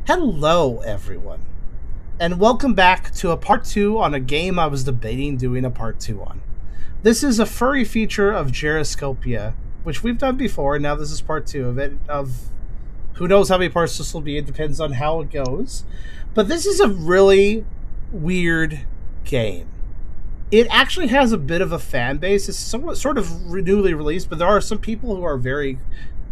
Hello, everyone, and welcome back to a part 2 on a game I was debating doing a part 2 on. This is a furry feature of GeraScopia, which we've done before, and now this is part 2 of it. Of who knows how many parts this will be, it depends on how it goes. But this is a really weird game. It actually has a bit of a fan base. It's sort of newly released, but there are some people who are very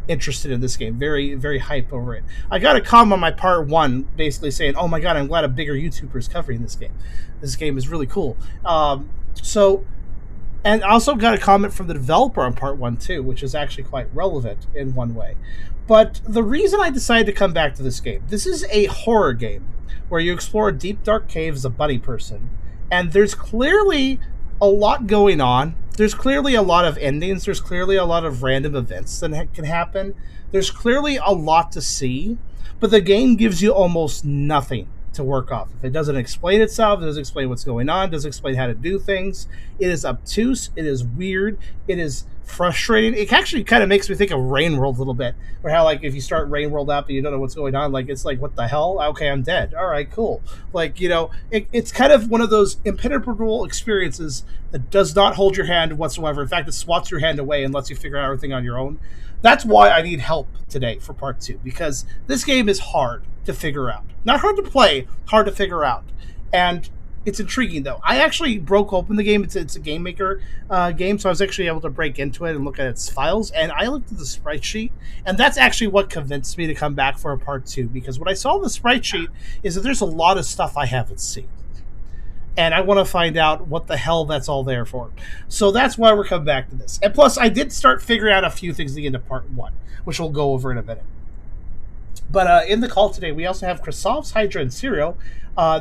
interested in this game, very hype over it. I got a comment on my part 1 basically saying, oh my god, I'm glad a bigger YouTuber is covering this game. This game is really cool. And I also got a comment from the developer on part 1 too, which is actually quite relevant in one way. But the reason I decided to come back to this game, this is a horror game where you explore a deep dark cave as a bunny person, and there's clearly a lot going on. There's clearly a lot of endings. There's clearly a lot of random events that can happen. There's clearly a lot to see, but the game gives you almost nothing to work off. If it doesn't explain itself, it doesn't explain what's going on, doesn't explain how to do things. It is obtuse. It is weird. It is frustrating. It actually kind of makes me think of Rain World a little bit, where how like if you start Rain World up and you don't know what's going on, like it's like, what the hell? Okay, I'm dead. All right, cool. Like, it's kind of one of those impenetrable experiences that does not hold your hand whatsoever. In fact, it swats your hand away and lets you figure out everything on your own. That's why I need help today for part 2, because this game is hard to figure out. Not hard to play, hard to figure out. And it's intriguing, though. I actually broke open the game. It's a Game Maker game, so I was actually able to break into it and look at its files. And I looked at the sprite sheet, and that's actually what convinced me to come back for a part 2. Because what I saw in the sprite sheet is that there's a lot of stuff I haven't seen. And I want to find out what the hell that's all there for. So that's why we're coming back to this. And plus, I did start figuring out a few things at the end of part 1, which we'll go over in a minute. But in the call today, we also have Krasov's, Hydra, and Sirio.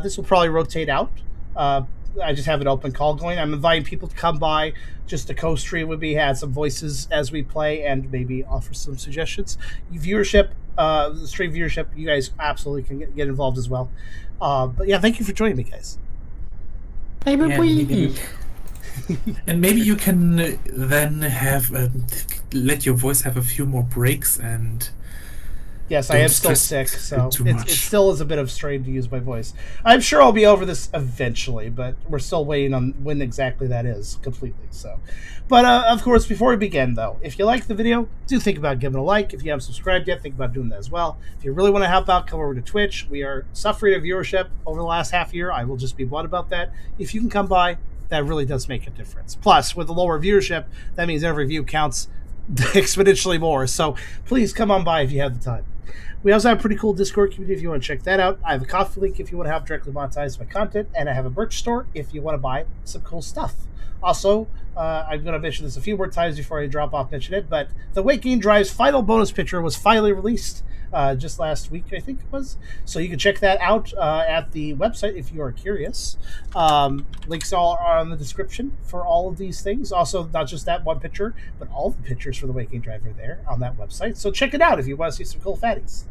This will probably rotate out. I just have an open call going. I'm inviting people to come by just to co-stream with me, add some voices as we play, and maybe offer some suggestions. Viewership, the stream viewership, you guys absolutely can get involved as well. But yeah, thank you for joining me, guys. And maybe you can then have let your voice have a few more breaks and. Yes, I am still sick, so it still is a bit of strain to use my voice. I'm sure I'll be over this eventually, but we're still waiting on when exactly that is completely. So, but of course, before we begin, though, if you like the video, do think about giving a like. If you haven't subscribed yet, think about doing that as well. If you really want to help out, come over to Twitch. We are suffering a viewership over the last half year. I will just be blunt about that. If you can come by, that really does make a difference. Plus, with the lower viewership, that means every view counts exponentially more. So please come on by if you have the time. We also have a pretty cool Discord community if you want to check that out. I have a Ko-fi link if you want to have directly monetized my content, and I have a merch store if you want to buy some cool stuff. Also, I'm going to mention this a few more times before I drop off mention it, but the Waking Drive's final bonus picture was finally released just last week, I think it was. So you can check that out at the website if you are curious. Links all are on the description for all of these things. Also, not just that one picture, but all the pictures for the Waking Drive are there on that website. So check it out if you want to see some cool fatties.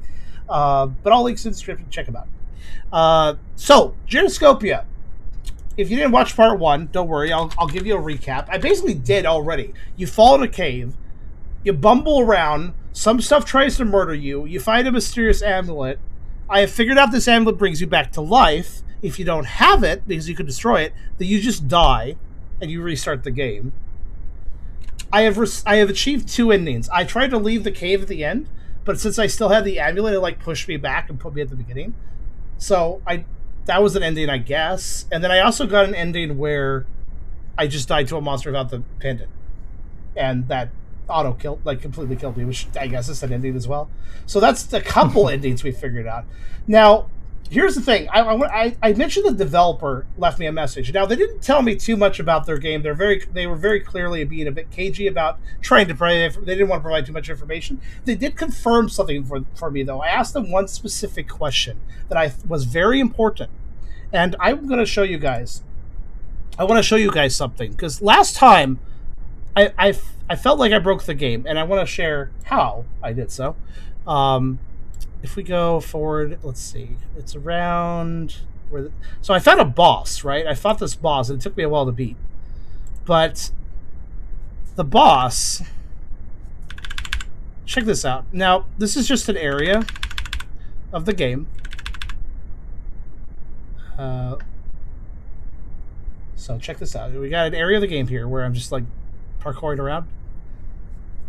But all links in the description, check them out. So, GeraScopia. If you didn't watch part 1, don't worry, I'll give you a recap. I basically did already. You fall in a cave, you bumble around, some stuff tries to murder you, you find a mysterious amulet. I have figured out this amulet brings you back to life. If you don't have it, because you could destroy it, then you just die, and you restart the game. I have achieved 2 endings. I tried to leave the cave at the end, but since I still had the amulet, it pushed me back and put me at the beginning. So that was an ending, I guess. And then I also got an ending where I just died to a monster without the pendant. And that auto-killed, completely killed me, which I guess is an ending as well. So that's the couple endings we figured out. Now, here's the thing. I mentioned the developer left me a message. Now, they didn't tell me too much about their game. They were very clearly being a bit cagey about trying to provide. They didn't want to provide too much information. They did confirm something for me, though. I asked them one specific question that was very important, and I'm going to show you guys. I want to show you guys something, because last time I felt like I broke the game, and I want to share how I did so. If we go forward, let's see. It's around where. So I found a boss, right? I fought this boss, and it took me a while to beat. But the boss. Check this out. Now, this is just an area of the game. So check this out. We got an area of the game here where I'm just like parkouring around.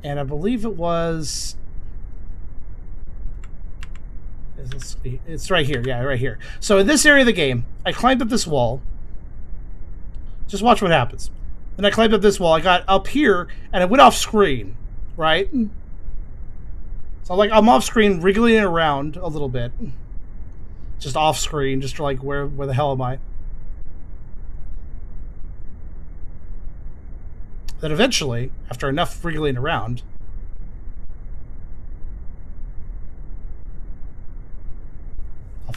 And I believe it was... It's right here. Yeah, right here. So in this area of the game, I climbed up this wall. Just watch what happens. Then I climbed up this wall. I got up here, and I went off screen, right? So like I'm off screen, wriggling around a little bit. Just off screen, just like where the hell am I? Then eventually, after enough wriggling around,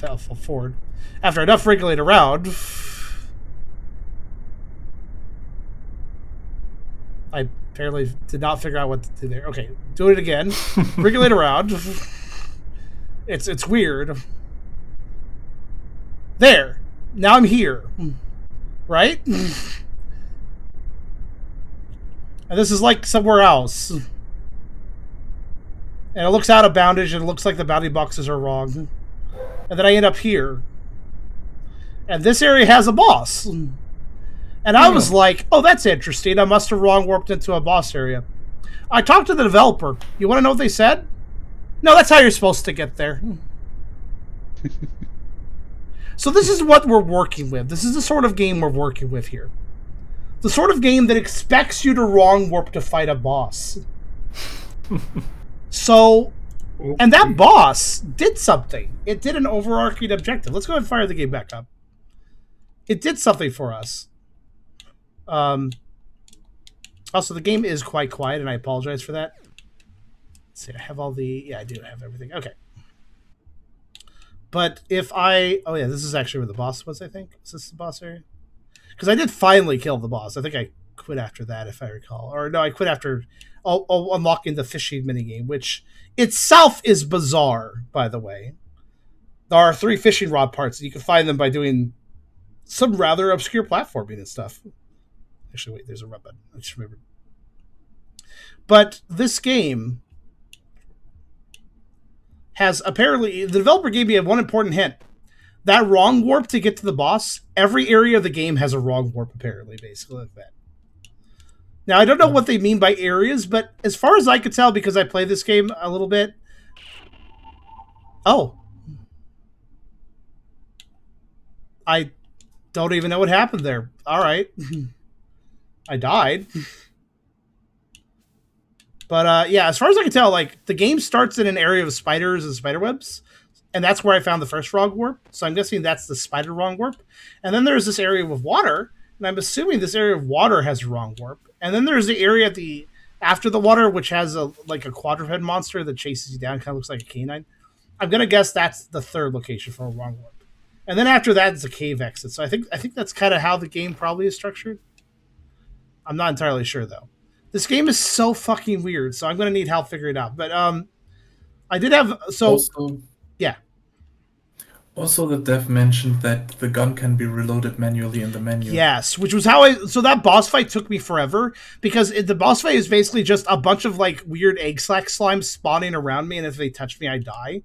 I'll fall forward. After enough wriggling around, I apparently did not figure out what to do there. Okay, do it again. Wriggling around. It's weird. There. Now I'm here. Right? And this is like somewhere else. And it looks out of boundage and it looks like the bounding boxes are wrong. And then I end up here. And this area has a boss. And I was like, oh, that's interesting. I must have wrong warped into a boss area. I talked to the developer. You want to know what they said? No, that's how you're supposed to get there. So this is what we're working with. This is the sort of game we're working with here. The sort of game that expects you to wrong warp to fight a boss. So, and that boss did something. It did an overarching objective. Let's go ahead and fire the game back up. It did something for us. Also, the game is quite quiet, and I apologize for that. Let's see, I have all the... Yeah, I do have everything. Okay. But if I... Oh, yeah, this is actually where the boss was, I think. Is this the boss area? Because I did finally kill the boss. I think I quit after that, if I recall. Or, no, I quit after unlocking the fishing minigame, which itself is bizarre, by the way. There are 3 fishing rod parts, and you can find them by doing some rather obscure platforming and stuff. Actually, wait, there's a rub button. I just remembered. But this game has apparently... The developer gave me one important hint. That wrong warp to get to the boss, every area of the game has a wrong warp, apparently, basically like that. Now, I don't know what they mean by areas, but as far as I could tell, because I played this game a little bit... Oh. I don't even know what happened there. All right. I died. But, yeah, as far as I can tell, like, the game starts in an area of spiders and spider webs, and that's where I found the first wrong warp. So I'm guessing that's the spider wrong warp. And then there's this area with water, and I'm assuming this area of water has a wrong warp. And then there's the area after the water, which has a quadruped monster that chases you down, kind of looks like a canine. I'm gonna guess that's the third location for a wrong warp. And then after that, it's a cave exit. So I think that's kind of how the game probably is structured. I'm not entirely sure though. This game is so fucking weird, so I'm gonna need help figuring it out. But I did have yeah. Also, the dev mentioned that the gun can be reloaded manually in the menu. Yes, which was how so that boss fight took me forever, because the boss fight is basically just a bunch of like weird egg sac slimes spawning around me, and if they touch me, I die.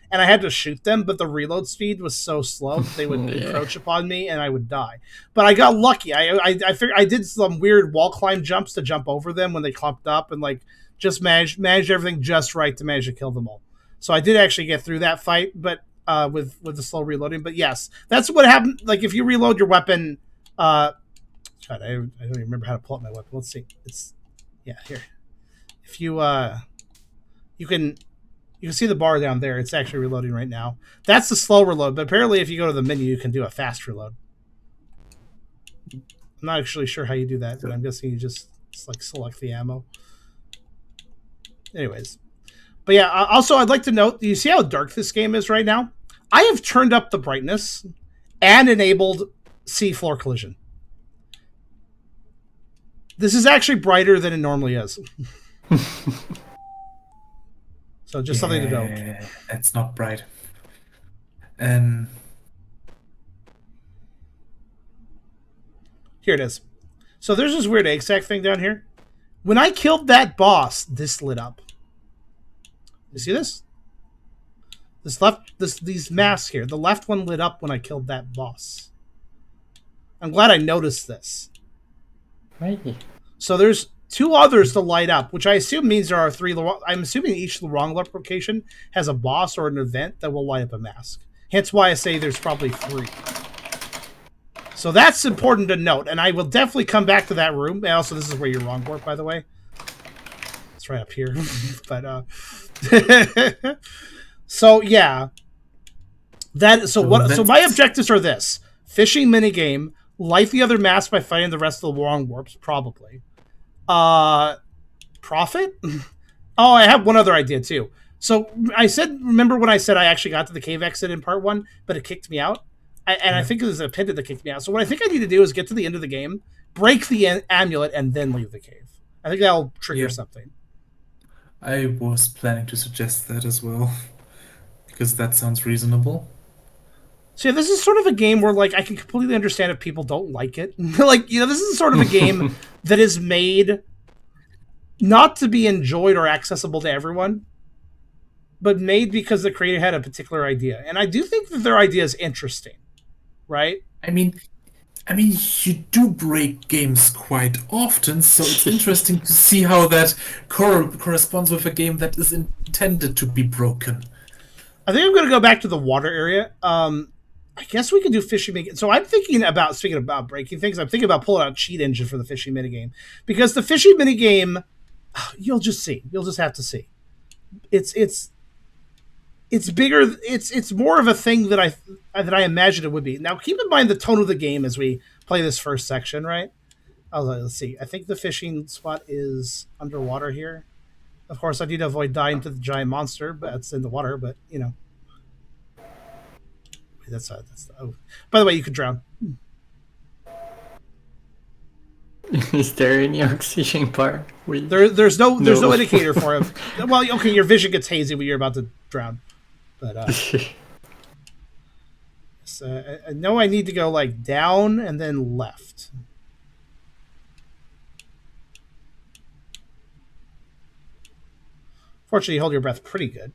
And I had to shoot them, but the reload speed was so slow that they would encroach upon me, and I would die. But I got lucky. I figured I did some weird wall climb jumps to jump over them when they clumped up, and like just managed everything just right to manage to kill them all. So I did actually get through that fight, but with the slow reloading. But yes, that's what happened. Like if you reload your weapon, God, I don't even remember how to pull up my weapon. Let's see. It's here. If you you can see the bar down there. It's actually reloading right now. That's the slow reload. But apparently, if you go to the menu, you can do a fast reload. I'm not actually sure how you do that, but I'm guessing you just like select the ammo. Anyways. But yeah, also I'd like to note, you see how dark this game is right now? I have turned up the brightness and enabled seafloor collision. This is actually brighter than it normally is. So just something to note. It's not bright. Here it is. So there's this weird egg sac thing down here. When I killed that boss, this lit up. You see this? these masks here. The left one lit up when I killed that boss. I'm glad I noticed this. Maybe. So there's 2 others to light up, which I assume means there are 3. I'm assuming each Lurk location has a boss or an event that will light up a mask. Hence why I say there's probably 3. So that's important to note, and I will definitely come back to that room. And also, this is where you're wrong, Warp, by the way. It's right up here. But so yeah, So my objectives are this: fishing minigame, light the other masks by fighting the rest of the wrong warps, probably. Profit? Oh, I have one other idea too. So remember when I said I actually got to the cave exit in part 1, but it kicked me out? I think it was a pendant that kicked me out. So what I think I need to do is get to the end of the game, break the amulet, and then leave the cave. I think that'll trigger something. I was planning to suggest that as well, because that sounds reasonable. So yeah, this is sort of a game where like I can completely understand if people don't like it. Like, this is sort of a game that is made not to be enjoyed or accessible to everyone, but made because the creator had a particular idea. And I do think that their idea is interesting, right? I mean, you do break games quite often, so it's interesting to see how that corresponds with a game that is intended to be broken. I think I'm going to go back to the water area. I guess we can do fishing minigame. So I'm thinking about, speaking about breaking things, I'm thinking about pulling out cheat engine for the fishing minigame. Because the fishing minigame, you'll just see. You'll just have to see. It's bigger. It's more of a thing that I imagined it would be. Now, keep in mind the tone of the game as we play this first section, right? Let's see. I think the fishing spot is underwater here. Of course, I need to avoid dying to the giant monster, but it's in the water. But that's oh. By the way, you could drown. Is there any oxygen bar? There's no indicator for it. Well, okay, your vision gets hazy when you're about to drown. But so I know I need to go like down and then left. Fortunately, you hold your breath pretty good.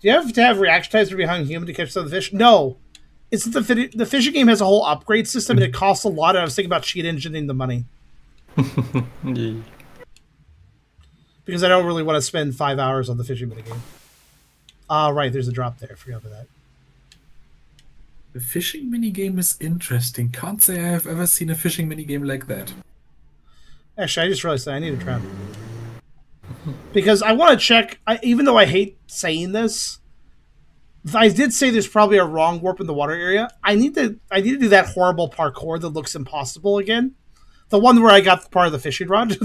Do you have to have reaction times to be hung human to catch some of the fish? No. It's the fishing game has a whole upgrade system, and it costs a lot. And I was thinking about cheat engineering the money. Yeah. Because I don't really want to spend 5 hours on the fishing minigame. Right, there's a drop there. I forgot about that. The fishing minigame is interesting. Can't say I have ever seen a fishing minigame like that. Actually, I just realized that I need a trap. Because I want to check, even though I hate saying this, I did say there's probably a wrong warp in the water area. I need to do that horrible parkour that looks impossible again. The one where I got part of the fishing rod.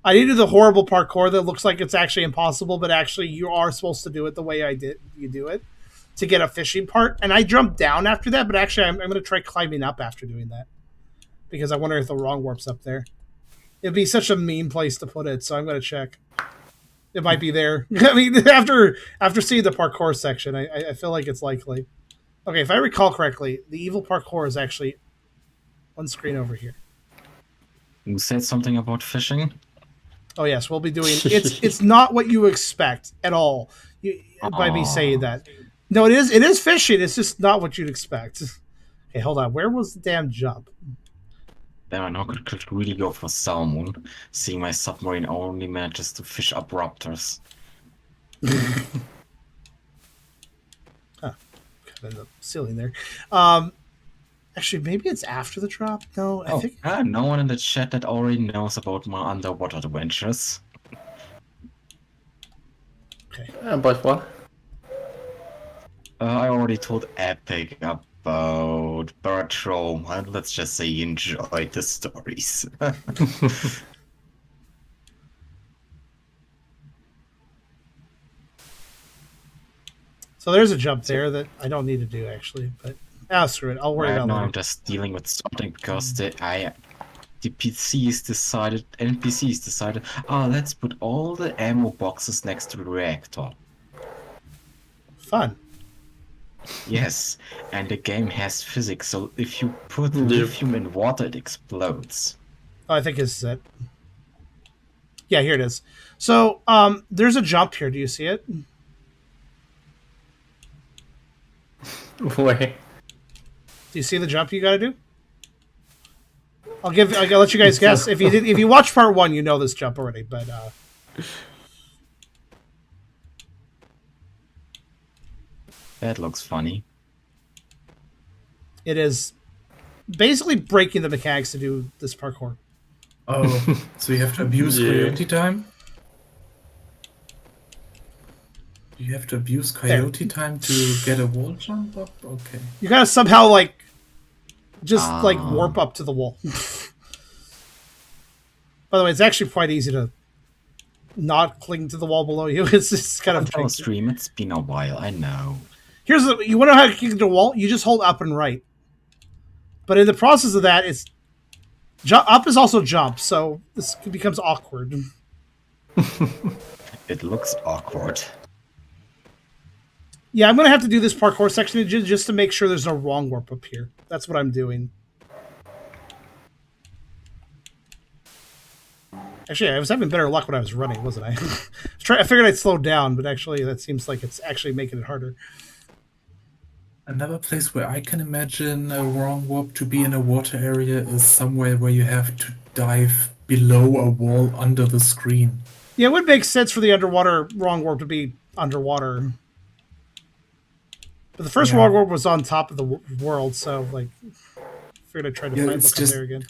I need to do the horrible parkour that looks like it's actually impossible, but actually you are supposed to do it the way you do it to get a fishing part. And I jumped down after that, but actually I'm going to try climbing up after doing that. Because I wonder if the wrong warp's up there. It'd be such a mean place to put it, so I'm going to check. It might be there. I mean, after seeing the parkour section, I feel like it's likely. Okay, if I recall correctly, the evil parkour is actually one screen over here. You said something about fishing? Oh yes, we'll be doing. It's not what you expect at all. By me saying that, no, it is. It is fishing. It's just not what you'd expect. Okay, hold on. Where was the damn jump? Damn, I now could really go for salmon, seeing my submarine only manages to fish up raptors. In the ceiling there. Actually, maybe it's after the drop. No, I think. No one in the chat that already knows about my underwater adventures. Okay. But what? I already told Epic about Bertram, and let's just say he enjoyed the stories. So there's a jump there that I don't need to do actually, but screw it. I'll worry about it later. I'm just dealing with something because the NPCs decided, let's put all the ammo boxes next to the reactor. Fun. Yes, and the game has physics, so if you put lithium in water, it explodes. Oh, I think this is it. Yeah, here it is. So, there's a jump here. Do you see it? Where? Do you see the jump you gotta do? I'll let you guys guess. If you watch part 1, you know this jump already, but That looks funny. it is basically breaking the mechanics to do this parkour. Oh, so you have to abuse coyote time? You have to abuse coyote time to get a wall jump up? Okay. You gotta somehow like warp up to the wall. By the way, it's actually quite easy to not cling to the wall below you. It's just kind of On stream, it's been a while, I know. you want to know how to cling to the wall? You just hold up and right. But in the process of that, it's up is also jump, so this becomes awkward. It looks awkward. Yeah, I'm gonna have to do this parkour section just to make sure there's no wrong warp up here. That's what I'm doing. Actually, I was having better luck when I was running, wasn't I? I figured I'd slow down, but actually, that seems like it's actually making it harder. Another place where I can imagine a wrong warp to be in a water area is somewhere where you have to dive below a wall under the screen. Yeah, it would make sense for the underwater wrong warp to be underwater. But the first wrong warp was on top of the world, so like, figured I'd try to find something there again.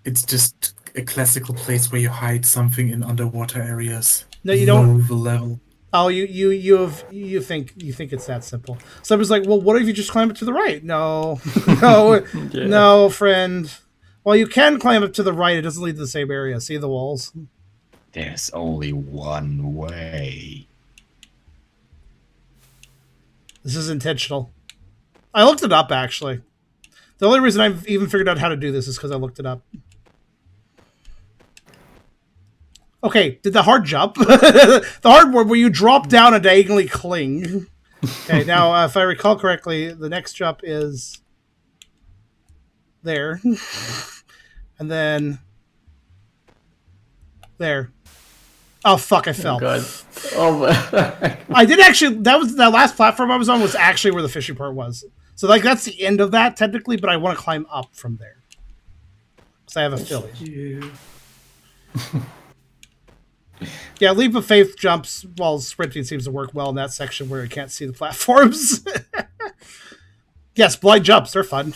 It's just a classical place where you hide something in underwater areas. No, you don't. Below the level. Oh, you think it's that simple? So I was like, well, what if you just climb up to the right? No, no, no, friend. Well, you can climb up to the right. It doesn't lead to the same area. See the walls? There's only one way. This is intentional. I looked it up, actually. The only reason I've even figured out how to do this is because I looked it up. Okay, did the hard jump? The hard one where you drop down and diagonally cling. Okay, now, if I recall correctly, the next jump is there. And then there. Oh, fuck, I fell. Oh, God. Oh, I did actually, that last platform I was on was actually where the fishing part was. So, like, that's the end of that, technically, but I want to climb up from there. Because I have a feeling. Yeah, leap of faith jumps while sprinting seems to work well in that section where you can't see the platforms. Yes, blind jumps, they're fun.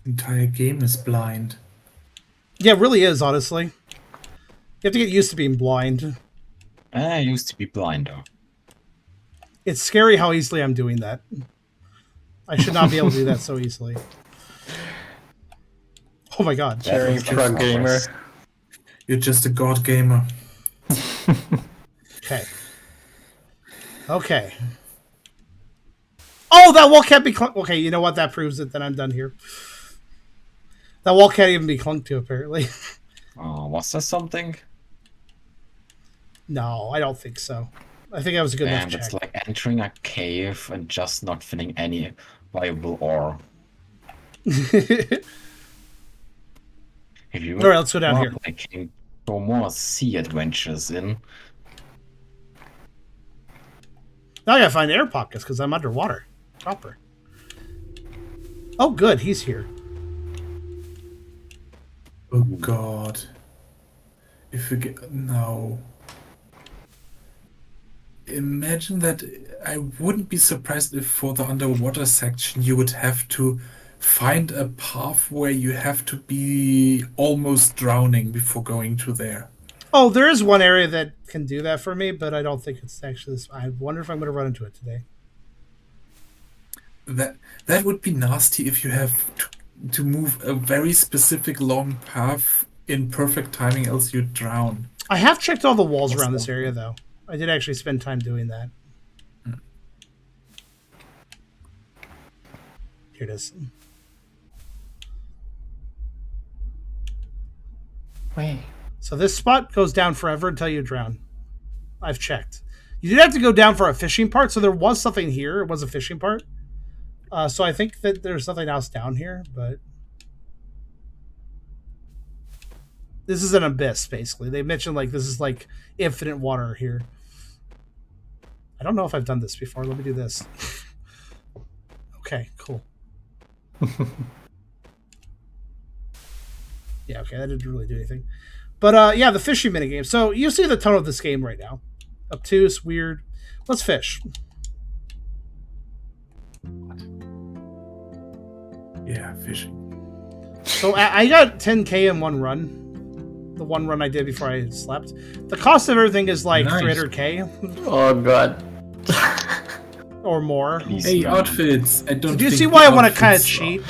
Entire game is blind. Yeah, it really is, honestly. You have to get used to being blind. I used to be blind, though. It's scary how easily I'm doing that. I should not be able to do that so easily. Oh my god. Sharing truck gamer. You're just a god gamer. Okay. Okay. Oh, that wall can't be clunked. Okay, you know what? That proves it. Then I'm done here. That wall can't even be clunked to, apparently. Oh, was there something? No, I don't think so. I think that was a good enough And check. it's like entering a cave and just not finding any viable ore. If you All right, let's go down here. I can go more sea adventures in. Now I gotta find air pockets because I'm underwater. Proper. Oh, good. He's here. Oh god. If we get... No. Imagine that... I wouldn't be surprised if for the underwater section you would have to find a path where you have to be almost drowning before going to there. Oh, there is one area that can do that for me, but I don't think it's actually this. I wonder if I'm going to run into it today. That would be nasty if you have to move a very specific long path in perfect timing, else you'd drown. I have checked all the walls around this area, though. I did actually spend time doing that. Here it is. wait. So this spot goes down forever until you drown. I've checked. You did have to go down for a fishing part, so there was something here. It was a fishing part. So I think that there's something else down here, but... This is an abyss, basically. They mentioned, like, this is, like, infinite water here. I don't know if I've done this before. Let me do this. Okay, cool. Yeah, okay, that didn't really do anything. But yeah, the fishing minigame. So you see the tone of this game right now. Obtuse, weird. Let's fish. Yeah, fishing. So I got 10K in one run. The one run I did before I slept. The cost of everything is like Nice. 300K Oh god. or more. Please Hey, run. outfits. I don't. Do you think see the why I want to kind of outfits cheat?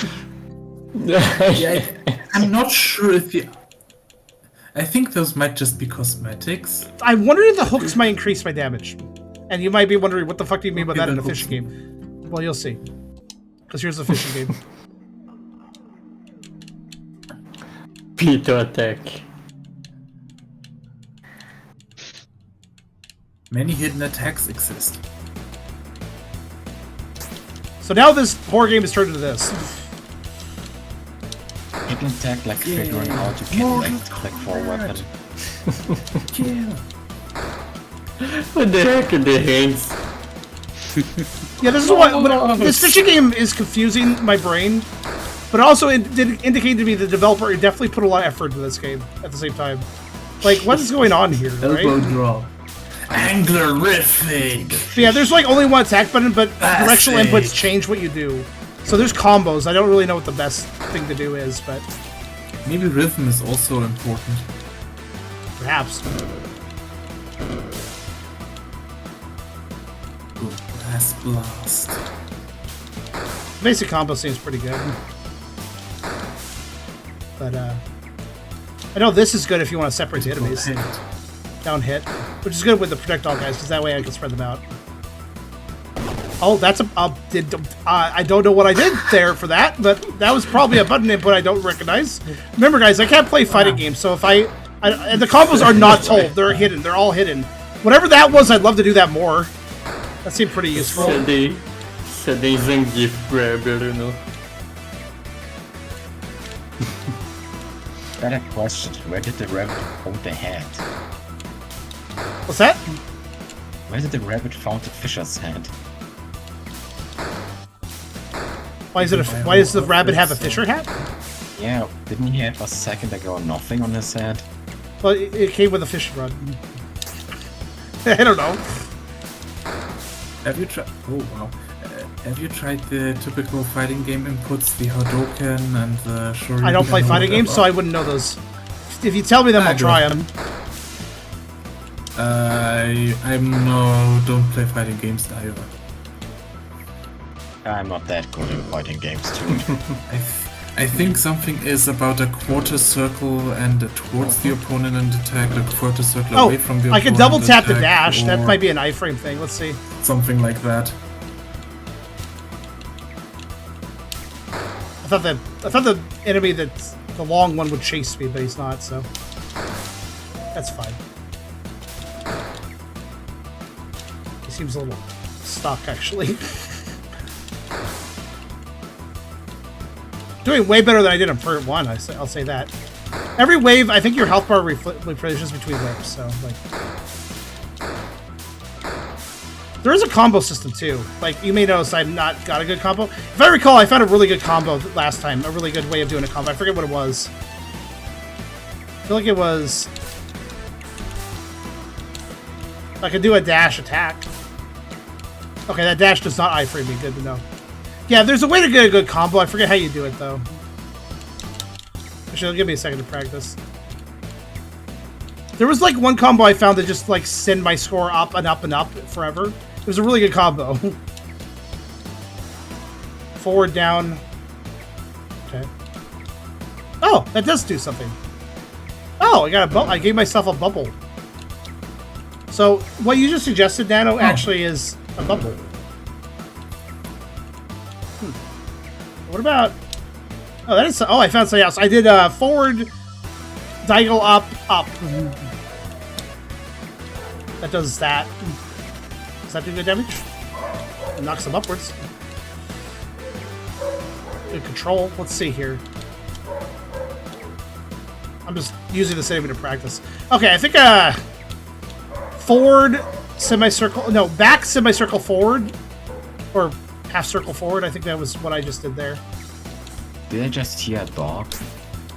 Yeah, I'm not sure if the. I think those might just be cosmetics. I'm wondering if the hooks might increase my damage. And you might be wondering, what the fuck do you mean by Okay, that in the a fishing hooks. game? Well, you'll see. Because here's the fishing game. Pito attack. Many hidden attacks exist. So now this horror game is turned into this. You can attack like figuring out you can like click for a weapon. Yeah. What the heck are the hands? Yeah, this is what this fishing game is confusing my brain, but also it did indicate to me the developer definitely put a lot of effort into this game at the same time. Like, what is going on here, Elbow right? draw. Anglerific. So yeah, there's like only one attack button, but directional Classic. inputs change what you do. So there's combos. I don't really know what the best thing to do is, but Maybe rhythm is also important. perhaps. Good blast. Basic combo seems pretty good. But I know this is good if you want to separate the enemies. Hit. Down hit, which is good with the projectile guys, because that way I can spread them out. Oh, that's I don't know what I did there for that, but that was probably a button input I don't recognize. Remember, guys, I can't play fighting games, so if and the combos are not told, they're hidden, they're all hidden. Whatever that was, I'd love to do that more. That seemed pretty useful. Sadei Zangief grabber, you know. Got a question. Where did the rabbit hold the head? What's that? Where did the rabbit found the fisher's head? Why does the rabbit have a fisher hat? Yeah, didn't he have a second ago nothing on his head? Well, it came with a fishing rod. I don't know. Have you tried? Oh wow. Have you tried the typical fighting game inputs, the Hadouken and the Shoryuken? I don't play and all fighting that? games, so I wouldn't know those. If you tell me them, I'll try them. Don't play fighting games either. I'm not that good in fighting games too. I think something is about a quarter circle and towards the opponent and attack, a quarter circle Oh, away from the opponent. I could double tap the attack, dash. That or might be an iframe thing. Let's see. something like that. I thought the enemy that's the long one would chase me, but he's not. So that's fine. He seems a little stuck, actually. Doing way better than I did on Furry 1, I'll say that. Every wave, I think your health bar replenishes between waves, so, like... There is a combo system, too. Like, you may notice I've not got a good combo. If I recall, I found a really good combo last time. A really good way of doing a combo. I forget what it was. I feel like it was... I could do a dash attack. Okay, that dash does not iframe me. Good to know. Yeah, there's a way to get a good combo. I forget how you do it, though. Actually, it'll give me a second to practice. There was, like, one combo I found that just, like, send my score up and up and up forever. It was a really good combo. Forward, down. Okay. Oh, that does do something. Oh, I got a bubble. I gave myself a bubble. So, what you just suggested, Nano, actually is a bubble. What about... Oh, that is... Oh, I found something else. I did forward, diagonal up, up. That does that. Does that do good damage? It knocks them upwards. Good control. Let's see here. I'm just using this enemy to practice. Okay, I think forward semicircle. No, back semicircle forward, or half circle forward. I think that was what I just did there. Did I just hear a dog?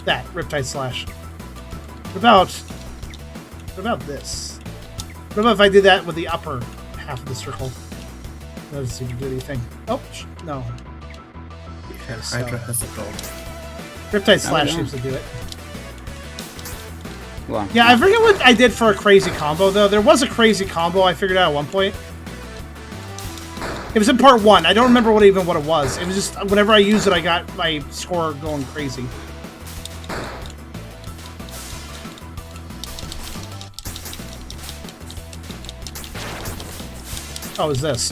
That Riptide Slash. What about this? What about if I did that with the upper half of the circle? That doesn't seem to do anything. Oh no. Okay, so Hydra has a dog. Riptide Slash seems to do it. Well, Yeah, I forget what I did for a crazy combo though. There was a crazy combo I figured out at one point. It was in part 1. I don't remember what it was. It was just whenever I used it, I got my score going crazy. Oh, is this?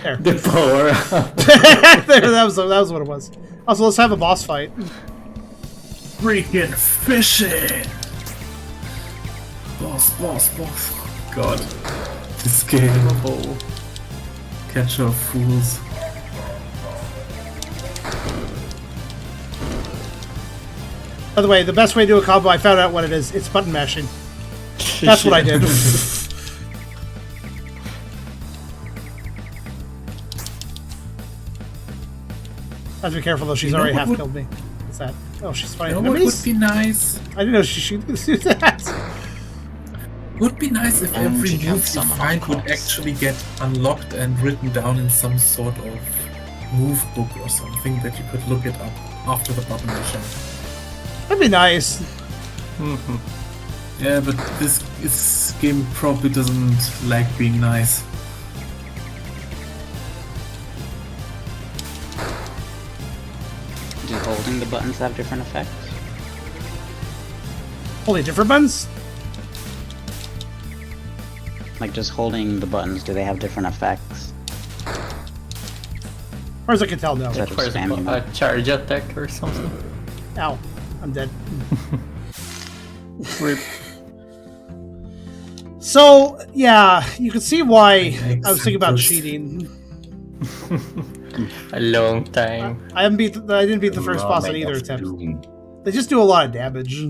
There. The power. There, that was what it was. Also, let's have a boss fight. Freaking fishing! Boss. God. This game. Oh. Catcher of fools. By the way, the best way to do a combo, I found out what it is. It's button mashing. That's what I did. I have to be careful though, she's already half killed me. What's that? Oh, she's fighting You know what enemies? would be nice? I didn't know she should do that. Would be nice if every she move can you summon, find of would course. actually get unlocked and written down in some sort of move book or something that you could look it up after the button mashing. That'd be nice. Yeah, but this game probably doesn't like being nice. do holding the buttons have different effects? Holy different buttons? Like just holding the buttons, do they have different effects? As far as I can tell, no. Is that For just spamming a them? charge attack or something. Ow. I'm dead. Rip. So, yeah, you can see why I was thinking about cheating. A long time. I didn't beat the first boss on either attempt. They just do a lot of damage.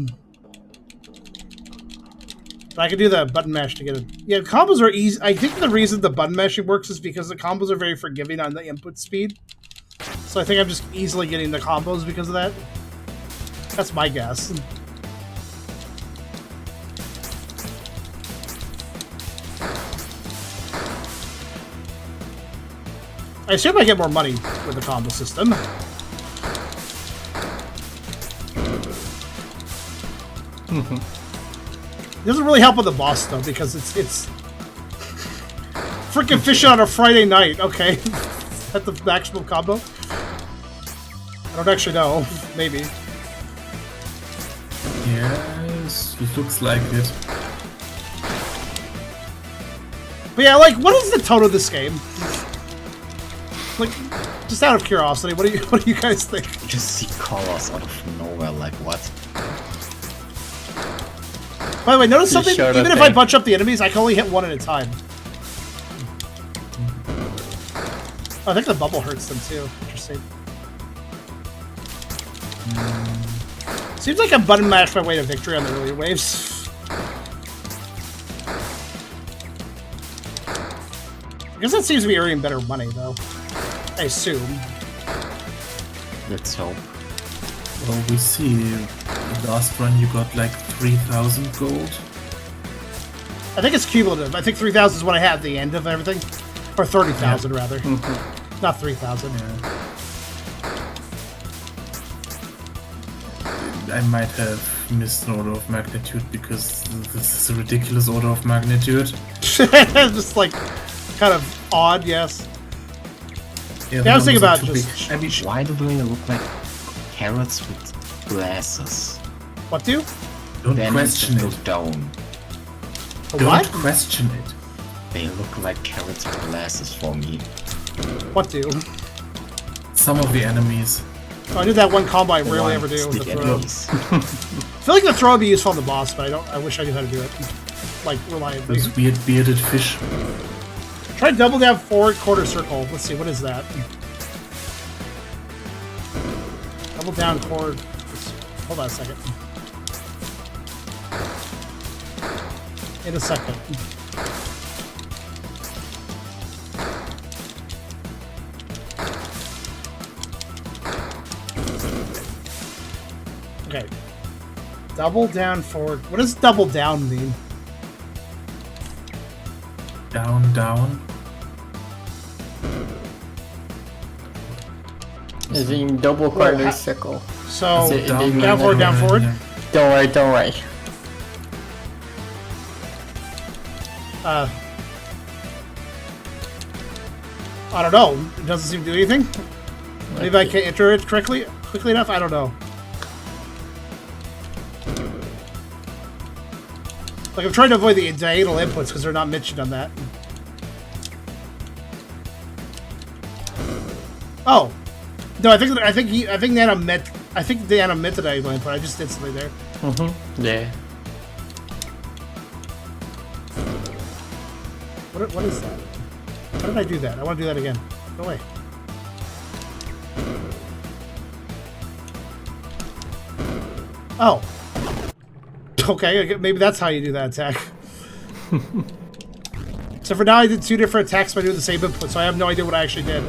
But I can do the button mash to get it. Yeah, combos are easy. I think the reason the button mashing works is because the combos are very forgiving on the input speed. So I think I'm just easily getting the combos because of that. That's my guess. I assume I get more money with the combo system. It doesn't really help with the boss though, because it's freaking fishing on a Friday night. Okay, at the maximum combo. I don't actually know. Maybe. Yes, it looks like it. But yeah, like, what is the tone of this game? Like, just out of curiosity, what do you guys think? You just see colors out of nowhere, like what? By the way, notice something. Short Even if attack. I bunch up the enemies, I can only hit one at a time. Oh, I think the bubble hurts them too. Interesting. Seems like I button mashed my way to victory on the earlier waves. I guess that seems to be earning better money, though. I assume. Let's hope. Well, we see. The last run you got like 3,000 gold. I think it's cumulative. I think 3,000 is what I had at the end of everything. Or 30,000, rather. Not 3,000. Yeah. I might have missed an order of magnitude because this is a ridiculous order of magnitude. Just like, kind of odd, yes. Yeah, I was thinking about too just- big. I mean, Why do they look like carrots with glasses? What do? don't Then question just it. go down. Don't What? question it. They look like carrots with glasses for me. What do? Some of the enemies. Oh, I did that one combo I rarely One ever do with the stick throw. enemies. I feel like the throw would be useful on the boss, but I wish I knew how to do it. Like, reliably. Those weird bearded fish. Try double down forward quarter circle. Let's see, what is that? Double down forward. Hold on a second. in a second. Okay. Double down forward. What does double down mean? Down, down. Is in double quarter circle. So, Is it- down forward, down forward. Yeah. Don't worry, don't worry. I don't know. It doesn't seem to do anything. Maybe I can't enter it quickly enough. I don't know. Like I'm trying to avoid the diagonal inputs because they're not mentioned on that. Oh, no! I think Nana meant the diagonal input. I just did something there. Yeah. What is that? How did I do that? I want to do that again. Go away. Oh. Okay, maybe that's how you do that attack. So for now, I did 2 different attacks by doing the same input, so I have no idea what I actually did.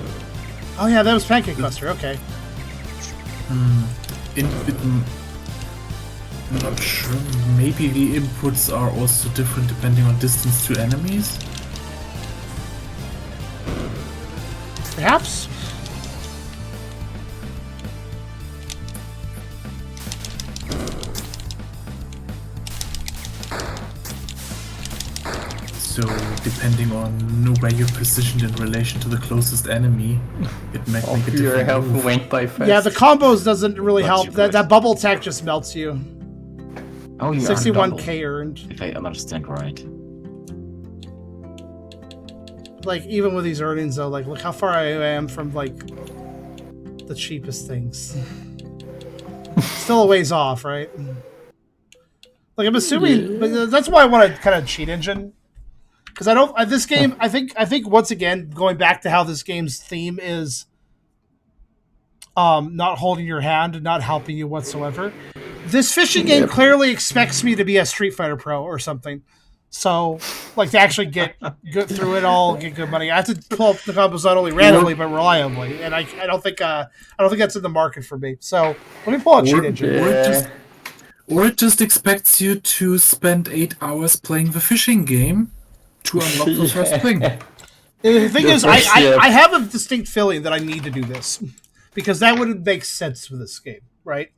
Oh yeah, that was Pancake Buster. Okay. I'm not sure. Maybe the inputs are also different depending on distance to enemies. Perhaps. So depending on where you're positioned in relation to the closest enemy, it might make a Your different health move. went by fast. Yeah, the combos doesn't really What's help. your That bubble attack just melts you. Oh, you 61k earned. If I understand right. Like even with these earnings though, like look how far I am from like the cheapest things. Still a ways off, right? Like I'm assuming, but that's why I want a kind of cheat engine, because I don't. This game, I think once again going back to how this game's theme is, not holding your hand and not helping you whatsoever. This fishing game clearly expects me to be a Street Fighter pro or something. So, like to actually get through it all, get good money. I have to pull up the combos not only randomly but reliably, and I don't think that's in the market for me. So let me pull out cheat engine. Or it just expects you to spend 8 hours playing the fishing game to unlock the first thing. The thing is, first ship. I have a distinct feeling that I need to do this because that would make sense for this game, right?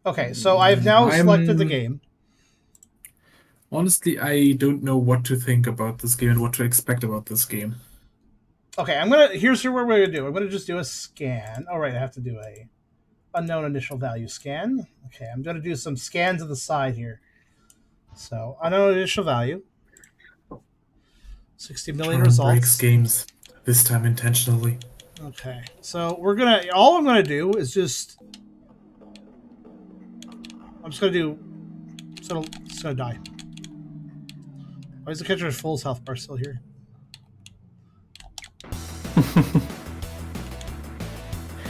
Okay, so I've now selected the game. Honestly, I don't know what to think about this game and what to expect about this game. Okay, here's what we're gonna do. I'm gonna just do a scan. All right, I have to do a unknown initial value scan. Okay, I'm gonna do some scans to the side here. So unknown initial value. 60 million Turn results. breaks games, this time intentionally. Okay, so all I'm gonna do is just. I'm just gonna die. Why is the catcher full health bar still here?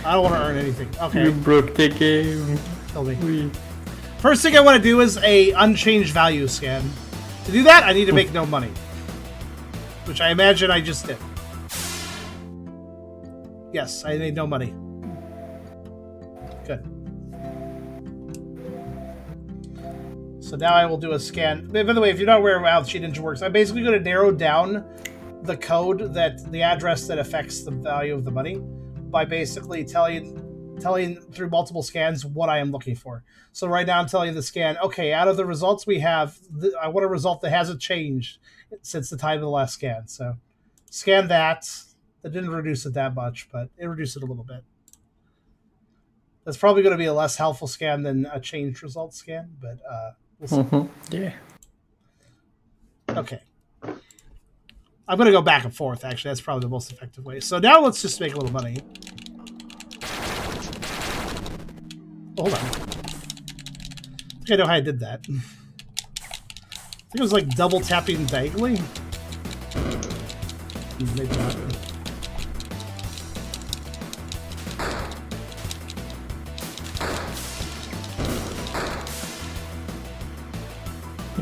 I don't want to earn anything. Okay, You broke the game. kill me. We... First thing I want to do is a unchanged value scan. To do that, I need to make no money, which I imagine I just did. Yes, I made no money. Good. So now I will do a scan. By the way, if you're not aware of how Cheat Engine works, I'm basically going to narrow down the code the address that affects the value of the money by basically telling through multiple scans what I am looking for. So right now I'm telling the scan, okay, out of the results we have, I want a result that hasn't changed since the time of the last scan. So scan that. That didn't reduce it that much, but it reduced it a little bit. That's probably going to be a less helpful scan than a changed result scan, but we'll see. Yeah. Okay. I'm going to go back and forth, actually. That's probably the most effective way. So now let's just make a little money. Hold on. I think I know how I did that. I think it was like double tapping diagonally. Maybe not.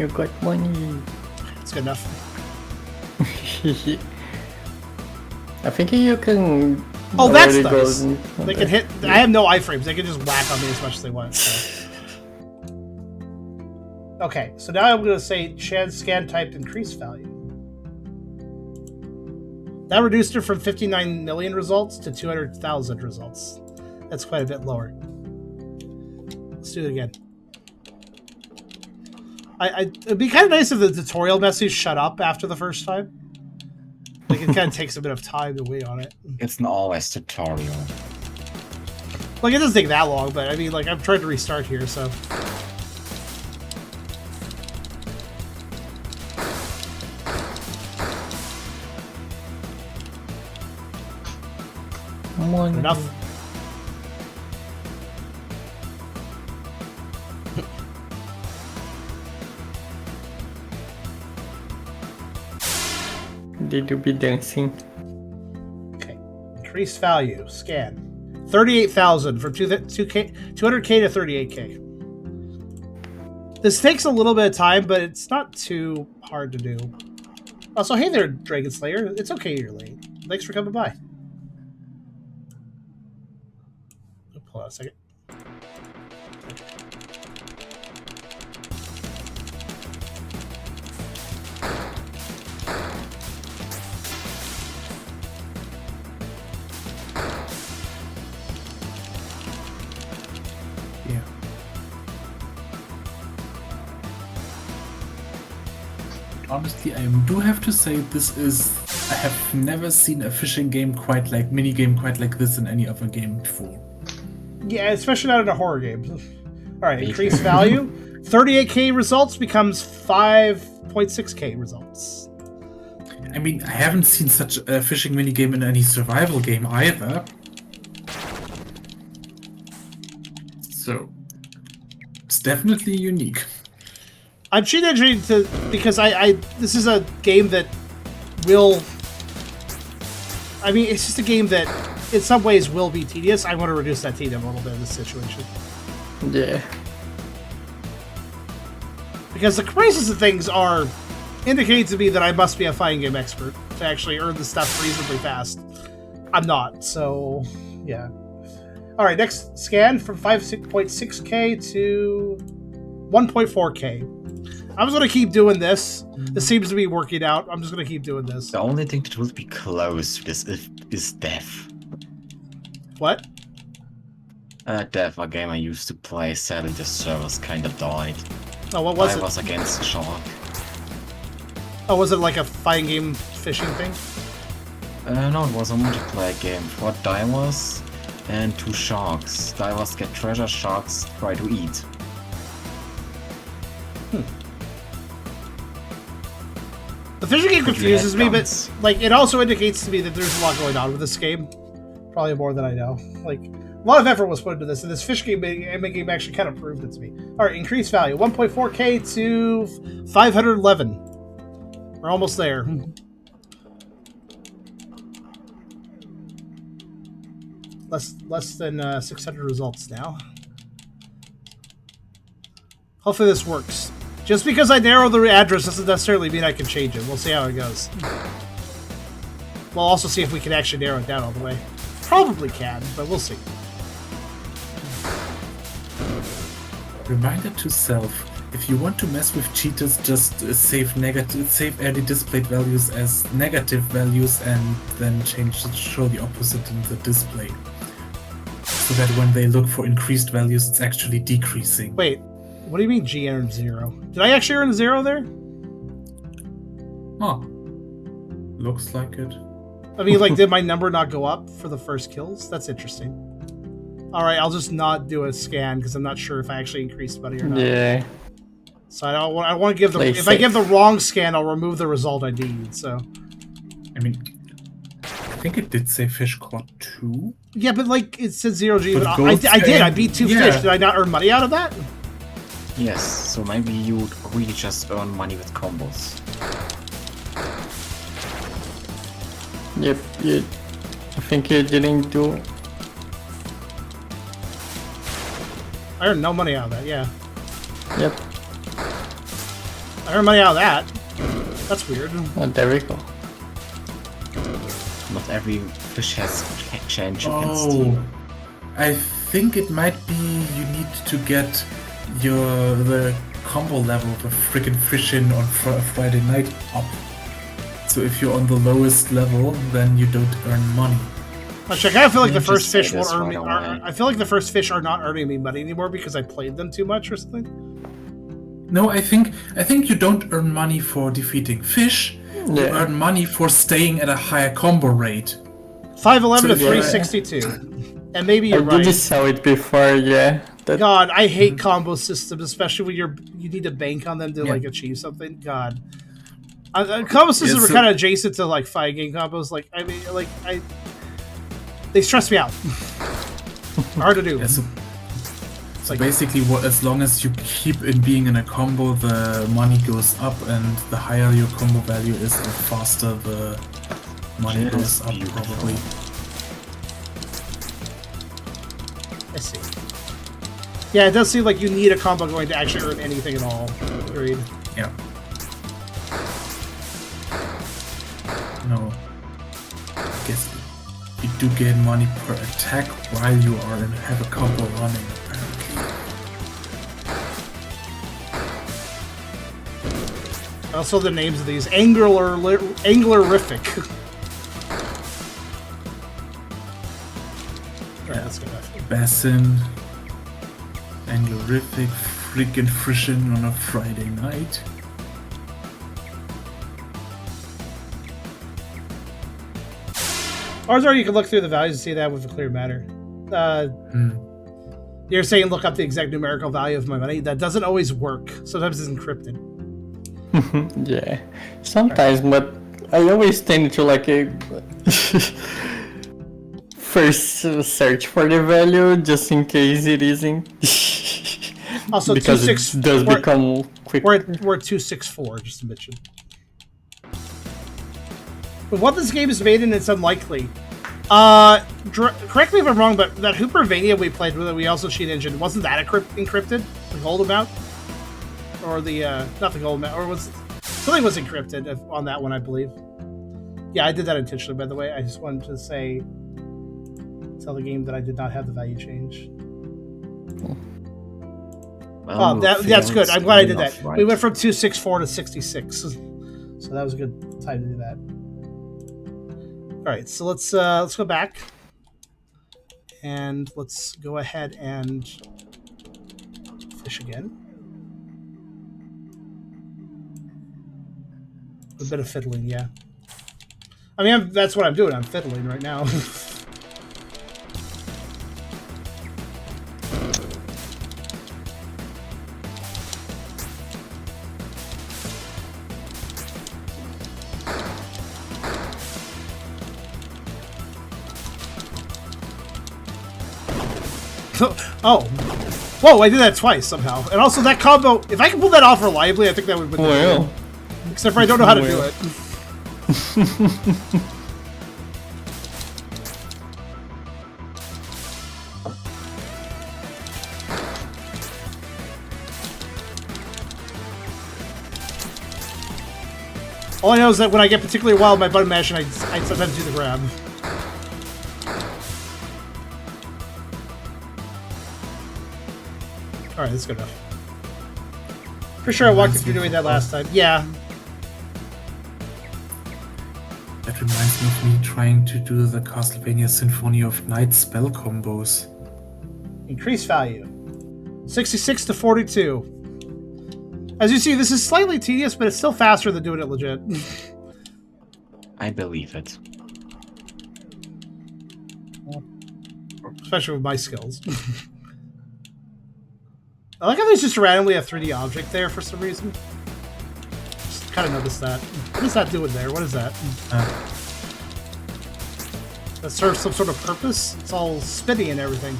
You got money. It's good enough. I think you can. Oh, that's already go nice. and- They can hit. I have no iframes. They can just whack on me as much as they want. So. Okay, so now I'm going to say scan type increase value. That reduced it from 59 million results to 200,000 results. That's quite a bit lower. Let's do it again. It'd be kind of nice if the tutorial message shut up after the first time. Like, it kind of takes a bit of time to wait on it. It's an always tutorial. Like, it doesn't take that long, but I mean, like, I'm trying to restart here, so... Money. Enough. Did you be dancing? Okay. Increase value. Scan. 38,000 from 200k to 38k. This takes a little bit of time, but it's not too hard to do. Also, hey there, Dragon Slayer. It's okay you're late. Thanks for coming by. Hold on a second. Yeah. Honestly, I do have to say this is... I have never seen a fishing game quite like... mini-game quite like this in any other game before. Yeah, especially not in a horror game. Alright, increase value. 38k results becomes 5.6k results. I mean, I haven't seen such a fishing minigame in any survival game either. So, it's definitely unique. I'm cheat engineering to because I this is a game that will. I mean, it's just a game that, in some ways, will be tedious. I want to reduce that tedium a little bit in this situation Yeah. because the prices of things are indicating to me that I must be a fighting game expert to actually earn the stuff reasonably fast. I'm not, so yeah. All right, next scan from 5.6k to 1.4k. I'm just gonna keep doing this. This seems to be working out. I'm just gonna keep doing this. The only thing that will be close to this is Death. What? Death, a game I used to play, sadly the servers kinda died. Oh, what was I it? was against Shark. Oh, was it like a fighting game fishing thing? No, it was a multiplayer game. 4 divers and 2 sharks. Divers get treasure, sharks try to eat. The fishing game But you confuses had me, but guns. like it also indicates to me that there's a lot going on with this game. Probably more than I know. Like a lot of effort was put into this, and this fishing game actually kind of proved it to me. All right, increase value 1.4k to 511. We're almost there. Less than 600 results now. Hopefully this works. Just because I narrow the address doesn't necessarily mean I can change it. We'll see how it goes. We'll also see if we can actually narrow it down all the way. Probably can, but we'll see. Reminder to self: if you want to mess with cheaters, just save early displayed values as negative values and then show the opposite in the display. So that when they look for increased values, it's actually decreasing. Wait, what do you mean G earned 0? Did I actually earn 0 there? Huh. Looks like it. I mean, like, did my number not go up for the first kills? That's interesting. Alright, I'll just not do a scan because I'm not sure if I actually increased money or not. Yeah. So I want to give the... Play If I safe. give the wrong scan, I'll remove the result I need, so... I mean, I think it did say fish caught 2. Yeah, but, like, it said 0G, But but gold I did. I scan- beat 2 yeah. fish. Did I not earn money out of that? Yes, so maybe you would really just earn money with combos. Yep. I think you didn't do. I earned no money out of that, yeah. Yep. I earn money out of that. That's weird. Oh, there we go. Not every fish has change you can steal. Oh, I think it might be you need to get the combo level of a freaking fishing on Friday night up. So if you're on the lowest level, then you don't earn money. Actually, I kind of feel like the Just first say fish won't this earn right me. away. I feel like the first fish are not earning me money anymore because I played them too much or something. No, I think you don't earn money for defeating fish. You Yeah. earn money for staying at a higher combo rate. 511 to So, yeah. 362. And maybe I you're really right. saw it before, yeah. That, God, I hate combo systems, especially when you need to bank on them to Yeah. like achieve something. God, combo systems Yeah, are so- kind of adjacent to like fighting game combos. Like I mean, they stress me out. Hard to do. Yeah, so Like- basically, as long as you keep in being in a combo, the money goes up, and the higher your combo value is, the faster the money Yes, goes up, beautiful. probably. I see. Yeah, it does seem like you need a combo going to actually earn anything at all. Agreed. Yeah. No. I guess you do gain money per attack while you are in have a combo running, apparently. Also, the names of these Anglerific. Alright, let's go back. Bassin, Anglerific, freaking fishing on a Friday night. Or you can look through the values and see that with a clear matter. You're saying look up the exact numerical value of my money. That doesn't always work. Sometimes it's encrypted. yeah. Sometimes, but I always tend to like a first search for the value just in case it isn't. Also, because 26 it does we're- become quick. We're at 264, just to mention. But what this game is made in, it's unlikely. Correct me if I'm wrong, but that Hoopervania we played with, we also cheat engine, wasn't that encrypted? The gold amount? Or the, not the gold amount, or was, something was encrypted on that one, I believe. Yeah, I did that intentionally, by the way. I just wanted to tell the game that I did not have the value change. Well, That's good. I'm glad I did that. enough, right? We went from 264 to 66, so that was a good time to do that. All right, so let's go back, and let's go ahead and fish again. A bit of fiddling, yeah. I mean, that's what I'm doing. I'm fiddling right now. Oh. Whoa, I did that twice somehow. And also that combo, if I can pull that off reliably, I think that would be Well. Except for I don't know how to do Well. it. All I know is that when I get particularly wild with my button mash, and I sometimes do the grab. Alright, that's good enough. For sure I walked you through doing that last time. Yeah. That reminds me of me trying to do the Castlevania Symphony of Night spell combos. Increase value. 66 to 42. As you see, this is slightly tedious, but it's still faster than doing it legit. I believe it. Especially with my skills. I like how there's just randomly a 3D object there for some reason. Just kind of noticed that. What is that doing there? What is that? That serves some sort of purpose? It's all spinny and everything.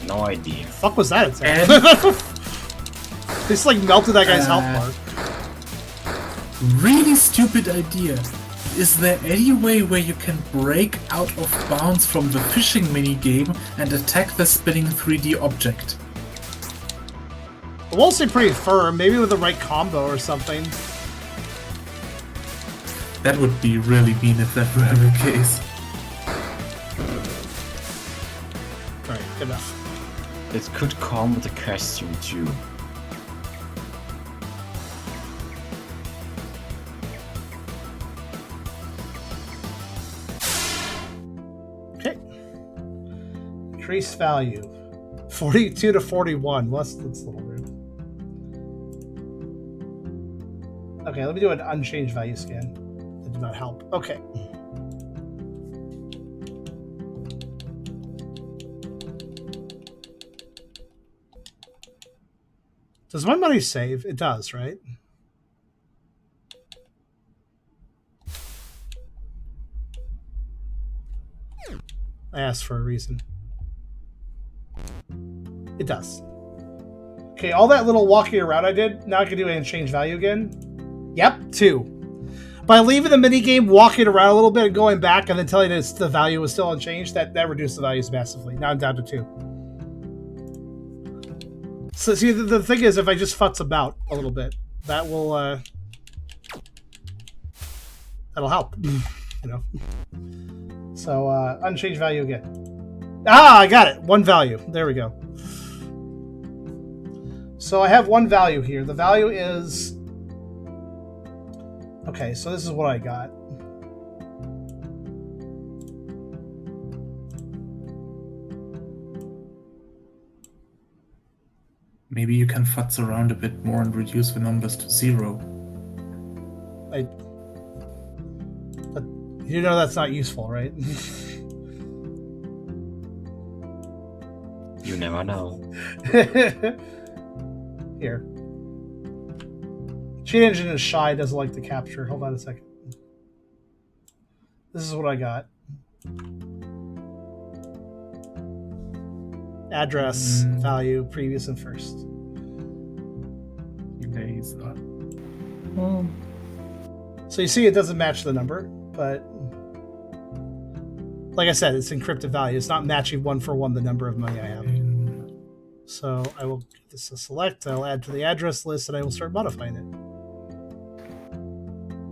No idea. Fuck was that attack? They just like melted that guy's health bar. Really stupid idea. Is there any way where you can break out of bounds from the fishing minigame and attack the spinning 3D object? I won't say pretty firm. Maybe with the right combo or something. That would be really mean if that were the case. Alright, enough. It could come with a costume too. Okay. Increase value. 42 to 41. Well, that's a little weird. Okay, let me do an unchanged value scan. That did not help. Okay. Does my money save? It does, right? I asked for a reason. It does. Okay, all that little walking around I did, now I can do and change value again. Yep, 2. By leaving the minigame, walking around a little bit and going back and then telling us the value was still unchanged, that reduced the values massively. Now I'm down to 2. So see, the thing is, if I just futz about a little bit, that will, that'll help, you know. So, unchanged value again. Ah, I got it. 1 value. There we go. So I have 1 value here. The value is... Okay, so this is what I got. Maybe you can futz around a bit more and reduce the numbers to 0. But you know that's not useful, right? You never know. Here. Cheat Engine is shy, doesn't like to capture. Hold on a second. This is what I got. Address, value, previous and first. So you see it doesn't match the number, but like I said, it's encrypted value. It's not matching 1 for 1 the number of money I have. So I will give this a select, I'll add to the address list, and I will start modifying it.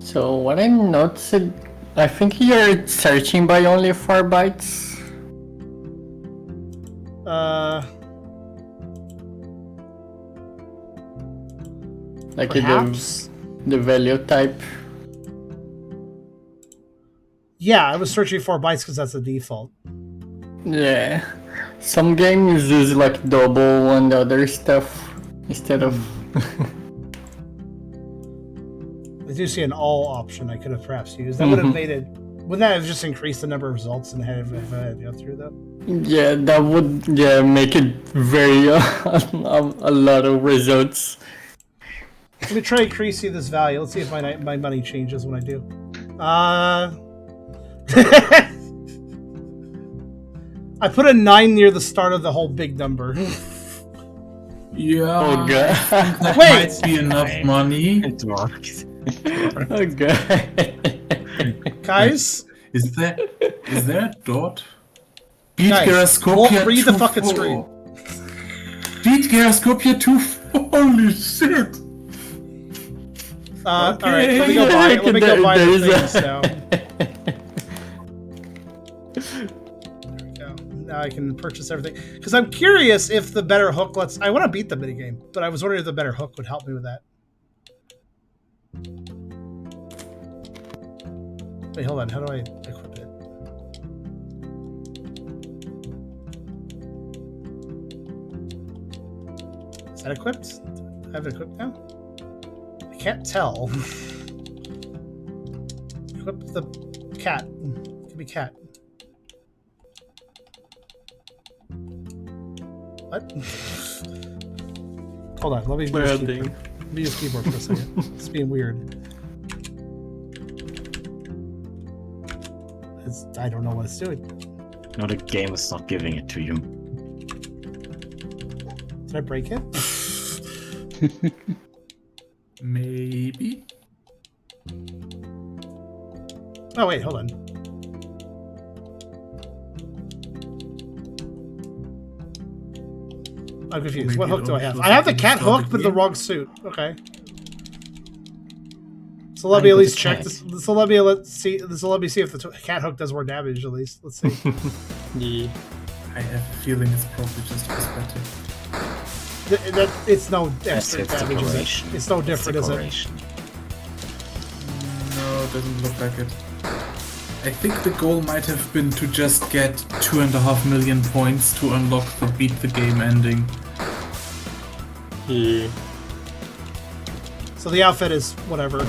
So what I noticed, I think you're searching by only 4 bytes. Like Perhaps? the value type. Yeah, I was searching 4 bytes because that's the default. Yeah. Some games use like double and other stuff instead of... I do see an all option I could have perhaps used. That would have made it... Wouldn't that have just increased the number of results and have if I had to go through though? Yeah, that would make it very a lot of results. Let me try increasing this value. Let's see if my money changes when I do. I put a 9 near the start of the whole big number. Yeah. Oh god. That Wait! might be enough money. It works. Oh god. Guys? Is there a dot? Beat Guys, GeraScopia won't read the 2.4. fucking screen. Beat GeraScopia 2.4. Holy shit! Alright, let me go buy the things now. There we go. Now I can purchase everything. Because I'm curious if the better hook lets... I want to beat the minigame, but I was wondering if the better hook would help me with that. Wait, hold on. How do I equip it? Is that equipped? Do I have it equipped now? I can't tell. Equip the cat. Give me cat. What? Hold on. Let me use keyboard for a second. It's being weird. I don't know what it's doing. No, the game is not giving it to you. Did I break it? Maybe. Oh wait, hold on. I'm confused. Maybe What hook it do I only have? shows I have up the when you cat start hook, the but the game. wrong suit. Okay. So let me at least check this. So let me see. This will let me see if the cat hook does more damage. At least let's see. Yeah. I have a feeling it's probably just cosmetic. It's no Yes, extra it's damage. Is it? decoration. It's no different, is it? Decoration. No, it doesn't look like it. I think the goal might have been to just get 2.5 million points to unlock the beat the game ending. Yeah. So the outfit is whatever.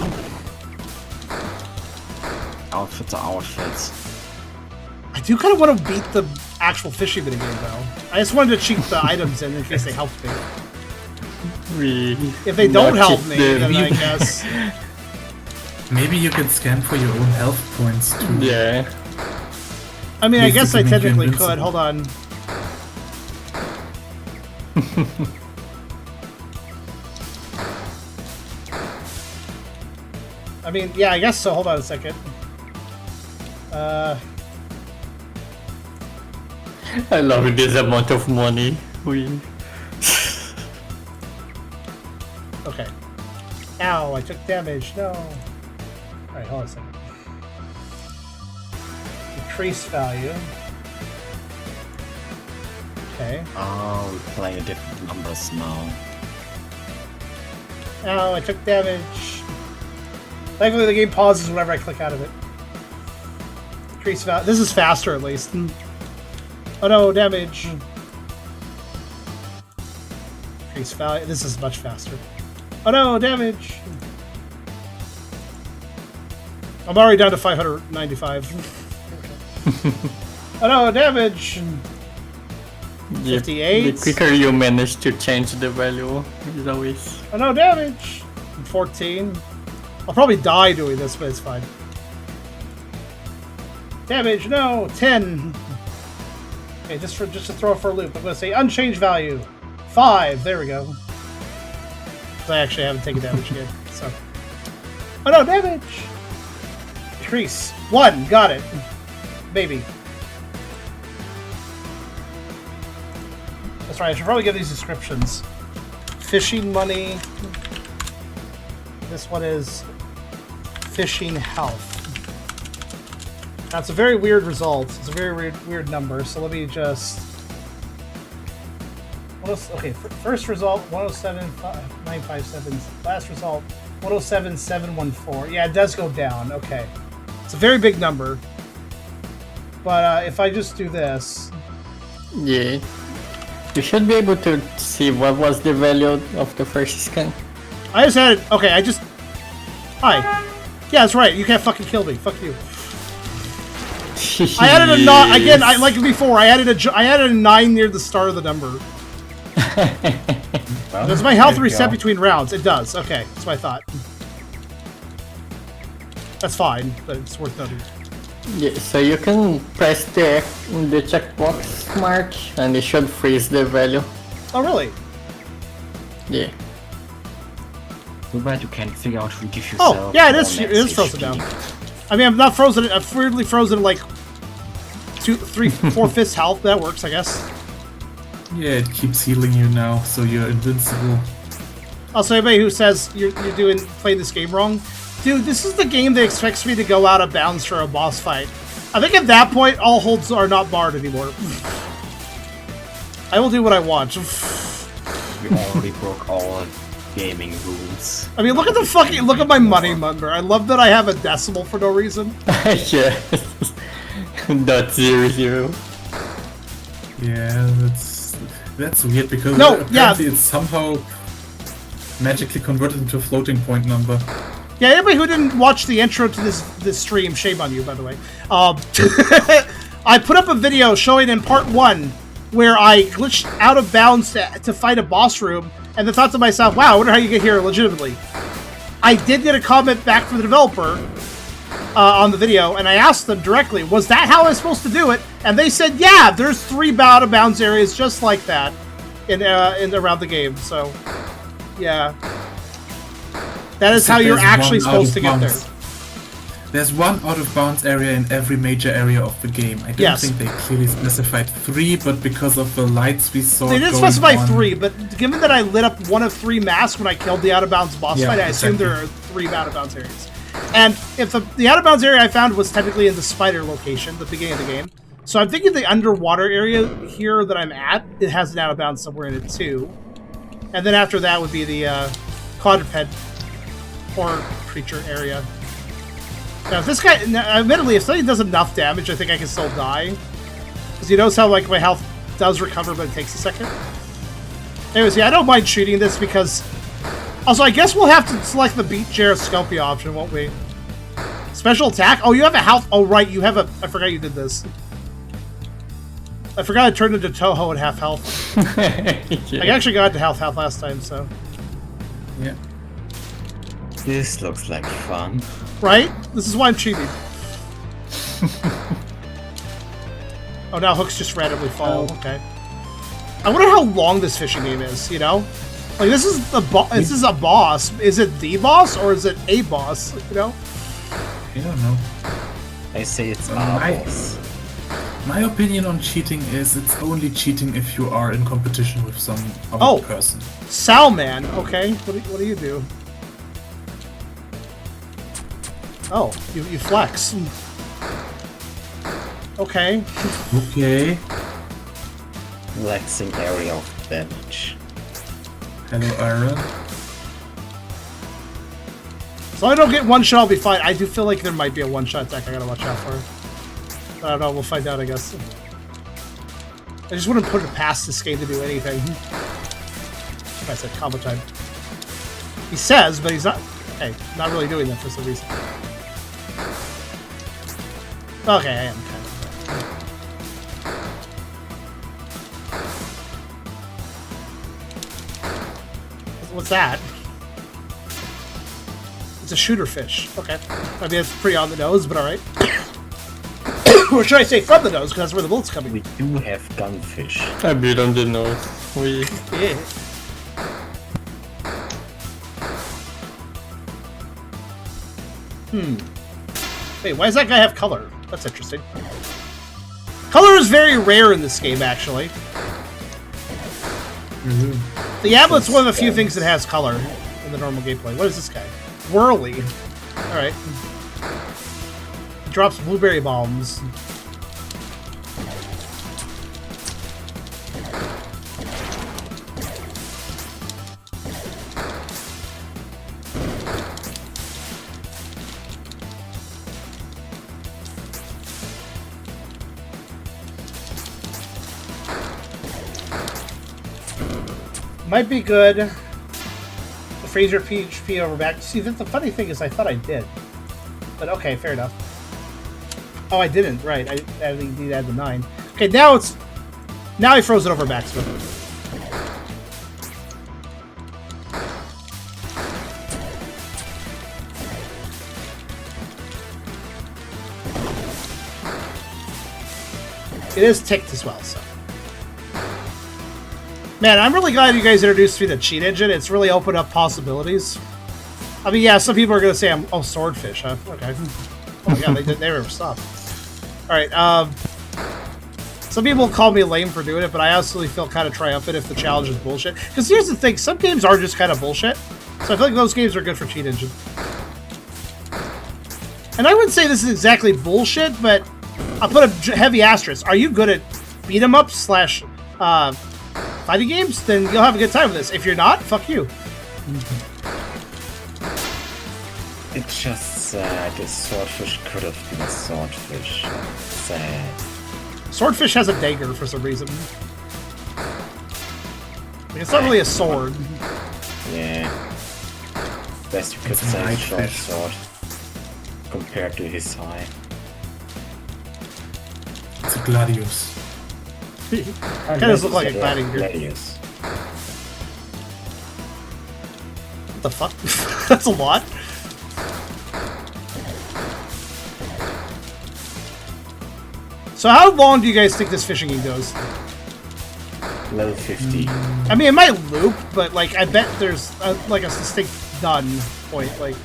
Outfit to outfit. I do kind of want to beat the actual fishing minigame though. I just wanted to cheat the items in case they helped me. If they don't help me, then I guess. Maybe you could scan for your own health points too. Yeah. I mean, I guess I Basically make you technically invincible. could. Hold on. I mean, yeah, I guess so. Hold on a second. I love this amount of money. Okay. Ow, I took damage. No. Alright, hold on a second. Decrease value. Okay. Oh, we're playing different numbers now. Ow, I took damage. Thankfully, the game pauses whenever I click out of it. Decrease value. This is faster, at least. Oh no, damage. Increase value. This is much faster. Oh no, damage. I'm already down to 595. Oh no, damage. Yeah, 58. the quicker you manage to change the value is always... Oh no, damage. 14. I'll probably die doing this, but it's fine. Damage, no, 10. Okay, just to throw it for a loop, I'm going to say unchanged value. 5, there we go. I actually haven't taken damage yet, so. Oh no, damage! Decrease. 1, got it. Maybe. That's right, I should probably give these descriptions. Fishing money. This one is fishing health. That's a very weird result. It's a very weird number. So let me just. Okay, first result 107,957. Last result 107,714. Yeah, it does go down. Okay, it's a very big number. But if I just do this, Yeah. You should be able to see what was the value of the first scan. I just added. Okay, I just. Hi. Yeah, that's right. You can't fucking kill me. Fuck you. I added a 9 again. I like before. I added a 9 near the start of the number. Does my health reset between rounds? It does. Okay, that's what I thought. That's fine, but it's worth noting. Yeah, so you can press the checkbox mark and it should freeze the value. Oh, really? Yeah. Too bad you can't figure out who gives yourself. Oh, yeah, it is. more It is max frozen HP. down. I mean, I'm not frozen. I've weirdly frozen like 2, 3, 4/5 health. That works, I guess. Yeah, it keeps healing you now, so you're invincible. Also, anybody who says you're playing this game wrong, dude, this is the game that expects me to go out of bounds for a boss fight. I think at that point, all holds are not barred anymore. I will do what I want. You already broke all gaming rules. I mean, look at my money number. I love that I have a decimal for no reason. Yeah. .00. Yeah, that's weird because No, apparently it's somehow magically converted into a floating point number. Yeah, anybody who didn't watch the intro to this stream, shame on you, by the way. I put up a video showing in part 1 where I glitched out of bounds to fight a boss room, and then thought to myself, wow, I wonder how you get here legitimately. I did get a comment back from the developer on the video, and I asked them directly, was that how I was supposed to do it? And they said, yeah, there's 3 out of bounds areas just like that in around the game. So, yeah. That is how you're actually supposed to get there. There's one out-of-bounds area in every major area of the game. I don't Yes. think they clearly specified 3, but because of the lights we saw They didn't going specify on- 3, but given that I lit up one of 3 masks when I killed the out-of-bounds boss Yeah, fight, I assumed exactly. there are 3 out-of-bounds areas. And if the out-of-bounds area I found was technically in the spider location, the beginning of the game, so I'm thinking the underwater area here that I'm at, it has an out-of-bounds somewhere in it too. And then after that would be the quadruped horror creature area. Now, if this guy, admittedly, if something does enough damage, I think I can still die. Because you notice how, like, my health does recover, but it takes a second. Anyways, yeah, I don't mind shooting this because... Also, I guess we'll have to select the beat GeraScopia option, won't we? Special attack? Oh, you have a health... Oh, right, you have a... I forgot you did this. I forgot I turned into Toho at half health. Yeah. I actually got to half health last time, so... Yeah. This looks like fun. Right? This is why I'm cheating. Oh, now hooks just randomly fall. Okay. I wonder how long this fishing game is, you know? Like, this is this is a boss. Is it the boss, or is it a boss, you know? I don't know. I say it's I- boss. My opinion on cheating is it's only cheating if you are in competition with some other Oh. person. Salman, okay. What do you do? Oh, you flex. Okay. Okay. Relaxing area of damage. Hello, Aaron. So I don't get one shot, I'll be fine. I do feel like there might be a one-shot attack I gotta watch out for. I don't know, we'll find out, I guess. I just wouldn't put it past this game to do anything. I said combo time. He says, but he's not... Okay, not really doing that for some reason. Okay, I am kind of... What's that? It's a shooter fish. Okay. I mean, it's pretty on the nose, but alright. Or should I say from the nose, because that's where the bullet's coming. We do have gunfish. A bit on the nose. We Yeah. Wait, why does that guy have color? That's interesting. Color is very rare in this game, actually. The Ablet's one of the few things that has color in the normal gameplay. What is this guy? Whirly. Alright. He drops blueberry bombs. Might be good. The Fraser PHP over back. See, that's the funny thing is I thought I did. But okay, fair enough. Oh, I didn't. Right. I need to add the 9. Okay, now it's... Now I froze it over backsmith. It is ticked as well, so... Man, I'm really glad you guys introduced me to the cheat engine. It's really opened up possibilities. I mean, yeah, some people are going to say I'm... Oh, swordfish, huh? Okay. Oh my god, they never stop. Alright, some people call me lame for doing it, but I absolutely feel kind of triumphant if the challenge is bullshit. Because here's the thing, some games are just kind of bullshit. So I feel like those games are good for cheat engine. And I wouldn't say this is exactly bullshit, but I'll put a heavy asterisk. Are you good at beat 'em up slash fighting games? Then you'll have a good time with this. If you're not, fuck you. It's just sad. The swordfish could have been a swordfish. Sad. Swordfish has a dagger for some reason. Like, it's not really a sword. Yeah. Best you could It's a say light short fish. sword compared to his eye. It's a Gladius. Kind of look like a gladiator. Gladius. What the fuck? That's a lot. So how long do you guys think this fishing game goes? Level 50. I mean, it might loop, but like I bet there's like a distinct done. point. Like,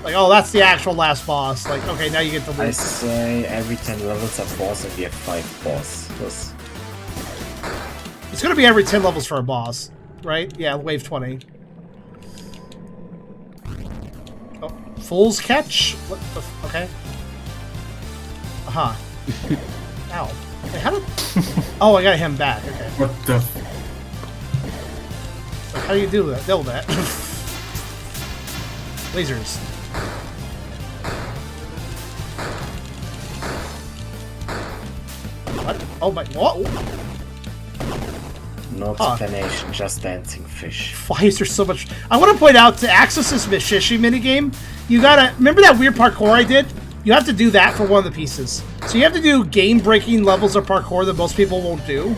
oh, that's the actual last boss. Like, okay, now you get the I loot. say every 10 levels are boss and we have 5 bosses. It's gonna be every 10 levels for a boss, right? Yeah, wave 20. Oh, Fool's Catch? What the okay. Uh-huh. Ow. Wait, how did... Oh, I got him back. Okay. What the? Like, how do you do that? Know that. Lasers. What? Oh my... What? No explanation, just dancing fish. Why is there so much... I want to point out, to access this Mishishi minigame, you gotta... Remember that weird parkour I did? You have to do that for one of the pieces. So you have to do game-breaking levels of parkour that most people won't do.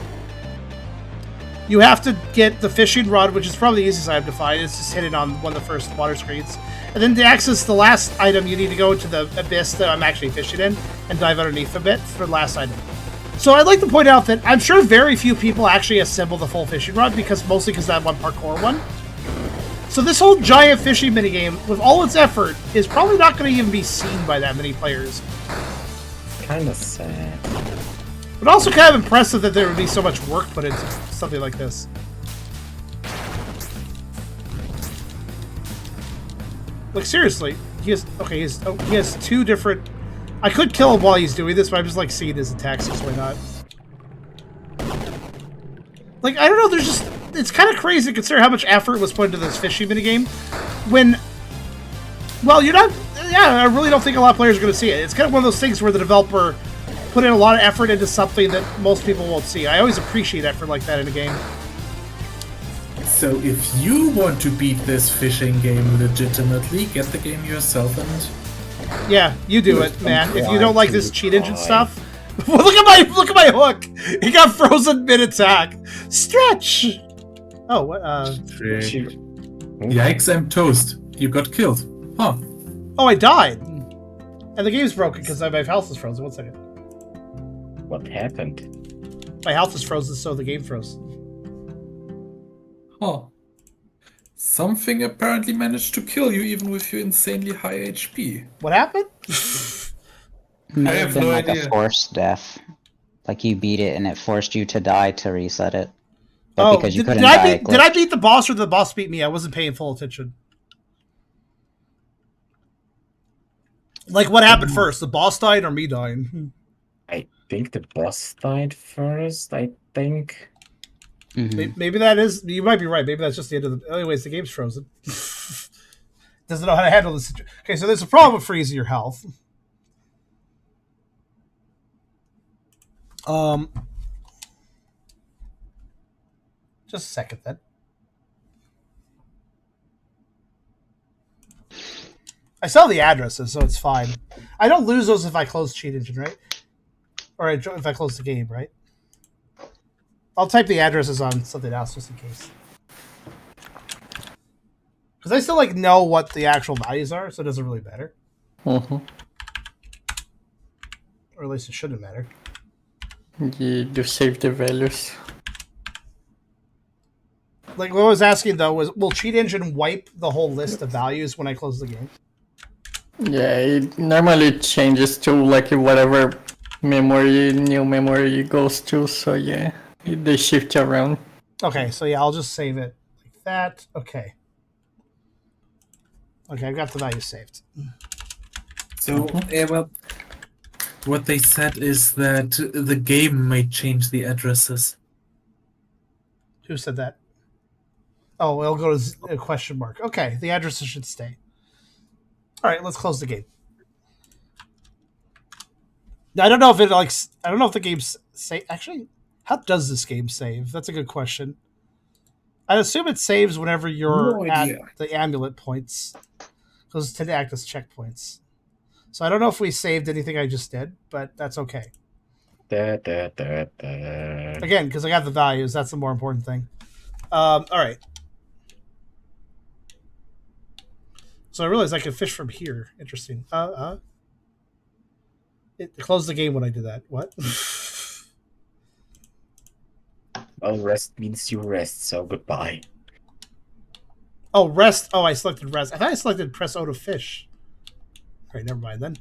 You have to get the fishing rod, which is probably the easiest item to find. It's just hidden on one of the first water screens. And then to access the last item, you need to go into the abyss that I'm actually fishing in and dive underneath a bit for the last item. So I'd like to point out that I'm sure very few people actually assemble the full fishing rod, mostly because that one parkour one. So this whole giant fishing minigame, with all its effort, is probably not going to even be seen by that many players. Kinda sad. But also kind of impressive that there would be so much work put into something like this. Like, seriously, he has two different... I could kill him while he's doing this, but I'm just, like, seeing his attacks, so why not? Like, I don't know, there's just... It's kind of crazy to consider how much effort was put into this fishing minigame when... Well, you're not... Yeah, I really don't think a lot of players are going to see it. It's kind of one of those things where the developer put in a lot of effort into something that most people won't see. I always appreciate effort like that in a game. So if you want to beat this fishing game legitimately, get the game yourself and... Yeah, you do it, man. If you don't like this cheat engine stuff... look at my hook! He got frozen mid-attack. Stretch! Oh, what, Yikes, I'm toast. You got killed. Huh. Oh, I died. And the game's broken because my health is frozen. 1 second. What happened? My health is frozen, so the game froze. Huh. Something apparently managed to kill you even with your insanely high HP. What happened? May I have have been no like idea. a forced death. Like you beat it and it forced you to die to reset it. But because you couldn't die, it did I glitched. beat the boss or did the boss beat me? I wasn't paying full attention. Like, what happened first? The boss died or me dying? I think the boss died first, I think. Mhm. Maybe that is... You might be right. Maybe that's just the end of the... Anyways, the game's frozen. Doesn't know how to handle this situation. Okay, so there's a problem with freezing your health. Just a second, then. I saw the addresses, so it's fine. I don't lose those if I close Cheat Engine, right? Or if I close the game, right? I'll type the addresses on something else just in case. Because I still like know what the actual values are, so it doesn't really matter. Mhm. Or at least it shouldn't matter. You save the values. Like what I was asking though was, will Cheat Engine wipe the whole list of values when I close the game? Yeah, it normally changes to like whatever new memory goes to, so yeah, they shift around. Okay, so yeah, I'll just save it like that. Okay. Okay, I've got the value saved. So, yeah, well, what they said is that the game may change the addresses. Who said that? Oh, it'll go to a question mark. Okay, the addresses should stay. All right, let's close the game. Now, I don't know if it like. I don't know if the game's save. Actually, how does this game save? That's a good question. I assume it saves whenever you're No at idea. the amulet points. Those tend to act as checkpoints. So I don't know if we saved anything I just did, but that's okay. Again, because I got the values. That's the more important thing. All right. So I realized I could fish from here. Interesting. It closed the game when I did that. What? Well, rest means you rest, so goodbye. Oh, rest. Oh, I selected rest. I thought I selected press O to fish. All right, never mind then.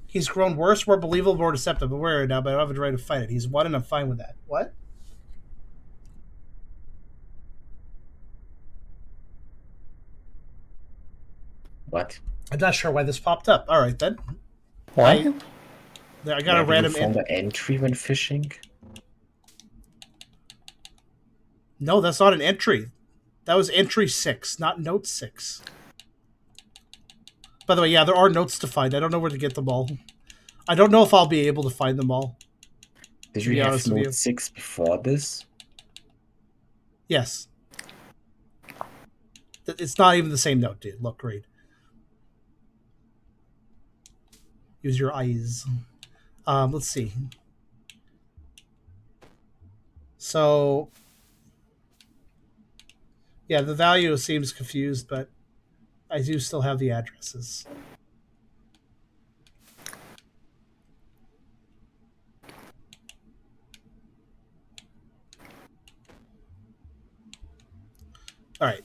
He's grown worse, more believable, more deceptive. I'm aware now, but I don't have the right to fight it. He's won, and I'm fine with that. What? What? I'm not sure why this popped up. All right, then. What? I got a Maybe random... you found an entry when fishing? No, that's not an entry. That was entry 6, not note 6. By the way, yeah, there are notes to find. I don't know where to get them all. I don't know if I'll be able to find them all. Did To be you have honest with you. note 6 before this? Yes. It's not even the same note, dude. Look, read. Use your eyes. Let's see. So, yeah, the value seems confused, but I do still have the addresses. All right.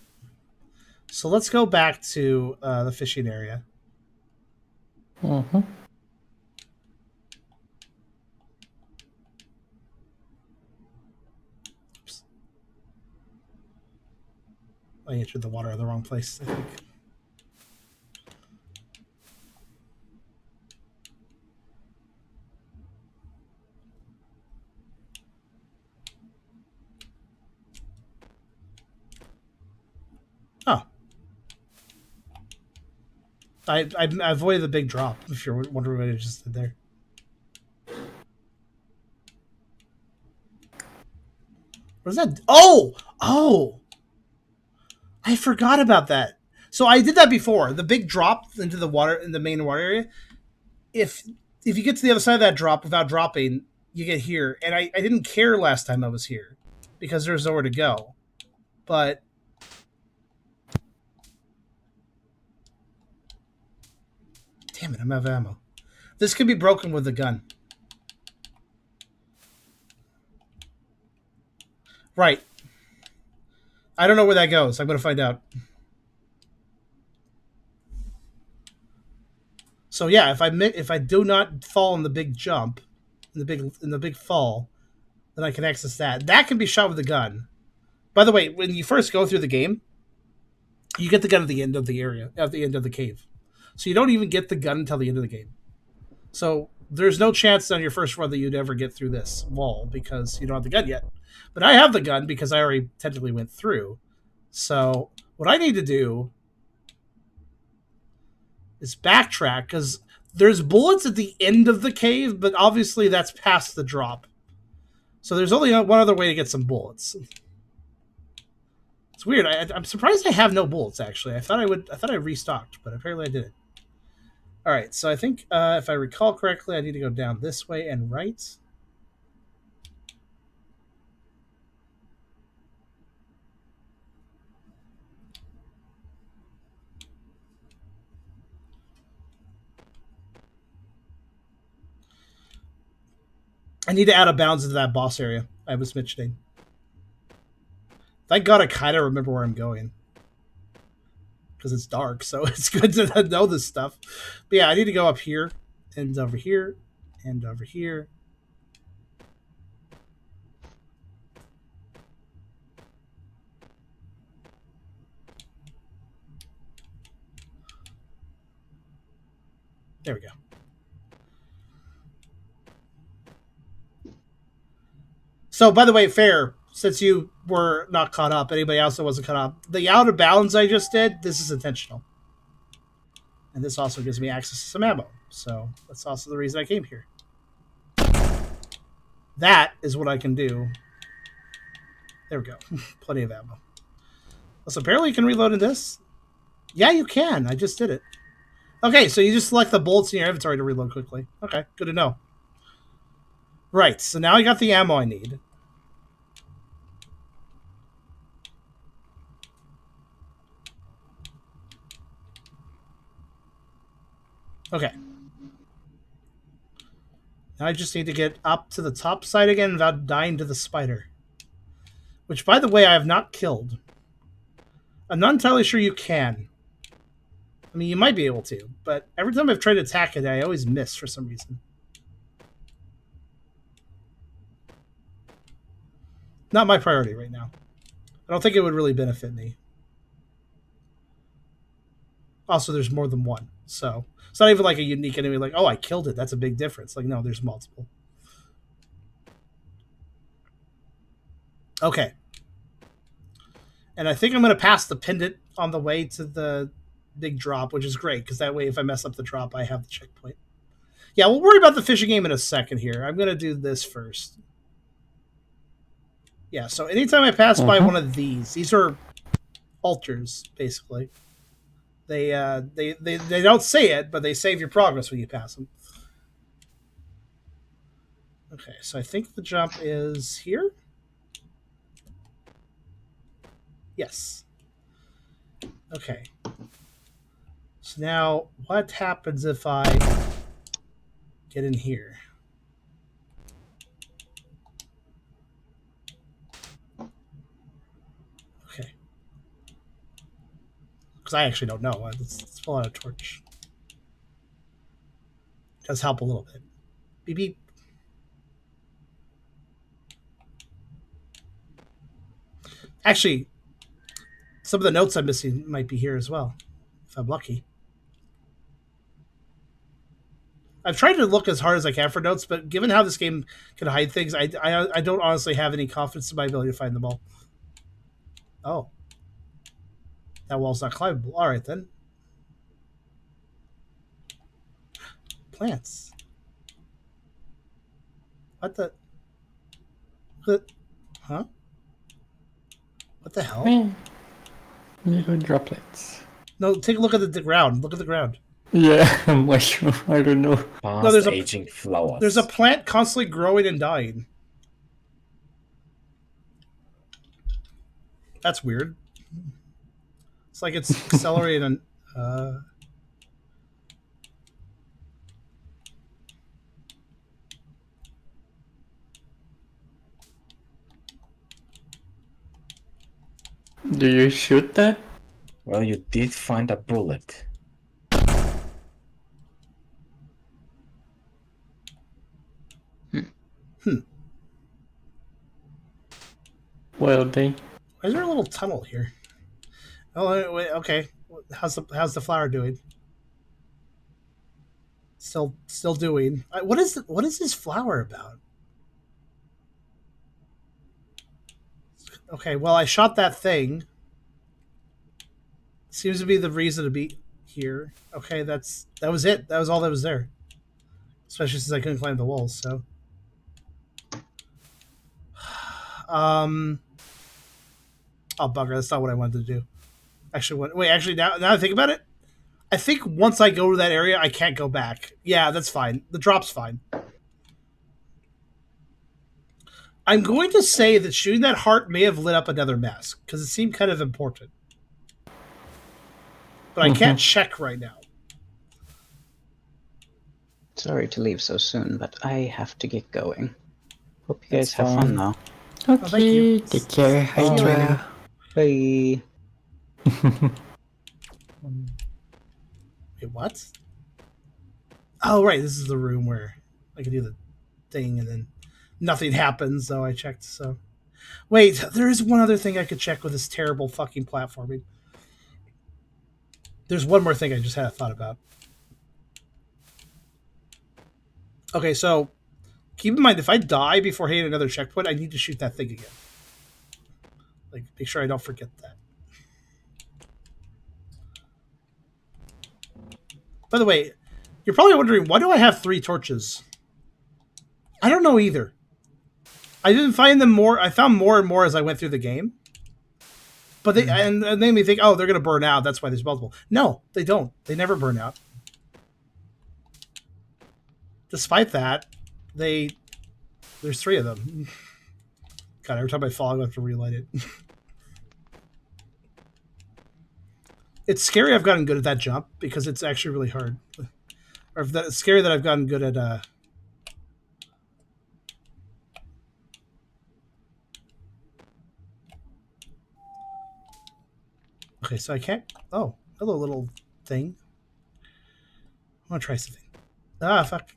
So let's go back to the fishing area. Mm-hmm. Oops. I entered the water in the wrong place, I think. Oh. I avoided the big drop, if you're wondering what I just did there. What is that? Oh! Oh! I forgot about that. So I did that before. The big drop into the water, in the main water area. If you get to the other side of that drop without dropping, you get here. And I didn't care last time I was here because there's nowhere to go. But damn it, I'm out of ammo. This can be broken with a gun. Right. I don't know where that goes. I'm going to find out. So yeah, if I do not fall in the big jump, in the big fall, then I can access that. That can be shot with a gun. By the way, when you first go through the game, you get the gun at the end of the area, at the end of the cave. So you don't even get the gun until the end of the game. So there's no chance on your first run that you'd ever get through this wall because you don't have the gun yet. But I have the gun because I already technically went through. So what I need to do is backtrack because there's bullets at the end of the cave, but obviously that's past the drop. So there's only one other way to get some bullets. It's weird. I'm surprised I have no bullets. Actually, I thought I restocked, but apparently I didn't. All right. So I think if I recall correctly, I need to go down this way and right. I need to add a bounds into that boss area I was mentioning. Thank God I kind of remember where I'm going. Because it's dark, so it's good to know this stuff. But yeah, I need to go up here, and over here, and over here. There we go. So, by the way, Fair, since you were not caught up, anybody else that wasn't caught up, the out of bounds I just did, this is intentional. And this also gives me access to some ammo. So, that's also the reason I came here. That is what I can do. There we go. Plenty of ammo. So, apparently you can reload in this. Yeah, you can. I just did it. Okay, so you just select the bullets in your inventory to reload quickly. Okay, good to know. Right, so now I got the ammo I need. Okay. Now I just need to get up to the top side again without dying to the spider. which, by the way, I have not killed. I'm not entirely sure you can. I mean, you might be able to, but every time I've tried to attack it, I always miss for some reason. Not my priority right now. I don't think it would really benefit me. Also, there's more than one, so it's not even like a unique enemy. Like, oh, I killed it. That's a big difference. Like, no, there's multiple. Okay. And I think I'm going to pass the pendant on the way to the big drop, which is great, because that way if I mess up the drop, I have the checkpoint. Yeah, we'll worry about the fishing game in a second here. I'm going to do this first. Yeah, so anytime I pass by one of these are altars, basically. They don't say it, but they save your progress when you pass them. Okay, so I think the jump is here. Yes. Okay. So now, what happens if I get in here? Okay. Because I actually don't know. Let's pull out a torch. Does help a little bit. Beep beep. Actually, some of the notes I'm missing might be here as well, if I'm lucky. I've tried to look as hard as I can for notes, but given how this game can hide things, I don't honestly have any confidence in my ability to find them all. Oh. That wall's not climbable. All right, then. Plants. What the... Huh? What the hell? Little droplets. No, take a look at the ground. Look at the ground. Yeah, mushroom. I don't know. Fast No, there's aging flowers. There's a plant constantly growing and dying. That's weird. It's like it's accelerating. Do you shoot that? Well, you did find a bullet. Well, they. Why is there a little tunnel here? Oh, wait, okay. How's the flower doing? Still doing. What is this flower about? Okay, well, I shot that thing. Seems to be the reason to be here. Okay, that was it. That was all that was there. Especially since I couldn't climb the walls, so. Oh, bugger, that's not what I wanted to do. Actually, now I think about it, I think once I go to that area, I can't go back. Yeah, that's fine. The drop's fine. I'm going to say that shooting that heart may have lit up another mess, because it seemed kind of important. But I can't check right now. Sorry to leave so soon, but I have to get going. Hope you guys have fun though. Okay, thank you. take care, Hydra. Bye. Wait, what? Oh, right, this is the room where I can do the thing and then nothing happens, so I checked, so... Wait, there is one other thing I could check with this terrible fucking platforming. There's one more thing I just had a thought about. Okay, so keep in mind, if I die before hitting another checkpoint, I need to shoot that thing again. Like, make sure I don't forget that. By the way, you're probably wondering, why do I have 3 torches? I don't know either. I didn't find them more. I found more and more as I went through the game. But they and they made me think, oh, they're going to burn out. That's why there's multiple. No, they don't. They never burn out. Despite that, there's 3 of them. God, every time I fall, I have to relight it. It's scary I've gotten good at that jump, because it's actually really hard. Or if that, it's scary that I've gotten good at... Okay, so I can't. Oh, hello, little thing. I want to try something. Ah, fuck.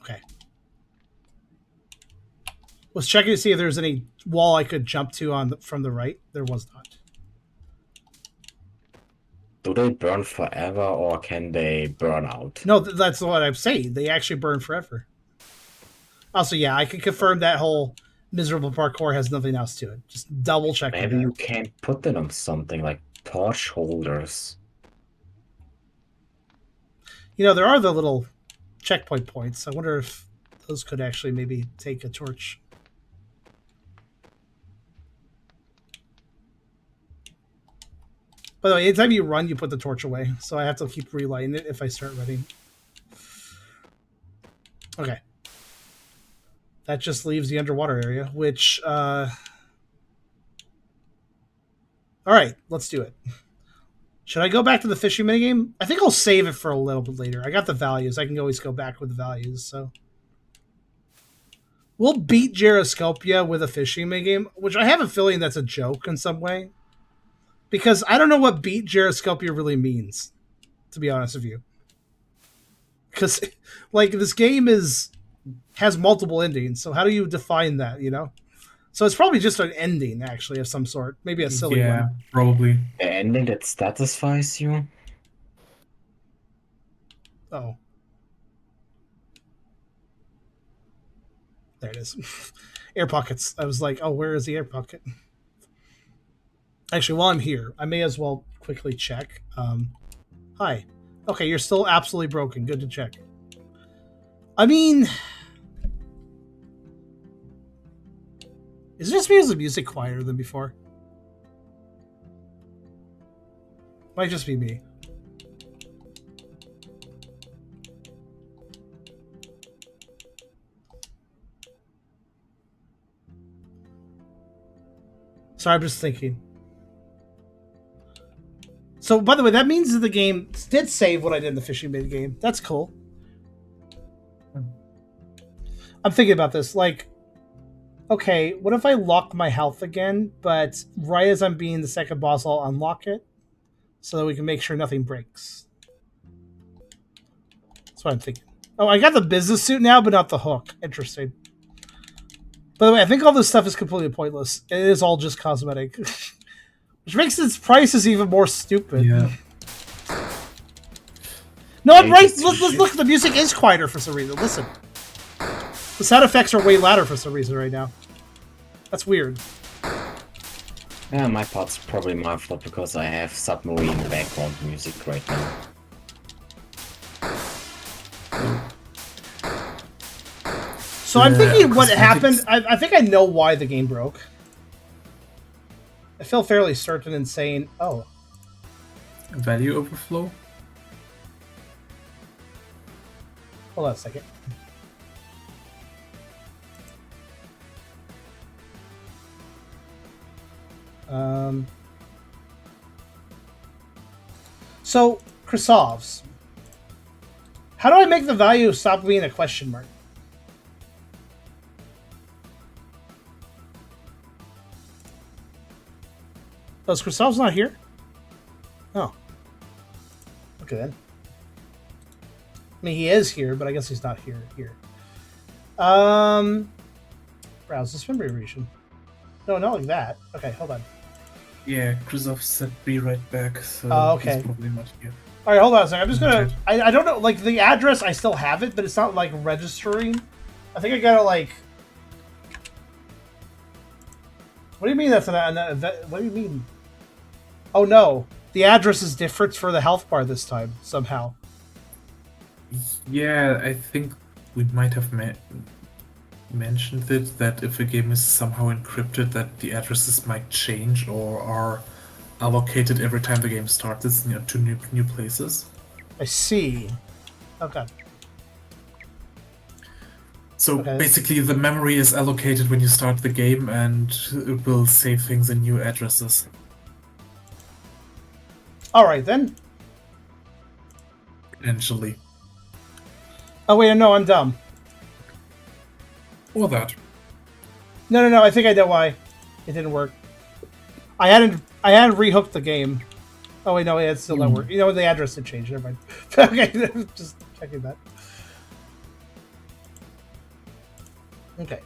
Okay. Was checking to see if there's any wall I could jump to from the right. There was not. Do they burn forever or can they burn out? No, that's what I'm saying. They actually burn forever. Also, yeah, I can confirm that whole miserable parkour has nothing else to it. Just double check. Maybe you can put it on something like torch holders. You know, there are the little checkpoint points. I wonder if those could actually maybe take a torch. By the way, anytime you run, you put the torch away. So I have to keep relighting it if I start running. Okay. That just leaves the underwater area, which... Alright, let's do it. Should I go back to the fishing minigame? I think I'll save it for a little bit later. I got the values. I can always go back with the values, so... We'll beat GeraScopia with a fishing minigame, which I have a feeling that's a joke in some way. Because I don't know what beat GeraScopia really means, to be honest with you. Because, like, this game has multiple endings, so how do you define that, you know? So it's probably just an ending, actually, of some sort. Maybe a silly Yeah, one. probably. The ending that satisfies you? Oh. There it is. Air pockets. I was like, oh, where is the air pocket? Actually, while I'm here, I may as well quickly check. Hi. Okay, you're still absolutely broken. Good to check. I mean... Is it just because the music quieter than before? Might just be me. Sorry, I'm just thinking. So, by the way, that means that the game did save what I did in the fishing mid game. That's cool. I'm thinking about this. Like, okay, what if I lock my health again, but right as I'm being the second boss, I'll unlock it so that we can make sure nothing breaks. That's what I'm thinking. Oh, I got the business suit now, but not the hook. Interesting. By the way, I think all this stuff is completely pointless. It is all just cosmetic. Which makes its prices even more stupid. Yeah. No, I'm right. Look, the music is quieter for some reason. Listen. The sound effects are way louder for some reason right now. That's weird. Yeah, my part's probably my fault because I have submarine background music right now. So I'm thinking what happened. I think I know why the game broke. I feel fairly certain in saying, oh. Value overflow? Hold on a second. So, Krasovs. How do I make the value stop being a question mark? Oh, is Krasovs not here? Oh. Okay then. I mean, he is here, but I guess he's not here. Browse this memory region. No, not like that. Okay, hold on. Yeah, Krzysztof said be right back, so Oh, okay. he's probably not here. All right, hold on a second. I'm just gonna. I don't know. Like the address, I still have it, but it's not like registering. I think I gotta like. What do you mean that's an event? What do you mean? Oh no, the address is different for the health bar this time somehow. Yeah, I think we might have mentioned it, that if a game is somehow encrypted, that the addresses might change or are allocated every time the game starts to new places. I see. Okay. So basically the memory is allocated when you start the game and it will save things in new addresses. Alright then. Potentially. Oh wait, no, I'm dumb. Or that. No, I think I know why. It didn't work. I hadn't rehooked the game. Oh wait, no, it's still not working. You know, the address had changed. Never mind. Okay, just checking that. Okay.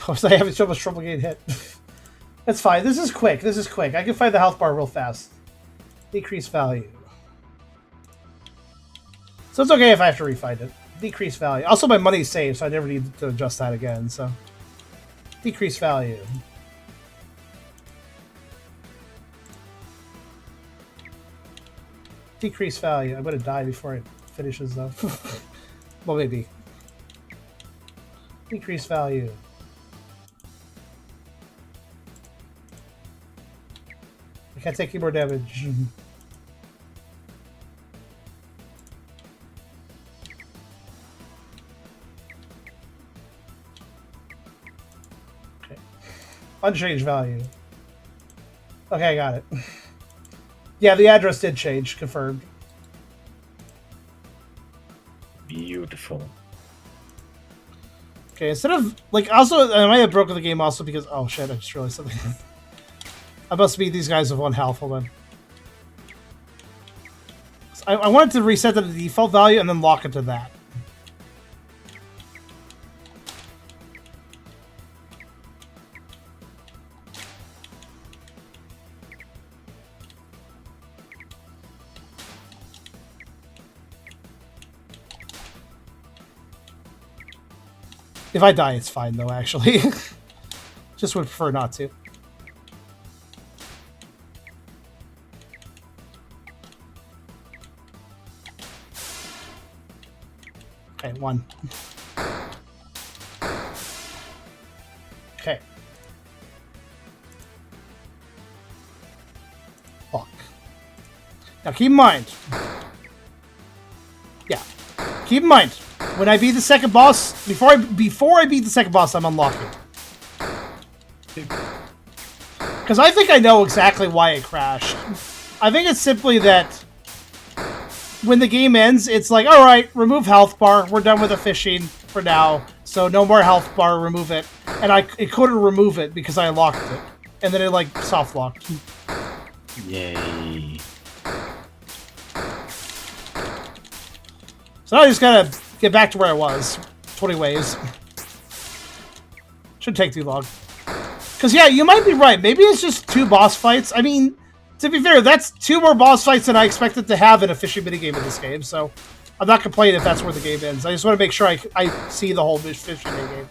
I was having so much trouble getting hit. That's fine. This is quick. This is quick. I can find the health bar real fast. Decrease value. So it's okay if I have to refind it. Decrease value. Also, my money's saved, so I never need to adjust that again. So, decrease value. Decrease value. I'm gonna die before it finishes, though. Well, maybe. Decrease value. I can't take any more damage. Okay. Unchanged value. Okay, I got it. Yeah, the address did change. Confirmed. Beautiful. Okay, instead of like, also I might have broken the game also because oh shit, I just realized something. I must be these guys with 1 health. Hold on. I wanted to reset to the default value and then lock it to that. If I die, it's fine though, actually. Just would prefer not to. Okay, 1. Okay. Fuck. Now keep in mind. Yeah. Keep in mind. When I beat the second boss, before I beat the second boss, I'm unlocking. Because I think I know exactly why it crashed. I think it's simply that when the game ends, it's like, all right, remove health bar. We're done with the fishing for now, so no more health bar. Remove it. And it couldn't remove it because I locked it, and then it like soft locked. Yay. So now I just gotta get back to where I was. 20 waves. Shouldn't take too long. Because, yeah, you might be right. Maybe it's just 2 boss fights. I mean, to be fair, that's 2 more boss fights than I expected to have in a fishing minigame in this game. So, I'm not complaining if that's where the game ends. I just want to make sure I see the whole fishing minigame.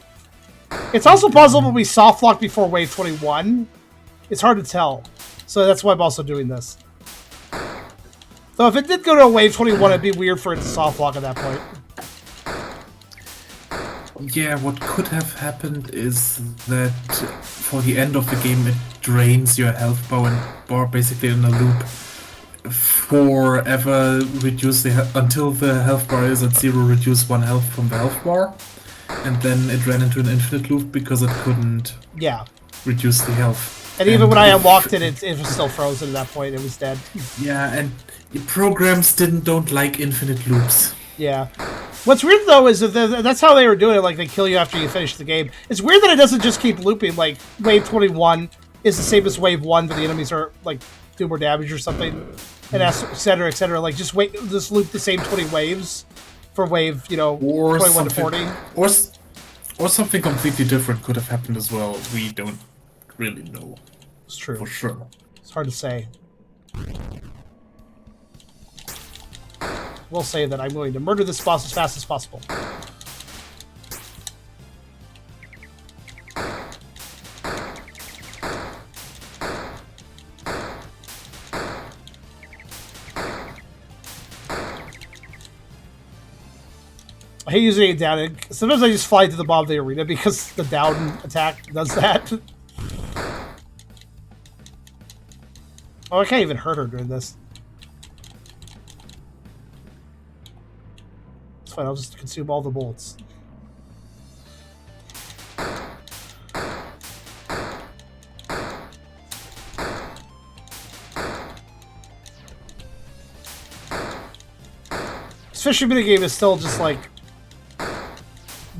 It's also possible we soft lock before wave 21. It's hard to tell. So, that's why I'm also doing this. Though, if it did go to a wave 21, it'd be weird for it to soft lock at that point. Yeah, what could have happened is that for the end of the game it drains your health bar basically in a loop forever, until the health bar is at 0, reduce 1 health from the health bar, and then it ran into an infinite loop because it couldn't reduce the health. And even when I unlocked it, it was still frozen at that point. It was dead. Yeah, and the programs don't like infinite loops. Yeah. What's weird, though, is that that's how they were doing it. Like, they kill you after you finish the game. It's weird that it doesn't just keep looping. Like, wave 21 is the same as wave 1, but the enemies are, like, do more damage or something. And et cetera, et cetera. Like, just loop the same 20 waves for wave, 21 to 40. Or something completely different could have happened as well. We don't really know. It's true. For sure. It's hard to say. We'll say that I'm going to murder this boss as fast as possible. I hate using it down. Sometimes I just fly to the bottom of the arena because the down attack does that. Oh, I can't even hurt her doing this. It's fine, I'll just consume all the bullets. This fishing minigame is still just like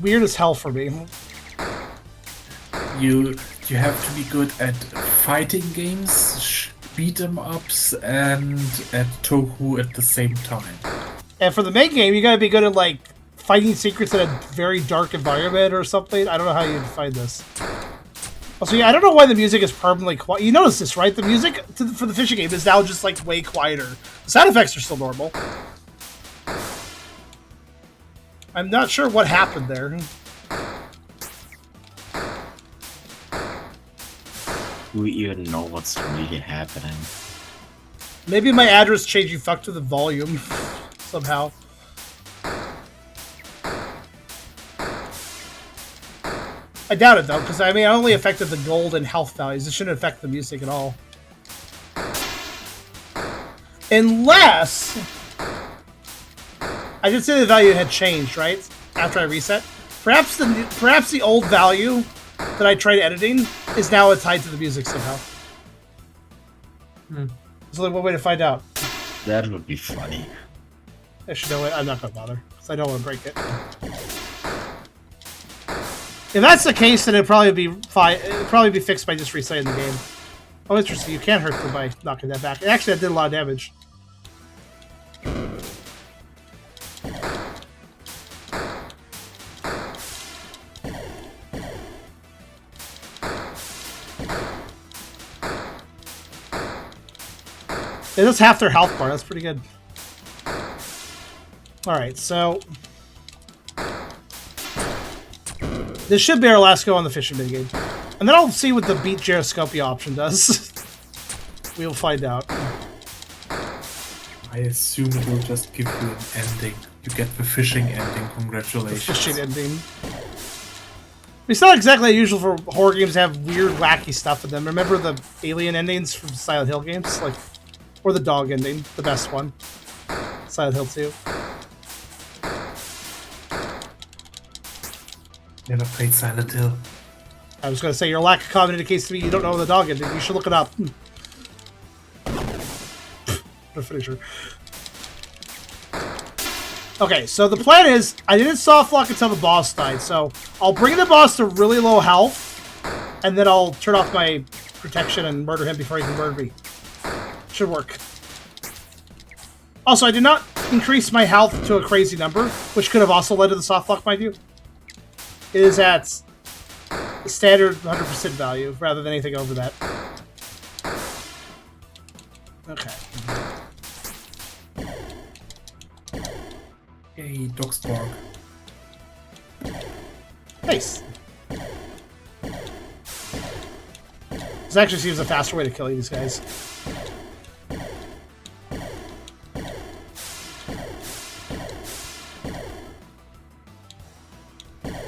weird as hell for me. You have to be good at fighting games, beat 'em ups, and at Tohu at the same time. And for the main game, you gotta be good at like finding secrets in a very dark environment or something. I don't know how you'd find this. Also, yeah, I don't know why the music is permanently quiet. You notice this, right? The music for the fishing game is now just like way quieter. The sound effects are still normal. I'm not sure what happened there. Do we even know what's really happening? Maybe my address change you fucked with the volume somehow. I doubt it though, because I mean, I only affected the gold and health values. It shouldn't affect the music at all. Unless I did say the value had changed, right? After I reset. Perhaps the old value that I tried editing is now tied to the music somehow. There's only one way to find out. That would be funny. Actually, no, I'm not gonna bother because I don't want to break it. If that's the case, then it'd probably be fine. It'd probably be fixed by just resetting the game. Oh, interesting. You can't hurt them by knocking that back. Actually, that did a lot of damage. It does half their health bar. That's pretty good. Alright, so this should be our last go on the fishing minigame. And then I'll see what the beat GeraScopia option does. We'll find out. I assume it will just give you an ending. You get the fishing ending, congratulations. The fishing ending. It's not exactly unusual for horror games to have weird, wacky stuff in them. Remember the alien endings from Silent Hill games? Like, or the dog ending, the best one. Silent Hill 2. Never played Silent Hill. I was going to say, your lack of comment indicates to me you don't know the dog ending. You should look it up. The finisher. Okay, so the plan is, I didn't soft lock until the boss died, so I'll bring the boss to really low health, and then I'll turn off my protection and murder him before he can murder me. Should work. Also, I did not increase my health to a crazy number, which could have also led to the soft lock, mind you. It is at the standard 100% value, rather than anything over that. Okay. Hey, Dogsborg. Nice. This actually seems a faster way to kill these guys.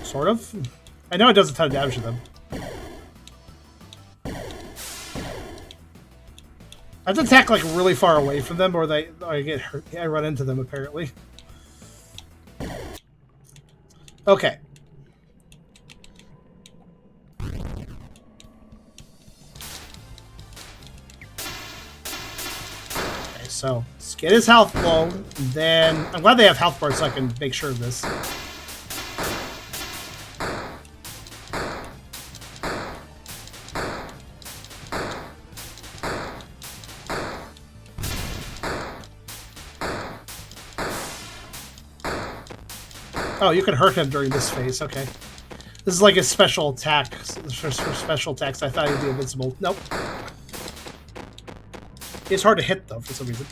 Sort of. I know it does a ton of damage to them. I have to attack like really far away from them, or I get hurt. I run into them apparently. Okay. Okay, so let's get his health low. Then I'm glad they have health bars so I can make sure of this. Oh, you can hurt him during this phase. Okay. This is like a special attack. For special attacks, I thought he'd be invincible. Nope. It's hard to hit, though, for some reason.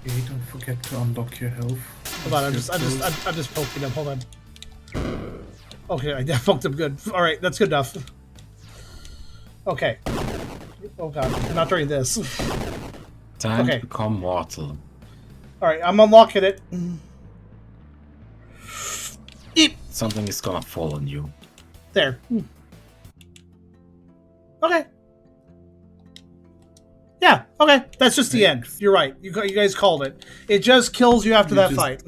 Okay, don't forget to unlock your health. Hold on, I'm just poking him. Hold on. Okay, I poked him good. All right, that's good enough. Okay. Oh god, not during this. Time Okay. to become mortal. All right, I'm unlocking it. Eep. Something is gonna fall on you. There. Okay. Yeah, okay. That's just the end. You're right. You guys called it. It just kills you after that fight.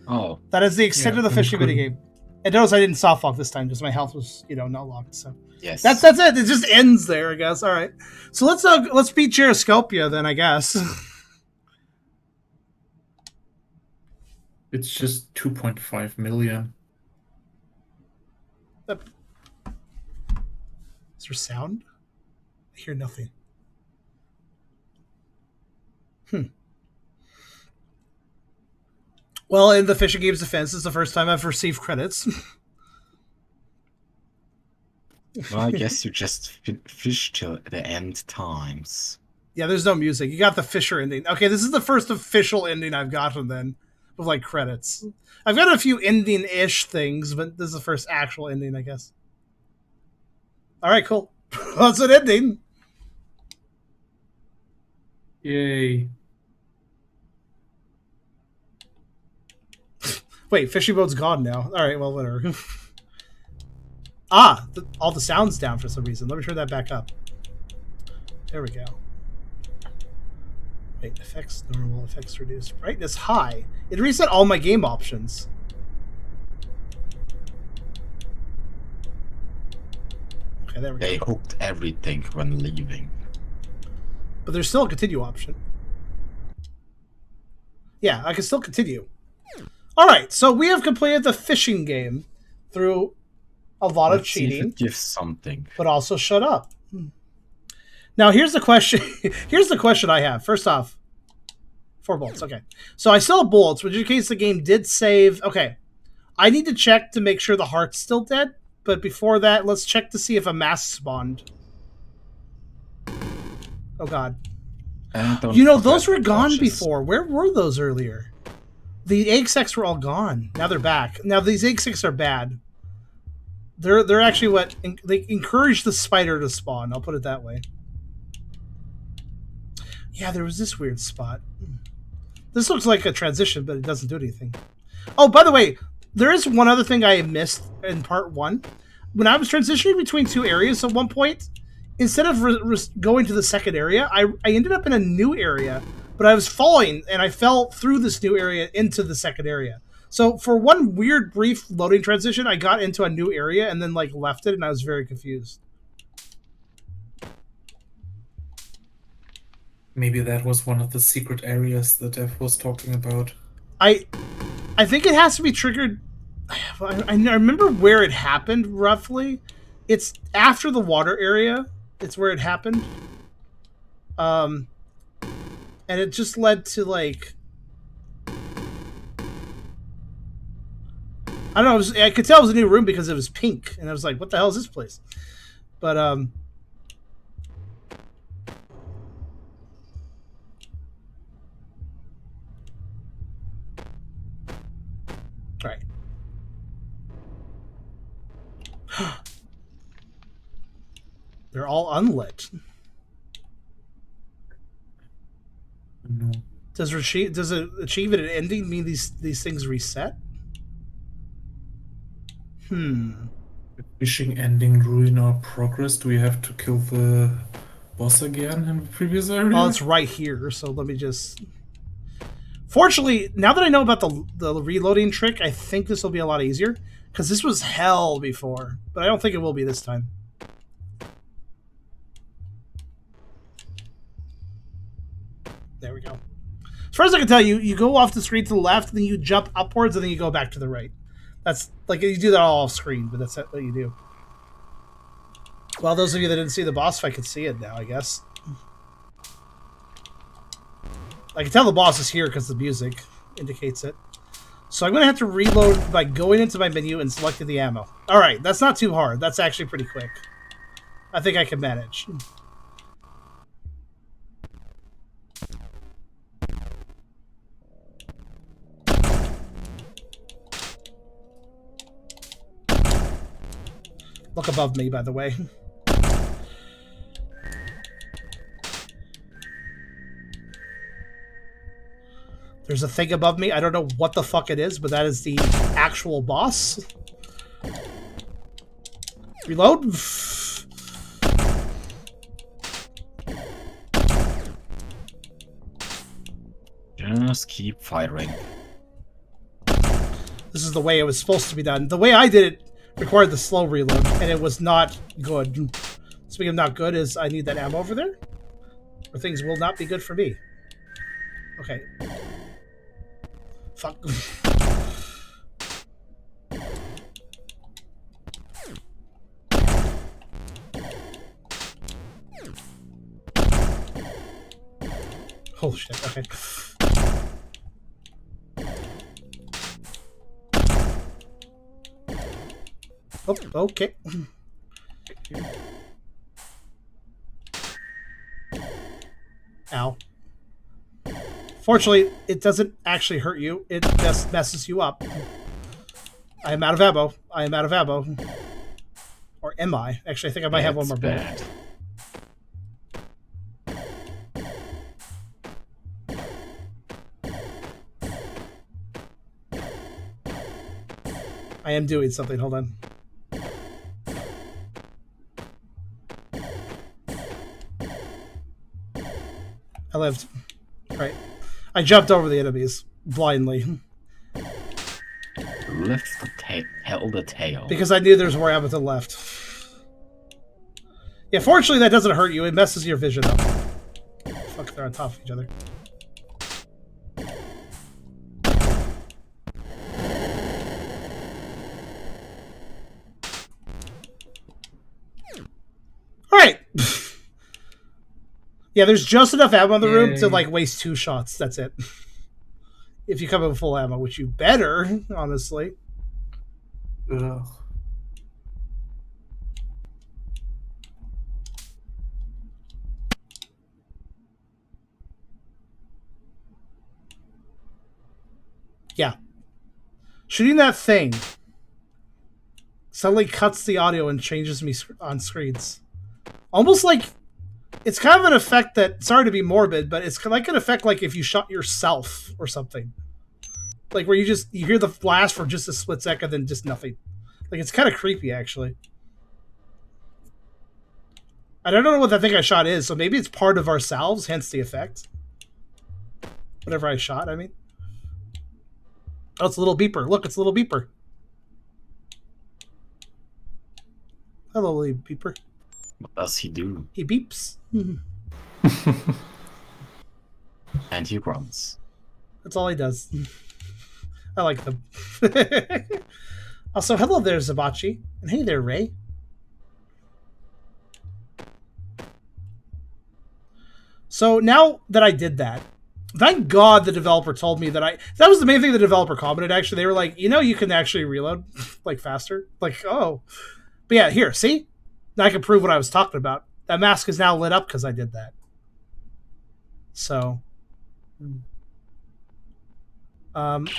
Oh. That is the extent of the fishing minigame. And notice I didn't soft lock this time because my health was, not locked. So Yes. that's it. It just ends there, I guess. All right. So let's beat GeraScopia then, I guess. It's just 2.5 million. Is there sound? I hear nothing. Well, in the fishing game's defense, it's the first time I've received credits. Well, I guess you just fish till the end times. Yeah, there's no music. You got the Fisher ending. Okay, this is the first official ending I've gotten then, with like credits. I've got a few ending-ish things, but this is the first actual ending, I guess. All right, cool. That's an ending. Yay. Wait, fishing boat's gone now. All right, well, whatever. All the sound's down for some reason. Let me turn that back up. There we go. Wait, effects normal, effects reduced. Brightness high. It reset all my game options. Okay, there we go. They hooked everything when leaving. But there's still a continue option. Yeah, I can still continue. Alright, so we have completed the fishing game through a lot of Let's see if cheating. it gives something. But also shut up. Now here's the question. Here's the question I have. First off, 4 bullets. Okay. So I still have bullets, which in case the game did save. Okay. I need to check to make sure the heart's still dead. But before that, let's check to see if a mask spawned. Oh god. Those were gone before. Where were those earlier? The egg sacs were all gone. Now they're back. Now these egg sacs are bad. They're actually what they encourage the spider to spawn. I'll put it that way. Yeah, there was this weird spot. This looks like a transition, but it doesn't do anything. Oh, by the way, there is one other thing I missed in part 1. When I was transitioning between 2 areas at one point, instead of going to the second area, I ended up in a new area, but I was falling, and I fell through this new area into the second area. So for one weird, brief loading transition, I got into a new area and then like left it, and I was very confused. Maybe that was one of the secret areas that Dev was talking about. I think it has to be triggered. I remember where it happened roughly. It's after the water area. It's where it happened. And it just led to like, I don't know. I could tell it was a new room because it was pink, and I was like, "What the hell is this place?" But right. They're all unlit. No. Does it achieve an ending mean these things reset? Fishing ending ruin our progress. Do we have to kill the boss again in the previous area? Well, it's right here, so let me just... Fortunately, now that I know about the reloading trick, I think this will be a lot easier. Because this was hell before, but I don't think it will be this time. There we go. As far as I can tell, you go off the screen to the left, then you jump upwards, and then you go back to the right. That's like you do that all off screen, but that's what you do. Well, those of you that didn't see the boss fight can see it now, I guess. I can tell the boss is here because the music indicates it. So I'm going to have to reload by going into my menu and selecting the ammo. Alright, that's not too hard. That's actually pretty quick. I think I can manage. Look above me, by the way. There's a thing above me. I don't know what the fuck it is, but that is the actual boss. Reload. Just keep firing. This is the way it was supposed to be done. The way I did it required the slow reload, and it was not good. Speaking of not good, is I need that ammo over there, or things will not be good for me. Okay. Fuck. Oh shit, okay. Oh, okay. Ow. Fortunately, it doesn't actually hurt you. It just messes you up. I am out of ammo. I am out of ammo. Or am I? Actually, I think I might have one more bullet. Bad. I am doing something. Hold on. I lived. Right. I jumped over the enemies blindly. Lift the tail. Held the tail. Because I knew there was more ammo to the left. Yeah, fortunately that doesn't hurt you. It messes your vision up. Fuck, they're on top of each other. Alright. Yeah, there's just enough ammo in the room to like waste 2 shots. That's it. If you come in with full ammo, which you better, honestly. Ugh. Yeah. Shooting that thing suddenly cuts the audio and changes me on screens. Almost like it's kind of an effect that, sorry to be morbid, but it's like an effect like if you shot yourself or something. Like where you hear the blast for just a split second, then just nothing. Like it's kind of creepy, actually. I don't know what that thing I shot is, so maybe it's part of ourselves, hence the effect. Whatever I shot, I mean. Oh, it's a little beeper. Look, it's a little beeper. Hello, little beeper. What does he do? He beeps. And he runs. That's all he does. I like them. Also, hello there, Zabachi. And hey there, Ray. So now that I did that, thank God the developer told me that that was the main thing the developer commented, actually. They were like, you know, you can actually reload, like, faster. Like, oh. But yeah, here, see? Now I can prove what I was talking about. That mask is now lit up because I did that. So. Ow.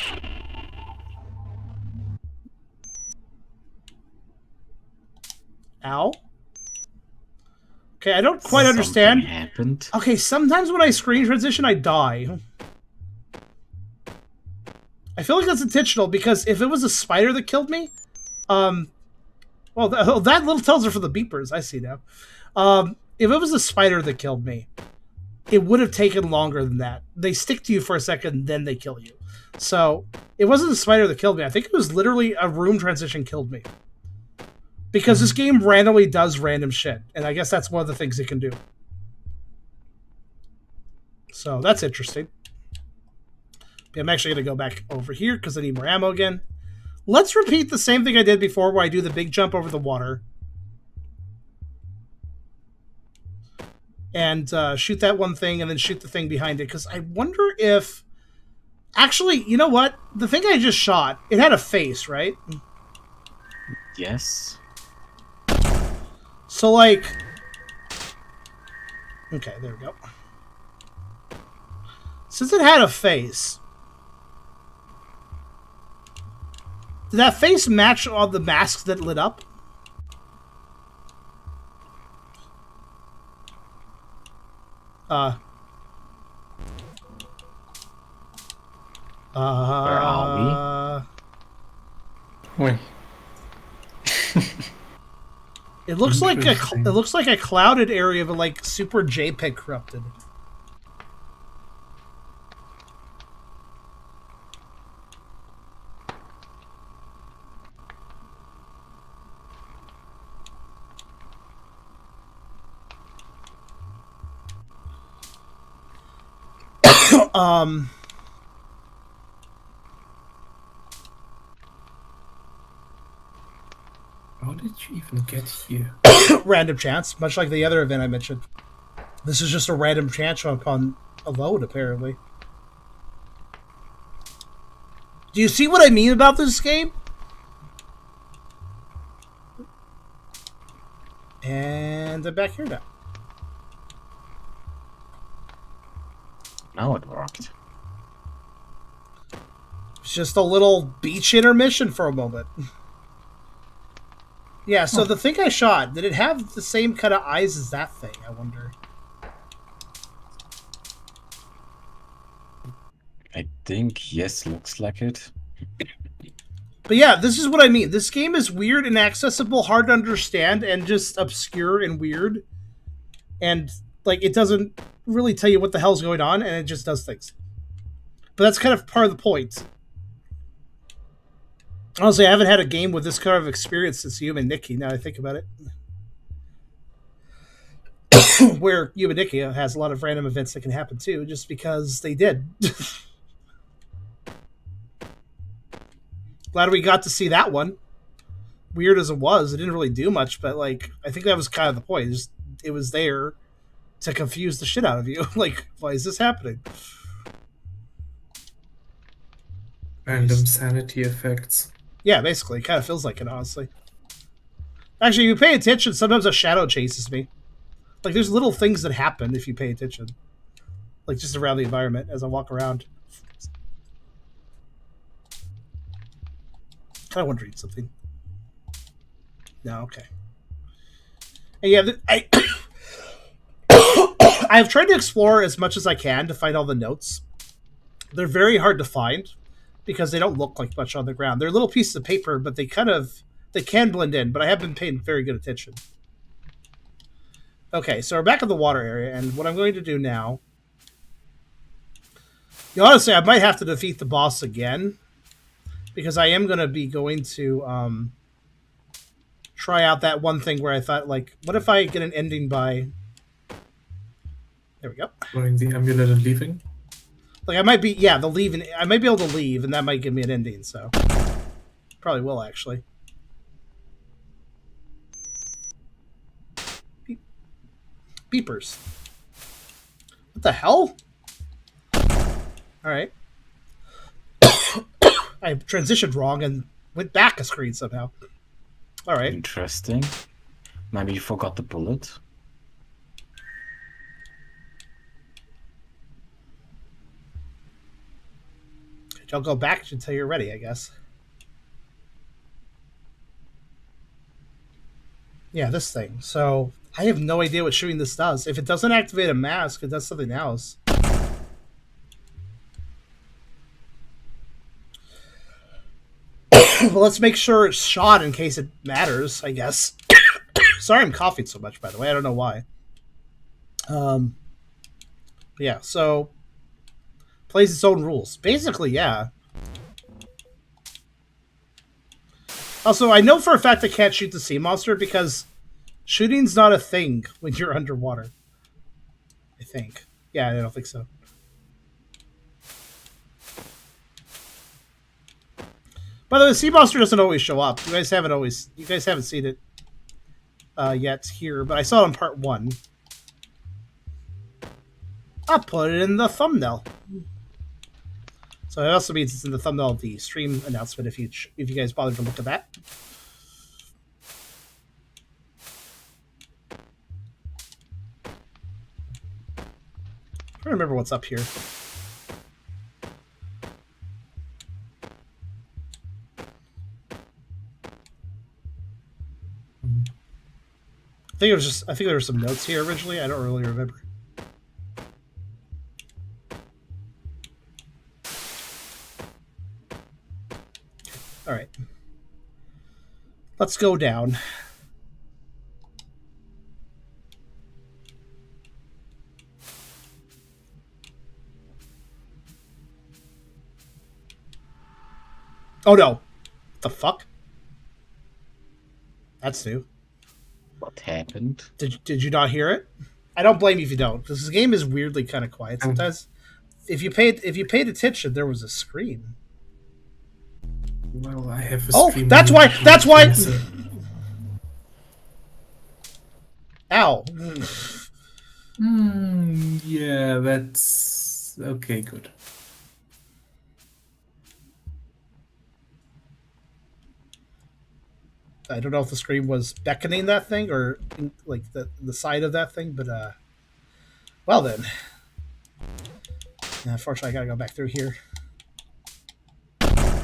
Okay, I don't quite understand. Something happened. Okay, sometimes when I screen transition, I die. I feel like that's intentional, because if it was a spider that killed me, well, that little tells her for the beepers. I see now. If it was a spider that killed me, it would have taken longer than that. They stick to you for a second, then they kill you. So, it wasn't a spider that killed me. I think it was literally a room transition killed me. Because this game randomly does random shit. And I guess that's one of the things it can do. So, that's interesting. I'm actually going to go back over here because I need more ammo again. Let's repeat the same thing I did before where I do the big jump over the water. And shoot that one thing and then shoot the thing behind it. Because I wonder if... Actually, you know what? The thing I just shot, it had a face, right? Yes. So, like... Okay, there we go. Since it had a face... Did that face match all the masks that lit up? Where are Wait. It looks like Interesting. a clouded area, but like super JPEG corrupted. How did you even get here? Random chance, much like the other event I mentioned. This is just a random chance upon a load, apparently. Do you see what I mean about this game? And I'm back here now. Now it worked. It's just a little beach intermission for a moment. Yeah, so the thing I shot, did it have the same kind of eyes as that thing, I wonder? I think, yes, looks like it. But yeah, this is what I mean. This game is weird, inaccessible, hard to understand, and just obscure and weird. And, like, it doesn't really tell you what the hell's going on, and it just does things. But that's kind of part of the point. Honestly, I haven't had a game with this kind of experience since You and Nikki, now I think about it. Where You and Nikki has a lot of random events that can happen too, just because they did. Glad we got to see that one. Weird as it was, it didn't really do much, but like I think that was kind of the point. It was there to confuse the shit out of you. Like, why is this happening? Random sanity effects. Yeah, basically, it kind of feels like it, honestly. Actually, if you pay attention, sometimes a shadow chases me. Like, there's little things that happen if you pay attention. Like, just around the environment as I walk around. Kind of want to read something. No, okay. And yeah, I've tried to explore as much as I can to find all the notes. They're very hard to find because they don't look like much on the ground. They're little pieces of paper, but they can blend in, but I have been paying very good attention. Okay, so we're back in the water area, and what I'm going to do now... honestly, I might have to defeat the boss again, because I am going to be going to try out that one thing where I thought, like, what if I get an ending by... There we go. Throwing the amulet and leaving. Like, I might be... Yeah, the leaving... I might be able to leave, and that might give me an ending, so... Probably will, actually. Beepers. What the hell? Alright. I transitioned wrong and went back a screen somehow. Alright. Interesting. Maybe you forgot the bullet. I'll go back until you're ready, I guess. Yeah, this thing. So, I have no idea what shooting this does. If it doesn't activate a mask, it does something else. Well, let's make sure it's shot in case it matters, I guess. Sorry I'm coughing so much, by the way. I don't know why. Yeah, so... Plays its own rules. Basically, yeah. Also, I know for a fact I can't shoot the sea monster because shooting's not a thing when you're underwater. I think. Yeah, I don't think so. By the way, the sea monster doesn't always show up. You guys haven't seen it yet here, but I saw it in part 1. I'll put it in the thumbnail. So it also means it's in the thumbnail of the stream announcement if you guys bother to look at that. I don't remember what's up here. I think there were some notes here originally. I don't really remember. All right. Let's go down. Oh no. The fuck? That's new. What happened? Did you not hear it? I don't blame you if you don't. This game is weirdly kind of quiet sometimes. If you paid attention, there was a scream. Well, I have a Oh, stream. that's why. That's why. So- Ow. yeah, that's okay. Good. I don't know if the scream was beckoning that thing or like the side of that thing, but well then. Unfortunately, I gotta go back through here. Because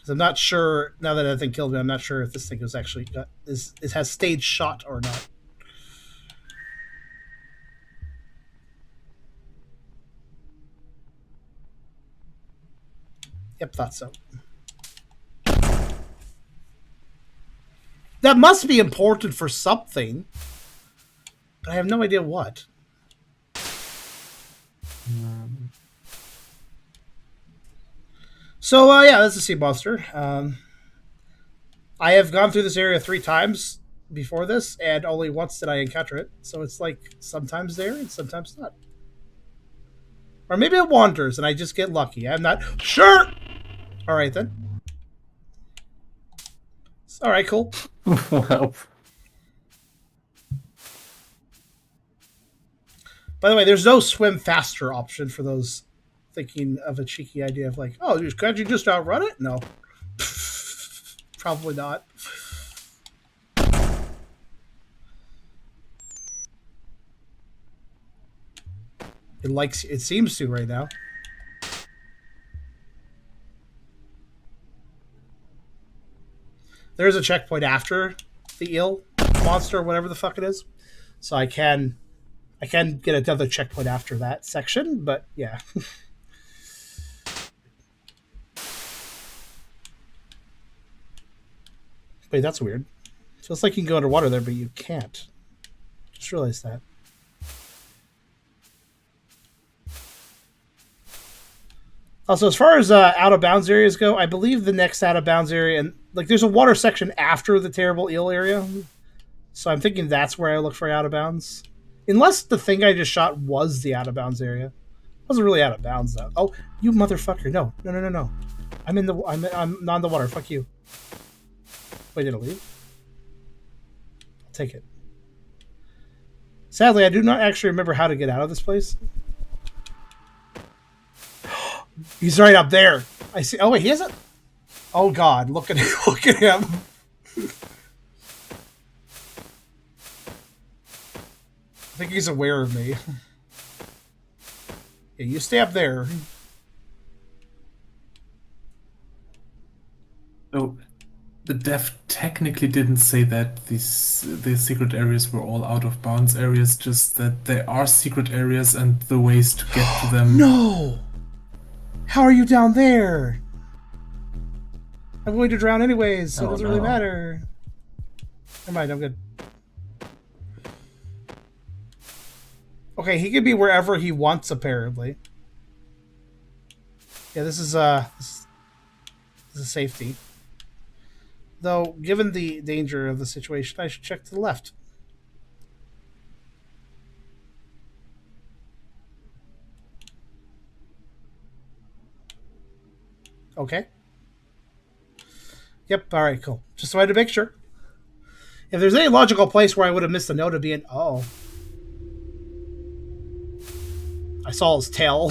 I'm not sure, now that that thing killed me, I'm not sure if this thing was actually, it has stage shot or not. Yep, thought so. That must be important for something, but I have no idea what. So, yeah, that's a sea monster. I have gone through this area 3 times before this, and only once did I encounter it. So it's like sometimes there and sometimes not. Or maybe it wanders and I just get lucky. I'm not sure. All right, then. All right, cool. Well, By the way, there's no swim faster option for those thinking of a cheeky idea of like, oh, can't you just outrun it? No. Probably not. It seems to right now. There's a checkpoint after the eel monster, whatever the fuck it is. So I can get another checkpoint after that section, but yeah. Wait, that's weird. Feels like you can go underwater there, but you can't. Just realized that. Also, as far as out of bounds areas go, I believe the next out of bounds area, and like there's a water section after the terrible eel area, so I'm thinking that's where I look for out of bounds. Unless the thing I just shot was the out of bounds area, it wasn't really out of bounds though. Oh, you motherfucker! No. I'm not in the water. Fuck you. Wait, did it leave? I'll take it. Sadly, I do not actually remember how to get out of this place. He's right up there. I see. Oh wait, he isn't. Oh god, look at him! Look at him. I think he's aware of me. Yeah, you stay up there. Oh, the dev technically didn't say that the secret areas were all out of bounds areas, just that there are secret areas and the ways to get to them. No! How are you down there? I'm going to drown anyways, so it doesn't really matter. Never mind, I'm good. Okay, he can be wherever he wants, apparently. Yeah, this is safety. Though, given the danger of the situation, I should check to the left. Okay. Yep, alright, cool. Just wanted to make sure. If there's any logical place where I would have missed a note of being... Oh. I saw his tail.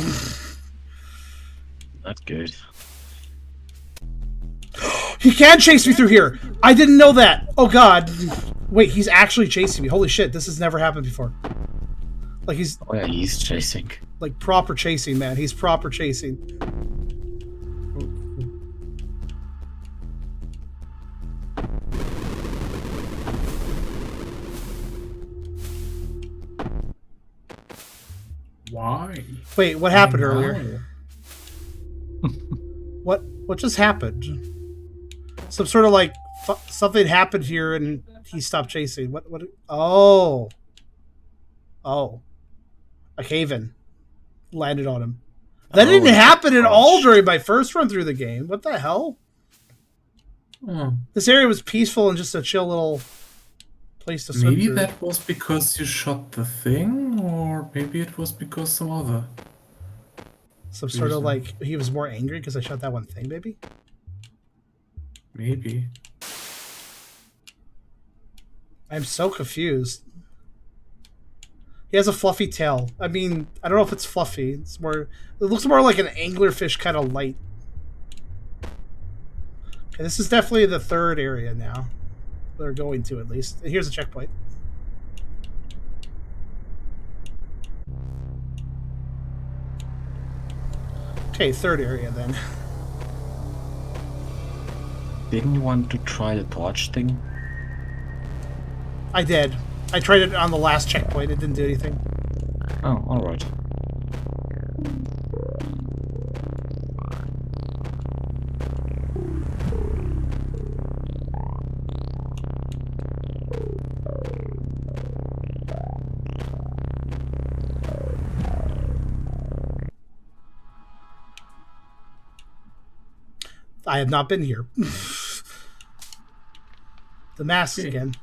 Not good. He can chase me through here! I didn't know that! Oh god. Wait, he's actually chasing me. Holy shit, this has never happened before. Like he's... Oh yeah, he's chasing. Like proper chasing, man. He's proper chasing. Why? Wait, what happened earlier? What just happened? Some sort of like something happened here and he stopped chasing. What? Oh. Oh. A cave-in landed on him. That didn't Oh, happen at all gosh. during my first run through the game. What the hell? Oh, This area was peaceful and just a chill little place to swim maybe through. that was because you shot the thing, or maybe it was because some other. Some sort of reason. like he was more angry because I shot that one thing, maybe? Maybe. I'm so confused. He has a fluffy tail. I mean, I don't know if it's fluffy. It's more. It looks more like an anglerfish kind of light. Okay, this is definitely the third area now. They're going to, at least. Here's a checkpoint. Okay, third area then. Didn't you want to try the torch thing? I did. I tried it on the last checkpoint. It didn't do anything. Oh, alright. I have not been here. The masks again.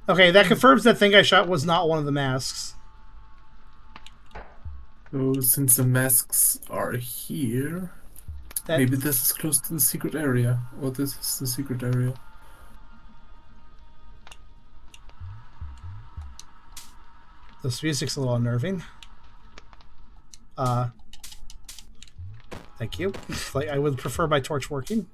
Okay, that confirms that thing I shot was not one of the masks. So since the masks are here, maybe this is close to the secret area, or this is the secret area. This music's a little unnerving. Thank you. Like, I would prefer my torch working.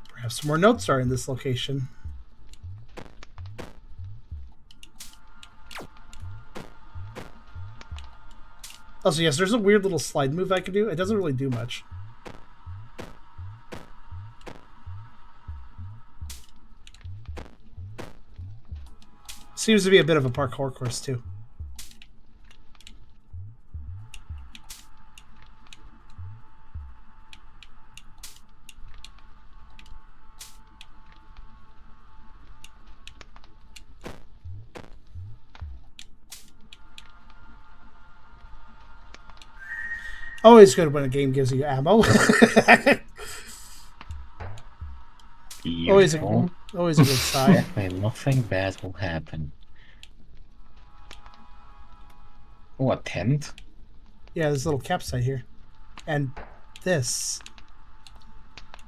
Perhaps some more notes are in this location. Also, yes, there's a weird little slide move I can do. It doesn't really do much. Seems to be a bit of a parkour course, too. Always good when a game gives you ammo. Always a good sign. Nothing bad will happen. Oh, a tent? Yeah, there's a little campsite here. And this.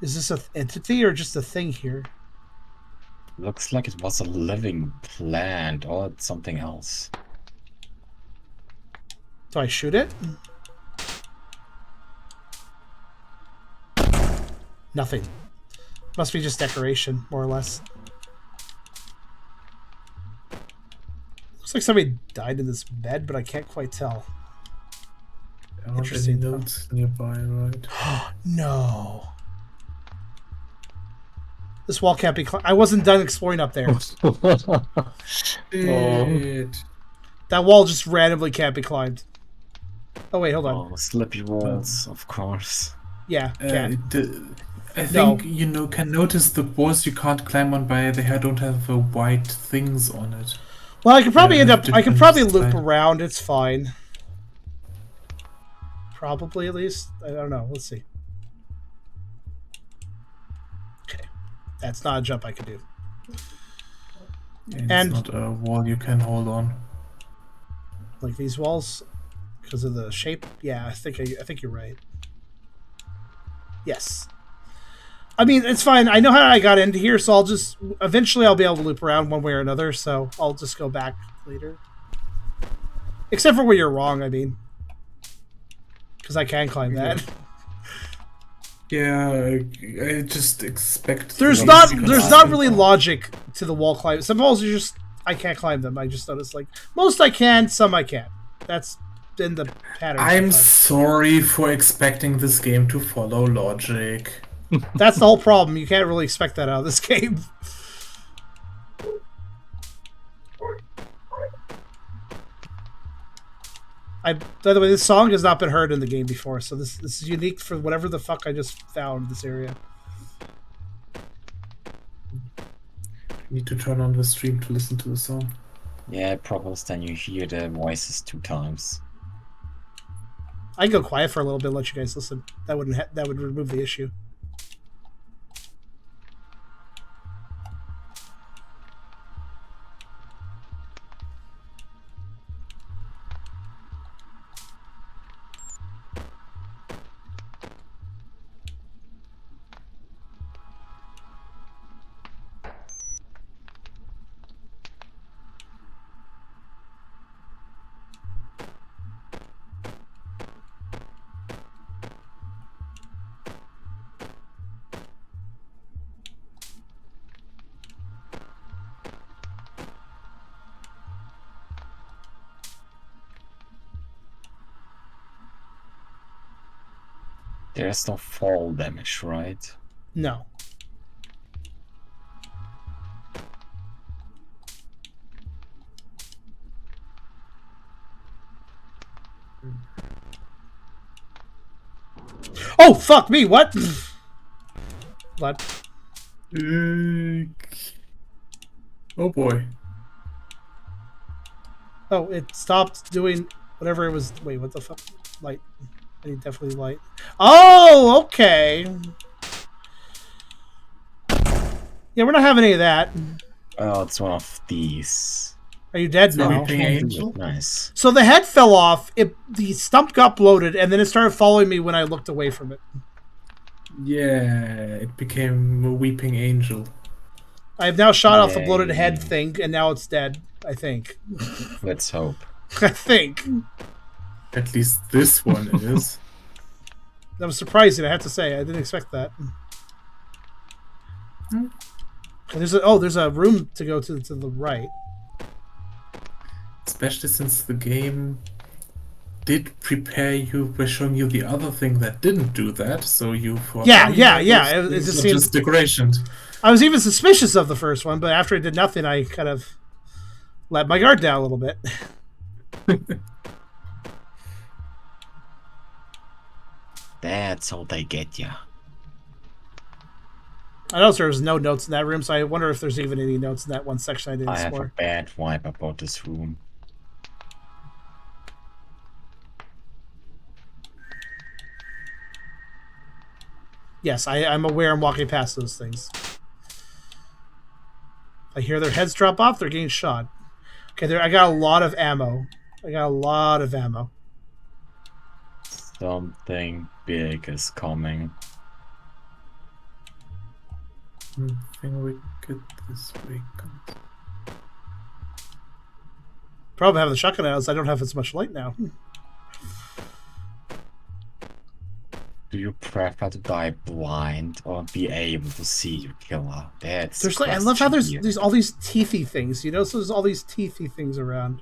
Is this an entity or just a thing here? Looks like it was a living plant or something else. Do I shoot it? Nothing. Must be just decoration, more or less. Looks like somebody died in this bed, but I can't quite tell. There aren't any Interesting, though. notes nearby, right? No. This wall can't be I wasn't done exploring up there. Shit. That wall just randomly can't be climbed. Oh, wait, hold on. Oh, slippy walls, of course. Yeah, can. I think you can notice the walls you can't climb on by they don't have white things on it. Well, I could probably Yeah, I could probably loop different around. It's fine. Probably, at least. I don't know. Let's see. Okay. That's not a jump I could do. And And- it's not a wall you can hold on. Like these walls, because of the shape. Yeah, I think you're right. Yes. I mean, it's fine. I know how I got into here, so I'll just... Eventually, I'll be able to loop around one way or another, so I'll just go back later. Except for where you're wrong, I mean. Because I can climb that. Yeah, I just expect. There's not really logic to the wall climb. Some walls are just... I can't climb them. I just noticed, like... Most I can, some I can't. That's been the pattern. I'm so sorry for expecting this game to follow logic. far. That's the whole problem. You can't really expect that out of this game. By the way, this song has not been heard in the game before, so this is unique for whatever the fuck I just found in this area. Need to turn on the stream to listen to the song. Yeah, probably then you hear the voices 2 times. I can go quiet for a little bit, and let you guys listen. That wouldn't that would remove the issue. There's no fall damage, right? No. Oh, fuck me, what? What? Oh boy. Oh, it stopped doing whatever it was. Wait, what the fuck? Light. I need definitely light. Oh, okay. Yeah, we're not having any of that. Oh, it's one of these. Are you dead No, now? Weeping Angel? Nice. So the head fell off. The stump got bloated, and then it started following me when I looked away from it. Yeah, it became a Weeping Angel. I have now shot off the Yay. bloated head thing, and now it's dead. I think. Let's hope. I think. At least this one is. That was surprising, I have to say. I didn't expect that. And there's a room to go to the right. Especially since the game did prepare you by showing you the other thing that didn't do that, so you thought, Yeah. those It things just are seemed just decorations. I was even suspicious of the first one, but after it did nothing, I kind of let my guard down a little bit. That's how they get ya. I noticed there was no notes in that room, so I wonder if there's even any notes in that one section I didn't I have a explore. bad vibe about this room. Yes, I'm aware I'm walking past those things. I hear their heads drop off, they're getting shot. Okay, I got a lot of ammo. Something big is coming. I think we get this way. Probably have the shotgun out, so I don't have as much light now. Do you prefer to die blind or be able to see your killer? That's There's the I love how question here. there's all these teethy things, you know? So there's all these teethy things around.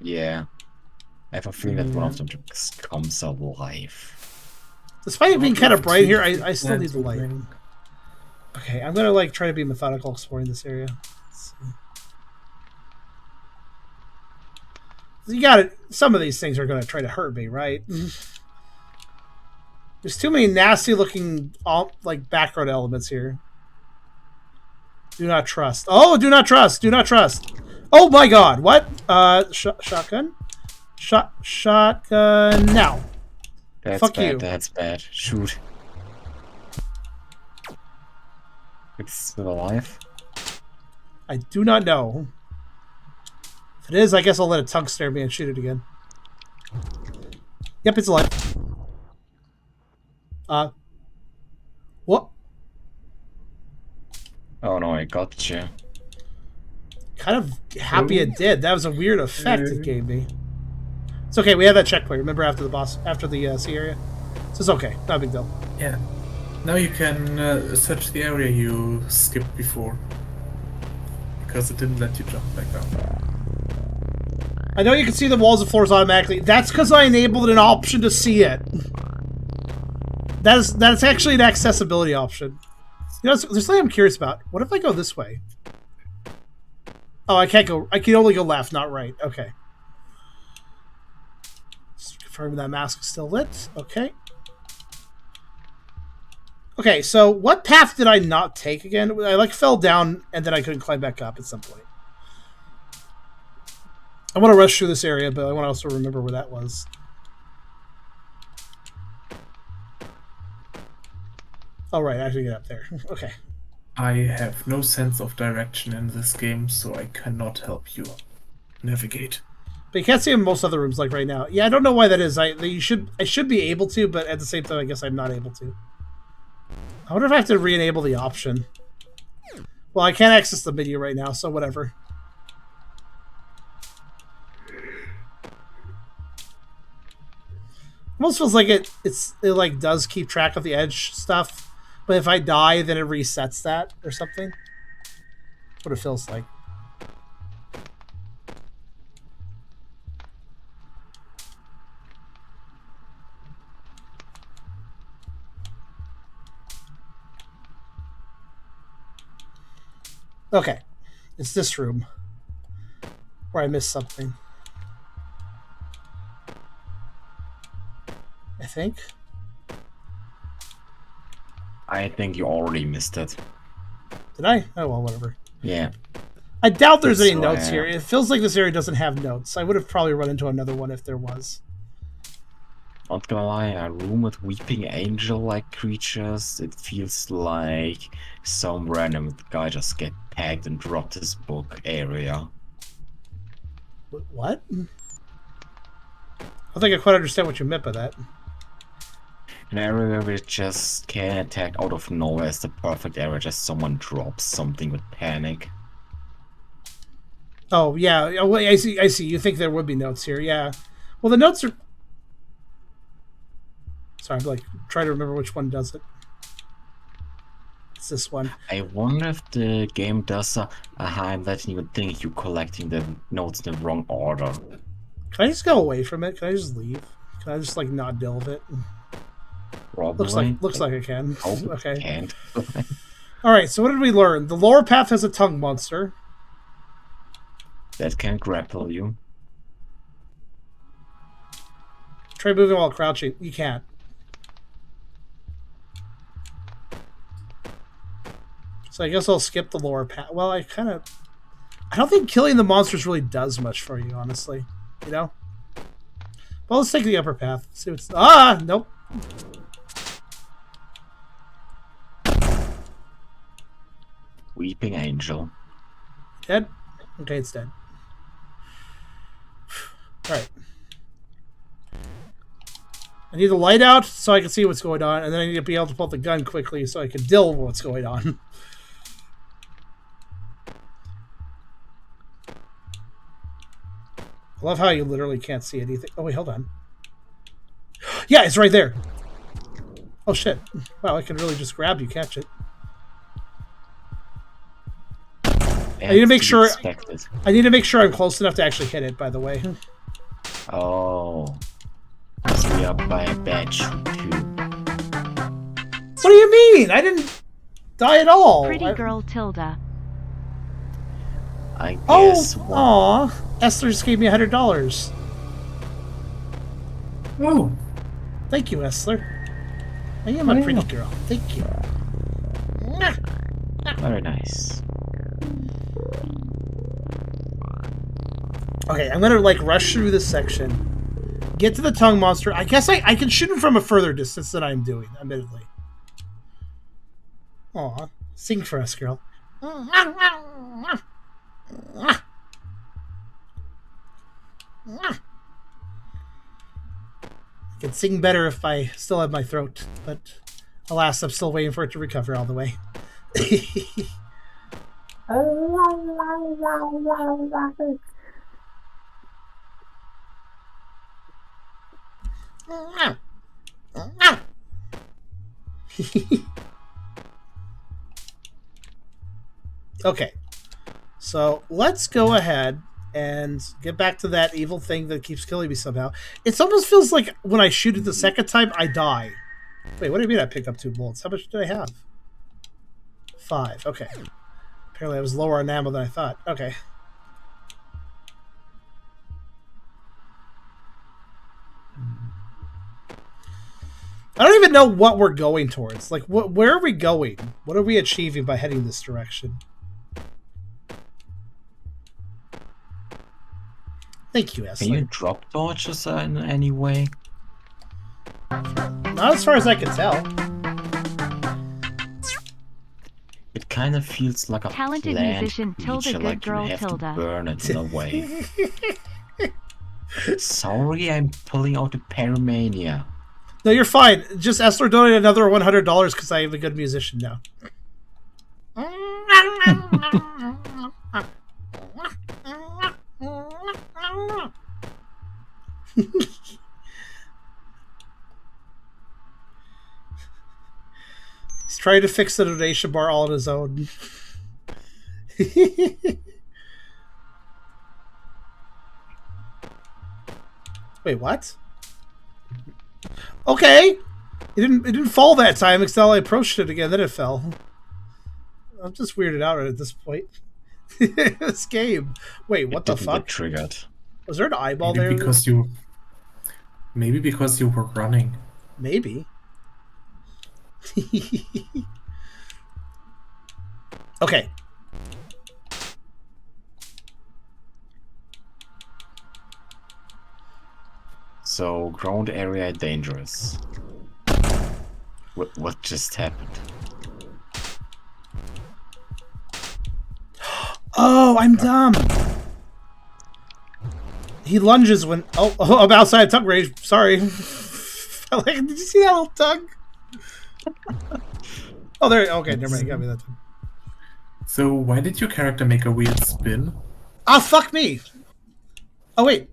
Yeah. I have a feeling that one of them just comes alive. Despite it being kind of bright here, I still Plans need the light. remaining. Okay, I'm gonna like try to be methodical exploring this area. Let's see. You got it. Some of these things are gonna try to hurt me, right? There's too many nasty looking like background elements here. Do not trust. Oh, do not trust. Do not trust. Oh my God! What? Shotgun. Shotgun now. That's Fuck bad, you. that's bad. Shoot. It's still alive? I do not know. If it is, I guess I'll let it tongue stare me and shoot it again. Yep, it's alive. What? Oh no, I got you. Kind of happy it did. That was a weird effect it gave me. It's okay. We have that checkpoint. Remember after the sea area. So it's okay. Not a big deal. Yeah. Now you can search the area you skipped before. Because it didn't let you jump back up. I know you can see the walls and floors automatically. That's because I enabled an option to see it. That's actually an accessibility option. You know, there's something I'm curious about. What if I go this way? Oh, I can't go. I can only go left, not right. Okay. Just confirm that mask is still lit. Okay. Okay, so what path did I not take again? I like fell down and then I couldn't climb back up at some point. I want to rush through this area, but I want to also remember where that was. Oh, right, I have to get up there. Okay. I have no sense of direction in this game, so I cannot help you navigate. But you can't see in most other rooms like right now. Yeah, I don't know why that is. I should be able to, but at the same time, I guess I'm not able to. I wonder if I have to re-enable the option. Well, I can't access the menu right now, so whatever. Almost feels like it like does keep track of the edge stuff, but if I die, then it resets that or something. That's what it feels like. Okay, it's this room where I missed something. I think. I think you already missed it. Did I? Oh, well, whatever. Yeah. I doubt there's That's any why notes here. It feels like this area doesn't have notes. I would have probably run into another one if there was. Not gonna lie, a room with weeping angel-like creatures, it feels like some random guy just get pegged and dropped his book area. What? I don't think I quite understand what you meant by that. An area where it just can attack out of nowhere is the perfect area, just someone drops something with panic. Oh, yeah. Oh, wait, I see. You think there would be notes here. Yeah. Well, the notes are... Sorry, I'm like trying to remember which one does it. It's this one. I wonder if the game does a I'm letting you think you're collecting the notes in the wrong order. Can I just go away from it? Can I just leave? Can I just like not deal with it? Probably. Looks like I can. Hope Okay. it can't. All right. So what did we learn? The lower path has a tongue monster. That can grapple you. Try moving while crouching. You can't. So I guess I'll skip the lower path. Well, I don't think killing the monsters really does much for you, honestly. You know? Well, let's take the upper path. See what's... Ah! Nope. Weeping angel. Dead? Okay, it's dead. Alright. I need the light out so I can see what's going on, and then I need to be able to pull out the gun quickly so I can deal with what's going on. I love how you literally can't see anything. Oh, wait, hold on. Yeah, it's right there. Oh, shit. Wow, I can really just grab you, catch it. I need to make sure... I need to make sure I'm close enough to actually hit it, by the way. Oh. So we are by a badge too. What do you mean? I didn't die at all. Pretty girl Tilda. I Oh, guess. aw. Esther just gave me $100. Oh, Thank you, Esther. I am a pretty girl. Thank you. Very nice. Okay, I'm gonna like rush through this section. Get to the tongue monster. I guess I can shoot him from a further distance than I'm doing, admittedly. Aw. Sing for us, girl. I can sing better if I still have my throat, but alas, I'm still waiting for it to recover all the way. Okay, so let's go ahead and get back to that evil thing that keeps killing me somehow. It almost feels like when I shoot it the second time, I die. Wait, what do you mean I picked up 2 bullets? How much did I have? 5. Okay. Apparently I was lower on ammo than I thought. Okay. I don't even know what we're going towards. Like, where are we going? What are we achieving by heading this direction? Thank you, Can Esler. you drop torches in any way? Not as far as I can tell. It kind of feels like a Talented planned musician Tilda creature, Good like Girl you have Tilda. to burn it in a way. Sorry, I'm pulling out the pyromania. No, you're fine. Just Esler donated another $100 because I am a good musician now. He's trying to fix the donation bar all on his own. Wait, what? Okay. It didn't fall that time until I approached it again, then it fell. I'm just weirded out at this point. This game. Wait, what the fuck? Get triggered. Was there an eyeball Maybe there? because you were running. Maybe. Okay. So, ground area dangerous. What just happened? Oh, I'm dumb. He lunges when... Oh, I'm outside tongue range. Sorry. Did you see that little tongue? Oh, there... Okay, never mind. You got me that time. So why did your character make a weird spin? Ah, fuck me. Oh, wait.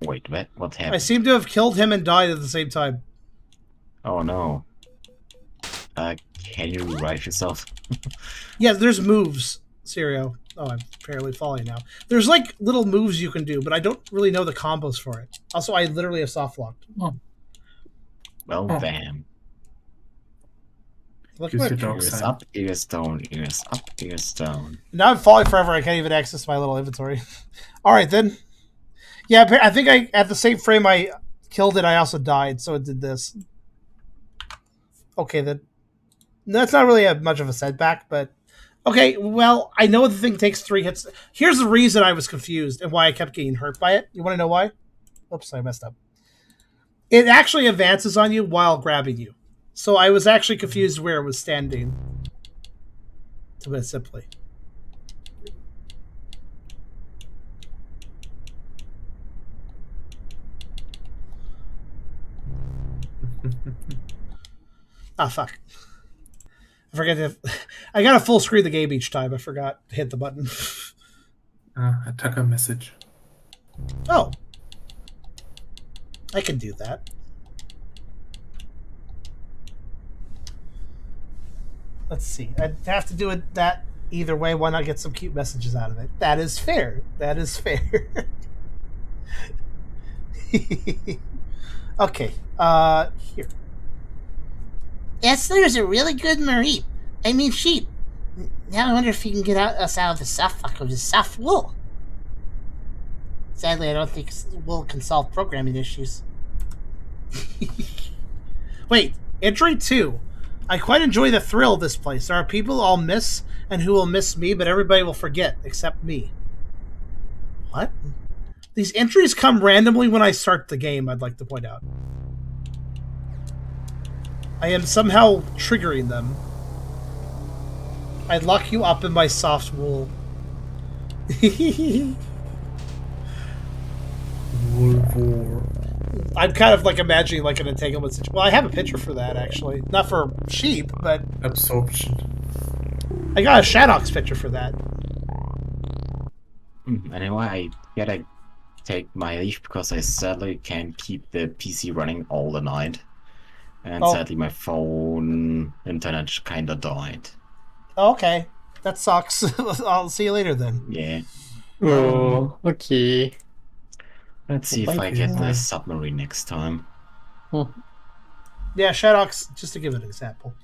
Wait, what happened? I seem to have killed him and died at the same time. Oh no. Can you revive yourself? Yeah, there's moves, Sirio. Oh, I'm apparently falling now. There's like little moves you can do, but I don't really know the combos for it. Also, I literally have soft locked. Oh. Well, Oh. damn. Look Use what- your dog Ears sign. up, ears down, ears up, ears down. Now I'm falling forever. I can't even access my little inventory. All right, then. Yeah, I think at the same frame I killed it, I also died, so it did this. Okay, then. That's not really much of a setback, but... Okay, well, I know the thing takes 3 hits. Here's the reason I was confused and why I kept getting hurt by it. You want to know why? Oops, I messed up. It actually advances on you while grabbing you. So I was actually confused where it was standing. To put it simply. Ah, fuck. I forget to... I got to full screen the game each time. I forgot to hit the button. I took a message. Oh. I can do that. Let's see. I'd have to do it that either way. Why not get some cute messages out of it? That is fair. That is fair. Okay. Here. Esler's a really good Mareep. I mean sheep. Now I wonder if he can get us out of the soft of the soft wool. Sadly, I don't think wool can solve programming issues. Wait, entry 2. I quite enjoy the thrill of this place. There are people I'll miss and who will miss me, but everybody will forget, except me. What? These entries come randomly when I start the game, I'd like to point out. I am somehow triggering them. I'd lock you up in my soft wool. I'm kind of like imagining like an entanglement situation. Well, I have a picture for that actually. Not for sheep, but Absorption. I got a Shadow's picture for that. Anyway, I gotta take my leave because I sadly can't keep the PC running all the night. And Oh. sadly my phone internet kinda died. Okay, that sucks. I'll see you later then. Yeah. Oh, okay. Let's see if I get the submarine next time. Yeah, Shadow's, just to give an example.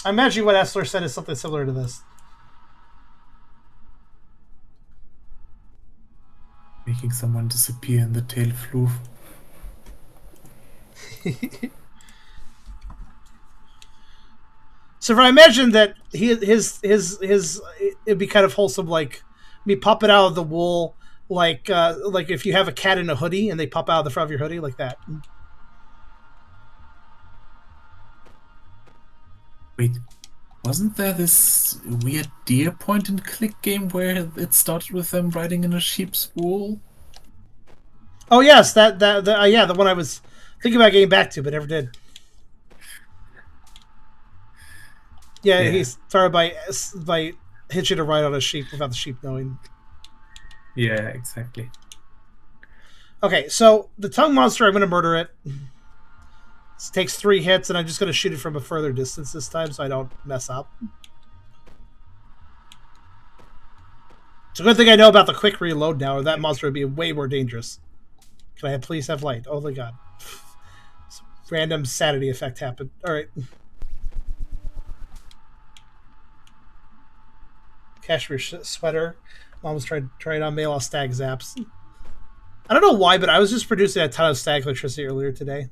I imagine what Esler said is something similar to this. making someone disappear in the tail floof. So if I imagine that his it'd be kind of wholesome, like me popping out of the wool, like if you have a cat in a hoodie and they pop out of the front of your hoodie, like that. Wait, wasn't there this weird deer point-and-click game where it started with them riding in a sheep's wool? Oh yes, the one I was thinking about getting back to, but never did. Yeah, Yeah. he started by hitching a ride on a sheep without the sheep knowing. Yeah, exactly. Okay, so the tongue monster, I'm going to murder it. This takes 3 hits, and I'm just going to shoot it from a further distance this time so I don't mess up. It's a good thing I know about the quick reload now, or that monster would be way more dangerous. Can I please have light? Oh my god. Some random sanity effect happened. Alright. Cashmere sweater. Mom was trying on male stag zaps. I don't know why, but I was just producing a ton of stag electricity earlier today.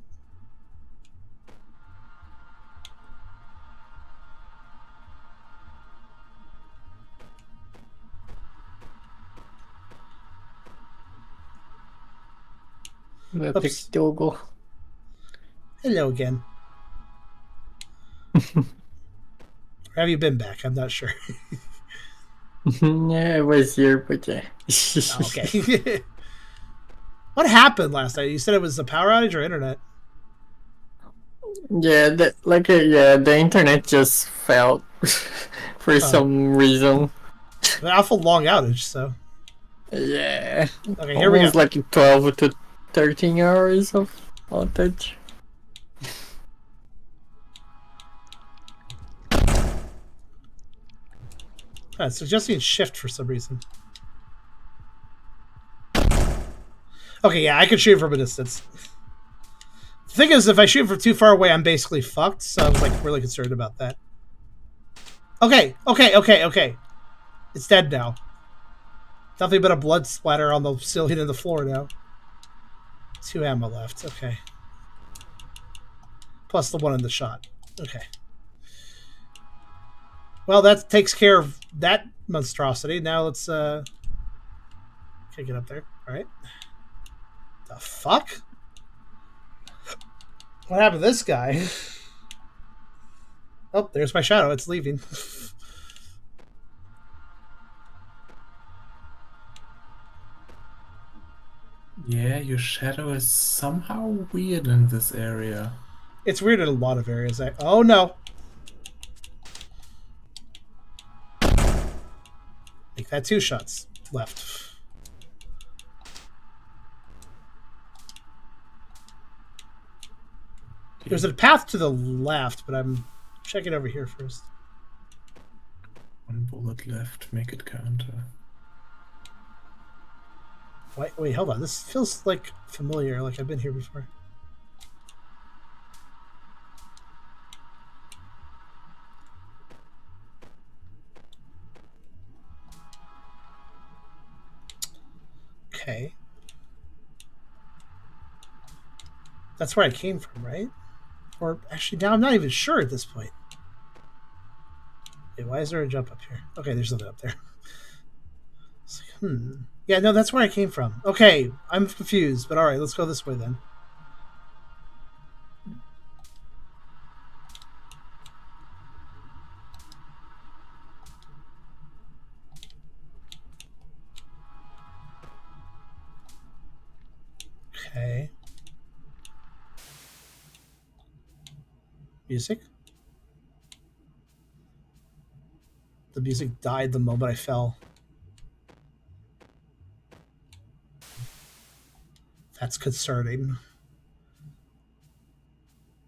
Oops. Hello again. Or have you been back? I'm not sure. Yeah, I was here, but yeah. Okay. What happened last night? You said it was the power outage or internet? Yeah, the internet just fell for some reason. An awful long outage, so. Yeah. Okay, here we go. Almost like 12 to 13 hours of outage. It's suggesting shift for some reason. Okay, yeah, I can shoot from a distance. The thing is, if I shoot from too far away, I'm basically fucked, so I was like really concerned about that. Okay. It's dead now. Nothing but a blood splatter on the ceiling and the floor now. 2 ammo left, okay. Plus the 1 in the shot. Okay. Well, that takes care of that monstrosity. Now let's okay, get up there. Alright. The fuck? What happened to this guy? Oh, there's my shadow. It's leaving. Yeah, your shadow is somehow weird in this area. It's weird in a lot of areas. Oh no. Make that 2 shots left. There's a path to the left, but I'm checking over here first. 1 bullet left, make it counter. Wait, hold on. This feels like familiar, like I've been here before. Okay. That's where I came from, right? Or actually, now I'm not even sure at this point. Wait, why is there a jump up here? Okay, there's nothing up there. It's like, Yeah, no, that's where I came from. Okay, I'm confused, but alright, let's go this way then. Okay. Music? The music died the moment I fell. That's concerning.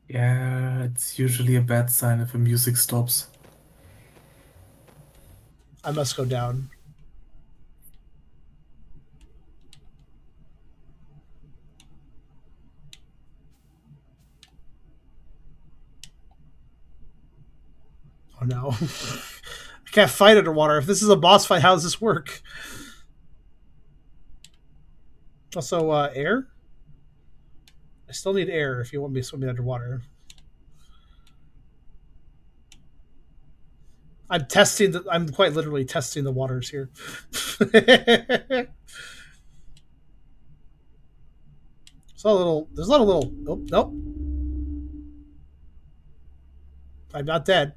Yeah, it's usually a bad sign if the music stops. I must go down. Oh no. I can't fight underwater. If this is a boss fight, how does this work? Also, air. I still need air if you want me swimming underwater. I'm quite literally testing the waters here. There's a lot of little, oh, nope. I'm not dead.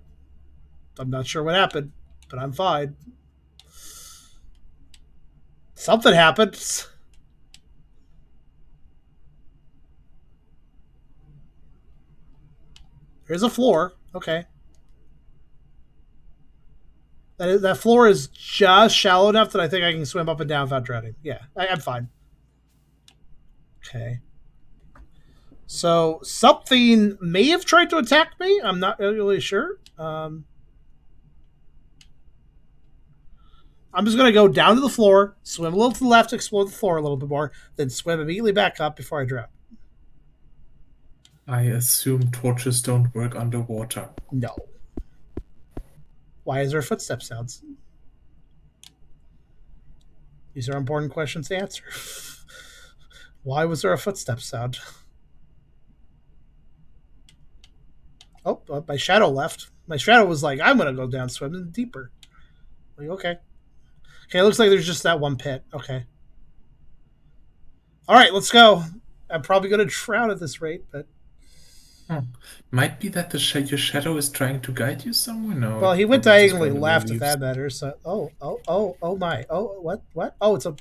I'm not sure what happened, but I'm fine. Something happened. There's a floor. Okay. That floor is just shallow enough that I think I can swim up and down without drowning. Yeah, I'm fine. Okay. So something may have tried to attack me. I'm not really sure. I'm just going to go down to the floor, swim a little to the left, explore the floor a little bit more, then swim immediately back up before I drown. I assume torches don't work underwater. No. Why is there footstep sounds? These are important questions to answer. Why was there a footstep sound? Oh, my shadow left. My shadow was like, I'm going to go down swimming deeper. Like, okay. Okay, it looks like there's just that one pit. Okay. All right, let's go. I'm probably going to drown at this rate, but... Might be that your shadow is trying to guide you somewhere? No. Well, he went diagonally left, if that matters. So, oh my. Oh, what? Oh, it's a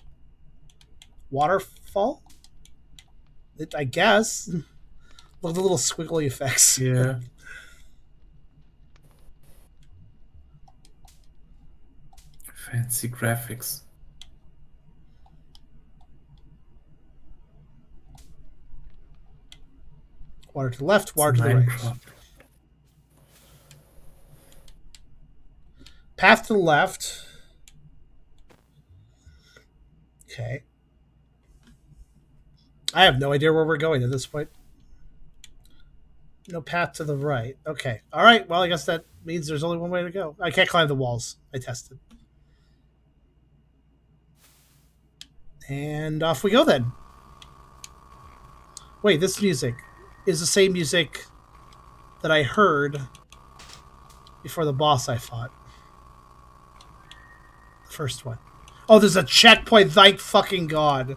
waterfall? I guess. Look at the little squiggly effects. Yeah. Fancy graphics. Water to the left, water to the right. Path to the left. Okay. I have no idea where we're going at this point. No path to the right. Okay. All right. Well, I guess that means there's only one way to go. I can't climb the walls. I tested. And off we go then. Wait, this music is the same music that I heard before the boss I fought. The first one. Oh, there's a checkpoint. Thank fucking God. I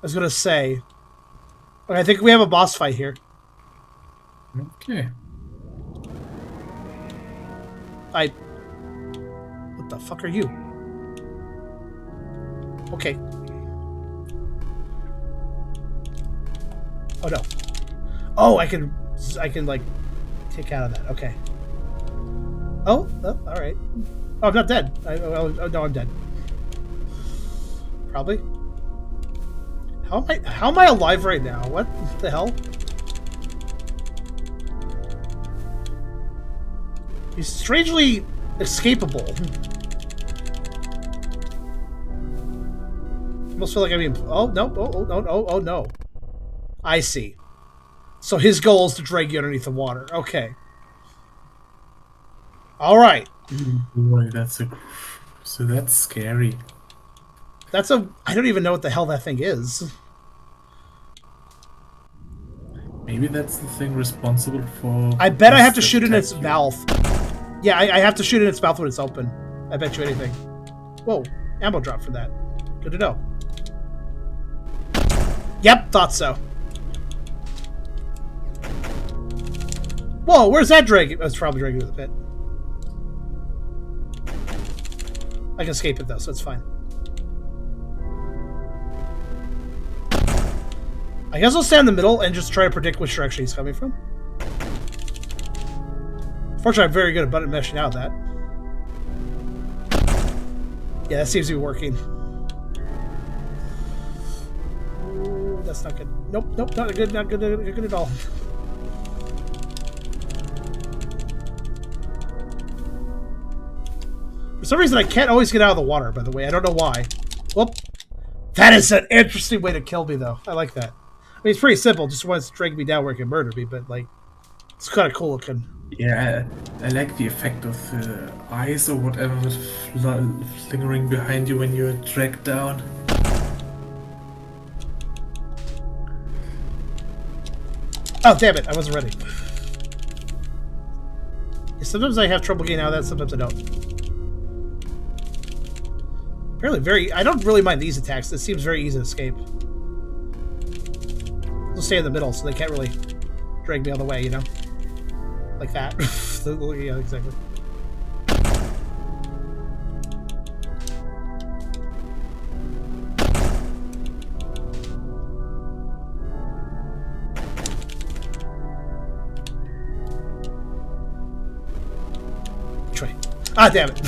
was going to say. Okay, I think we have a boss fight here. Okay. What the fuck are you? Okay. Oh no. Oh, I can like take out of that. Okay. Oh, all right. Oh, I'm not dead. Oh no, I'm dead. Probably. How am I alive right now? What the hell? He's strangely escapable. Almost feel like I'm being... Oh, no. Oh, no. I see. So his goal is to drag you underneath the water. Okay. All right. Boy, so that's scary. I don't even know what the hell that thing is. Maybe that's the thing responsible for... I bet I have to shoot in its mouth. Yeah, I have to shoot in its mouth when it's open. I bet you anything. Whoa, ammo drop for that. Good to know. Yep, thought so. Whoa, where's that dragon? It's probably dragging to the pit. I can escape it though, so it's fine. I guess I'll stand in the middle and just try to predict which direction he's coming from. Fortunately, I'm very good at button meshing out of that. Yeah, that seems to be working. Ooh, that's not good. Nope, not good at all. For some reason, I can't always get out of the water, by the way. I don't know why. Whoop. That is an interesting way to kill me, though. I like that. I mean, it's pretty simple. Just wants to drag me down where it can murder me, but, like, it's kind of cool looking. Yeah, I like the effect of the eyes or whatever flickering behind you when you're dragged down. Oh, damn it. I wasn't ready. Yeah, sometimes I have trouble getting out of that. Sometimes I don't. Apparently I don't really mind these attacks. It seems very easy to escape. I'll stay in the middle so they can't really drag me all the way, you know? Like that. Yeah, exactly. Which way? Ah, damn it.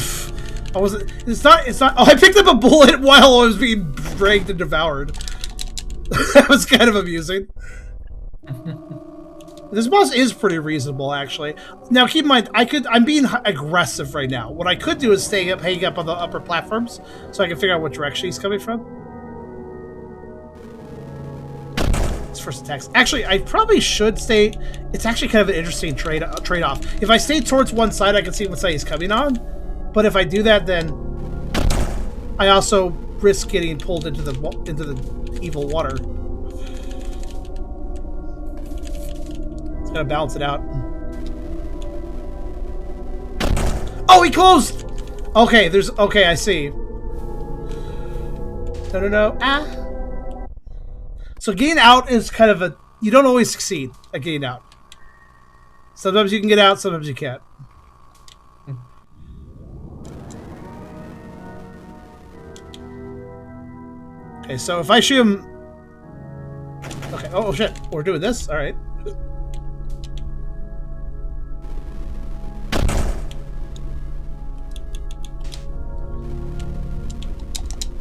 I wasn't. It's not. Oh, I picked up a bullet while I was being dragged and devoured. That was kind of amusing. This boss is pretty reasonable, actually. Now, keep in mind, I'm being aggressive right now. What I could do is stay up, hang up on the upper platforms, so I can figure out what direction he's coming from. His first attacks. Actually, I probably should stay. It's actually kind of an interesting trade-off. If I stay towards one side, I can see what side he's coming on. But if I do that, then I also risk getting pulled into the evil water. It's gotta balance it out. Oh, he closed! Okay, okay, I see. No. Ah. So getting out is kind of you don't always succeed at getting out. Sometimes you can get out, sometimes you can't. Okay, so if I shoot him... Okay, oh shit, we're doing this? Alright.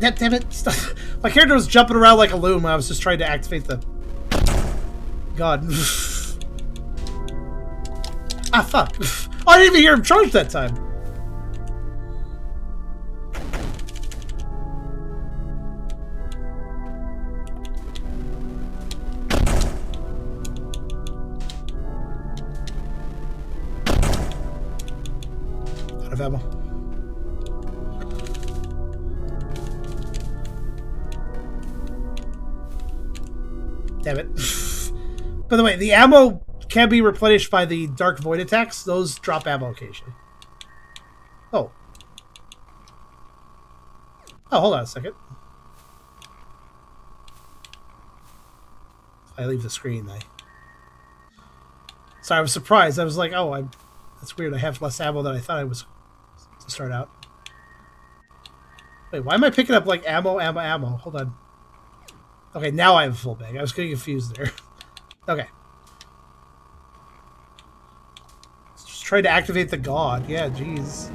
Damn it. Stop. My character was jumping around like a loon when I was just trying to activate the... God. Ah, fuck. Oh, I didn't even hear him charge that time. Out of ammo. Damn it. By the way, the ammo can be replenished by the Dark Void attacks. Those drop ammo occasionally. Oh. Oh, hold on a second. If I leave the screen, Sorry, I was surprised. I was like, oh, that's weird. I have less ammo than I thought I was to start out. Wait, why am I picking up, like, ammo? Hold on. Okay, now I have a full bag. I was getting confused there. Okay. Just trying to activate the god. Yeah, jeez.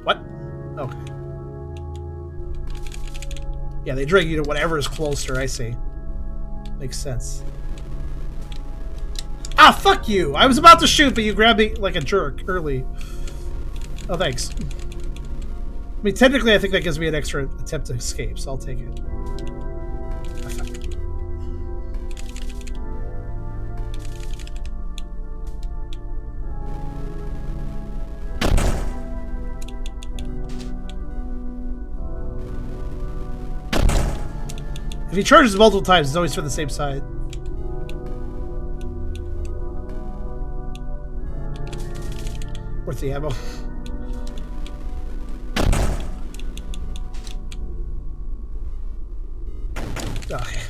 What? Okay. Yeah, they drag you to whatever is closer, I see. Makes sense. Ah, fuck you! I was about to shoot, but you grabbed me like a jerk early. Oh, thanks. I mean, technically, I think that gives me an extra attempt to escape, so I'll take it. Oh, fuck. If he charges multiple times, it's always for the same side. Worth the ammo. Okay.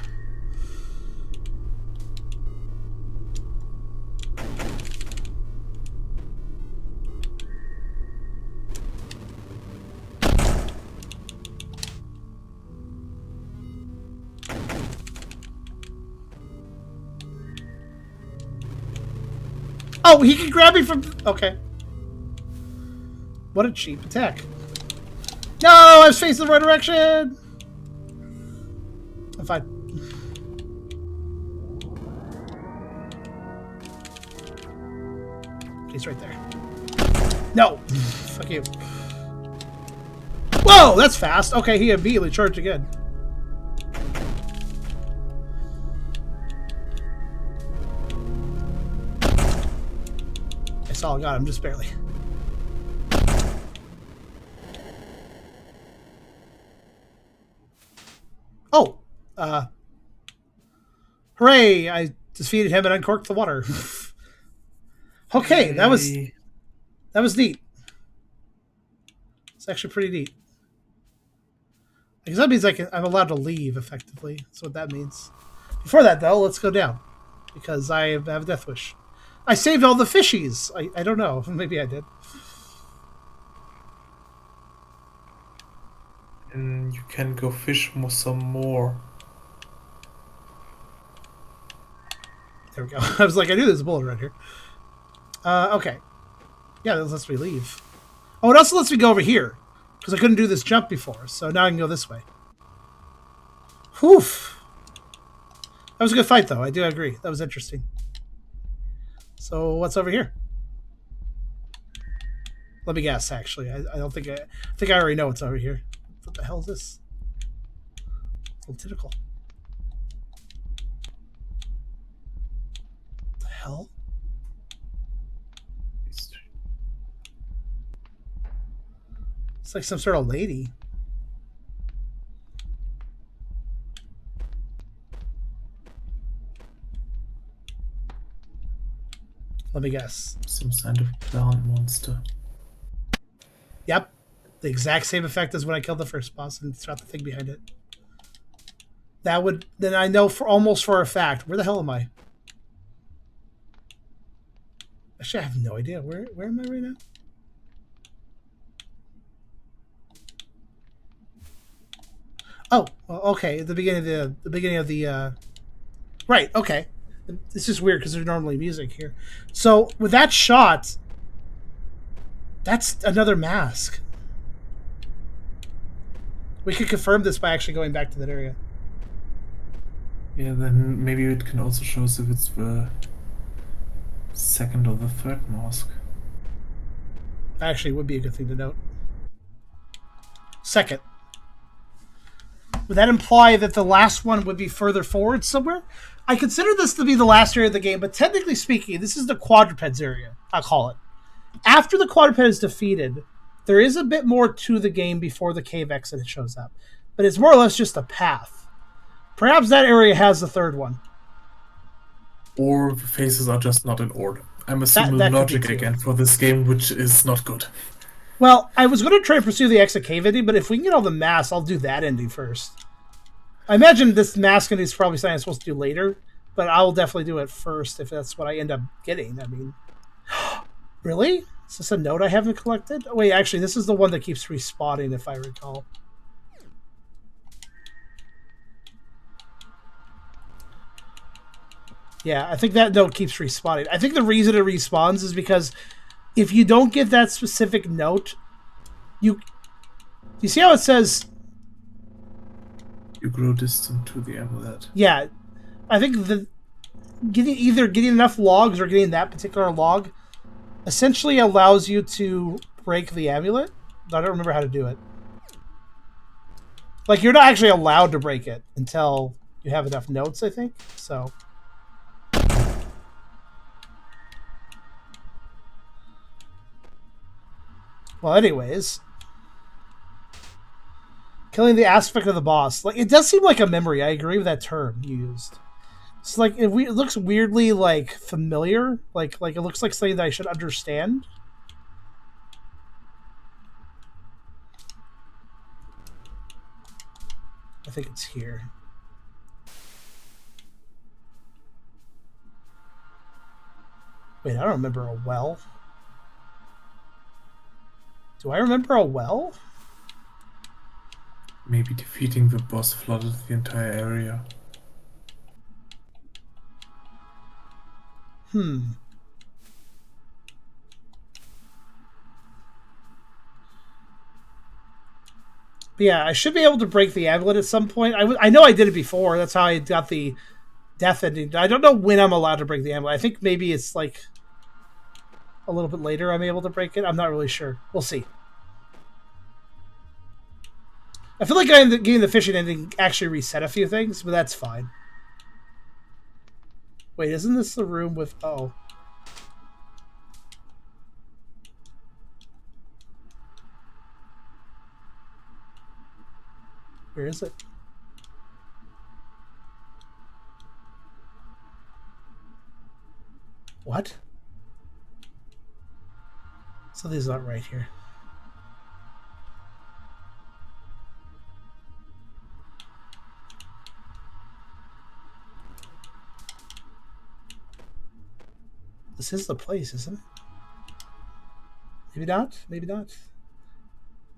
Oh, he can grab me from... Okay. What a cheap attack. No, I was facing the right direction! I'm fine. He's right there. No! Fuck you. Whoa, that's fast. Okay, he immediately charged again. I saw, got him just barely. Oh, Hooray! I defeated him and uncorked the water. Okay, that was neat. It's actually pretty neat. Because that means I'm allowed to leave, effectively. That's what that means. Before that, though, let's go down. Because I have a death wish. I saved all the fishies. I don't know. Maybe I did. And you can go fish some more. There we go. I was like, I knew there's a bullet right here. Okay. Yeah, that lets me leave. Oh, it also lets me go over here. Because I couldn't do this jump before. So now I can go this way. Whew. That was a good fight, though. I do agree. That was interesting. So what's over here? Let me guess, actually. I don't think I think I already know what's over here. What the hell is this? A little tentacle. What the hell? It's like some sort of lady. Let me guess. Some kind of plant monster. Yep. The exact same effect as when I killed the first boss, and it's not the thing behind it. That would... Then I know almost for a fact. Where the hell am I? Actually, I have no idea. Where am I right now? Oh, well, okay. At the beginning of the right. Okay. It's just weird because there's normally music here. So with that shot, that's another mask. We could confirm this by actually going back to that area. Yeah, then maybe it can also show us if it's the second or the third mask. Actually, it would be a good thing to note. Second. Would that imply that the last one would be further forward somewhere? I consider this to be the last area of the game, but technically speaking, this is the quadrupeds area, I'll call it. After the quadruped is defeated, there is a bit more to the game before the cave exit shows up. But it's more or less just a path. Perhaps that area has the third one. Or the faces are just not in order. I'm assuming that logic again for this game, which is not good. Well, I was going to try to pursue the exit cave ending, but if we can get all the masks, I'll do that ending first. I imagine this mask ending is probably something I'm supposed to do later, but I will definitely do it first if that's what I end up getting. I mean, really? Is this a note I haven't collected? Oh, wait, actually, this is the one that keeps respawning, if I recall. Yeah, I think that note keeps respawning. I think the reason it respawns is because if you don't get that specific note, you see how it says... You grow distant to the amulet. Yeah, I think getting enough logs or getting that particular log essentially allows you to break the amulet. I don't remember how to do it. Like, you're not actually allowed to break it until you have enough notes, I think. So... Well, anyways... Killing the aspect of the boss. Like, it does seem like a memory. I agree with that term you used. It's like, it looks weirdly, like, familiar. Like it looks like something that I should understand. I think it's here. Wait, I don't remember a well. Do I remember a well? Maybe defeating the boss flooded the entire area. But yeah, I should be able to break the amulet at some point. I know I did it before. That's how I got the death ending. I don't know when I'm allowed to break the amulet. I think maybe it's like a little bit later I'm able to break it. I'm not really sure. We'll see. I feel like getting the fishing ending actually reset a few things, but that's fine. Wait, isn't this the room with... Oh. Where is it? what? Something's not right here. This is the place, isn't it? Maybe not. Maybe not.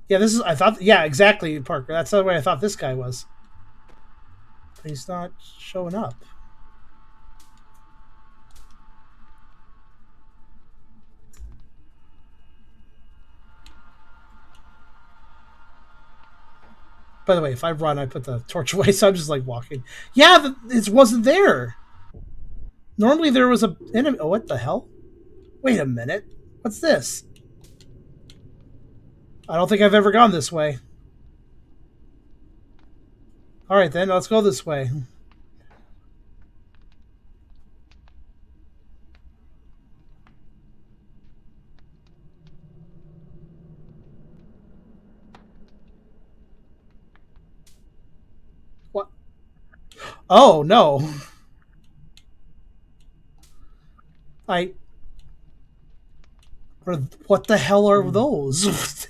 Yeah, this is. I thought. Yeah, exactly, Parker. That's the way I thought this guy was. But he's not showing up. By the way, if I run, I put the torch away, so I'm just like walking. Yeah, it wasn't there. Normally there was a enemy. Oh, what the hell? Wait a minute. What's this? I don't think I've ever gone this way. All right, then. Let's go this way. What? Oh, no. What the hell are those?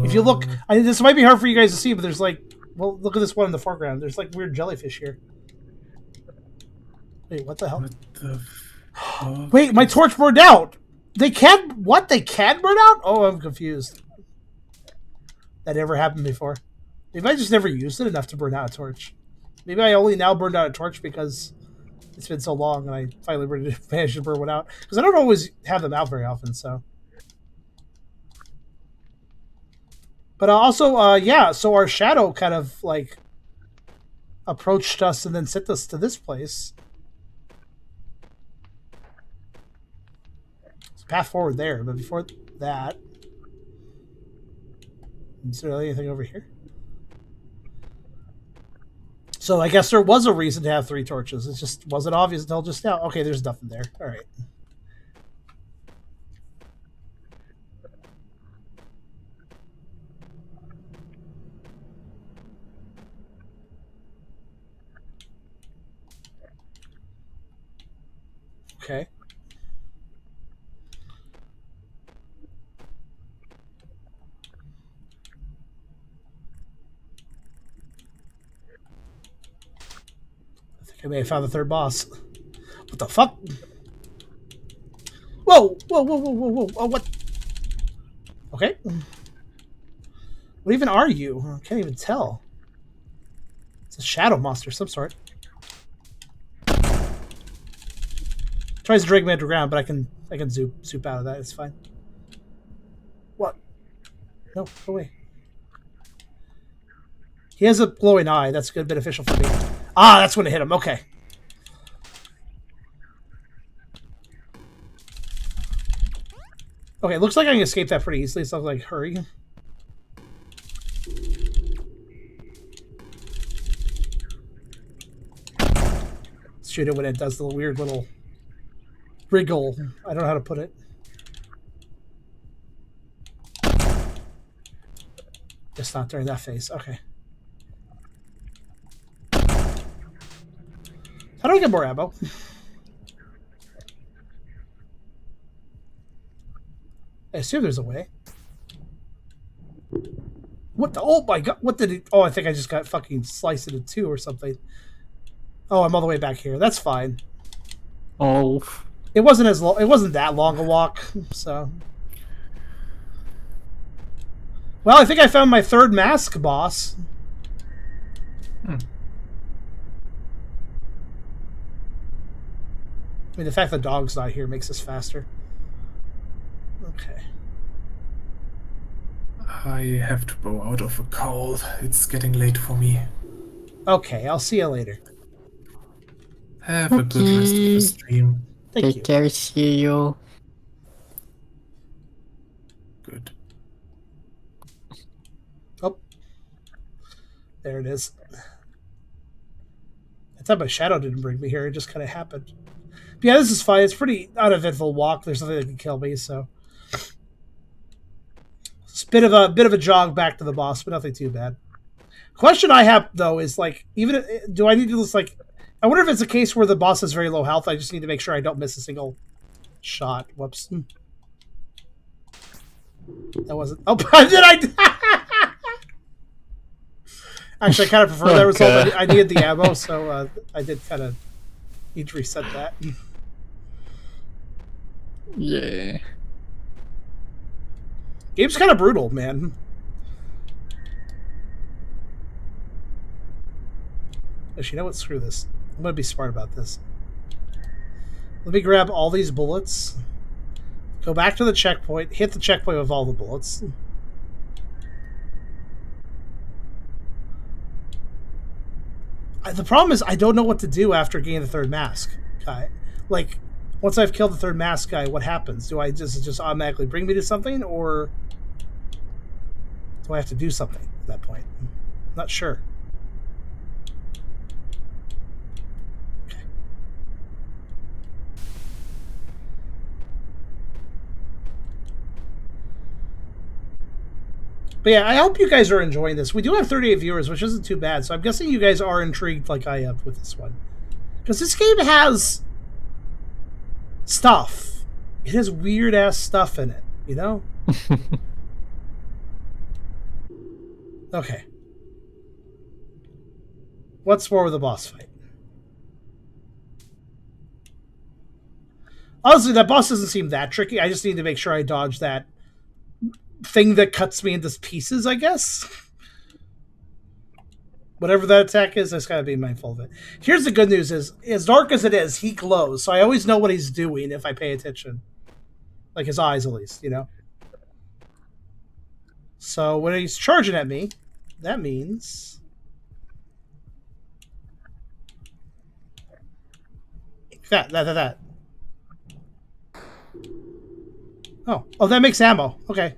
If you look, this might be hard for you guys to see, but there's like, well, look at this one in the foreground. There's like weird jellyfish here. Wait, what the hell? What the fuck? Wait, my torch burned out. They can what? They can burn out? Oh, I'm confused. That never happened before. Maybe I just never used it enough to burn out a torch. Maybe I only now burned out a torch because it's been so long and I finally managed to burn one out. Because I don't always have them out very often, so. But also, yeah, so our shadow kind of, like, approached us and then sent us to this place. There's a path forward there, but before that... Is there anything over here? So I guess there was a reason to have 3 torches. It just wasn't obvious until just now. Okay, there's nothing there. All right. Okay. I may have found the 3rd boss. What the fuck? Whoa! Whoa, whoa, whoa, whoa, whoa. Oh, what? Okay. What even are you? I can't even tell. It's a shadow monster of some sort. Tries to drag me underground, but I can zoop out of that. It's fine. What? No, go away. He has a glowing eye. That's good, beneficial for me. Ah, that's when it hit him. Okay. Okay, looks like I can escape that pretty easily, so I was like, hurry. Shoot it when it does the weird little wriggle. I don't know how to put it. Just not during that phase. Okay. How do I get more ammo? I assume there's a way. What the? Oh my god! What did it? Oh, I think I just got fucking sliced into 2 or something. Oh, I'm all the way back here. That's fine. Oh. It wasn't as long. It wasn't that long a walk. So. Well, I think I found my 3rd mask boss. I mean, the fact the dog's not here makes this faster. Okay. I have to go out of a cold. It's getting late for me. Okay, I'll see you later. Have a good rest of the stream. Thank you. Take care, see you. Good. Oh. There it is. I thought my shadow didn't bring me here. It just kind of happened. But yeah, this is fine. It's pretty uneventful walk. There's nothing that can kill me, so... It's a bit of a jog back to the boss, but nothing too bad. Question I have, though, is, like, even... Do I need to just, like... I wonder if it's a case where the boss has very low health. I just need to make sure I don't miss a single shot. Whoops. That wasn't... Oh, did I... Actually, I kind of prefer that result. I needed the ammo, so I did kind of need to reset that. Yeah. Game's kind of brutal, man. Actually, you know what? Screw this. I'm going to be smart about this. Let me grab all these bullets. Go back to the checkpoint. Hit the checkpoint with all the bullets. The problem is I don't know what to do after getting the third mask guy. Like, once I've killed the third mask guy, what happens? Do I just automatically bring me to something, or do I have to do something at that point? I'm not sure. Okay. But yeah, I hope you guys are enjoying this. We do have 38 viewers, which isn't too bad, so I'm guessing you guys are intrigued like I am with this one. Because this game has stuff. It has weird-ass stuff in it, you know? Okay. What's more with the boss fight? Honestly, that boss doesn't seem that tricky. I just need to make sure I dodge that thing that cuts me into pieces, I guess. Whatever that attack is, I just gotta be mindful of it. Here's the good news is, as dark as it is, he glows, so I always know what he's doing if I pay attention. Like his eyes, at least, you know? So when he's charging at me, that means... That. Oh, that makes ammo. Okay.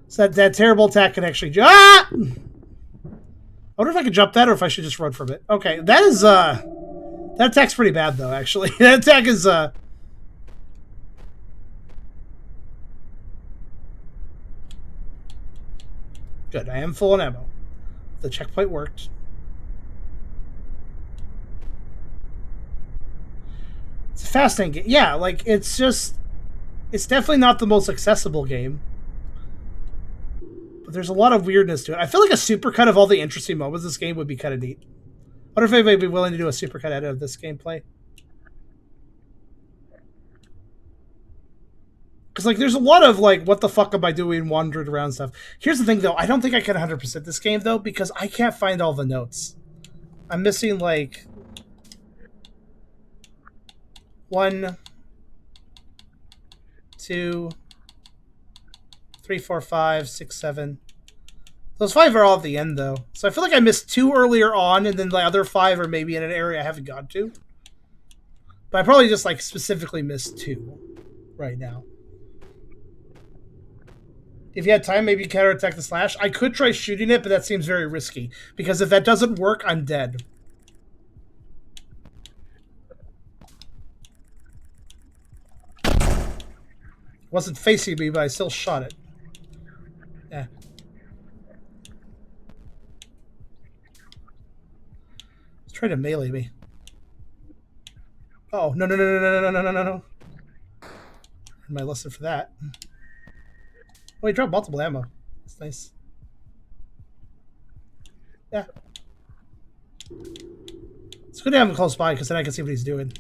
So that terrible attack can actually... Ah! I wonder if I can jump that or if I should just run from it. Okay, that is, that attack's pretty bad, though, actually. That attack is, good, I am full on ammo. The checkpoint worked. It's a fascinating game. Yeah, like, it's just... It's definitely not the most accessible game. But there's a lot of weirdness to it. I feel like a supercut of all the interesting moments of this game would be kind of neat. I wonder if anybody would be willing to do a supercut edit of this gameplay. Because, like, there's a lot of, like, what the fuck am I doing, wandering around stuff. Here's the thing, though. I don't think I can 100% this game, though, because I can't find all the notes. I'm missing, like... 1, 2, 3, 4, 5, 6, 7. Those 5 are all at the end, though. So I feel like I missed 2 earlier on, and then the other 5 are maybe in an area I haven't gone to. But I probably just, like, specifically missed 2 right now. If you had time, maybe counterattack the slash. I could try shooting it, but that seems very risky. Because if that doesn't work, I'm dead. It wasn't facing me, but I still shot it. Yeah. It's trying to melee me. Oh, no. My lesson for that. Oh, he dropped multiple ammo. That's nice. Yeah. It's good to have him close by, because then I can see what he's doing.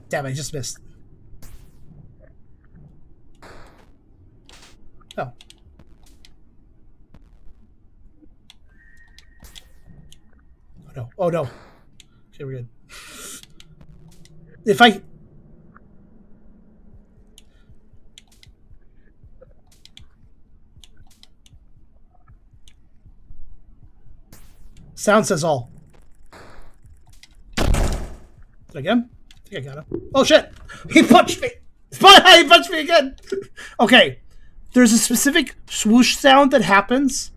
Damn, I just missed. Oh. Oh no. Oh no. Okay, we're good. If I... Sound says all. Did I get him? I think I got him. Oh shit! He punched me! He punched me again! Okay. There's a specific swoosh sound that happens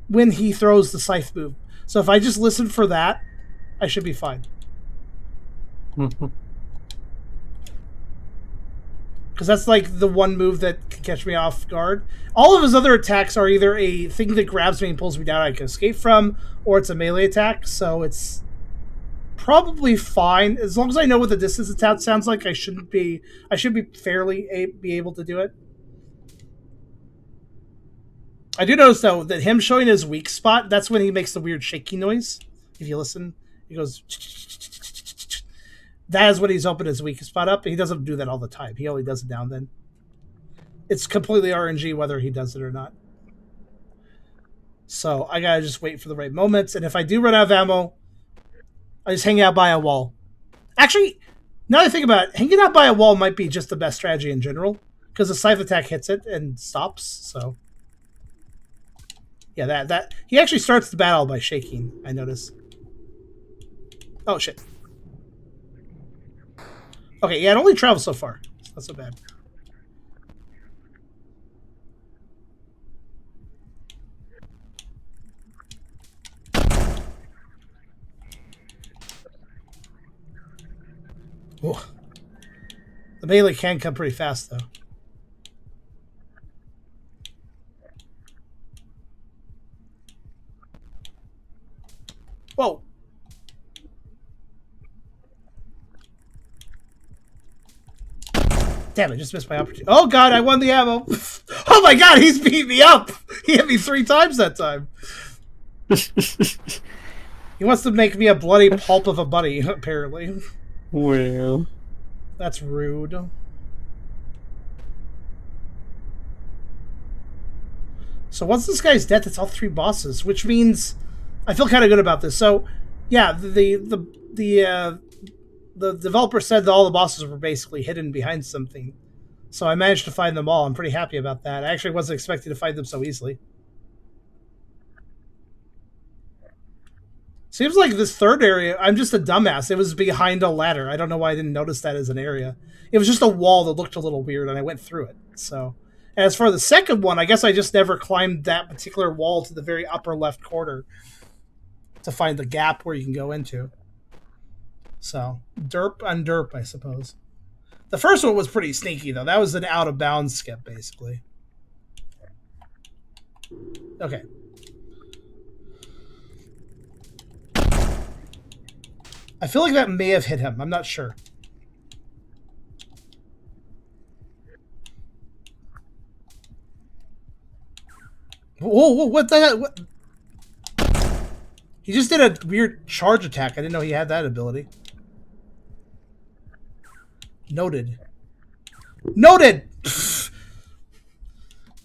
when he throws the scythe move. So if I just listen for that, I should be fine. Because that's like the one move that can catch me off guard. All of his other attacks are either a thing that grabs me and pulls me down I can escape from, or it's a melee attack, so it's probably fine as long as I know what the distance attack sounds like. I should be fairly be able to do it. I do notice though that him showing his weak spot, that's when he makes the weird shaky noise. If you listen, he goes. That is when he's opened his weak spot up. He doesn't do that all the time. He only does it now and then. It's completely RNG whether he does it or not. So I gotta just wait for the right moments. And if I do run out of ammo, I just hang out by a wall. Actually, now that I think about it, hanging out by a wall might be just the best strategy in general. Because the scythe attack hits it and stops, so... Yeah, that he actually starts the battle by shaking, I notice. Oh, shit. Okay, yeah, it only travels so far. It's not so bad. Ooh. The melee can come pretty fast, though. Whoa. Damn, I just missed my opportunity. Oh, God, I won the ammo. Oh, my God, he's beat me up. He hit me 3 times that time. He wants to make me a bloody pulp of a buddy, apparently. Well... That's rude. So once this guy's dead, that's all 3 bosses, which means I feel kind of good about this. So, yeah, the developer said that all the bosses were basically hidden behind something. So I managed to find them all. I'm pretty happy about that. I actually wasn't expecting to find them so easily. Seems like this third area, I'm just a dumbass. It was behind a ladder. I don't know why I didn't notice that as an area. It was just a wall that looked a little weird, and I went through it. So, as for the second one, I guess I just never climbed that particular wall to the very upper left corner to find the gap where you can go into. So, derp on derp, I suppose. The first one was pretty sneaky, though. That was an out-of-bounds skip, basically. Okay. I feel like that may have hit him. I'm not sure. Whoa, what the hell? What? He just did a weird charge attack. I didn't know he had that ability. Noted. Noted!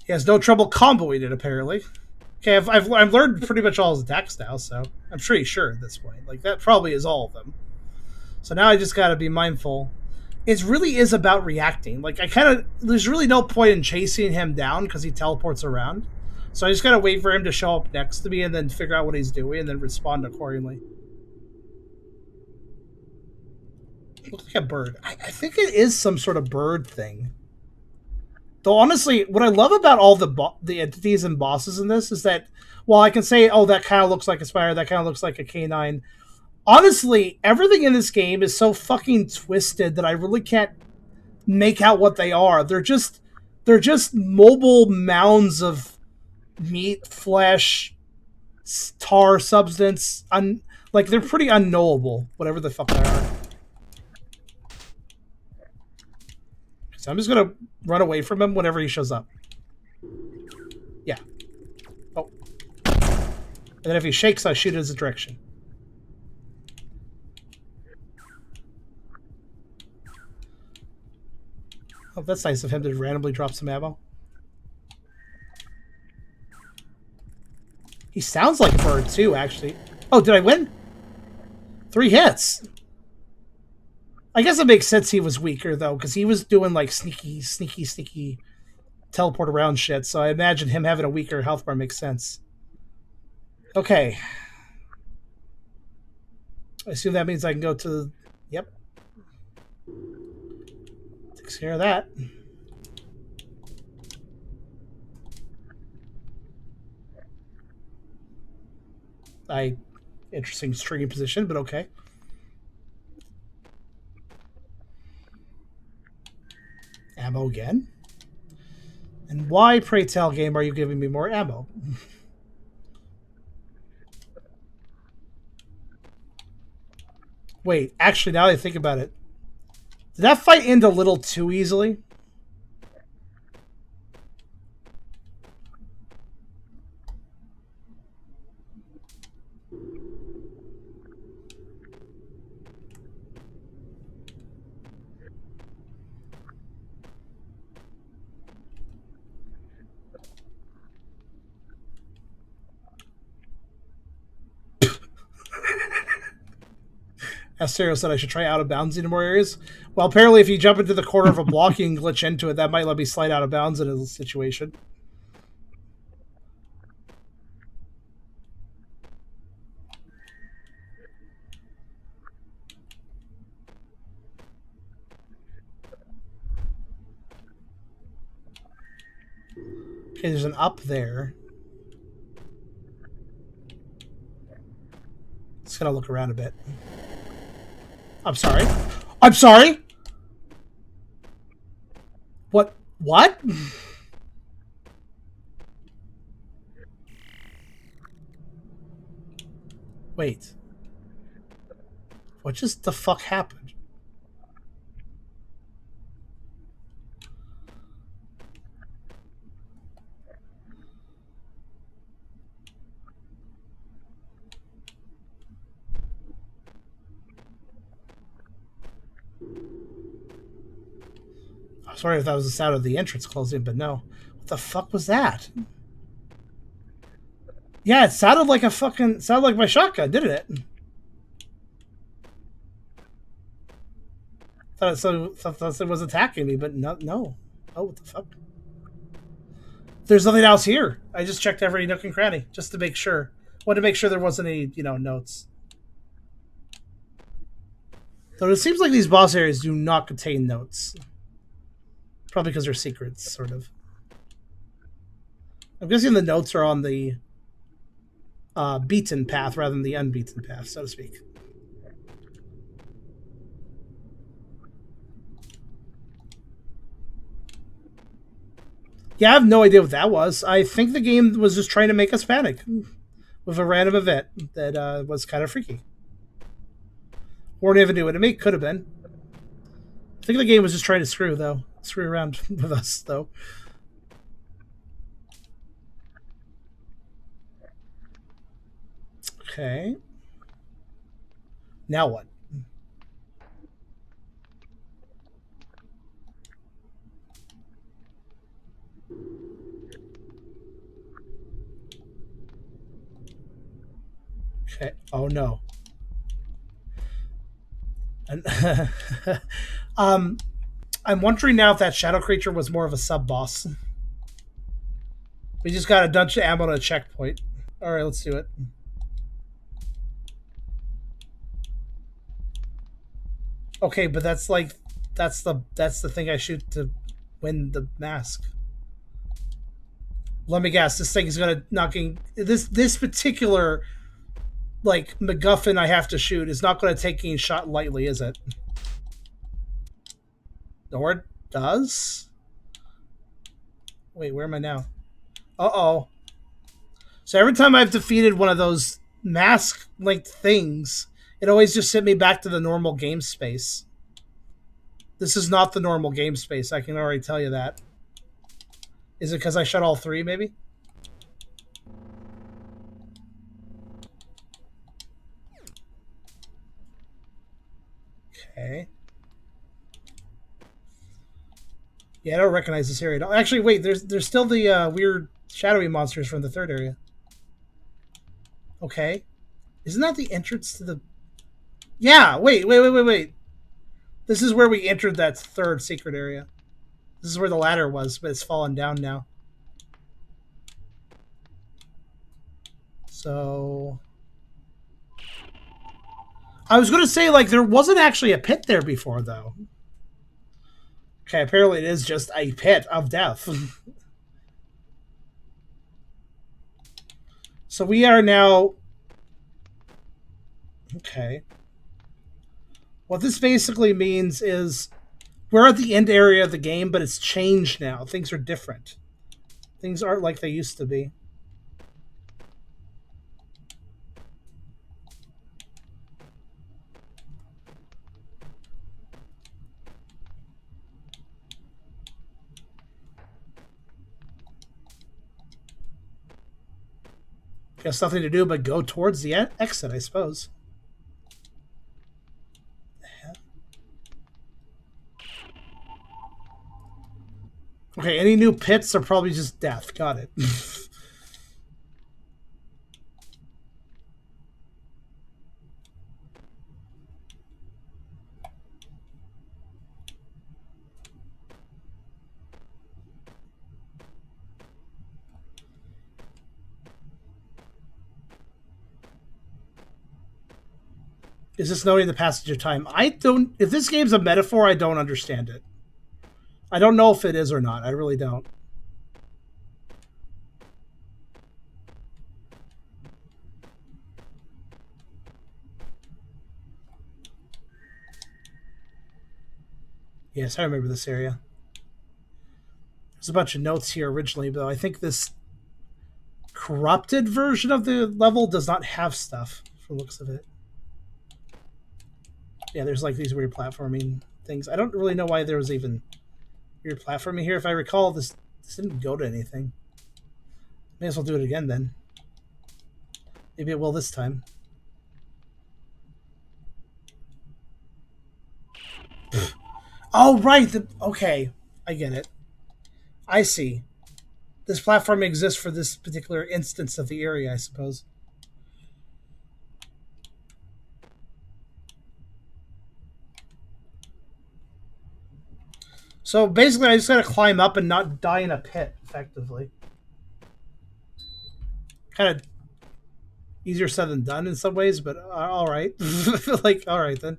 He has no trouble comboing it, apparently. Okay, I've learned pretty much all his attacks now, so I'm pretty sure at this point. Like, that probably is all of them. So now I just gotta be mindful. It really is about reacting. Like, there's really no point in chasing him down because he teleports around. So I just gotta wait for him to show up next to me and then figure out what he's doing and then respond accordingly. Looks like a bird. I think it is some sort of bird thing. Though honestly, what I love about all the entities and bosses in this is that while I can say, oh, that kind of looks like a spider, that kind of looks like a canine, honestly, everything in this game is so fucking twisted that I really can't make out what they are. They're just mobile mounds of meat, flesh, tar substance. Like, they're pretty unknowable, whatever the fuck they are. So I'm just going to run away from him whenever he shows up. Yeah. Oh. And then if he shakes, I shoot in his direction. Oh, that's nice of him to randomly drop some ammo. He sounds like a bird, too, actually. Oh, did I win? 3 hits. I guess it makes sense he was weaker, though, because he was doing, like, sneaky teleport around shit, so I imagine him having a weaker health bar makes sense. Okay. I assume that means I can go to... Yep. Takes care of that. Interesting stringing position, but okay. Ammo again? And why, pray tell, game, are you giving me more ammo? Wait, actually, now that I think about it, did that fight end a little too easily? Asterio said I should try out of bounds in more areas. Well, apparently if you jump into the corner of a block, you can glitch into it. That might let me slide out of bounds in a situation. Okay, there's an up there. Just gonna look around a bit. I'm sorry. I'm sorry? What? What? Wait. What just the fuck happened? I'm sorry if that was the sound of the entrance closing, but no. What the fuck was that? Yeah, it sounded like sounded like my shotgun, didn't it? Thought it was attacking me, but no. Oh, what the fuck? There's nothing else here. I just checked every nook and cranny just to make sure. Wanted to make sure there wasn't any, notes. Though it seems like these boss areas do not contain notes. Probably because they're secrets, sort of. I'm guessing the notes are on the beaten path rather than the unbeaten path, so to speak. Yeah, I have no idea what that was. I think the game was just trying to make us panic with a random event that was kind of freaky. Or never knew what it could have been. I think the game was just trying to screw around with us, though. Okay. Now what? Okay. Oh no. And I'm wondering now if that shadow creature was more of a sub boss. We just got a dungeon ammo and a checkpoint. All right, let's do it. Okay, but that's the thing I shoot to win the mask. Let me guess. This thing is gonna this particular MacGuffin I have to shoot is not going to take getting shot lightly, is it? Or it does? Wait, where am I now? Uh-oh. So every time I've defeated one of those mask-linked things, it always just sent me back to the normal game space. This is not the normal game space, I can already tell you that. Is it because I shot all three, maybe? Okay. Yeah, I don't recognize this area at all. Actually, wait, there's still the weird shadowy monsters from the third area. Okay. Isn't that the entrance to the... Yeah, wait. This is where we entered that third secret area. This is where the ladder was, but it's fallen down now. So... I was going to say, there wasn't actually a pit there before, though. Okay, apparently it is just a pit of death. So we are now... Okay. What this basically means is we're at the end area of the game, but it's changed now. Things are different. Things aren't like they used to be. Guess nothing to do but go towards the exit, I suppose. Okay, any new pits are probably just death. Got it. Is this noting the passage of time? I don't... If this game's a metaphor, I don't understand it. I don't know if it is or not. I really don't. Yes, I remember this area. There's a bunch of notes here originally, though. I think this corrupted version of the level does not have stuff, from the looks of it. Yeah, there's like these weird platforming things. I don't really know why there was even weird platforming here. If I recall, this didn't go to anything. May as well do it again then. Maybe it will this time. Oh, right. Okay, I get it. I see. This platform exists for this particular instance of the area, I suppose. So basically, I just gotta climb up and not die in a pit, effectively. Kind of easier said than done in some ways, but all right. Like, all right then.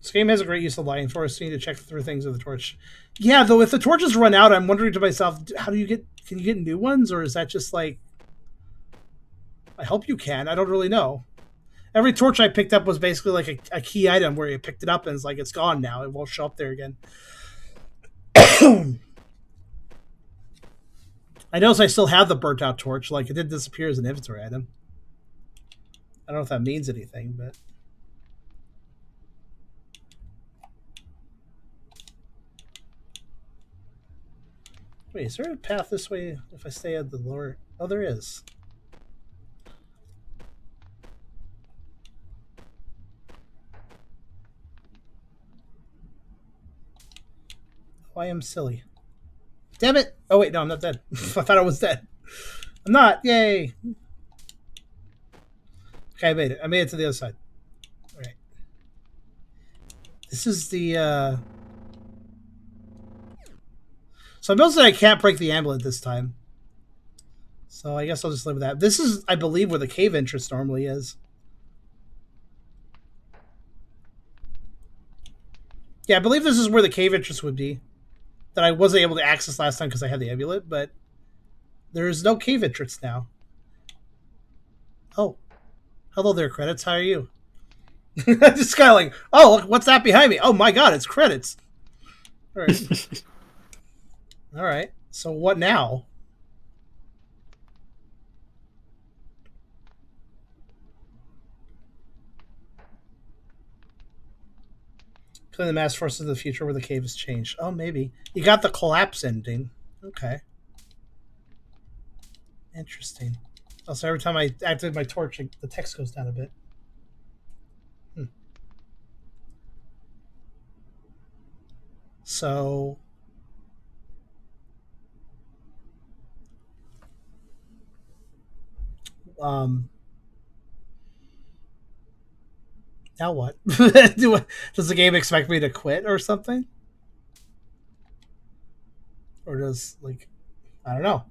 This game has a great use of lighting for us, so you need to check through things with the torch. Yeah, though, if the torches run out, I'm wondering to myself, how do you get... Can you get new ones, or is that just like... I hope you can. I don't really know. Every torch I picked up was basically like a key item where you picked it up and it's like, it's gone now. It won't show up there again. I notice I still have the burnt out torch. Like, it did disappear as an inventory item. I don't know if that means anything, but... Wait, is there a path this way if I stay at the lower... Oh, there is. Oh, I am silly. Damn it! Oh, wait, no, I'm not dead. I thought I was dead. I'm not! Yay! Okay, I made it. I made it to the other side. Alright. This is the, So I'm noticing I can't break the amulet this time. So I guess I'll just live with that. This is, I believe, where the cave entrance normally is. Yeah, I believe this is where the cave entrance would be. That I wasn't able to access last time because I had the amulet, but there is no cave entrance now. Oh. Hello there, credits. How are you? Just kind of like, oh, look, what's that behind me? Oh my god, it's credits. All right. All right. So what now? Killing the mass forces of the future where the cave has changed. Oh, maybe. You got the collapse ending. Okay. Interesting. Also, every time I activate my torch, the text goes down a bit. So... Now what? Does the game expect me to quit or something? Or does, like... I don't know.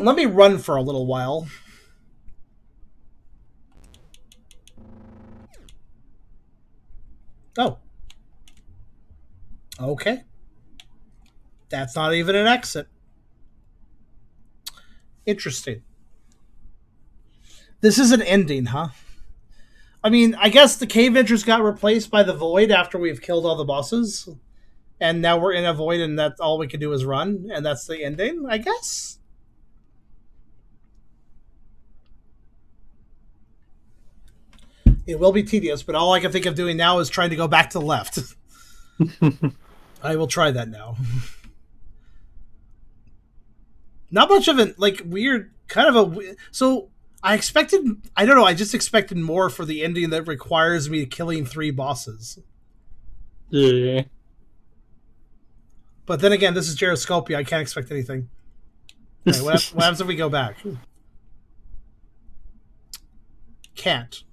Let me run for a little while. Oh. Okay. That's not even an exit. Interesting. This is an ending, huh? I mean, I guess the cave entrance got replaced by the void after we've killed all the bosses. And now we're in a void and that's all we can do is run. And that's the ending, I guess? It will be tedious, but all I can think of doing now is trying to go back to the left. I will try that now. Not much of an like weird kind of a so I don't know, I just expected more for the ending that requires me killing 3 bosses. Yeah. But then again, this is GeraScopia. I can't expect anything. Okay, what happens if we go back? Can't.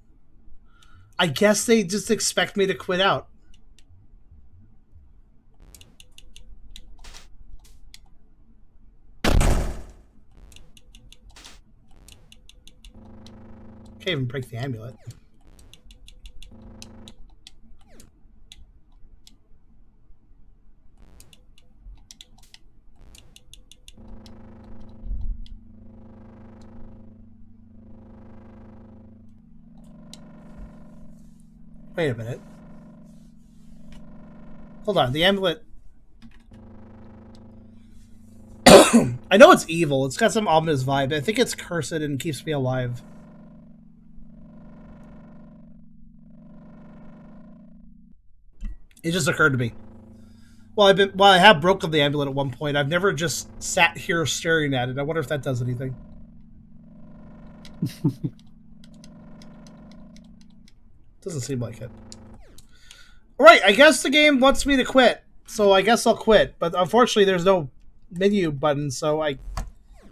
I guess they just expect me to quit out. Can't even break the amulet. Wait a minute. Hold on, the amulet. I know it's evil. It's got some ominous vibe. I think it's cursed and keeps me alive. It just occurred to me. Well, I have broken the amulet at one point. I've never just sat here staring at it. I wonder if that does anything. Doesn't seem like it. Alright, I guess the game wants me to quit. So I guess I'll quit. But unfortunately, there's no menu button, so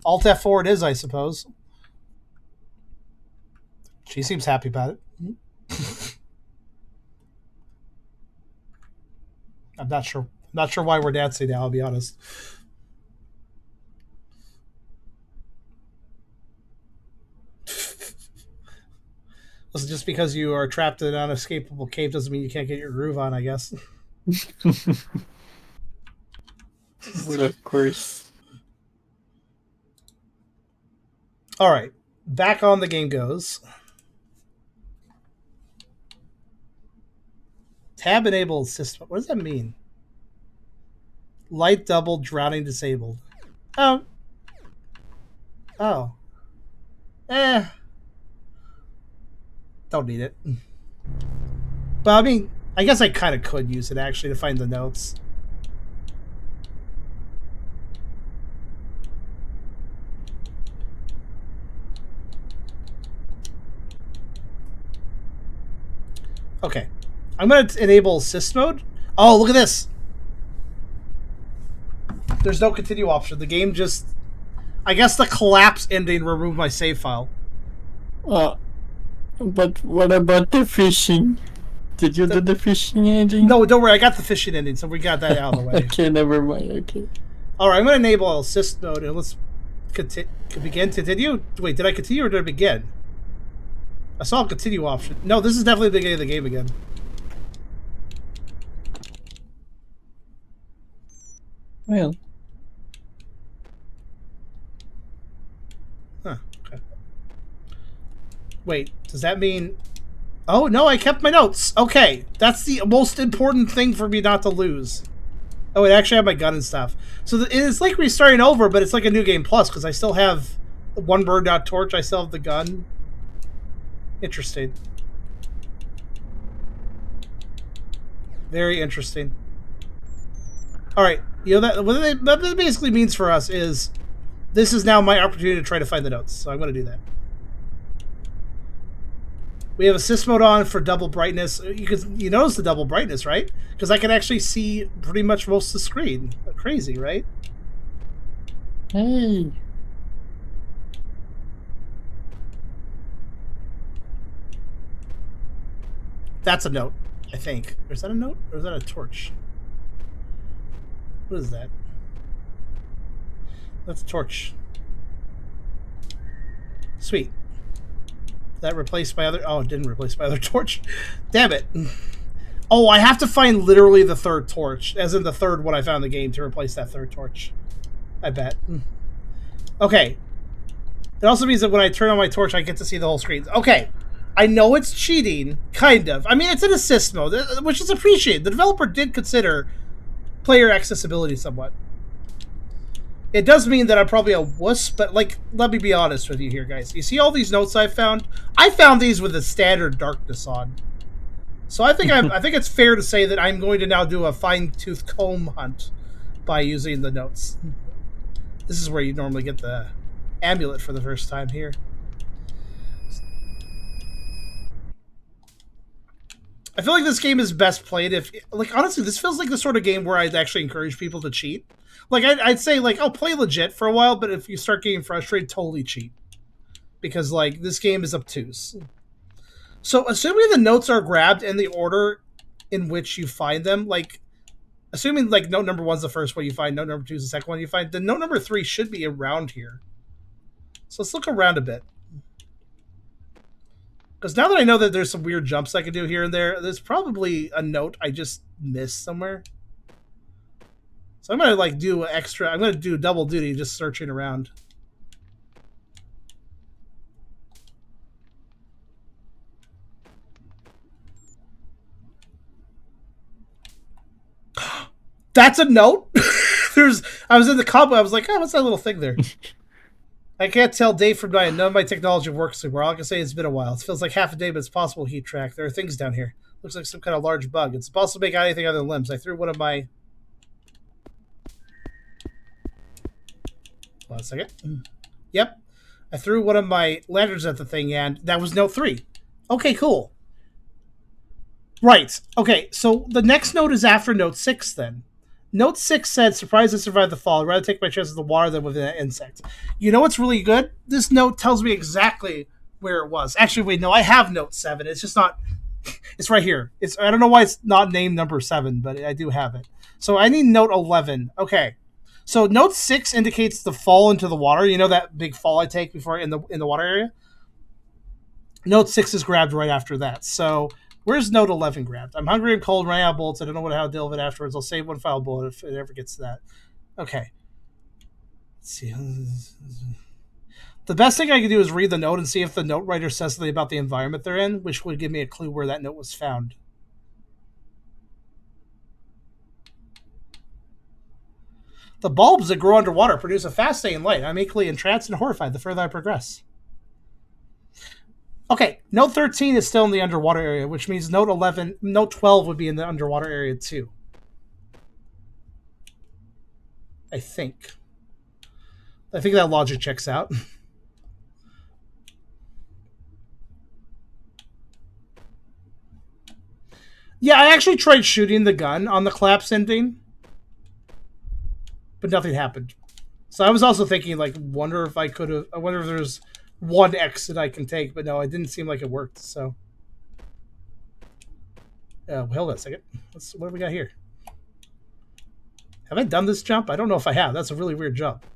Alt F4 it is, I suppose. She seems happy about it. I'm not sure. Not sure why we're dancing now, I'll be honest. Listen, just because you are trapped in an unescapable cave doesn't mean you can't get your groove on, I guess. Well, of course. Alright. Back on the game goes. Tab enabled system. What does that mean? Light double, drowning disabled. Oh. Oh. Don't need it. But I mean, I guess I kind of could use it actually to find the notes. Okay. I'm going to enable assist mode. Oh, look at this. There's no continue option. The game just... I guess the collapse ending removed my save file. But what about the fishing? Did you do the fishing ending? No, don't worry. I got the fishing ending, so we got that out of the way. Okay, never mind. Okay. Alright, I'm going to enable assist mode, and let's begin. Continue? Wait, did I continue or did I begin? I saw a continue option. No, this is definitely the beginning of the game again. Well. Huh, okay. Wait, does that mean... Oh, no, I kept my notes. Okay, that's the most important thing for me not to lose. Oh, I actually have my gun and stuff. So it's like restarting over, but it's like a new game plus, because I still have the one burned out torch, I still have the gun. Interesting. Very interesting. Alright, you know, what that basically means for us is this is now my opportunity to try to find the notes, so I'm going to do that. We have assist mode on for double brightness. You notice the double brightness, right? Because I can actually see pretty much most of the screen. Crazy, right? Hey. That's a note, I think. Or is that a note? Or is that a torch? What is that? That's a torch. Sweet. That replaced my other... Oh, it didn't replace my other torch. Damn it. Oh, I have to find literally the third torch. As in the third one I found in the game to replace that third torch. I bet. Okay. It also means that when I turn on my torch, I get to see the whole screen. Okay. I know it's cheating. Kind of. I mean, it's an assist mode, which is appreciated. The developer did consider player accessibility somewhat. It does mean that I'm probably a wuss, but, like, let me be honest with you here, guys. You see all these notes I found? I found these with a standard darkness on. So I think I think it's fair to say that I'm going to now do a fine-tooth comb hunt by using the notes. This is where you normally get the amulet for the first time here. I feel like this game is best played if, like, honestly, this feels like the sort of game where I'd actually encourage people to cheat. Like, I'd say, like, I'll play legit for a while, but if you start getting frustrated, totally cheat. Because, like, this game is obtuse. So, assuming the notes are grabbed in the order in which you find them, like, assuming, like, note number 1's the first one you find, note number 2 is the second one you find, then note number 3 should be around here. So, let's look around a bit. Because now that I know that there's some weird jumps I can do here and there, there's probably a note I just missed somewhere. So I'm going to like do extra, I'm going to do double duty just searching around. That's a note? I was in the combo, I was like, oh, what's that little thing there? I can't tell day from night. None of my technology works anymore. All I can say is it's been a while. It feels like half a day, but it's possible heat track. There are things down here. Looks like some kind of large bug. It's impossible to make out anything other than limbs. I threw one of my... Hold on a second. Yep. I threw one of my lanterns at the thing, and that was note 3. Okay, cool. Right. Okay, so the next note is after note 6, then. Note 6 said, surprised I survived the fall. I'd rather take my chances in the water than with an insect. You know what's really good? This note tells me exactly where it was. Actually, wait, no, I have note 7. It's just not... It's right here. I don't know why it's not named number 7, but I do have it. So I need note 11. Okay. So note 6 indicates the fall into the water. You know that big fall I take before in the water area? Note 6 is grabbed right after that. So... Where's note 11 grabbed? I'm hungry and cold, running out of bullets. I don't know how to deal with it afterwards. I'll save one final bullet if it ever gets to that. Okay. Let's see. The best thing I can do is read the note and see if the note writer says something about the environment they're in, which would give me a clue where that note was found. The bulbs that grow underwater produce a fascinating light. I'm equally entranced and horrified the further I progress. Okay, note 13 is still in the underwater area, which means note 12 would be in the underwater area too. I think that logic checks out. Yeah, I actually tried shooting the gun on the collapse ending, but nothing happened. So I was also thinking, like, I wonder if there's one exit I can take, but no, it didn't seem like it worked, so. Hold on a second. What do we got here? Have I done this jump? I don't know if I have. That's a really weird jump.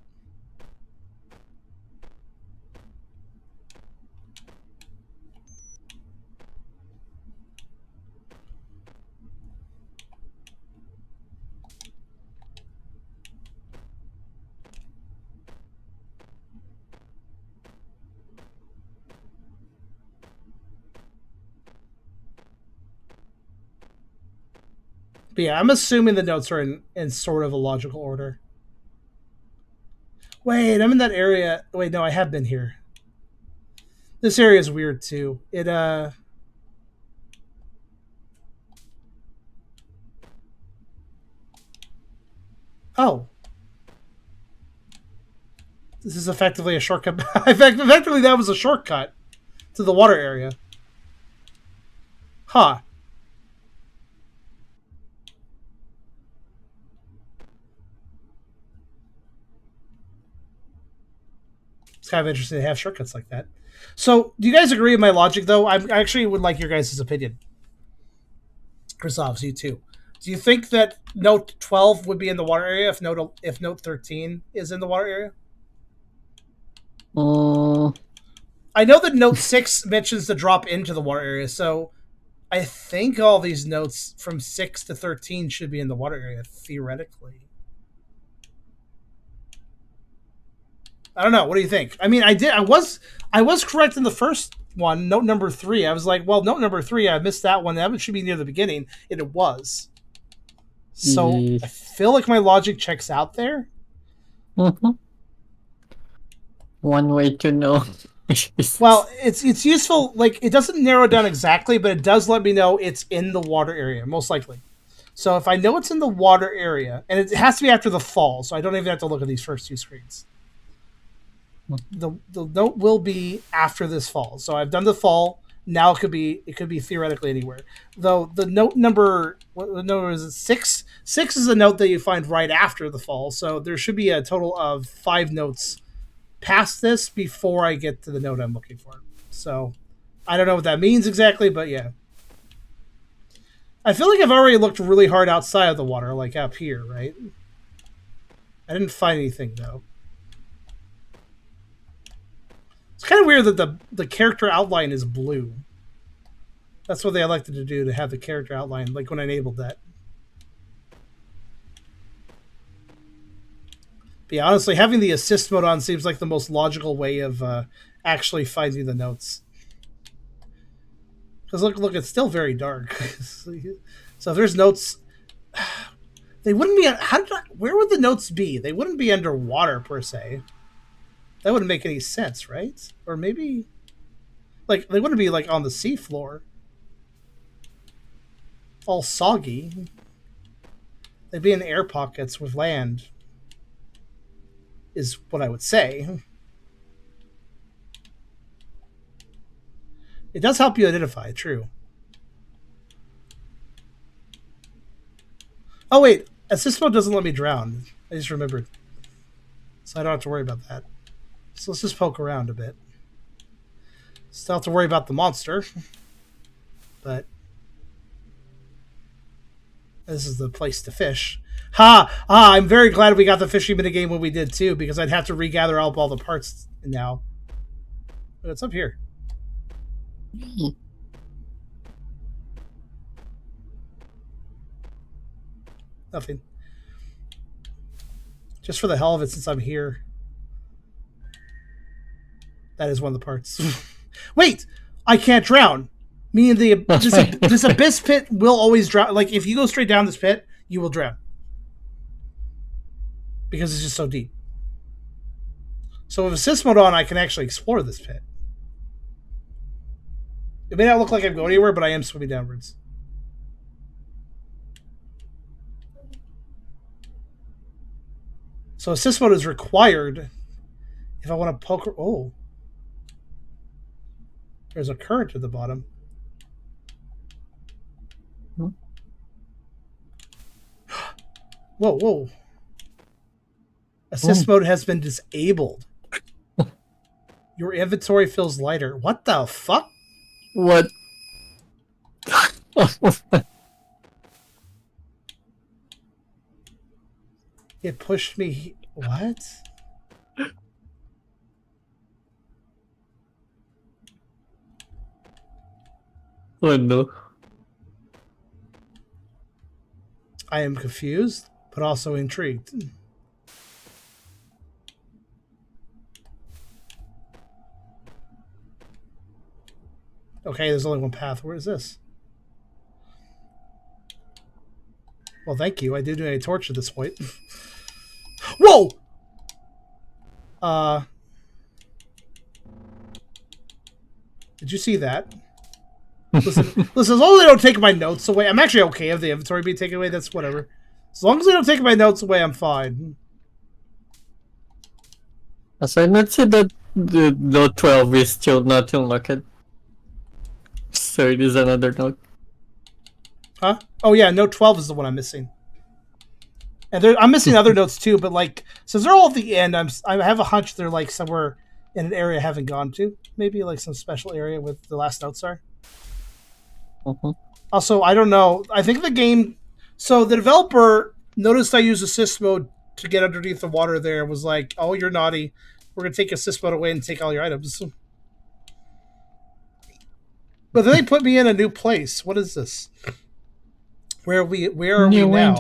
But yeah, I'm assuming the notes are in sort of a logical order. Wait, I'm in that area. Wait, no, I have been here. This area is weird too. Oh. This is effectively a shortcut. Effectively, that was a shortcut to the water area. Huh. It's kind of interesting to have shortcuts like that. So, do you guys agree with my logic, though? I actually would like your guys' opinion. Christoph, you too. Do you think that note 12 would be in the water area if note 13 is in the water area? I know that note 6 mentions the drop into the water area, so I think all these notes from 6 to 13 should be in the water area, theoretically. I don't know. What do you think? I mean, I was correct in the first one, note number 3. I was like, well, note number 3, I missed that one. That should be near the beginning, and it was. So I feel like my logic checks out there. Mm-hmm. One way to know. Well, it's useful. Like, it doesn't narrow it down exactly, but it does let me know it's in the water area, most likely. So if I know it's in the water area, and it has to be after the fall, so I don't even have to look at these first two screens. The note will be after this fall. So I've done the fall. Now it could be theoretically anywhere. Though the note number, what number is it? 6. 6 is a note that you find right after the fall. So there should be a total of 5 notes past this before I get to the note I'm looking for. So I don't know what that means exactly, but yeah. I feel like I've already looked really hard outside of the water, like up here, right? I didn't find anything though. It's kind of weird that the character outline is blue. That's what they elected to do, to have the character outline, like when I enabled that. But yeah, honestly, having the assist mode on seems like the most logical way of actually finding the notes. Because look, it's still very dark. So if there's notes, they wouldn't be. Where would the notes be? They wouldn't be underwater per se. That wouldn't make any sense, right? Or maybe, like, they wouldn't be like on the seafloor, all soggy. They'd be in air pockets with land, is what I would say. It does help you identify, true. Oh wait, assist mode doesn't let me drown. I just remembered. So I don't have to worry about that. So let's just poke around a bit. Still have to worry about the monster. But this is the place to fish. I'm very glad we got the fishing minigame when we did too, because I'd have to regather up all the parts now. But it's up here. Nothing. Just for the hell of it, since I'm here. That is one of the parts. Wait! I can't drown! Meaning this abyss pit will always drown. Like, if you go straight down this pit, you will drown. Because it's just so deep. So with assist mode on, I can actually explore this pit. It may not look like I'm going anywhere, but I am swimming downwards. So assist mode is required if I want to poke. Oh. There's a current at the bottom. Whoa. Assist mode has been disabled. Your inventory feels lighter. What the fuck? What? It pushed me. What? Oh no. I am confused, but also intrigued. Okay, there's only one path. Where is this? Well, thank you. I did need a torch at this point. Whoa! Did you see that? Listen, as long as they don't take my notes away, I'm actually okay if the inventory being taken away. That's whatever. As long as they don't take my notes away, I'm fine. So let's say that the note 12 is still not unlocked. So it is another note. Huh? Oh yeah, note 12 is the one I'm missing. And I'm missing other notes too, but like, since they're all at the end, I have a hunch they're like somewhere in an area I haven't gone to. Maybe like some special area with the last notes are. Also, I don't know. I think the game... So the developer noticed I used assist mode to get underneath the water there and was like, oh, you're naughty. We're going to take assist mode away and take all your items. But then they put me in a new place. What is this? Where are we now?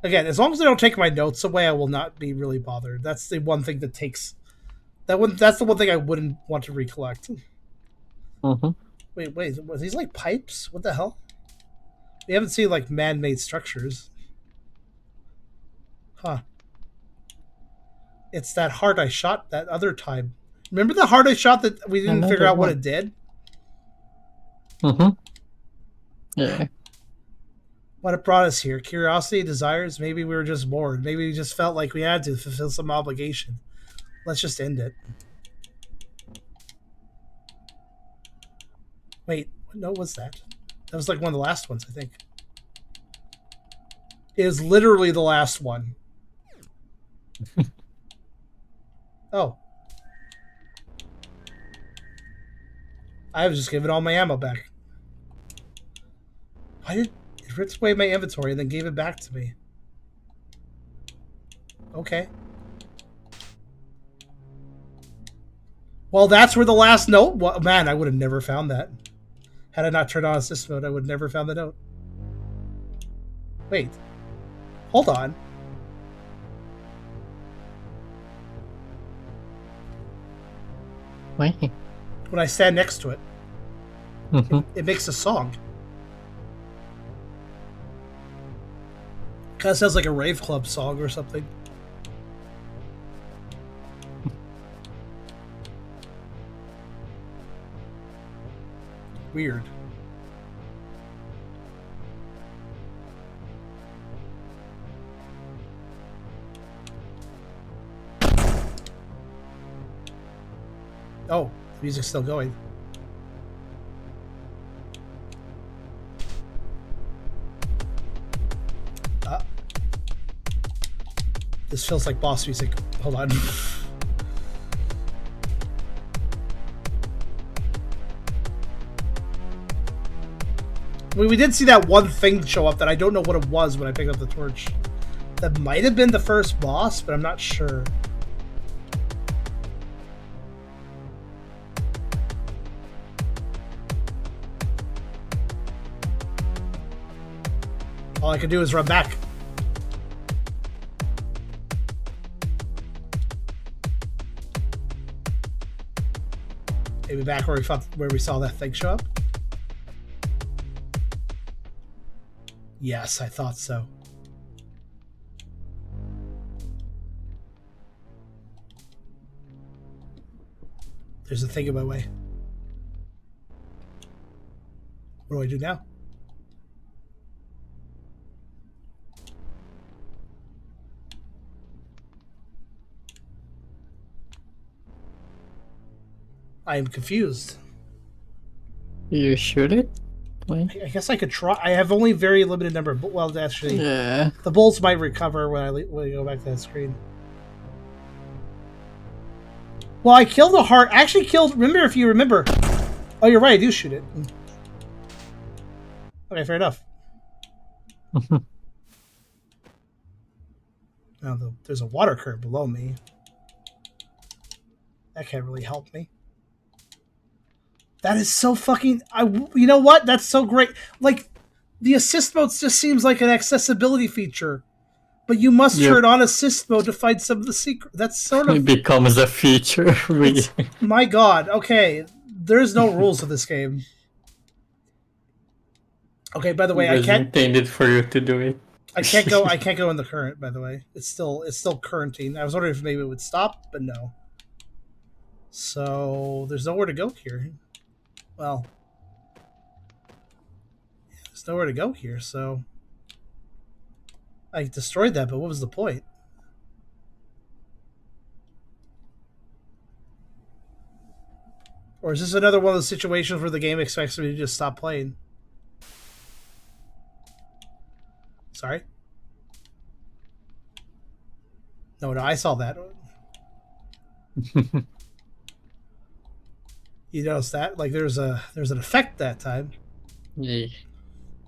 Again, as long as they don't take my notes away, I will not be really bothered. That's the one thing that takes... That's the one thing I wouldn't want to recollect. Wait, were these like pipes? What the hell? We haven't seen like man-made structures. Huh. It's that heart I shot that other time. Remember the heart I shot that we didn't figure out what it did? Mm-hmm. Yeah. What it brought us here. Curiosity, desires, maybe we were just bored. Maybe we just felt like we had to fulfill some obligation. Let's just end it. Wait, what note was that? That was like one of the last ones, I think. It is literally the last one. Oh. I was just giving all my ammo back. Why did it ripped away my inventory and then gave it back to me? Okay. Well, that's where the last note was. Man, I would have never found that. Had I not turned on assist mode, I would have never found the note. Wait. Hold on. Wait. When I stand next to it, Mm-hmm. it makes a song. Kind of sounds like a rave club song or something. Weird. Oh, the music's still going. This feels like boss music. Hold on. I mean, we did see that one thing show up that I don't know what it was when I picked up the torch. That might have been the first boss, but I'm not sure. All I can do is run back. Maybe back where we saw that thing show up. Yes, I thought so. There's a thing in my way. What do I do now? I am confused. You shoot it? Wait. I guess I could try. I have only very limited number of... Well, actually, Yeah. the bulls might recover when I go back to that screen. Well, I killed the heart. I actually killed... Remember, if you remember... Oh, you're right. I do shoot it. Okay, fair enough. Now, there's a water current below me. That can't really help me. That is so fucking... you know what? That's so great. Like, the assist mode just seems like an accessibility feature. But you must turn on assist mode to find some of the secret. That's sort of... It becomes a feature. Really. My god. Okay. There's no rules of this game. Okay, by the way, I can't... intended for you to do it. I can't go in the current, by the way. It's still currenting. I was wondering if maybe it would stop, but no. So, there's nowhere to go here. Well, there's nowhere to go here, so I destroyed that, but what was the point? Or is this another one of those situations where the game expects me to just stop playing? Sorry? No, I saw that. You notice that? Like there's an effect that time. Yeah.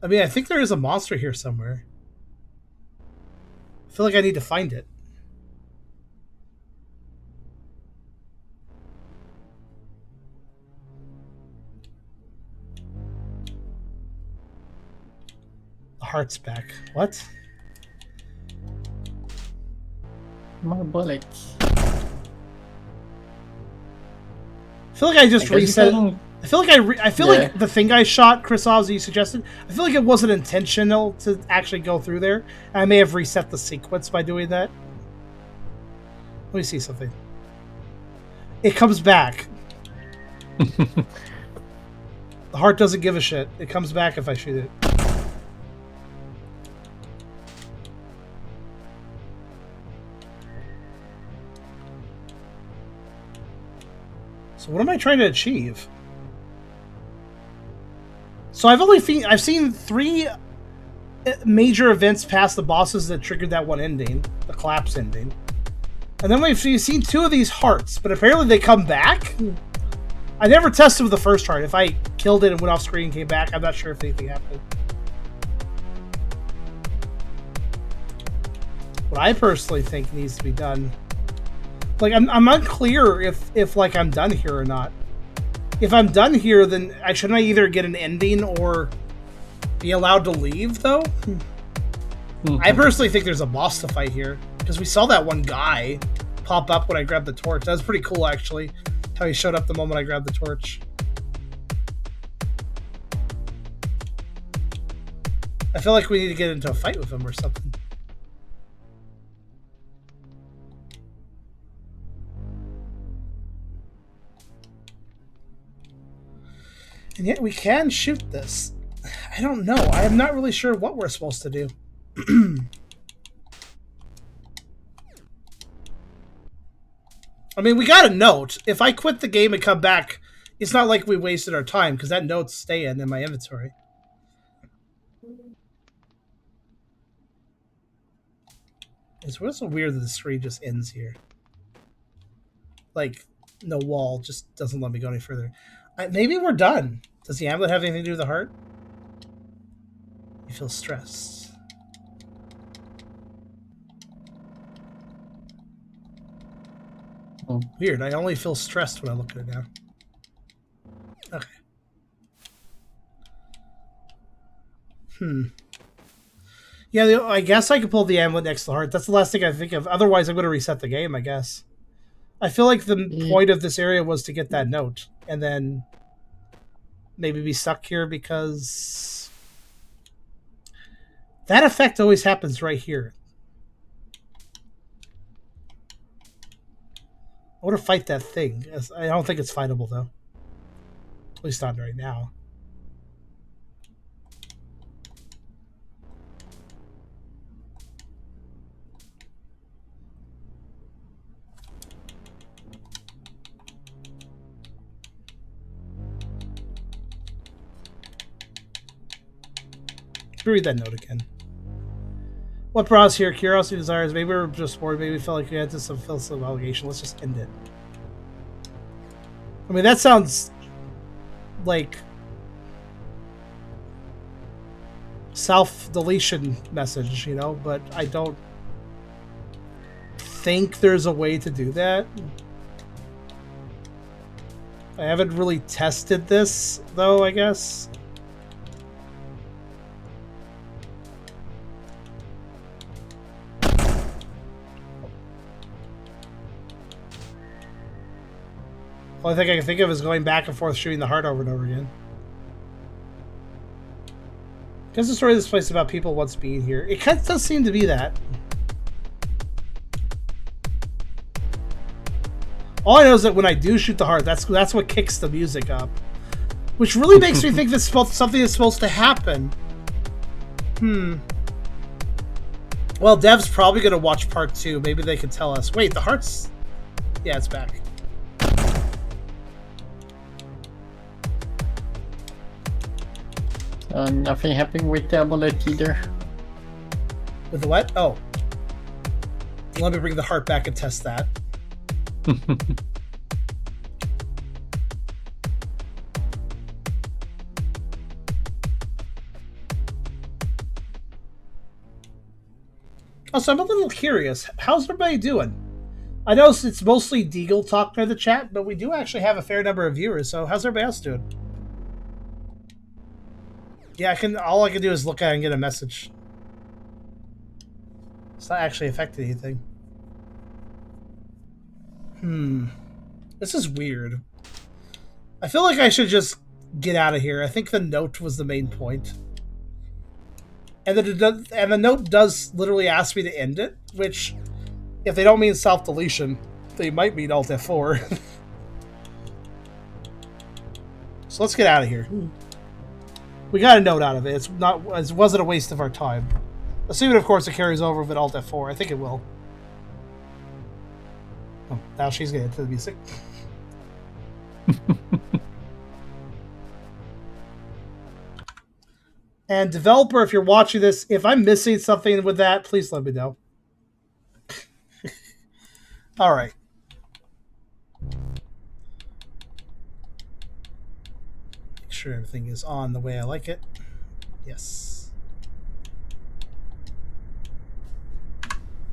I mean, I think there is a monster here somewhere. I feel like I need to find it. The heart's back. What? More bullets. I feel like I just reset. I feel like I feel like the thing I shot, Chris Oz, you suggested. I feel like it wasn't intentional to actually go through there. I may have reset the sequence by doing that. Let me see something. It comes back. The heart doesn't give a shit. It comes back if I shoot it. So what am I trying to achieve? So I've seen 3 major events past the bosses that triggered that one ending, the collapse ending. And then we've seen 2 of these hearts, but apparently they come back? I never tested with the first heart. If I killed it and went off screen and came back, I'm not sure if anything happened. What I personally think needs to be done... Like, I'm unclear if like, I'm done here or not. If I'm done here, then shouldn't I either get an ending or be allowed to leave, though? I personally think there's a boss to fight here. Because we saw that one guy pop up when I grabbed the torch. That was pretty cool, actually. How he showed up the moment I grabbed the torch. I feel like we need to get into a fight with him or something. And yet we can shoot this. I don't know. I am not really sure what we're supposed to do. I mean, we got a note. If I quit the game and come back, it's not like we wasted our time, because that note's staying in my inventory. It's so weird that the screen just ends here. Like, no wall just doesn't let me go any further. Maybe we're done. Does the amulet have anything to do with the heart? You feel stressed. Oh. Weird. I only feel stressed when I look at it now. Okay. Yeah, I guess I could pull the amulet next to the heart. That's the last thing I think of. Otherwise, I'm going to reset the game, I guess. I feel like the point of this area was to get that note. And then maybe be stuck here because that effect always happens right here. I want to fight that thing. I don't think it's fightable, though. At least not right now. Read that note again. What brought us here? Curiosity, desires. Maybe we were just bored. Maybe we felt like we had to fulfill some obligation. Let's just end it. I mean, that sounds like self-deletion message, you know, but I don't think there's a way to do that. I haven't really tested this, though, I guess. Only thing I can think of is going back and forth shooting the heart over and over again. Because the story of this place is about people once being here. It kind of does seem to be that. All I know is that when I do shoot the heart, that's what kicks the music up. Which really makes me think this is something that's supposed to happen. Well, Dev's probably going to watch part 2. Maybe they can tell us. Wait, the heart's... Yeah, it's back. Nothing happened with the amulet either. With the what? Oh. Let me bring the heart back and test that. Also, I'm a little curious. How's everybody doing? I know it's mostly Deagle talking in the chat, but we do actually have a fair number of viewers, so how's everybody else doing? Yeah, all I can do is look at it and get a message. It's not actually affecting anything. This is weird. I feel like I should just get out of here. I think the note was the main point. And the note does literally ask me to end it, which If they don't mean self-deletion, they might mean Alt F4. So let's get out of here. We got a note out of it. It wasn't a waste of our time. Assuming, of course, it carries over with Alt F4. I think it will. Oh, now she's getting into the music. And developer, if you're watching this, if I'm missing something with that, please let me know. All right. Make sure everything is on the way I like it. Yes.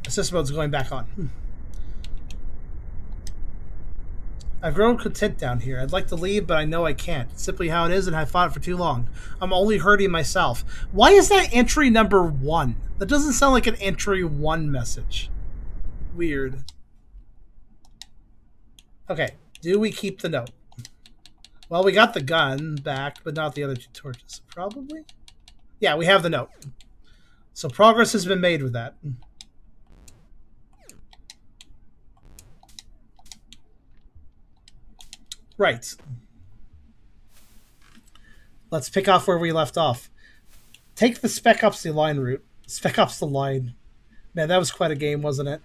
Assist mode's going back on. I've grown content down here. I'd like to leave, but I know I can't. It's simply how it is, and I've fought for too long. I'm only hurting myself. Why is that entry number 1? That doesn't sound like an entry 1 message. Weird. Okay, do we keep the note? Well, we got the gun back, but not the other 2 torches. Probably? Yeah, we have the note. So progress has been made with that. Right. Let's pick off where we left off. Take the Spec Ops the Line route. Spec Ops the Line. Man, that was quite a game, wasn't it?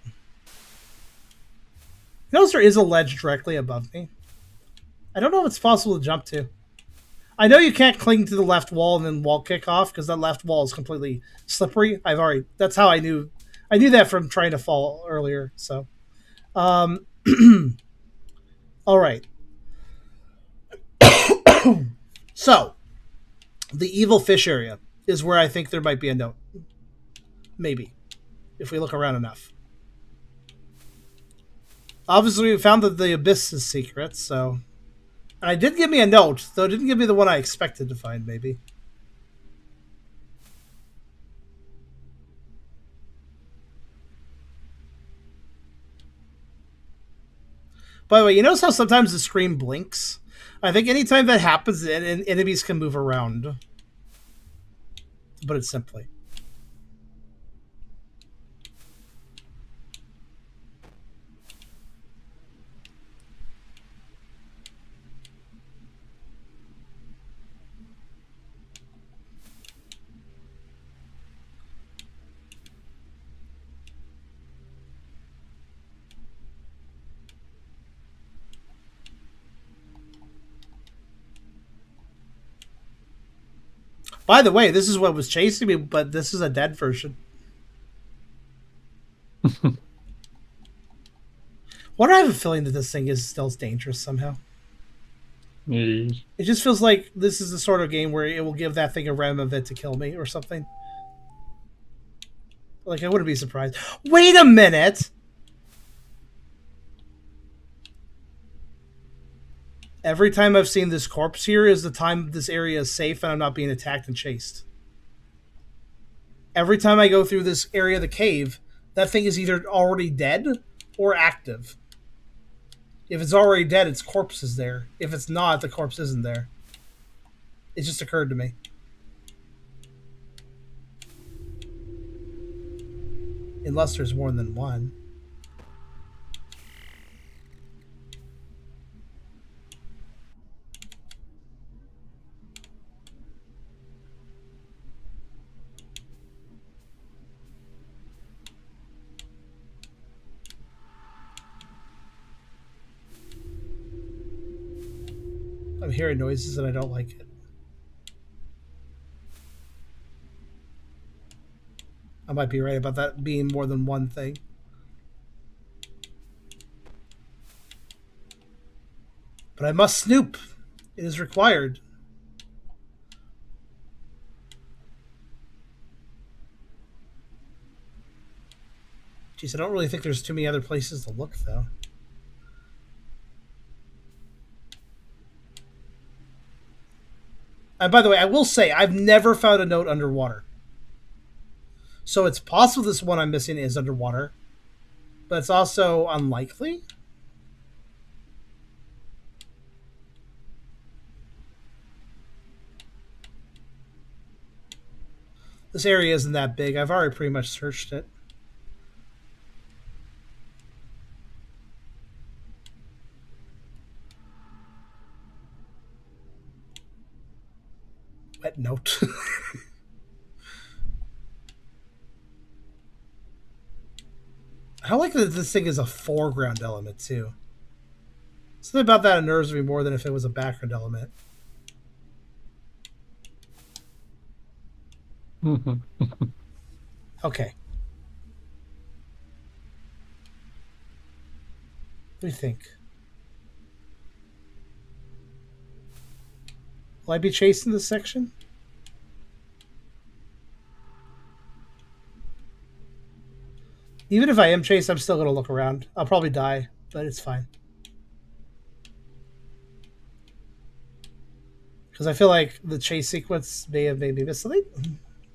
You notice there is a ledge directly above me. I don't know if it's possible to jump to. I know you can't cling to the left wall and then wall kick off because that left wall is completely slippery. That's how I knew. I knew that from trying to fall earlier. So, all right. So, the evil fish area is where I think there might be a note. Maybe, if we look around enough. Obviously, we found that the abyss is secret, so... And I did give me a note, though it didn't give me the one I expected to find, maybe. By the way, you notice how sometimes the screen blinks? I think anytime that happens, enemies can move around. To put it simply. By the way, this is what was chasing me, but this is a dead version. Why do I have a feeling that this thing is still dangerous somehow? It just feels like this is the sort of game where it will give that thing a random event to kill me or something. Like, I wouldn't be surprised. Wait a minute! Every time I've seen this corpse here is the time this area is safe and I'm not being attacked and chased. Every time I go through this area of the cave, that thing is either already dead or active. If it's already dead, its corpse is there. If it's not, the corpse isn't there. It just occurred to me. Unless there's more than one. I'm hearing noises and I don't like it. I might be right about that being more than one thing. But I must snoop. It is required. Jeez, I don't really think there's too many other places to look, though. And by the way, I will say, I've never found a note underwater. So it's possible this one I'm missing is underwater. But it's also unlikely. This area isn't that big. I've already pretty much searched it. Wet note. I like that this thing is a foreground element, too. Something about that unnerves me more than if it was a background element. Okay. What do you think? Will I be chasing this section? Even if I am chased, I'm still going to look around. I'll probably die, but it's fine. Because I feel like the chase sequence may have made me miss something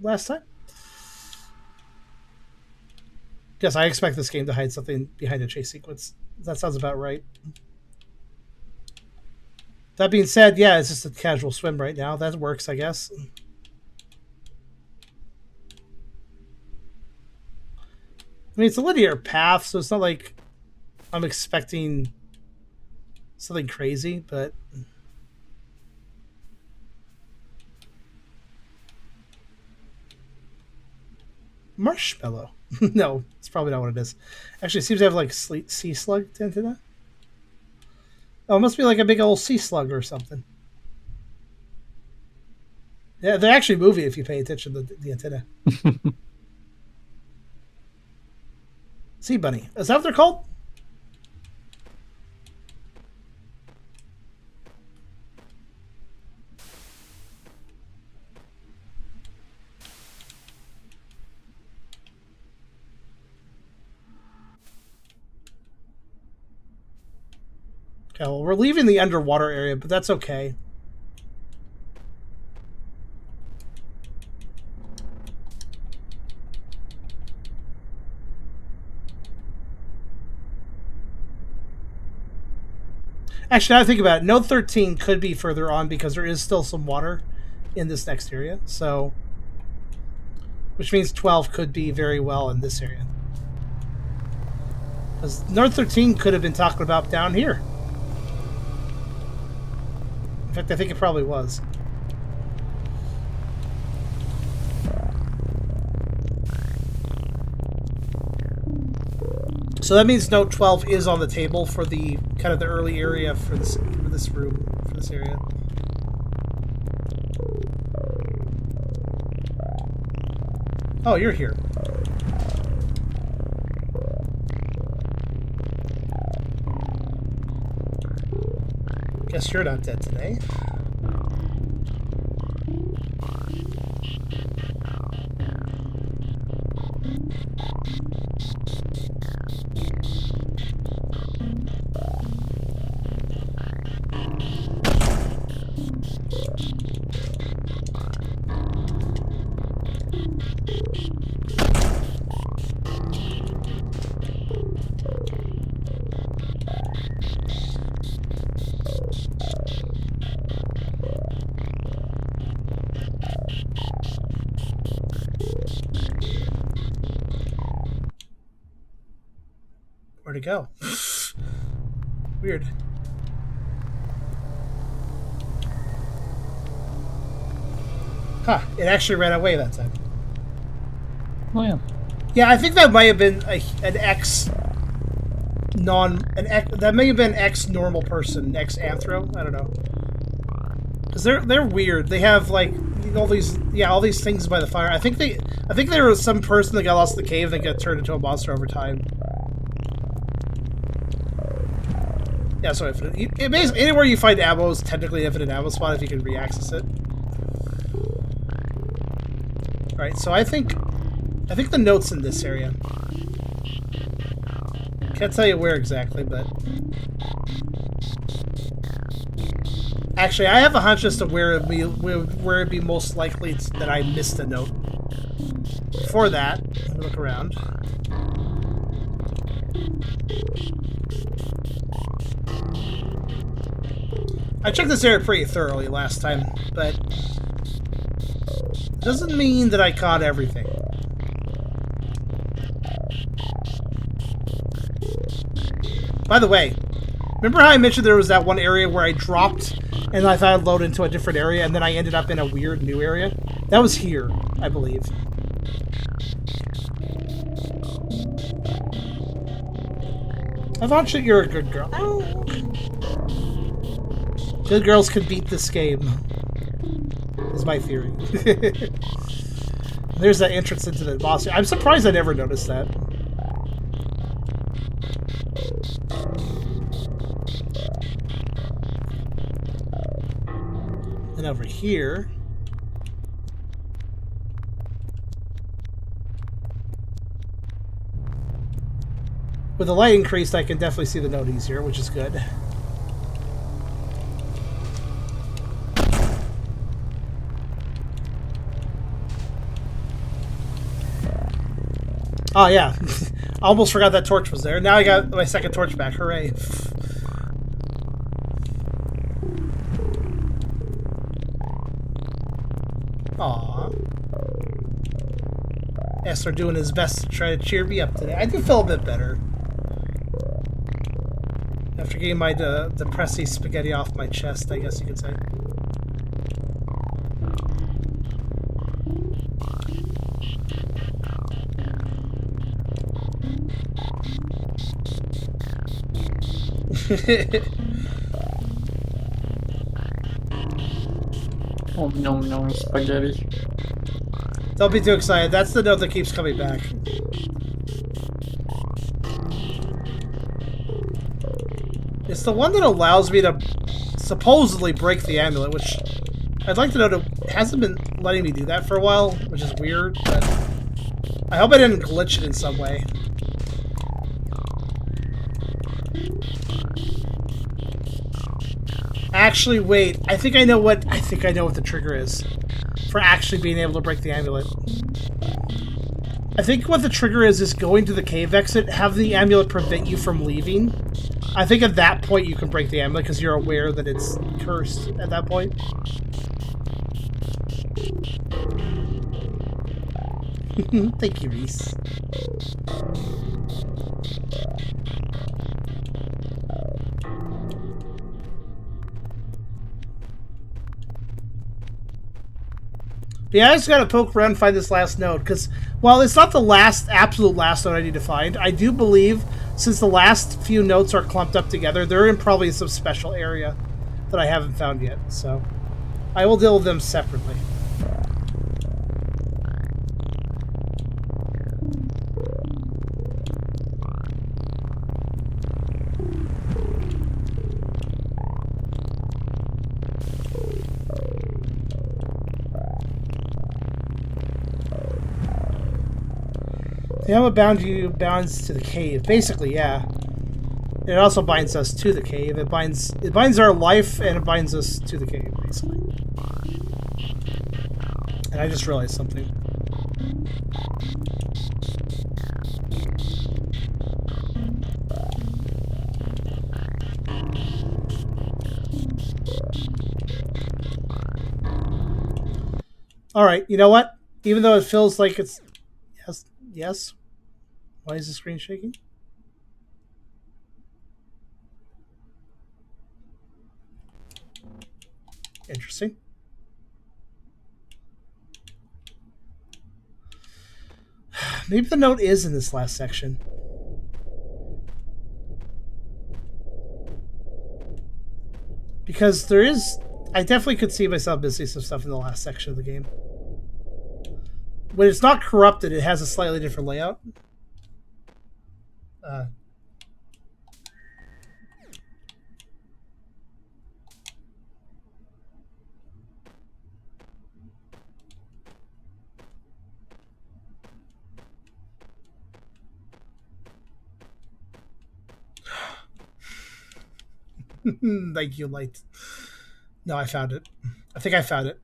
last time. Yes, I expect this game to hide something behind a chase sequence. That sounds about right. That being said, yeah, it's just a casual swim right now. That works, I guess. I mean, it's a linear path, so it's not like I'm expecting something crazy, but... Marshmallow. No, it's probably not what it is. Actually, it seems to have like sea slug antenna. Oh, it must be like a big old sea slug or something. Yeah, they're actually moving if you pay attention to the antenna. Sea bunny. Is that what they're called? Okay, well, we're leaving the underwater area, but that's okay. Actually, now I think about it, Node 13 could be further on because there is still some water in this next area. So, which means 12 could be very well in this area. Because Node 13 could have been talking about down here. In fact, I think it probably was. So that means Note 12 is on the table for the kind of the early area for this room, for this area. Oh, you're here. Guess you're not dead today. Where'd it go? Weird. Huh, it actually ran away that time. Oh yeah. Yeah, I think that might have been an X that may have been X normal person, X anthro, I don't know. Cuz they're weird. They have like all these things by the fire. I think there was some person that got lost in the cave that got turned into a monster over time. Yeah, so infinite. It basically, anywhere you find ammo is technically an infinite ammo spot if you can re-access it. Alright, so I think the note's in this area. Can't tell you where exactly, but... Actually, I have a hunch as to where it'd be most likely that I missed a note. Before that, let me look around. I checked this area pretty thoroughly last time, but doesn't mean that I caught everything. By the way, Remember how I mentioned there was that one area where I dropped and I thought I'd load into a different area and then I ended up in a weird new area? That was here, I believe. I thought you're a good girl. Good girls could beat this game, is my theory. There's that entrance into the boss. I'm surprised I never noticed that. And over here... with the light increased, I can definitely see the note easier, which is good. Oh, yeah. I almost forgot that torch was there. Now I got my second torch back. Hooray. Aww. Esther doing his best to try to cheer me up today. I do feel a bit better. After getting my depressing spaghetti off my chest, I guess you could say. Oh, no, spaghetti. Don't be too excited. That's the note that keeps coming back. It's the one that allows me to supposedly break the amulet, which I'd like to note it hasn't been letting me do that for a while, which is weird, but I hope I didn't glitch it in some way. Actually, wait. I think I know what the trigger is for actually being able to break the amulet. I think what the trigger is going to the cave exit, have the amulet prevent you from leaving. I think at that point you can break the amulet because you're aware that it's cursed at that point. Thank you, Reese. But yeah, I just gotta poke around and find this last node, because while it's not the absolute last node I need to find, I do believe, since the last few notes are clumped up together, they're in probably some special area that I haven't found yet, so I will deal with them separately. The amulet bounds to the cave. Basically, yeah. It also binds us to the cave. It binds our life and it binds us to the cave, basically. And I just realized something. Alright, you know what? Even though it feels like it's... Yes? Why is the screen shaking? Interesting. Maybe the note is in this last section. Because there is... I definitely could see myself missing some stuff in the last section of the game. When it's not corrupted, it has a slightly different layout. Thank you, Light. No, I found it. I think I found it.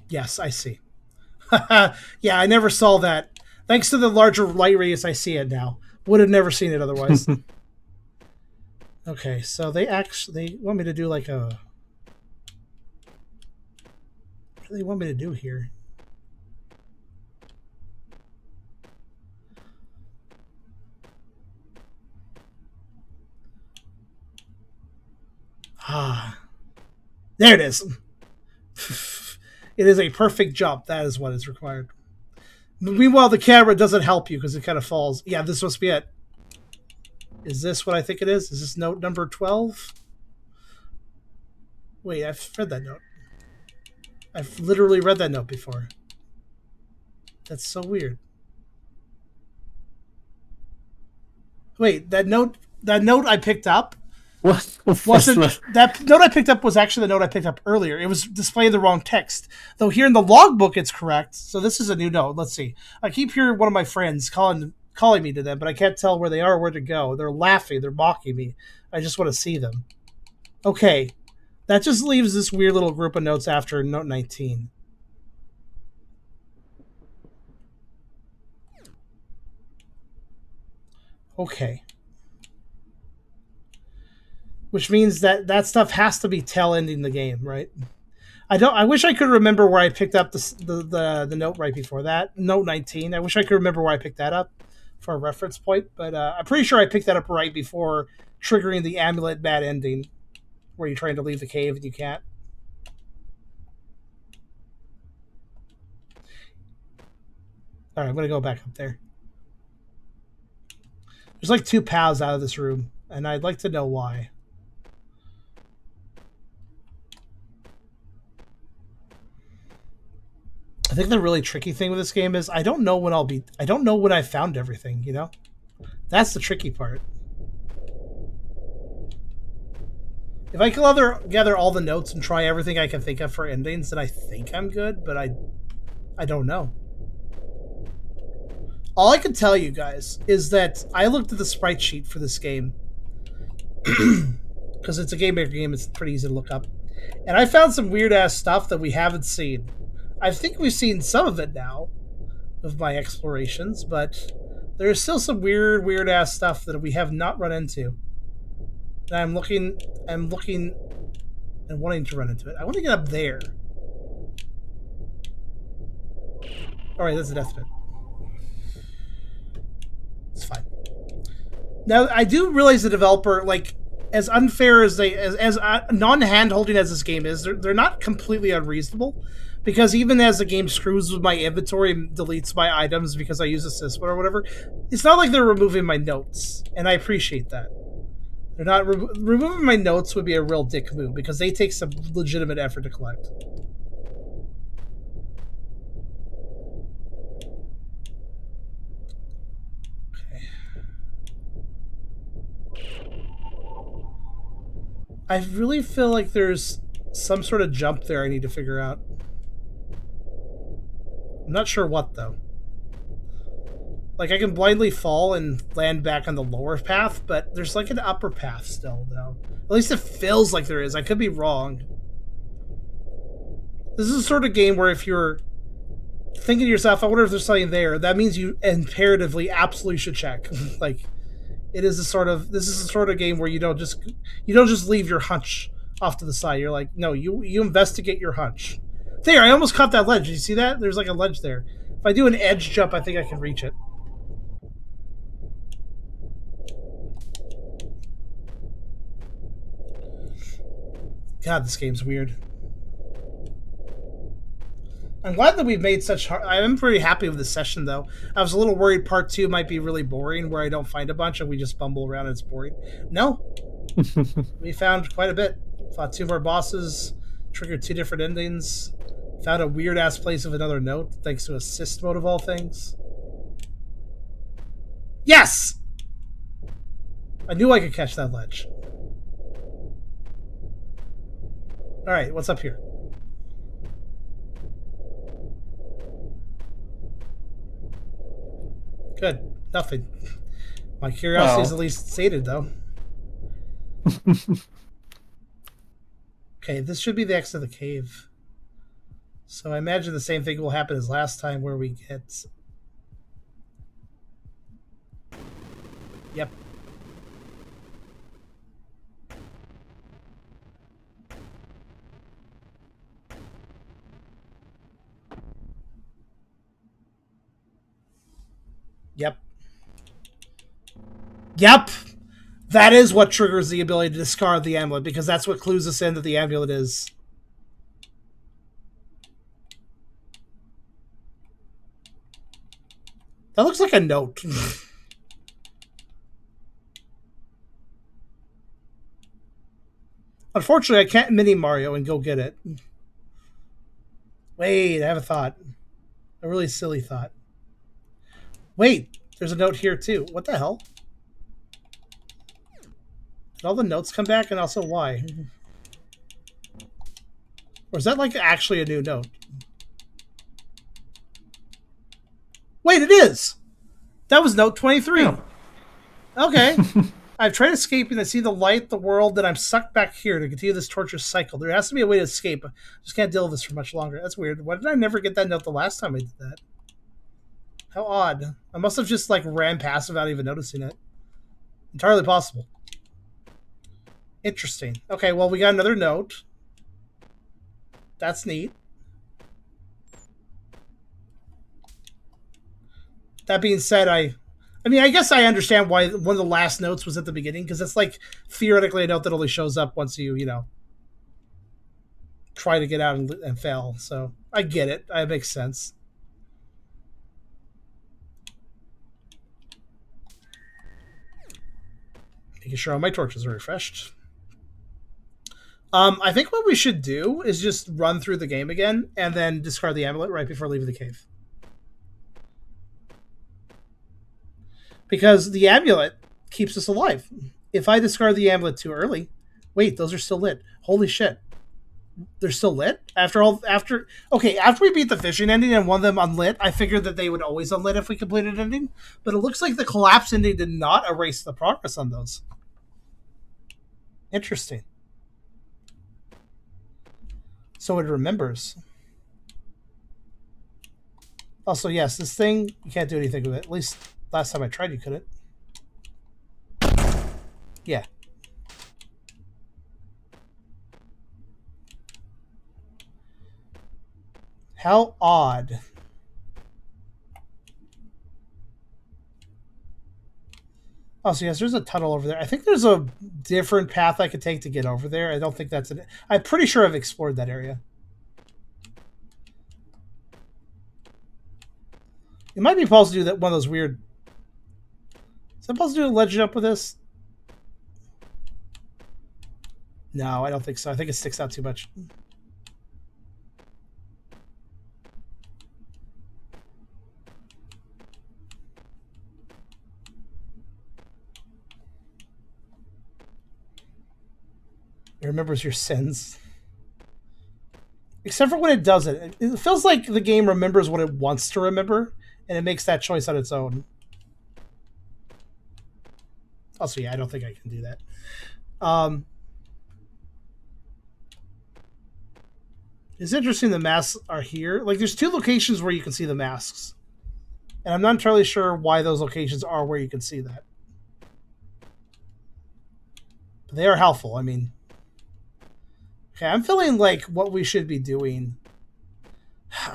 Yes, I see. Yeah, I never saw that. Thanks to the larger light radius, I see it now. Would have never seen it otherwise. Okay, so they want me to do like a... What do they want me to do here? Ah, there it is. It is a perfect jump. That is what is required. Meanwhile, the camera doesn't help you because it kind of falls. Yeah, this must be it. Is this what I think it is? Is this note number 12? Wait, I've read that note. I've literally read that note before. That's so weird. Wait, that note I picked up What? that note I picked up was actually the note I picked up earlier. It was displaying the wrong text. Though here in the logbook it's correct. So this is a new note. Let's see. I keep hearing one of my friends calling me to them, but I can't tell where they are or where to go. They're laughing, they're mocking me. I just want to see them. Okay. That just leaves this weird little group of notes after note 19. Okay. Which means that stuff has to be tail ending the game, right? I wish I could remember where I picked up the note right before that. Note 19. I wish I could remember where I picked that up for a reference point, but I'm pretty sure I picked that up right before triggering the amulet bad ending, where you're trying to leave the cave and you can't. All right, I'm going to go back up there. There's like 2 paths out of this room, and I'd like to know why. I think the really tricky thing with this game is I don't know when I found everything, you know? That's the tricky part. If I can gather all the notes and try everything I can think of for endings, then I think I'm good, but I don't know. All I can tell you guys is that I looked at the sprite sheet for this game because it's a Game Maker game, it's pretty easy to look up. And I found some weird-ass stuff that we haven't seen. I think we've seen some of it now of my explorations, but there's still some weird-ass stuff that we have not run into. And I'm looking and wanting to run into it. I want to get up there. Alright, that's a death pit. It's fine. Now, I do realize the developer, like, as unfair as as non-hand-holding as this game is, they're not completely unreasonable. Because even as the game screws with my inventory and deletes my items because I use assist or whatever, it's not like they're removing my notes. And I appreciate that. They're not removing my notes would be a real dick move because they take some legitimate effort to collect. I really feel like there's some sort of jump there I need to figure out. I'm not sure what, though. Like, I can blindly fall and land back on the lower path, but there's like an upper path still, though. At least it feels like there is. I could be wrong. This is a sort of game where if you're thinking to yourself, I wonder if there's something there, that means you imperatively absolutely should check. Like, this is a sort of game where you don't just leave your hunch off to the side. You're like, no, you investigate your hunch. There, I almost caught that ledge. Did you see that? There's like a ledge there. If I do an edge jump, I think I can reach it. God, this game's weird. I'm glad that we've made such hard... I'm pretty happy with this session, though. I was a little worried part 2 might be really boring, where I don't find a bunch and we just bumble around and it's boring. No. We found quite a bit. Fought 2 more bosses, triggered 2 different endings, found a weird-ass place of another note, thanks to assist mode of all things. Yes! I knew I could catch that ledge. Alright, what's up here? Good. Nothing. My curiosity is at least sated, though. Okay, this should be the exit of the cave. So I imagine the same thing will happen as last time where we get... Yep. Yep. Yep. That is what triggers the ability to discard the amulet, because that's what clues us in that the amulet is. That looks like a note. Unfortunately, I can't mini Mario and go get it. Wait, I have a thought. A really silly thought. Wait, there's a note here too. What the hell? Did all the notes come back, and also why? Or is that like actually a new note? Wait, it is! That was note 23. Yeah. Okay. I've tried escaping. I see the light, the world, that I'm sucked back here to continue this torturous cycle. There has to be a way to escape. I just can't deal with this for much longer. That's weird. Why did I never get that note the last time I did that? How odd. I must have just like ran past without even noticing it. Entirely possible. Interesting. Okay, well, we got another note. That's neat. That being said, I mean, I guess I understand why one of the last notes was at the beginning, because it's like theoretically a note that only shows up once you, try to get out and fail. So I get it. It makes sense. Making sure all my torches are refreshed. I think what we should do is just run through the game again and then discard the amulet right before leaving the cave. Because the amulet keeps us alive. If I discard the amulet too early, wait, those are still lit. Holy shit. They're still lit? After we beat the fishing ending and one of them unlit, I figured that they would always unlit if we completed an ending. But it looks like the collapse ending did not erase the progress on those. Interesting. So it remembers. Also, yes, this thing, you can't do anything with it. At least last time I tried, you couldn't. Yeah. How odd. Oh, so yes, there's a tunnel over there. I think there's a different path I could take to get over there. I don't think that's it. I'm pretty sure I've explored that area. It might be possible to do that one of those weird... Is that possible to do a ledge jump with this? No, I don't think so. I think it sticks out too much. It remembers your sins. Except for when it doesn't. It feels like the game remembers what it wants to remember, and it makes that choice on its own. Also, yeah, I don't think I can do that. It's interesting the masks are here. Like, there's two locations where you can see the masks. And I'm not entirely sure why those locations are where you can see that. But they are helpful, I mean... Okay, I'm feeling like what we should be doing...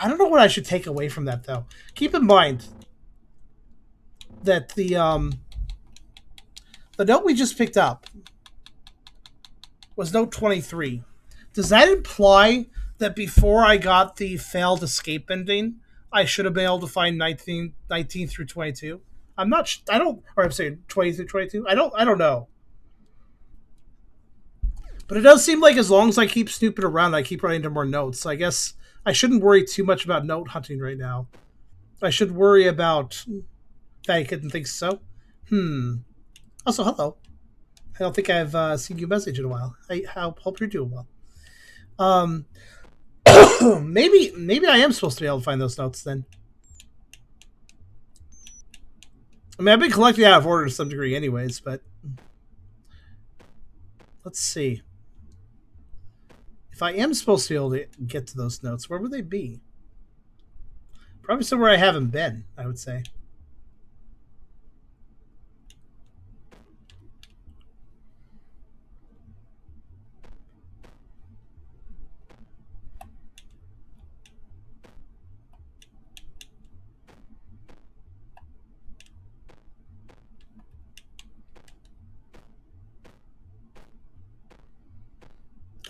I don't know what I should take away from that, though. Keep in mind that the note we just picked up was note 23. Does that imply that before I got the failed escape ending, I should have been able to find 19 through 22? I'm not... I'm saying 20 through 22? I don't know. But it does seem like as long as I keep snooping around, I keep running into more notes. So I guess I shouldn't worry too much about note hunting right now. I should worry about... I couldn't think so. Also, hello. I don't think I've seen you message in a while. I hope you're doing well. Maybe I am supposed to be able to find those notes then. I mean, I've been collecting out of order to some degree anyways, but... Let's see. If I am supposed to be able to get to those notes, where would they be? Probably somewhere I haven't been, I would say.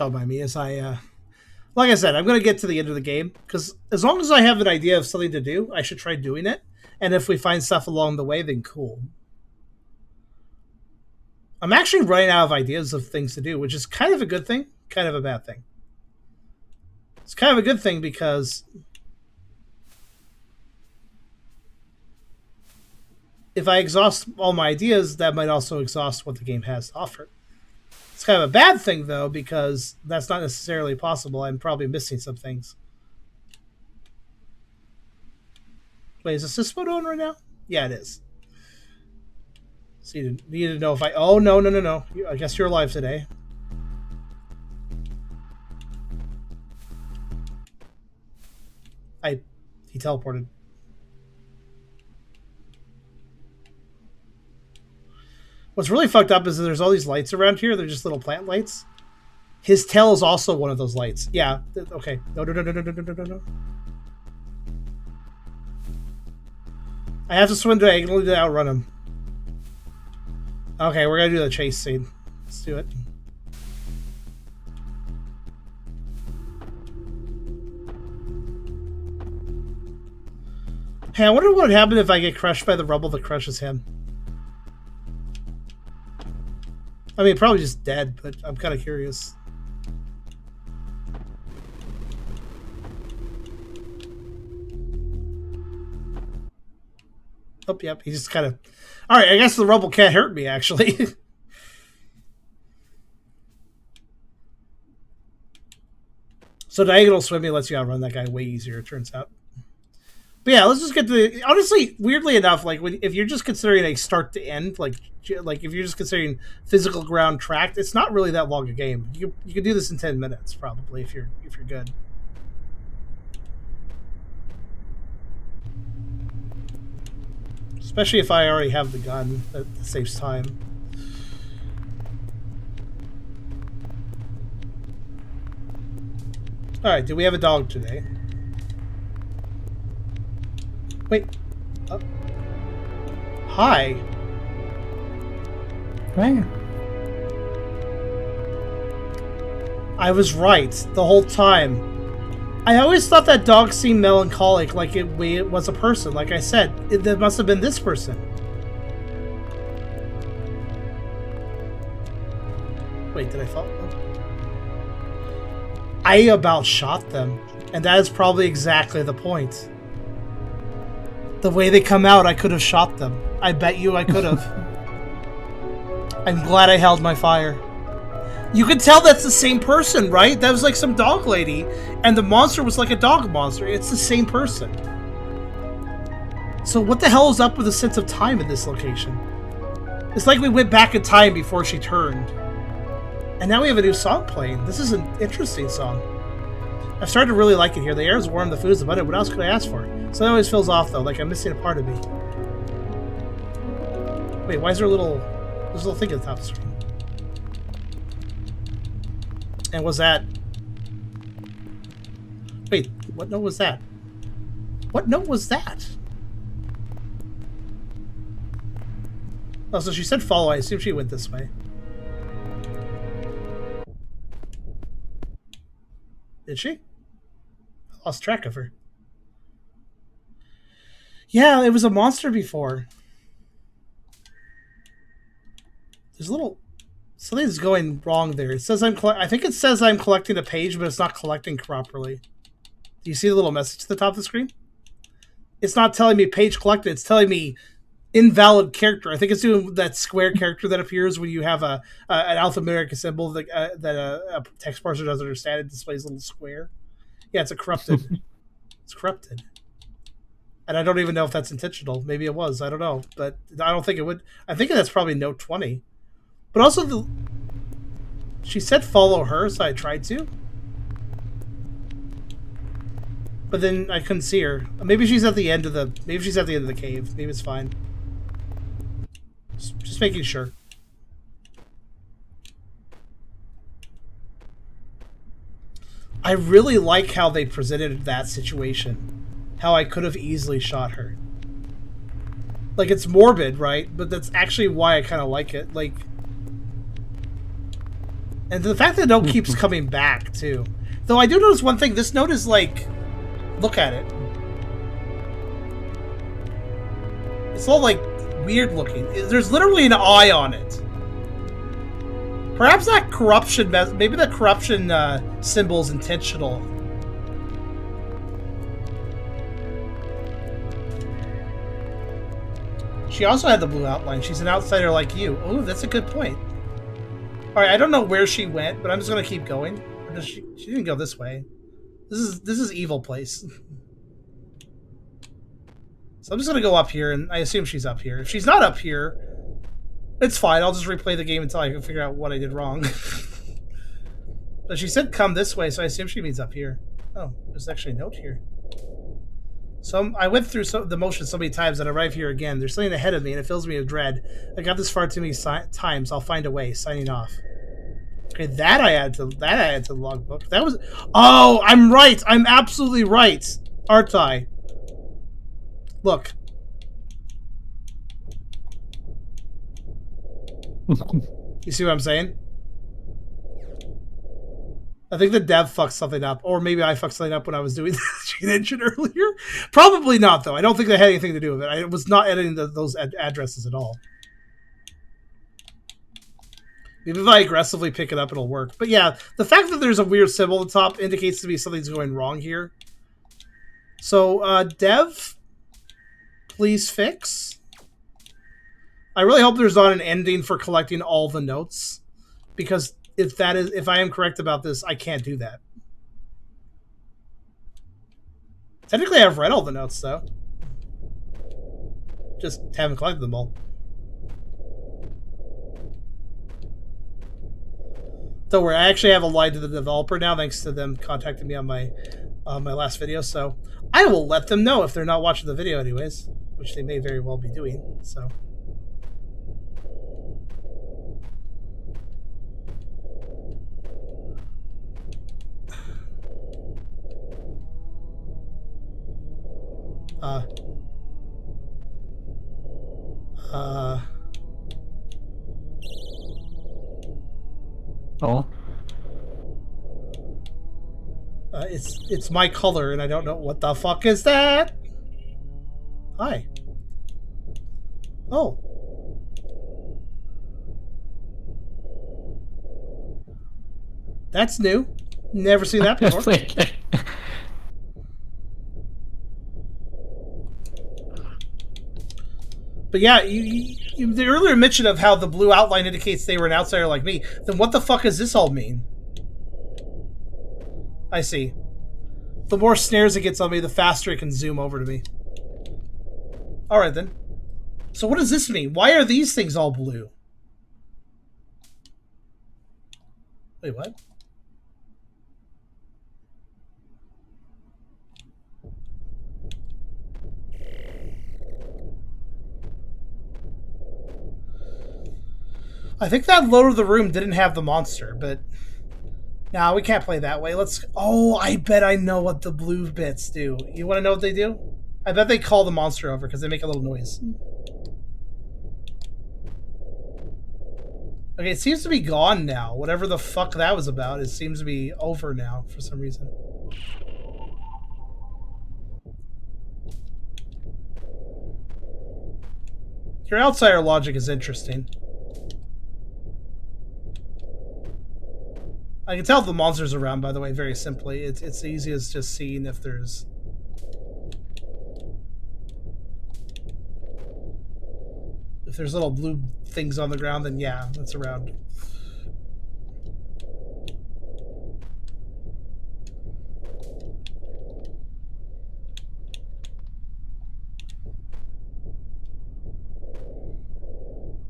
Don't mind me as like I said, I'm going to get to the end of the game, because as long as I have an idea of something to do, I should try doing it. And if we find stuff along the way, then cool. I'm actually running out of ideas of things to do, which is kind of a good thing, kind of a bad thing. It's kind of a good thing because if I exhaust all my ideas, that might also exhaust what the game has to offer. It's kind of a bad thing, though, because that's not necessarily possible. I'm probably missing some things. Wait, is this mode on right now? Yeah, it is. So you need to know if I... Oh, no. I guess you're alive today. He teleported. What's really fucked up is that there's all these lights around here. They're just little plant lights. His tail is also one of those lights. Yeah, okay. No. I have to swim diagonally to outrun him. Okay, we're gonna do the chase scene. Let's do it. Hey, I wonder what would happen if I get crushed by the rubble that crushes him. I mean, probably just dead, but I'm kind of curious. Oh, yep, he's just kind of... Alright, I guess the rubble can't hurt me, actually. So diagonal swimming lets you outrun that guy way easier, it turns out. But yeah, let's just get to... Honestly, weirdly enough, like if you're just considering a start to end, like if you're just considering physical ground tracked, it's not really that long a game. You can do this in 10 minutes, probably, if you're good. Especially if I already have the gun, that saves time. Alright, do we have a dog today? Wait. Oh. Hi. Right. I was right the whole time. I always thought that dog seemed melancholic, like it was a person. Like I said, it must have been this person. Wait, did I fall? I about shot them, and that is probably exactly the point. The way they come out, I could have shot them. I bet you I could have. I'm glad I held my fire. You can tell that's the same person, right? That was like some dog lady, and the monster was like a dog monster. It's the same person. So what the hell is up with the sense of time in this location? It's like we went back in time before she turned. And now we have a new song playing. This is an interesting song. I've started to really like it here. The air is warm, the food is abundant. What else could I ask for? So it always feels off, though, like I'm missing a part of me. Wait, why is there there's a little thing at the top of the screen? And was that... Wait, what note was that? What note was that? Oh, so she said follow. I assume she went this way. Did she? I lost track of her. Yeah, it was a monster before. There's a little... Something's going wrong there. It says I think it says I'm collecting a page, but it's not collecting properly. Do you see the little message at the top of the screen? It's not telling me page collected. It's telling me invalid character. I think it's doing that square character that appears when you have an alphanumeric symbol that a text parser doesn't understand. It displays a little square. Yeah, it's a corrupted. It's corrupted. And I don't even know if that's intentional. Maybe it was. I don't know. But I don't think it would. I think that's probably note 20. But also, she said follow her, so I tried to. But then I couldn't see her. Maybe she's at the end of the. Maybe she's at the end of the cave. Maybe it's fine. Just making sure. I really like how they presented that situation. How I could have easily shot her. Like, it's morbid, right? But that's actually why I kind of like it. Like, And the fact that the note keeps coming back, too. Though I do notice one thing. This note is like... Look at it. It's all, like, weird looking. There's literally an eye on it. Perhaps that corruption... Maybe that corruption symbol is intentional. She also had the blue outline. She's an outsider like you. Oh, that's a good point. Alright, I don't know where she went, but I'm just gonna keep going. Or does she didn't go this way. This is evil place. So I'm just gonna go up here, and I assume she's up here. If she's not up here, it's fine. I'll just replay the game until I can figure out what I did wrong. But she said come this way, so I assume she means up here. Oh, there's actually a note here. So I went through the motion so many times that I arrive here again. There's something ahead of me, and it fills me with dread. I got this far too many times. I'll find a way. Signing off. Okay, that I added to the logbook. That was... Oh, I'm right. I'm absolutely right. Aren't I? Look. You see what I'm saying? I think the dev fucked something up. Or maybe I fucked something up when I was doing the cheat engine earlier. Probably not, though. I don't think that had anything to do with it. I was not editing those addresses at all. Maybe if I aggressively pick it up, it'll work. But yeah, the fact that there's a weird symbol at the top indicates to me something's going wrong here. So, dev, please fix. I really hope there's not an ending for collecting all the notes. Because... if I am correct about this, I can't do that. Technically, I've read all the notes, though. Just haven't collected them all. Don't worry, I actually have a line to the developer now, thanks to them contacting me on my last video, so I will let them know if they're not watching the video anyways, which they may very well be doing, so... Oh. It's my color, and I don't know what the fuck is that. Hi. Oh. That's new. Never seen that before. But yeah, the earlier mention of how the blue outline indicates they were an outsider like me, then what the fuck does this all mean? I see. The more snares it gets on me, the faster it can zoom over to me. Alright then. So what does this mean? Why are these things all blue? Wait, what? I think that load of the room didn't have the monster, but... Nah, we can't play that way. Let's... Oh, I bet I know what the blue bits do. You want to know what they do? I bet they call the monster over because they make a little noise. Okay, it seems to be gone now. Whatever the fuck that was about, it seems to be over now for some reason. Your outsider logic is interesting. I can tell if the monster's around, by the way, very simply. It's easy as just seeing if there's... If there's little blue things on the ground, then yeah, that's around.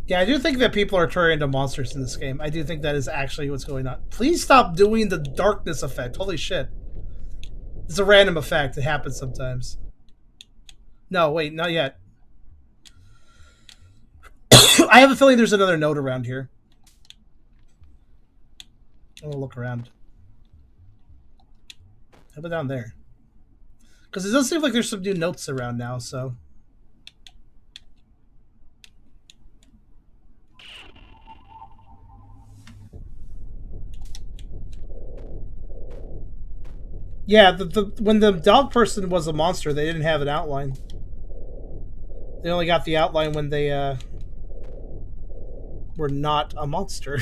Yeah, I do think that people are turning into monsters in this game. I do think that is actually what's going on. Please stop doing the darkness effect. Holy shit. It's a random effect. It happens sometimes. No, wait, not yet. I have a feeling there's another note around here. I'll look around. How about down there? Because it does seem like there's some new notes around now, so... Yeah, when the dog person was a monster, they didn't have an outline. They only got the outline when they were not a monster.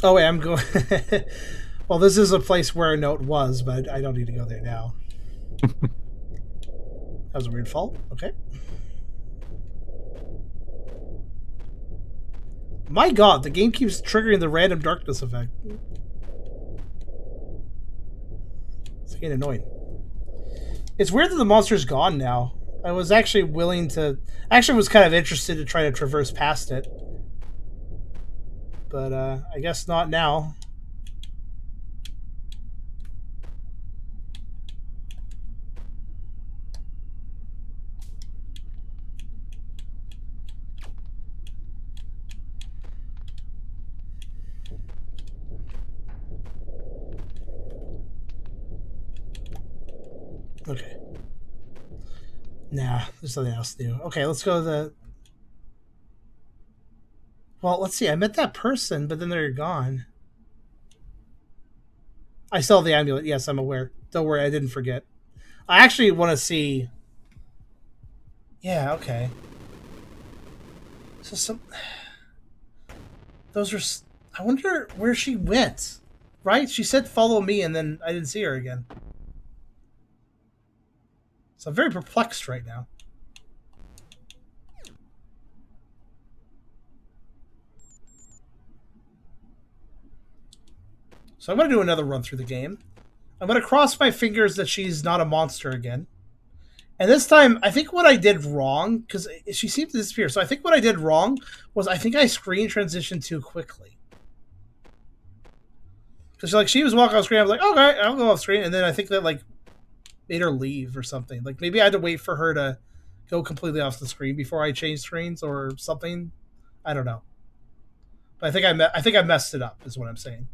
Oh wait, I'm going. Well, this is a place where a note was, but I don't need to go there now. That was a weird fall. Okay. My god, the game keeps triggering the random darkness effect. It's getting annoying. It's weird that the monster's gone now. I was actually willing to... Actually was kind of interested to try to traverse past it. But, I guess not now. Okay. Nah, there's something else new. Okay, let's go to the... Well, let's see. I met that person, but then they're gone. I still have the amulet. Yes, I'm aware. Don't worry, I didn't forget. I actually want to see... Yeah, okay. So some... Those are... I wonder where she went. Right? She said follow me, and then I didn't see her again. So I'm very perplexed right now. So I'm going to do another run through the game. I'm going to cross my fingers that she's not a monster again. And this time, I think what I did wrong, because she seemed to disappear, so I think what I did wrong was I think I screen transitioned too quickly. Because like she was walking off screen, I was like, okay, I'll go off screen, and then I think that like made her leave or something. Like maybe I had to wait for her to go completely off the screen before I changed screens or something. I don't know. But I think I messed it up, is what I'm saying.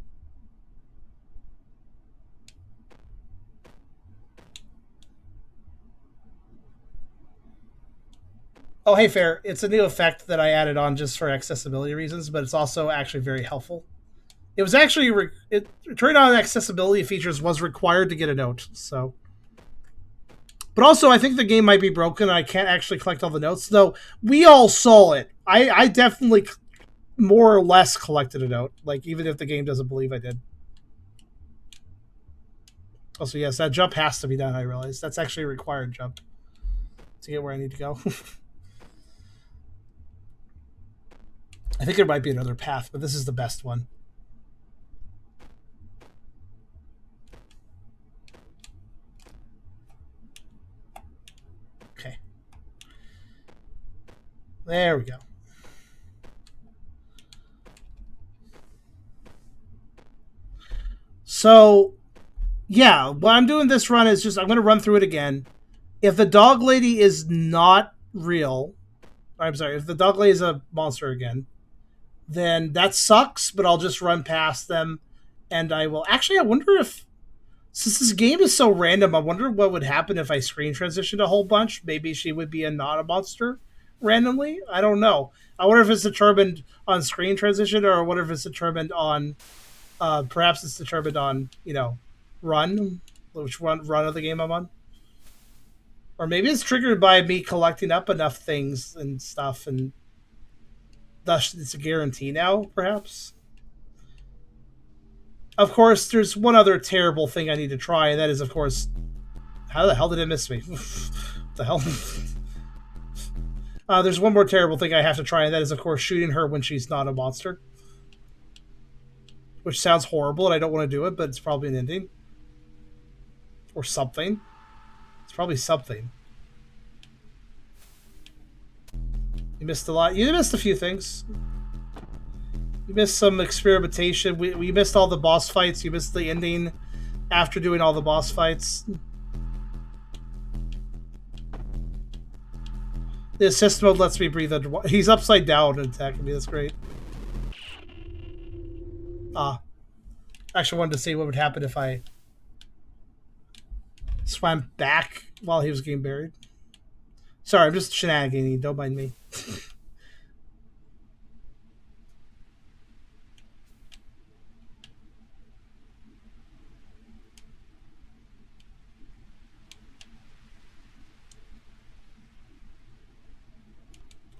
Oh, hey, Fair. It's a new effect that I added on just for accessibility reasons, but it's also actually very helpful. It was actually... turning on accessibility features was required to get a note, so... But also, I think the game might be broken, and I can't actually collect all the notes, though we all saw it. I definitely more or less collected a note, like, even if the game doesn't believe I did. Also, yes, that jump has to be done, I realize. That's actually a required jump to get where I need to go. I think there might be another path, but this is the best one. Okay. There we go. So, yeah, what I'm doing this run is just, I'm going to run through it again. If the dog lady is not real, I'm sorry, if the dog lady is a monster again, then that sucks, but I'll just run past them, and I will... Actually, I wonder if... Since this game is so random, I wonder what would happen if I screen transitioned a whole bunch. Maybe she would be not a monster randomly? I don't know. I wonder if it's determined on screen transition, or I wonder if it's determined on... perhaps it's determined on, run. Which run of the game I'm on. Or maybe it's triggered by me collecting up enough things and stuff, and... Thus, it's a guarantee now, perhaps. Of course, there's one other terrible thing I need to try, and that is, of course... How the hell did it miss me? What the hell? There's one more terrible thing I have to try, and that is, of course, shooting her when she's not a monster. Which sounds horrible, and I don't want to do it, but it's probably an ending. Or something. It's probably something. You missed a lot. You missed a few things. You missed some experimentation. We missed all the boss fights. You missed the ending after doing all the boss fights. The assist mode lets me breathe underwater. He's upside down and attacking me. That's great. Ah. Actually wanted to see what would happen if I swam back while he was getting buried. Sorry, I'm just shenaniganing. Don't mind me.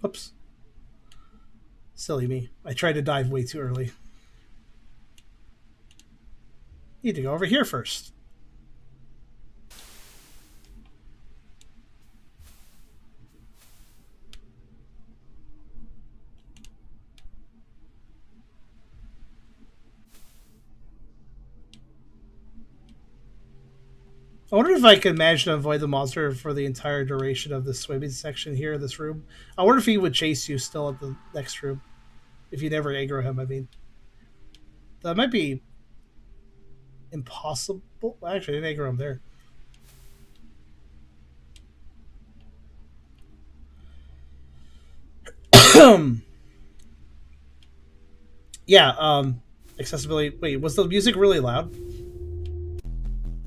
Oops. Silly me. I tried to dive way too early. Need to go over here first. I wonder if I could manage to avoid the monster for the entire duration of the swimming section here in this room. I wonder if he would chase you still at the next room. If you never aggro him, I mean. That might be impossible. Actually, I didn't aggro him there. Yeah, accessibility. Wait, was the music really loud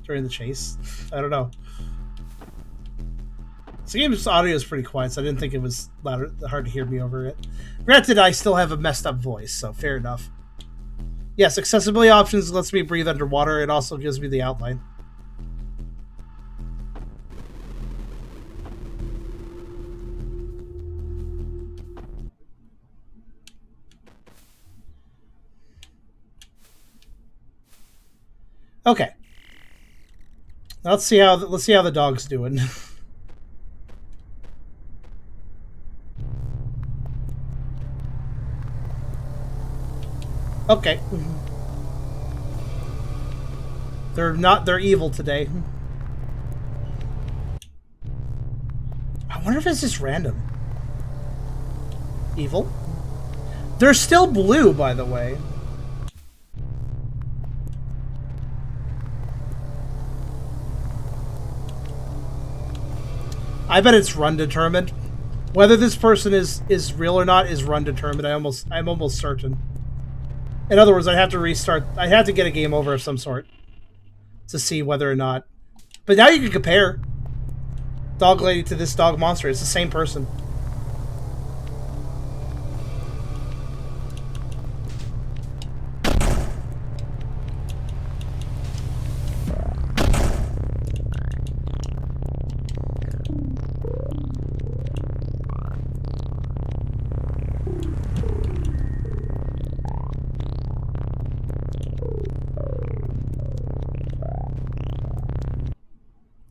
during the chase? I don't know. This game's audio is pretty quiet, so I didn't think it was hard to hear me over it. Granted, I still have a messed up voice, so fair enough. Yes, accessibility options lets me breathe underwater. It also gives me the outline. Okay. Let's see how the dog's doing. Okay. They're evil today. I wonder if it's just random. Evil? They're still blue, by the way. I bet it's run determined. Whether this person is real or not is run determined. I'm almost certain. In other words, I'd have to restart. I'd have to get a game over of some sort to see whether or not. But now you can compare Dog Lady to this dog monster. It's the same person.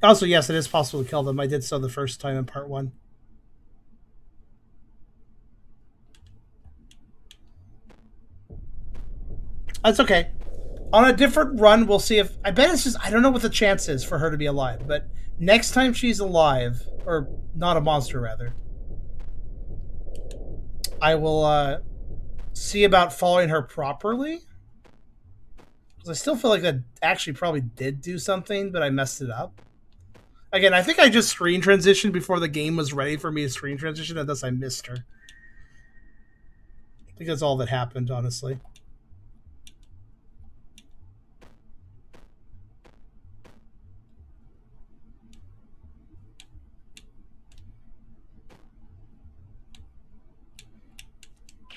Also, yes, it is possible to kill them. I did so the first time in part 1. That's okay. On a different run, we'll see if... I bet it's just... I don't know what the chance is for her to be alive, but next time she's alive, or not a monster, rather, I will see about following her properly. Because I still feel like that actually probably did do something, but I messed it up. Again, I think I just screen transitioned before the game was ready for me to screen transition, and thus I missed her. I think that's all that happened, honestly.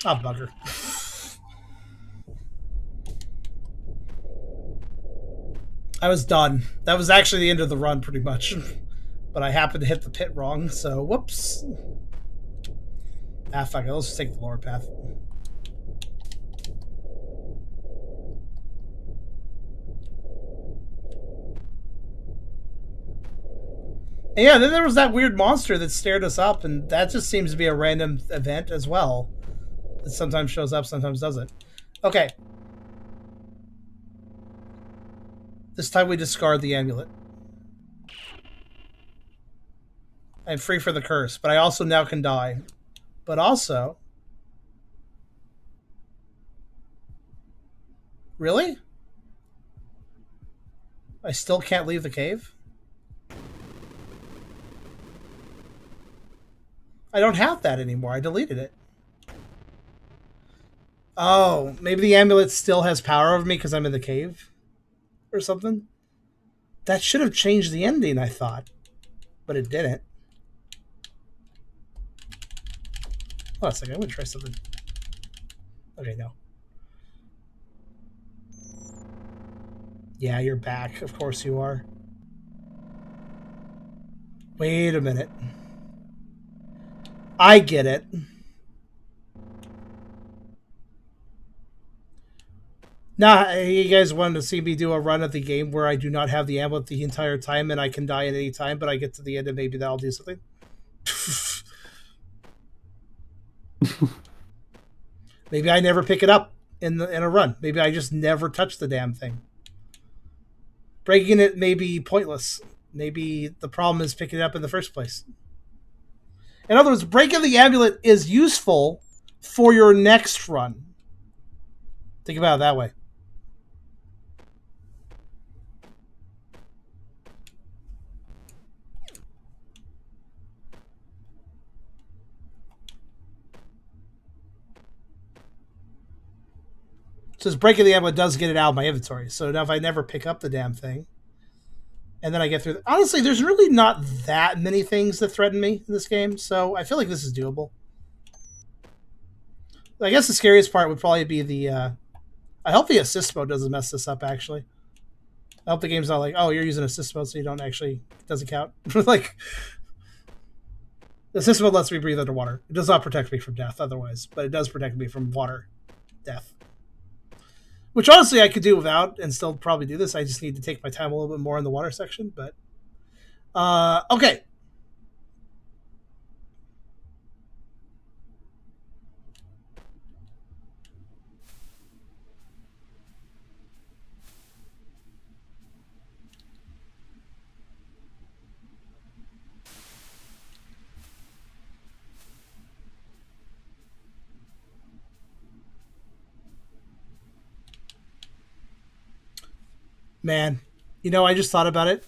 Oh, bugger. I was done. That was actually the end of the run, pretty much. But I happened to hit the pit wrong, so whoops. Ah, fuck it. Let's just take the lower path. And yeah, then there was that weird monster that stared us up, and that just seems to be a random event as well. It sometimes shows up, sometimes doesn't. Okay. This time we discard the amulet. I'm free for the curse, but I also now can die. But also... Really? I still can't leave the cave? I don't have that anymore. I deleted it. Oh, maybe the amulet still has power over me because I'm in the cave or something. That should have changed the ending, I thought, but it didn't. Hold on a second, I'm gonna try something. Okay, no. Yeah, you're back. Of course you are. Wait a minute. I get it. Nah, you guys wanted to see me do a run of the game where I do not have the amulet the entire time and I can die at any time, but I get to the end and maybe that'll do something. Maybe I never pick it up in a run. Maybe I just never touch the damn thing. Breaking it may be pointless. Maybe the problem is picking it up in the first place. In other words, breaking the amulet is useful for your next run. Think about it that way. It says breaking the amulet does get it out of my inventory. So now if I never pick up the damn thing, and then I get through... Honestly, there's really not that many things that threaten me in this game, so I feel like this is doable. I guess the scariest part would probably be the... I hope the assist mode doesn't mess this up, actually. I hope the game's not like, oh, you're using assist mode, so you don't actually... It doesn't count. Like... The assist mode lets me breathe underwater. It does not protect me from death otherwise, but it does protect me from water death. Which honestly I could do without and still probably do this. I just need to take my time a little bit more in the water section, but... okay. Man, I just thought about it.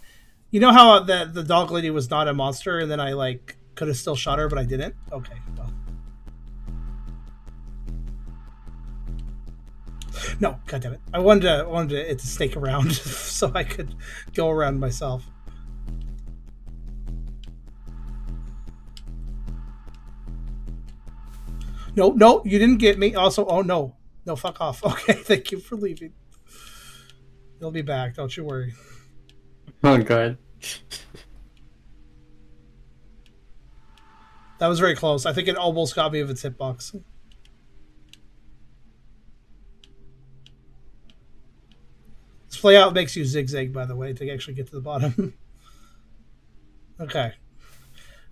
You know how the dog lady was not a monster, and then I like could have still shot her, but I didn't. Okay, well, no, goddammit. I wanted it to stake around so I could go around myself. No, you didn't get me. Also, oh no, fuck off. Okay, thank you for leaving. You'll be back, don't you worry. Oh god. That was very close. I think it almost got me with its hitbox. This play out makes you zigzag, by the way, to actually get to the bottom. Okay.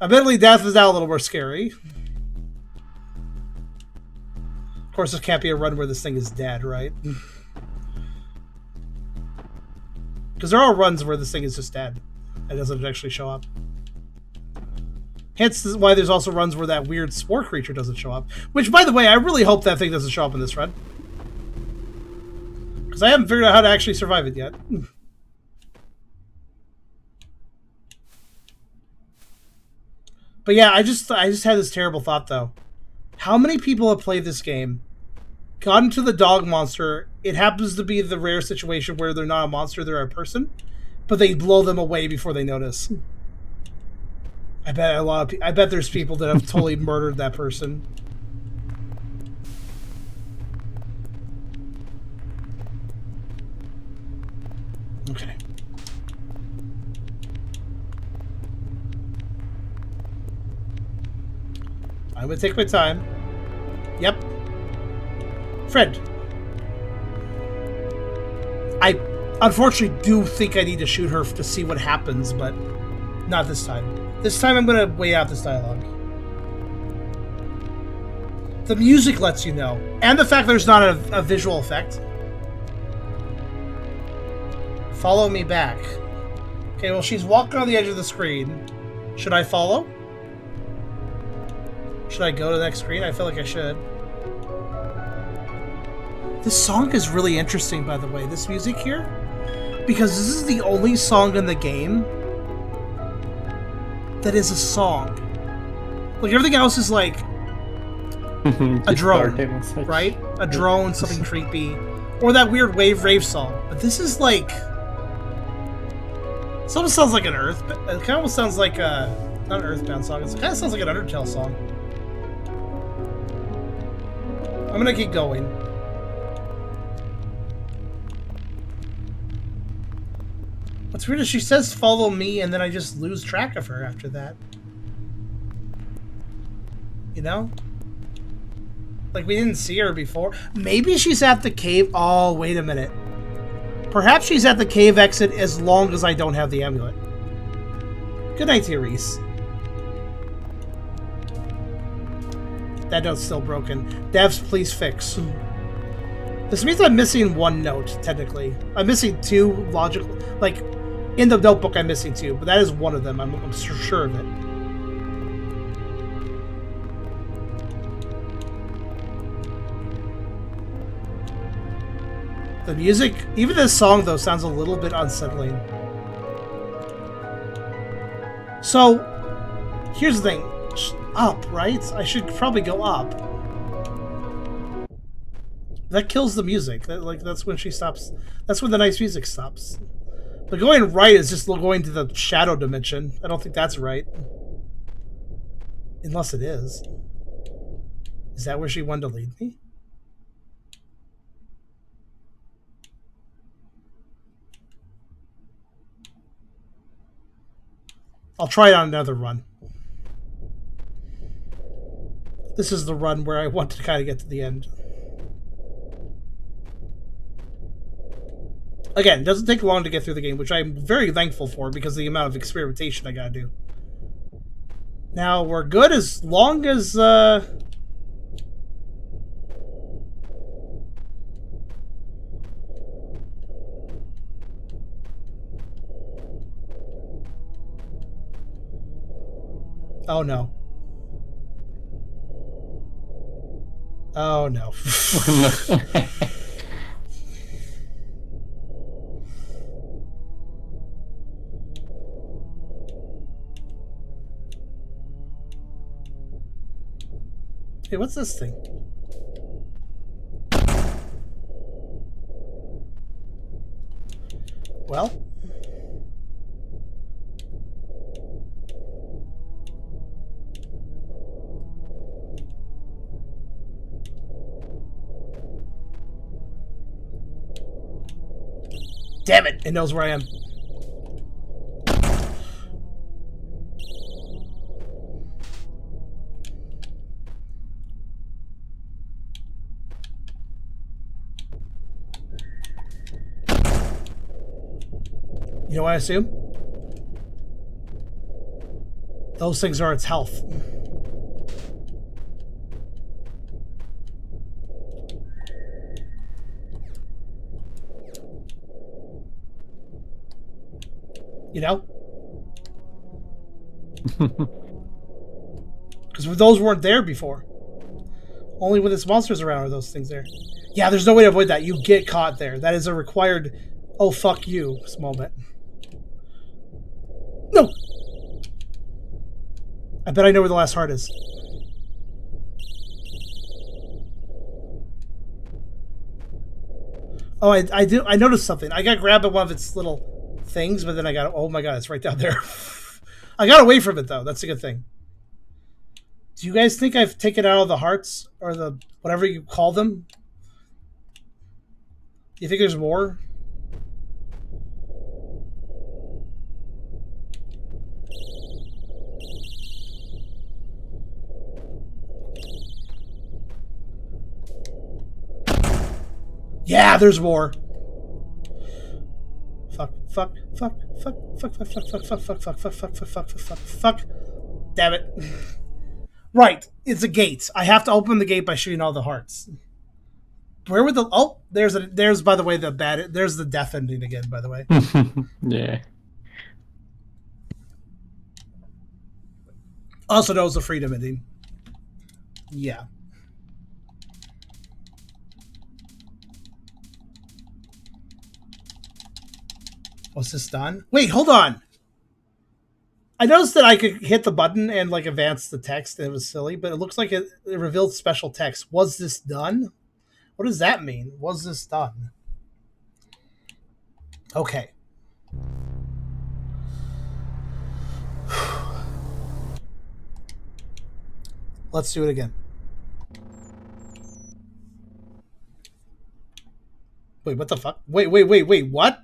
Admittedly, death is now a little more scary. Of course, this can't be a run where this thing is dead, right? Because there are runs where this thing is just dead. It doesn't actually show up. Hence why there's also runs where that weird spore creature doesn't show up. Which, by the way, I really hope that thing doesn't show up in this run. Because I haven't figured out how to actually survive it yet. But yeah, I just had this terrible thought, though. How many people have played this game, gotten to the dog monster, it happens to be the rare situation where they're not a monster, they're a person, but they blow them away before they notice. I bet there's people that have totally murdered that person. Okay. I'm gonna take my time. Yep. Friend. I unfortunately do think I need to shoot her to see what happens, but not this time. This time I'm gonna weigh out this dialogue. The music lets you know. And the fact there's not a visual effect. Follow me back. Okay, well, she's walking on the edge of the screen. Should I follow? Should I go to the next screen? I feel like I should. This song is really interesting, by the way, this music here. Because this is the only song in the game that is a song. Like, everything else is like a drone, right? A drone, something creepy, or that weird rave song. But this is like, it almost sounds like an Earth. It kind of almost sounds like a not an Earthbound song. It kind of sounds like an Undertale song. I'm gonna keep going. What's weird is she says follow me, and then I just lose track of her after that. You know? Like, we didn't see her before. Maybe she's at the cave. Oh, wait a minute. Perhaps she's at the cave exit as long as I don't have the amulet. Good night to you, Reese. That note's still broken. Devs, please fix. This means I'm missing one note, technically. I'm missing two logical... Like, in the notebook I'm missing two, but that is one of them. I'm sure of it. The music, even this song, though, sounds a little bit unsettling. So, here's the thing. Up, right? I should probably go up. That kills the music. That's when she stops. That's when the nice music stops. But going right is just going to the shadow dimension. I don't think that's right. Unless it is. Is that where she wanted to lead me? I'll try it on another run. This is the run where I want to kind of get to the end. Again, it doesn't take long to get through the game, which I'm very thankful for because of the amount of experimentation I gotta do. Now, we're good as long as... Oh, no. Oh, no. Hey, what's this thing? Well... Damn it! It knows where I am. You know what I assume? Those things are its health. You know? Because those weren't there before. Only when this monster's around are those things there. Yeah, there's no way to avoid that. You get caught there. That is a required, oh, fuck you moment. No! I bet I know where the last heart is. Oh, I do. I noticed something. I got grabbed by one of its little things, but then I got, oh my god, it's right down there. I got away from it though. That's a good thing. Do you guys think I've taken out all the hearts or the whatever you call them? Do you think there's more? Yeah, there's more. Fuck. Damn it. Right, it's a gate. I have to open the gate by shooting all the hearts. Where would the... Oh, there's by the way, there's the death ending again, by the way. Yeah. Also knows the freedom ending. Yeah. Was this done? Wait, hold on. I noticed that I could hit the button and like advance the text, and it was silly, but it looks like it revealed special text. Was this done? What does that mean? Was this done? Okay. Let's do it again. Wait, what the fuck? Wait, what?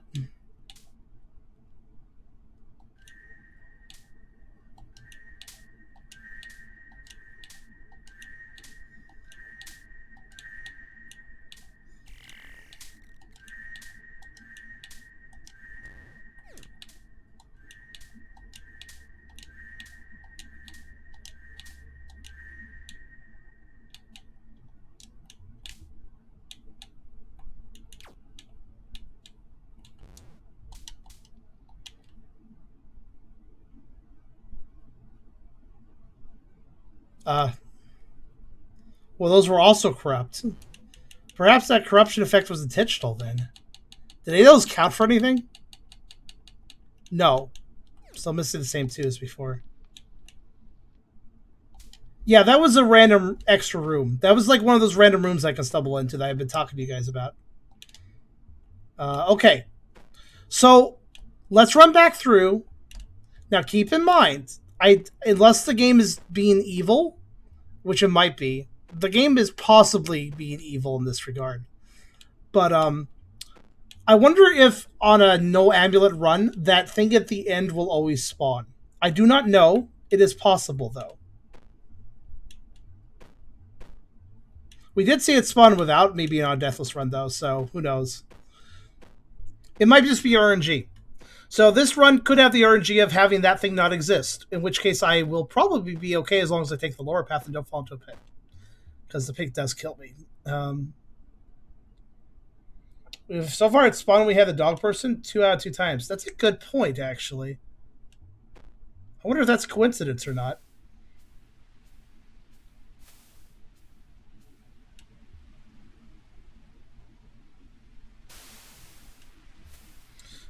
Well, those were also corrupt. Perhaps that corruption effect was intentional then. Did any of those count for anything? No. Still missing the same two as before. Yeah, that was a random extra room. That was like one of those random rooms I can stumble into that I've been talking to you guys about. Okay. So, let's run back through. Now, keep in mind, unless the game is being evil, which it might be, the game is possibly being evil in this regard. But I wonder if on a no amulet run, that thing at the end will always spawn. I do not know. It is possible, though. We did see it spawn without me being on a deathless run, though, so who knows. It might just be RNG. So this run could have the RNG of having that thing not exist, in which case I will probably be okay as long as I take the lower path and don't fall into a pit. Because the pig does kill me. So far it's spawned we had the dog person 2 out of 2 times. That's a good point, actually. I wonder if that's a coincidence or not.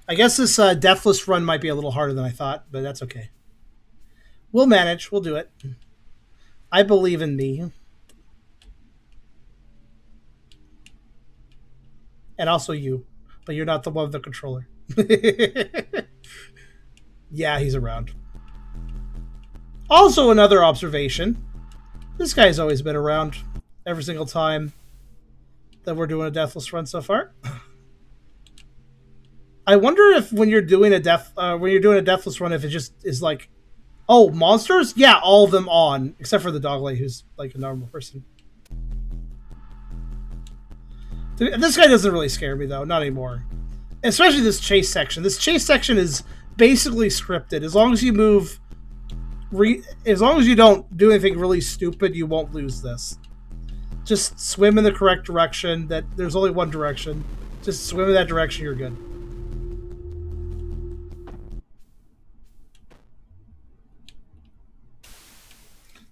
I guess this deathless run might be a little harder than I thought, but that's okay. We'll manage. We'll do it. I believe in me. And also you. But you're not the one with the controller. Yeah, he's around. Also another observation. This guy's always been around every single time that we're doing a deathless run so far. I wonder if when you're doing a deathless run, if it just is like, oh, monsters? Yeah, all of them on, except for the dog lady who's like a normal person. This guy doesn't really scare me though, not anymore. Especially this chase section. This chase section is basically scripted. As long as you move, as long as you don't do anything really stupid, you won't lose this. Just swim in the correct direction. That there's only one direction. Just swim in that direction, you're good.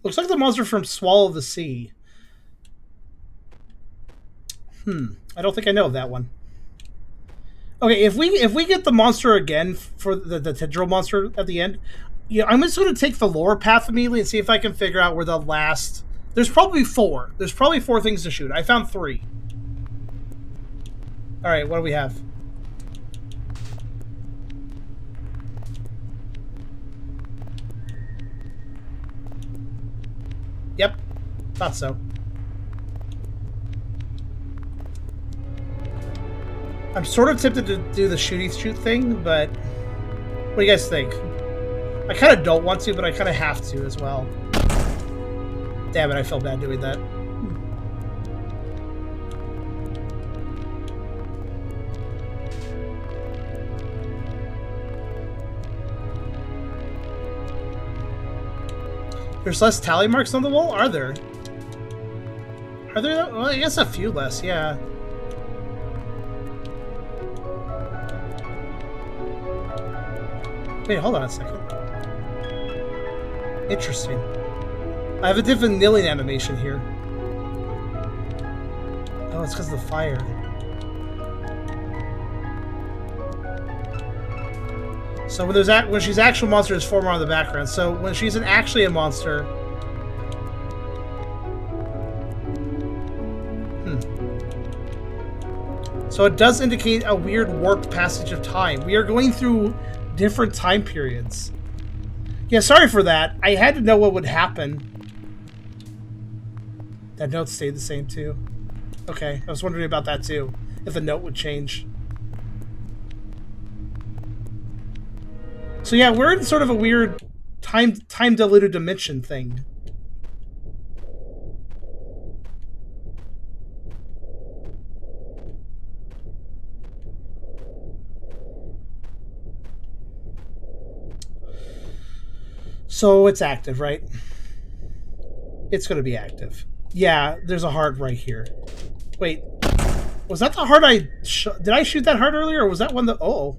Looks like the monster from Swallow the Sea. I don't think I know that one. Okay, if we get the monster again for the tendril monster at the end, yeah, I'm just going to take the lower path immediately and see if I can figure out where the last. There's probably 4. There's probably 4 things to shoot. I found 3. All right, what do we have? Yep, thought so. I'm sort of tempted to do the shoot thing, but what do you guys think? I kind of don't want to, but I kind of have to as well. Damn it, I feel bad doing that. There's less tally marks on the wall? Are there? Are there? Well, I guess a few less, yeah. Wait, hold on a second. Interesting. I have a different kneeling animation here. Oh, it's because of the fire. So when she's actual monster, there's 4 more on the background. So when she's actually a monster. So it does indicate a weird warped passage of time. We are going through different time periods. Yeah, sorry for that. I had to know what would happen. That note stayed the same too. Okay, I was wondering about that too. If the note would change. So yeah, we're in sort of a weird time diluted dimension thing. So it's active, right? It's going to be active. Yeah, there's a heart right here. Wait, was that the heart did I shoot that heart earlier, or was that one that... Oh.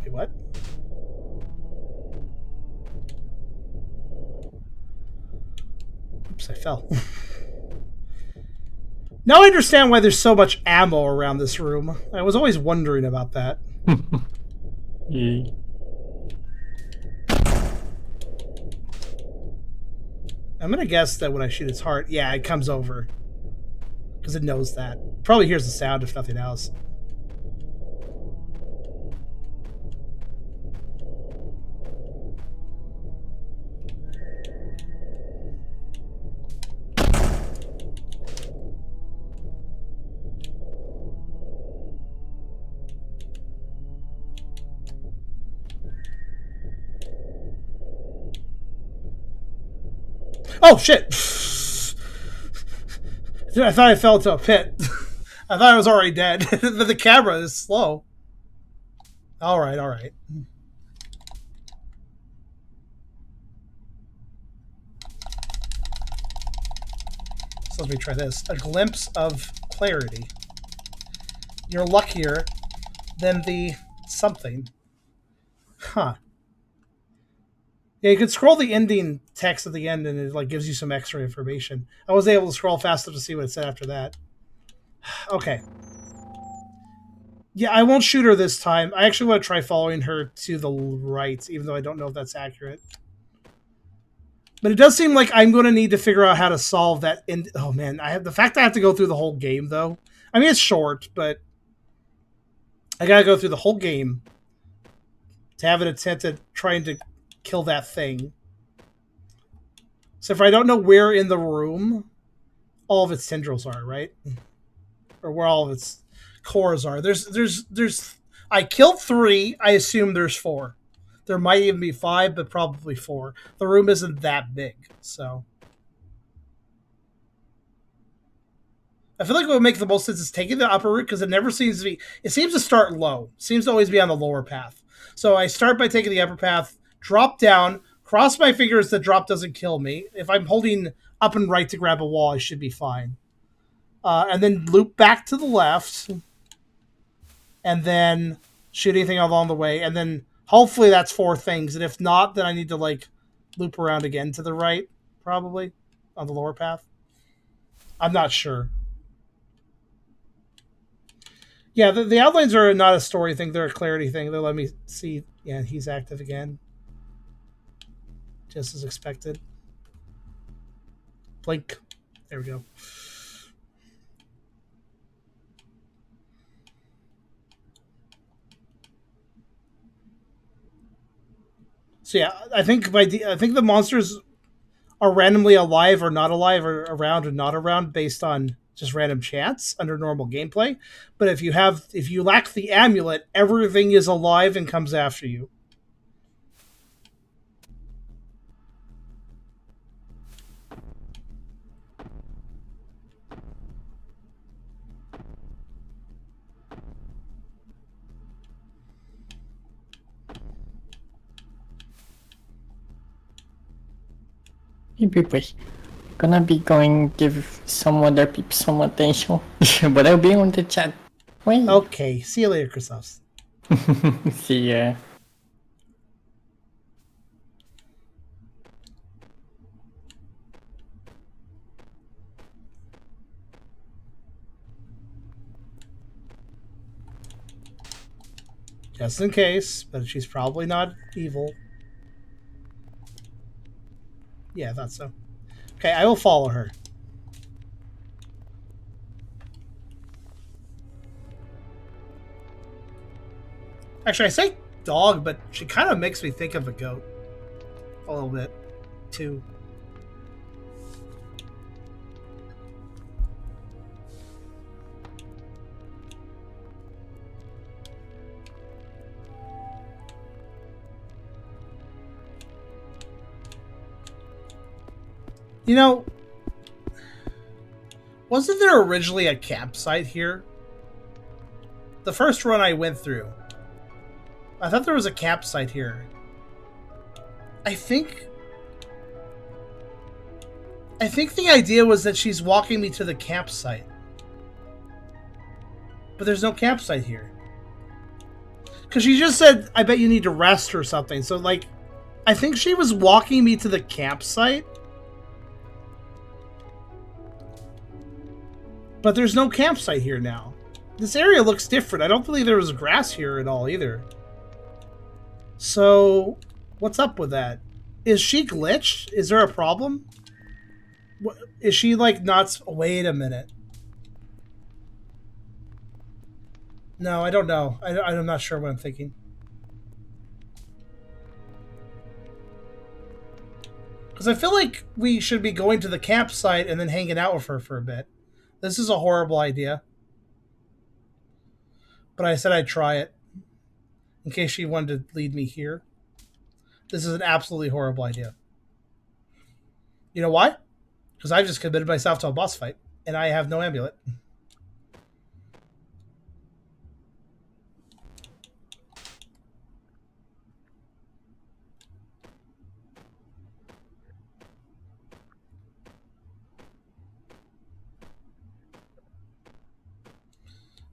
Wait, what? Oops, I fell. Now I understand why there's so much ammo around this room. I was always wondering about that. Yeah. I'm going to guess that when I shoot its heart, yeah, it comes over. Because it knows that. Probably hears the sound, if nothing else. Oh, shit! Dude, I thought I fell into a pit. I thought I was already dead. The camera is slow. Alright, alright. So let me try this. A glimpse of clarity. You're luckier than the something. Huh. Yeah, you could scroll the ending text at the end and it like gives you some extra information. I was able to scroll fast enough to see what it said after that. Okay. Yeah, I won't shoot her this time. I actually want to try following her to the right, even though I don't know if that's accurate. But it does seem like I'm going to need to figure out how to solve that. Oh man, the fact I have to go through the whole game though. I mean, it's short, but I got to go through the whole game to have an attempt at trying to kill that thing. So if I don't know where in the room all of its tendrils are, right? Or where all of its cores are. I killed 3, I assume there's 4. There might even be 5, but probably 4. The room isn't that big, so I feel like what would make the most sense is taking the upper route, because it never seems to be... It seems to start low. It seems to always be on the lower path. So I start by taking the upper path, drop down, cross my fingers that drop doesn't kill me. If I'm holding up and right to grab a wall, I should be fine. And then loop back to the left, and then shoot anything along the way, and then hopefully that's 4 things. And if not, then I need to like loop around again to the right, probably, on the lower path. I'm not sure. Yeah, the outlines are not a story thing. They're a clarity thing. They'll let me see. Yeah, he's active again. Just as expected. Blink. There we go. So yeah, I think the monsters are randomly alive or not alive, or around or not around, based on just random chance under normal gameplay. But if you lack the amulet, everything is alive and comes after you. Hey people, gonna be going give some other people some attention, but I'll be on the chat. Wait. Okay, see you later, Christos. See ya. Just in case, but she's probably not evil. Yeah, I thought so. Okay, I will follow her. Actually, I say dog, but she kind of makes me think of a goat. A little bit, too. You know, wasn't there originally a campsite here? The first run I went through, I thought there was a campsite here. I think the idea was that she's walking me to the campsite. But there's no campsite here. Because she just said, I bet you need to rest or something. So, like, I think she was walking me to the campsite. But there's no campsite here now. This area looks different. I don't believe there was grass here at all either. So, what's up with that? Is she glitched? Is there a problem? Is she, like, not... Wait a minute. No, I don't know. I'm not sure what I'm thinking. Because I feel like we should be going to the campsite and then hanging out with her for a bit. This is a horrible idea. But I said I'd try it. In case she wanted to lead me here. This is an absolutely horrible idea. You know why? Because I've just committed myself to a boss fight. And I have no amulet.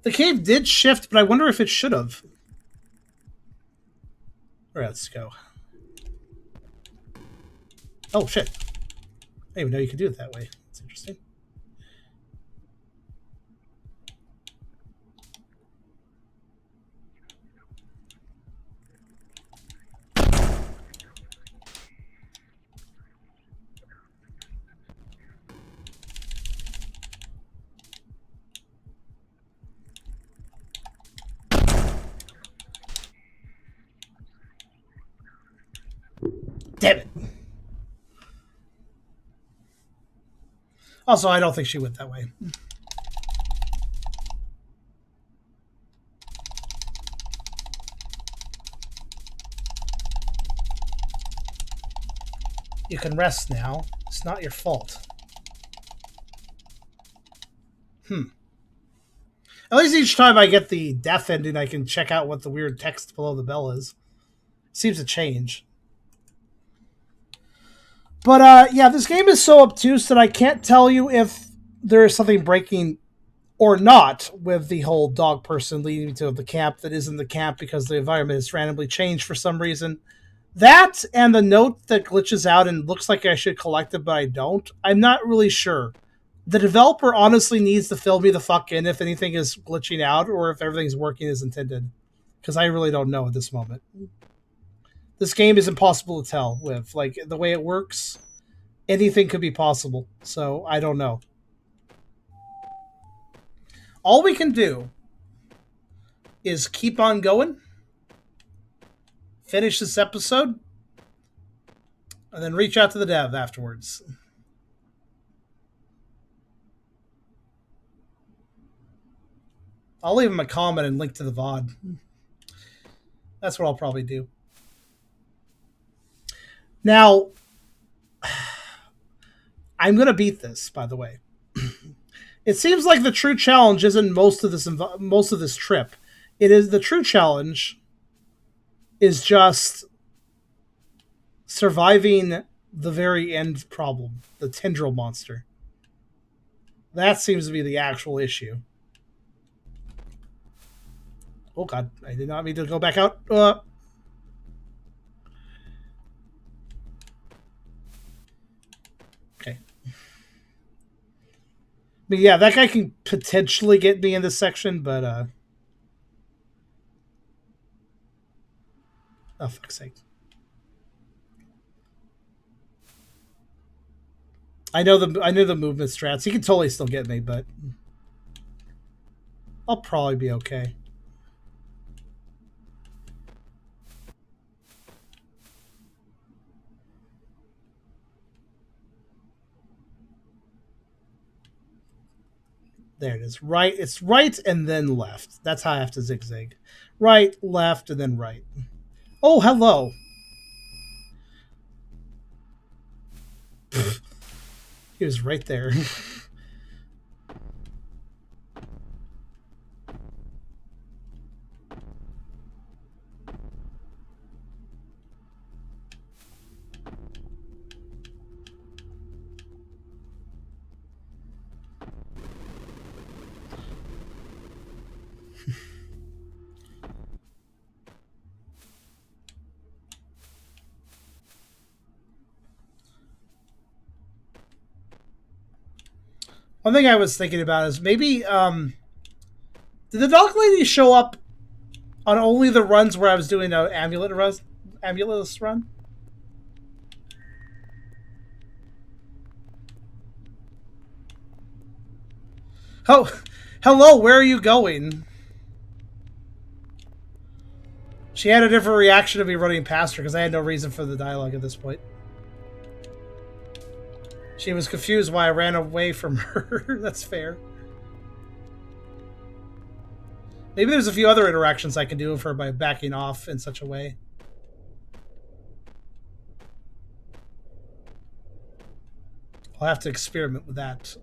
The cave did shift, but I wonder if it should have. Alright, let's go. Oh, shit. I didn't even know you could do it that way. That's interesting. Damn it. Also, I don't think she went that way. You can rest now. It's not your fault. At least each time I get the death ending, I can check out what the weird text below the bell is. Seems to change. But, yeah, this game is so obtuse that I can't tell you if there is something breaking or not with the whole dog person leading me to the camp that isn't the camp because the environment has randomly changed for some reason. That and the note that glitches out and looks like I should collect it, but I don't. I'm not really sure. The developer honestly needs to fill me the fuck in if anything is glitching out or if everything's working as intended. Because I really don't know at this moment. This game is impossible to tell with. Like, the way it works, anything could be possible. So, I don't know. All we can do is keep on going, finish this episode, and then reach out to the dev afterwards. I'll leave him a comment and link to the VOD. That's what I'll probably do. Now, I'm going to beat this, by the way. It seems like the true challenge isn't most of this trip. It is the true challenge is just surviving the very end problem, the tendril monster. That seems to be the actual issue. Oh god, I did not mean to go back out. Okay. But yeah, that guy can potentially get me in this section, but Oh, fuck's sake. I know the movement strats. He can totally still get me, but I'll probably be okay. There it is. Right. It's right and then left. That's how I have to zigzag. Right, left, and then right. Oh, hello. He was right there. One thing I was thinking about is maybe did the dog lady show up on only the runs where I was doing an amulet run? Oh, hello, where are you going? She had a different reaction to me running past her because I had no reason for the dialogue at this point. She was confused why I ran away from her. That's fair. Maybe there's a few other interactions I can do with her by backing off in such a way. I'll have to experiment with that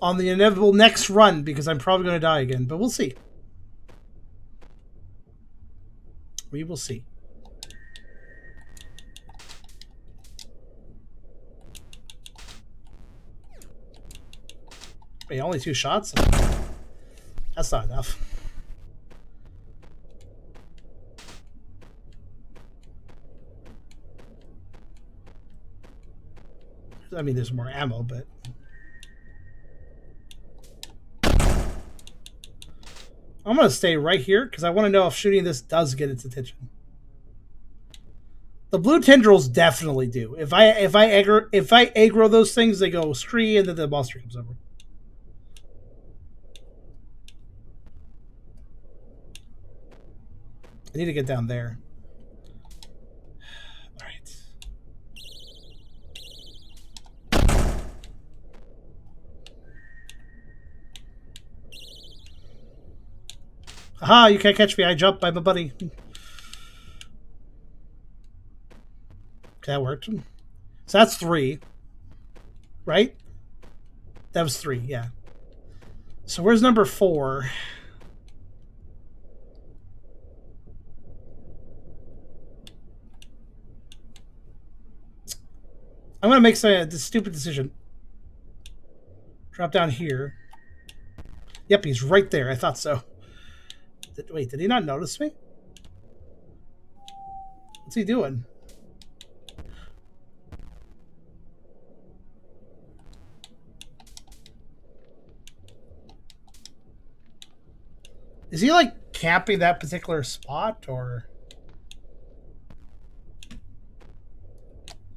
on the inevitable next run because I'm probably going to die again, but we'll see. We will see. Wait, only 2 shots? That's not enough. I mean, there's more ammo, but... I'm going to stay right here because I want to know if shooting this does get its attention. The blue tendrils definitely do. If I aggro those things, they go scree and then the monster comes over. I need to get down there. All right. Aha, you can't catch me. I jumped by my buddy. Okay, that worked. So that's 3. Right? That was 3, yeah. So where's number 4? I'm going to make this stupid decision. Drop down here. Yep, he's right there. I thought so. Wait, did he not notice me? What's he doing? Is he like camping that particular spot or?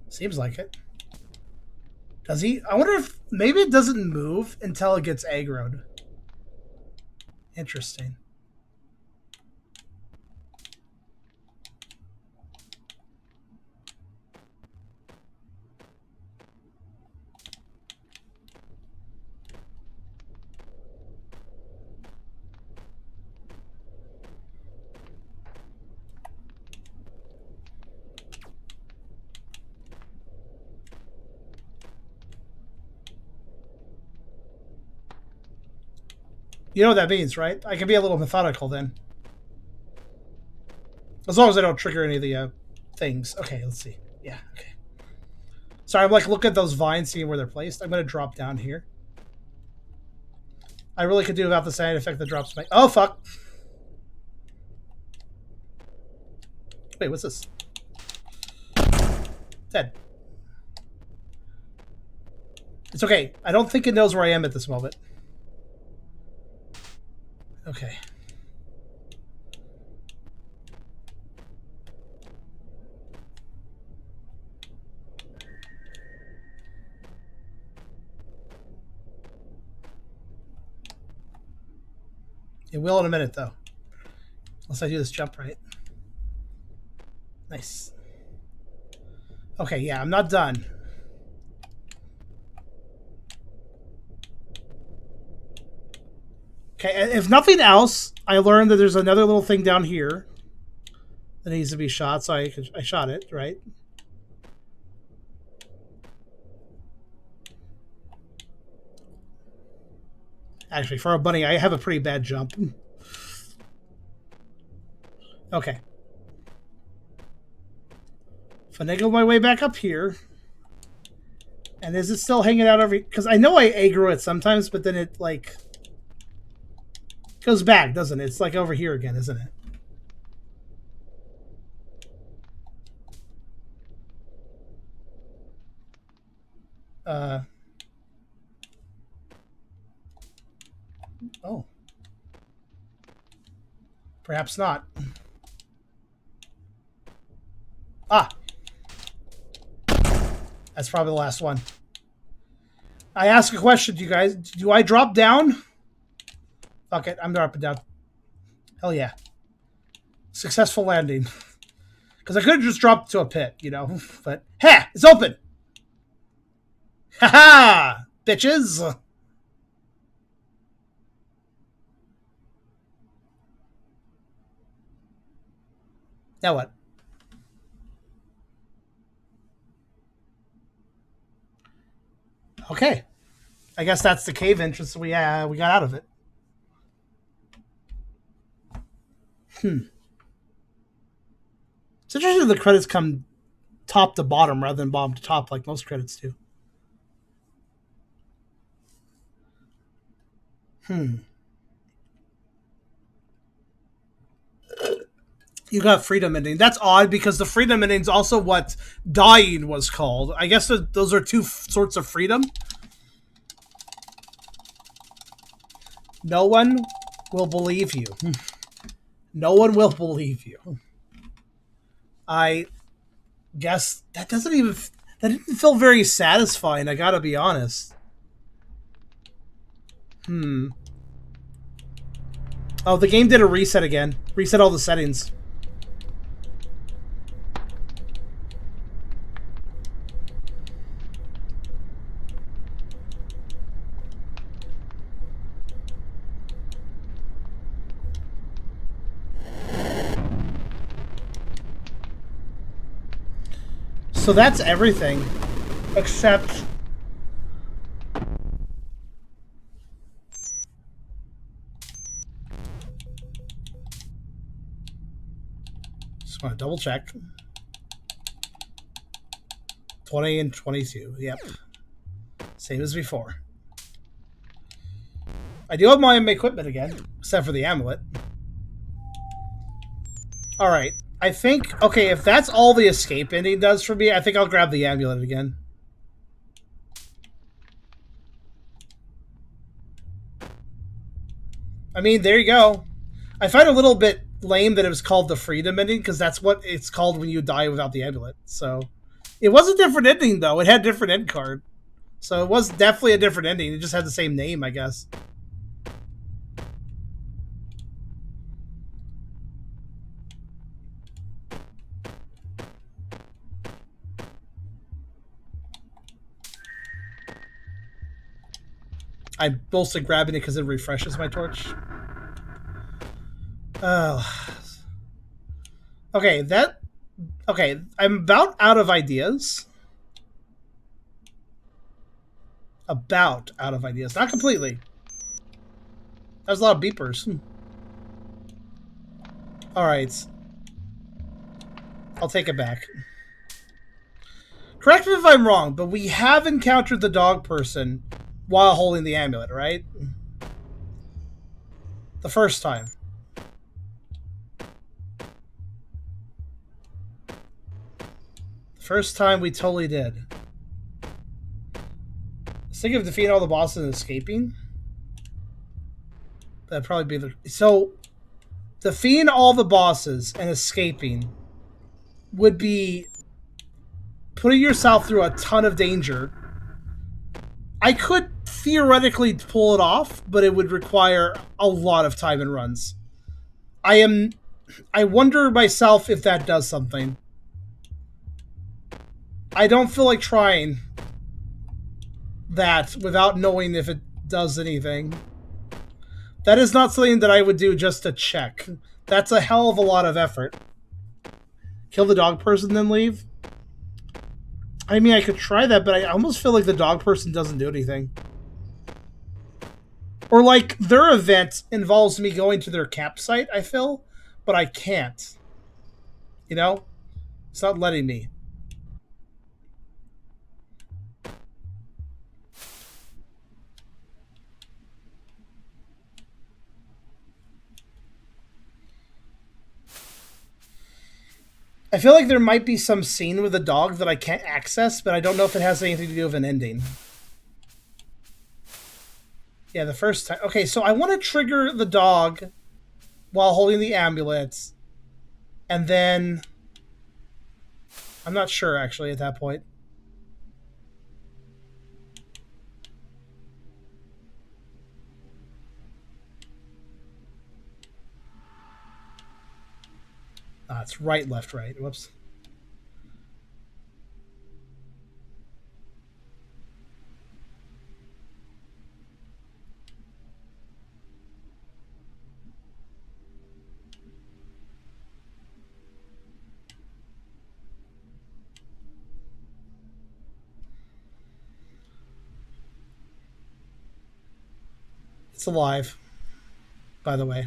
Seems like it. Does he? I wonder if maybe it doesn't move until it gets aggroed. Interesting. You know what that means, right? I can be a little methodical then. As long as I don't trigger any of the things. Okay, let's see. Yeah, okay. Sorry, I'm like looking at those vines, seeing where they're placed. I'm going to drop down here. I really could do without the sound effect that drops my... Oh, fuck. Wait, what's this? Dead. It's okay. I don't think it knows where I am at this moment. Okay. It will in a minute, though. Unless I do this jump right. Nice. Okay, yeah, I'm not done. Okay, if nothing else, I learned that there's another little thing down here that needs to be shot, so I shot it, right? Actually, for a bunny, I have a pretty bad jump. Okay. Finagle my way back up here. And is it still hanging out over here? Because I know I aggro it sometimes, but then it, like, goes back, doesn't it? It's like over here again, isn't it? Oh. Perhaps not. Ah. That's probably the last one. I ask a question to you guys. Do I drop down? Fuck it. I'm dropping down. Hell yeah. Successful landing. Because I could have just dropped to a pit, you know. But, hey, it's open. Ha-ha! Bitches. Now what? Okay. I guess that's the cave entrance we got out of it. It's interesting the credits come top to bottom rather than bottom to top like most credits do. You got freedom ending. That's odd because the freedom ending is also what dying was called. I guess those are two sorts of freedom. No one will believe you. No one will believe you. I guess that didn't feel very satisfying, I gotta be honest. Oh, the game did a reset again. Reset all the settings. So that's everything, except just want to double check. 20 and 22. Yep, same as before. I do have my equipment again, except for the amulet. All right. I think, okay, if that's all the escape ending does for me, I think I'll grab the amulet again. I mean, there you go. I find it a little bit lame that it was called the freedom ending, because that's what it's called when you die without the amulet. So, it was a different ending, though. It had a different end card. So, it was definitely a different ending. It just had the same name, I guess. I'm mostly grabbing it because it refreshes my torch. Okay, okay, I'm about out of ideas. About out of ideas. Not completely. That was a lot of beepers. Alright. I'll take it back. Correct me if I'm wrong, but we have encountered the dog person while holding the amulet, right? The first time. The first time we totally did. Think of defeating all the bosses and escaping. That'd probably be the... So, defeating all the bosses and escaping would be putting yourself through a ton of danger. I could theoretically pull it off, but it would require a lot of time and runs. I wonder myself if that does something. I don't feel like trying that without knowing if it does anything. That is not something that I would do just to check. That's a hell of a lot of effort. Kill the dog person, then leave? I mean, I could try that, but I almost feel like the dog person doesn't do anything. Or, like, their event involves me going to their campsite, I feel, but I can't. You know? It's not letting me. I feel like there might be some scene with a dog that I can't access, but I don't know if it has anything to do with an ending. Yeah, the first time. Okay, so I want to trigger the dog while holding the amulet, and then I'm not sure actually at that point. Ah, it's right, left, right. Whoops. It's alive, by the way.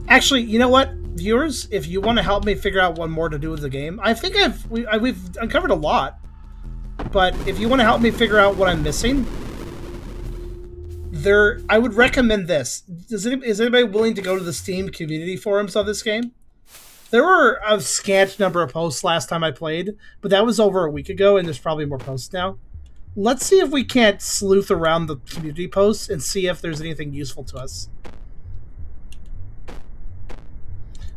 Actually, you know what, viewers? If you want to help me figure out one more to do with the game, I think we've uncovered a lot. But if you want to help me figure out what I'm missing, I would recommend this. Is anybody willing to go to the Steam community forums of this game? There were a scant number of posts last time I played, but that was over a week ago, and there's probably more posts now. Let's see if we can't sleuth around the community posts and see if there's anything useful to us.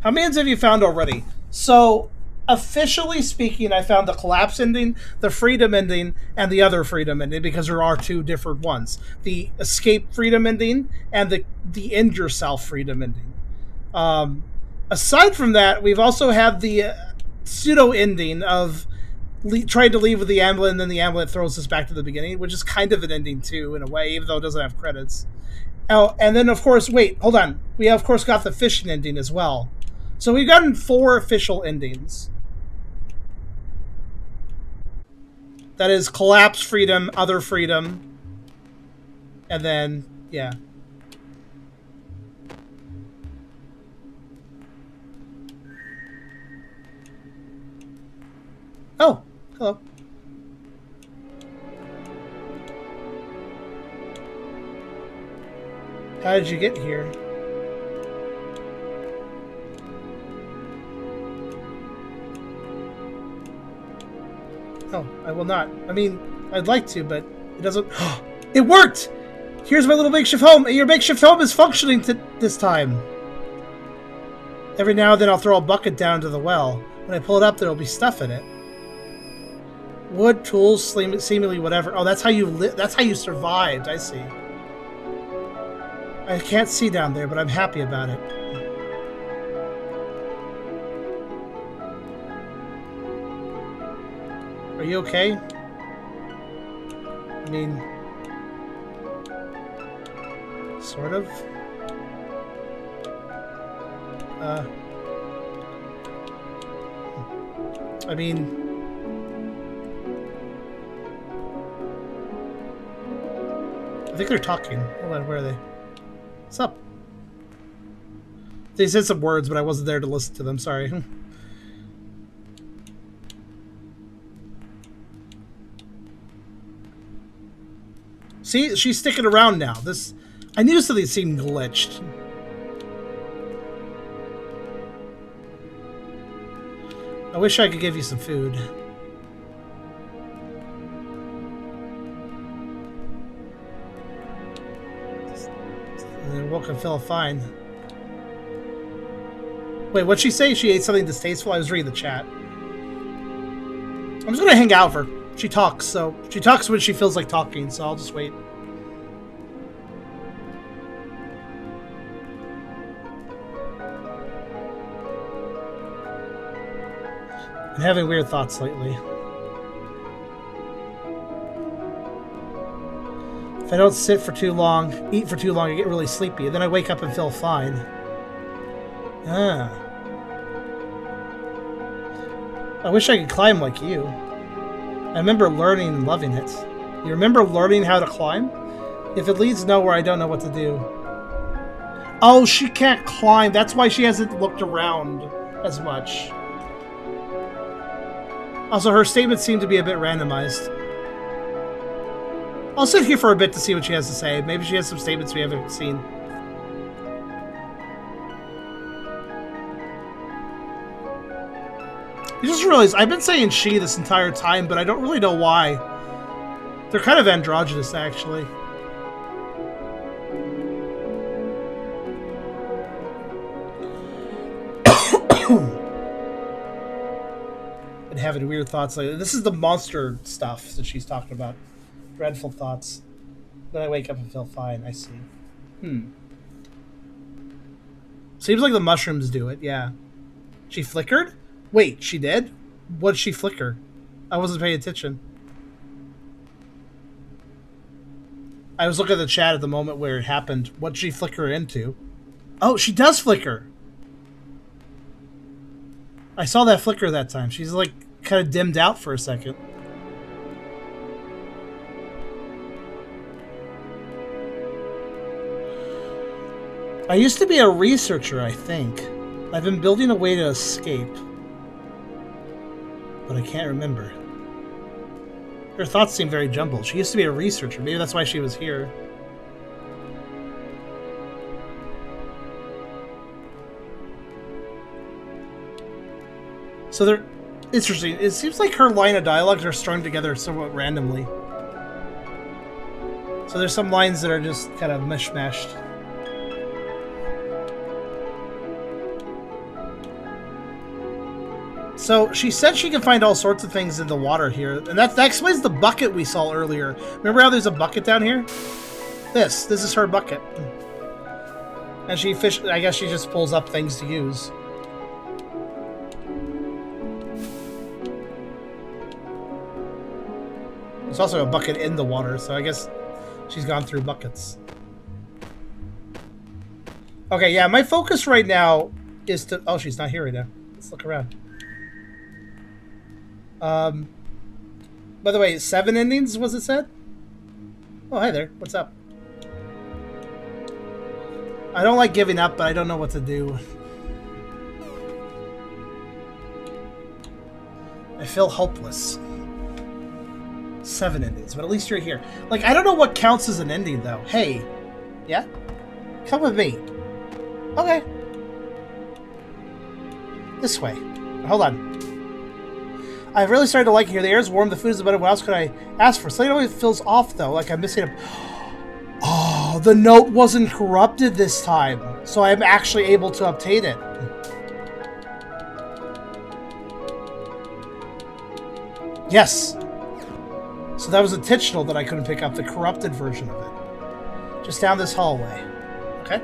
How many have you found already? So, officially speaking, I found the collapse ending, the freedom ending, and the other freedom ending, because there are two different ones. The escape freedom ending and the end yourself freedom ending. Aside from that, we've also had the pseudo ending of trying to leave with the amulet, and then the amulet throws us back to the beginning, which is kind of an ending too, in a way, even though it doesn't have credits. Oh, and then of course, wait, hold on. We of course got the fishing ending as well. So we've gotten 4 official endings. That is collapse freedom, other freedom, and then, yeah. Oh, hello. How did you get here? No, I will not. I mean, I'd like to, but it doesn't... It worked! Here's my little makeshift home. Your makeshift home is functioning this time. Every now and then I'll throw a bucket down to the well. When I pull it up, there'll be stuff in it. Wood, tools, seemingly whatever. Oh, that's how you that's how you survived. I see. I can't see down there, but I'm happy about it. Are you okay? I mean, sort of. I mean, I think they're talking. Hold on, where are they? What's up? They said some words, but I wasn't there to listen to them. Sorry. See, she's sticking around now. I knew something seemed glitched. I wish I could give you some food. And then woke up feeling fine. Wait, what'd she say? She ate something distasteful? I was reading the chat. I'm just gonna hang out with her. She talks, so she talks when she feels like talking, so I'll just wait. I'm having weird thoughts lately. If I don't sit for too long, eat for too long, I get really sleepy. Then I wake up and feel fine. Ah. I wish I could climb like you. I remember learning and loving it. You remember learning how to climb? If it leads nowhere, I don't know what to do. Oh, she can't climb. That's why she hasn't looked around as much. Also, her statements seem to be a bit randomized. I'll sit here for a bit to see what she has to say. Maybe she has some statements we haven't seen. I just realized I've been saying she this entire time, but I don't really know why. They're kind of androgynous, actually. Been having weird thoughts lately. This is the monster stuff that she's talking about. Dreadful thoughts. Then I wake up and feel fine. I see. Seems like the mushrooms do it, yeah. She flickered? Wait, she did? What did she flicker? I wasn't paying attention. I was looking at the chat at the moment where it happened. What did she flicker into? Oh, she does flicker! I saw that flicker that time. She's like kind of dimmed out for a second. I used to be a researcher, I think. I've been building a way to escape. But I can't remember. Her thoughts seem very jumbled. She used to be a researcher. Maybe that's why she was here. So they're interesting. It seems like her line of dialogues are strung together somewhat randomly. So there's some lines that are just kind of mishmashed. So she said she can find all sorts of things in the water here, and that explains the bucket we saw earlier. Remember how there's a bucket down here? This is her bucket, and she I guess she just pulls up things to use. There's also a bucket in the water, so I guess she's gone through buckets. Okay, yeah, my focus right now is to... Oh, she's not here right now. Let's look around. By the way, 7 endings, was it said? Oh, hi there. What's up? I don't like giving up, but I don't know what to do. I feel hopeless. 7 endings, but at least you're here. Like, I don't know what counts as an ending, though. Hey. Yeah? Come with me. Okay. This way. Hold on. I've really started to like it here. The air's warm, the food is better. What else could I ask for? Something always feels off, though. Like I'm missing a... Oh, the note wasn't corrupted this time. So I'm actually able to obtain it. Yes. So that was intentional that I couldn't pick up the corrupted version of it. Just down this hallway. Okay.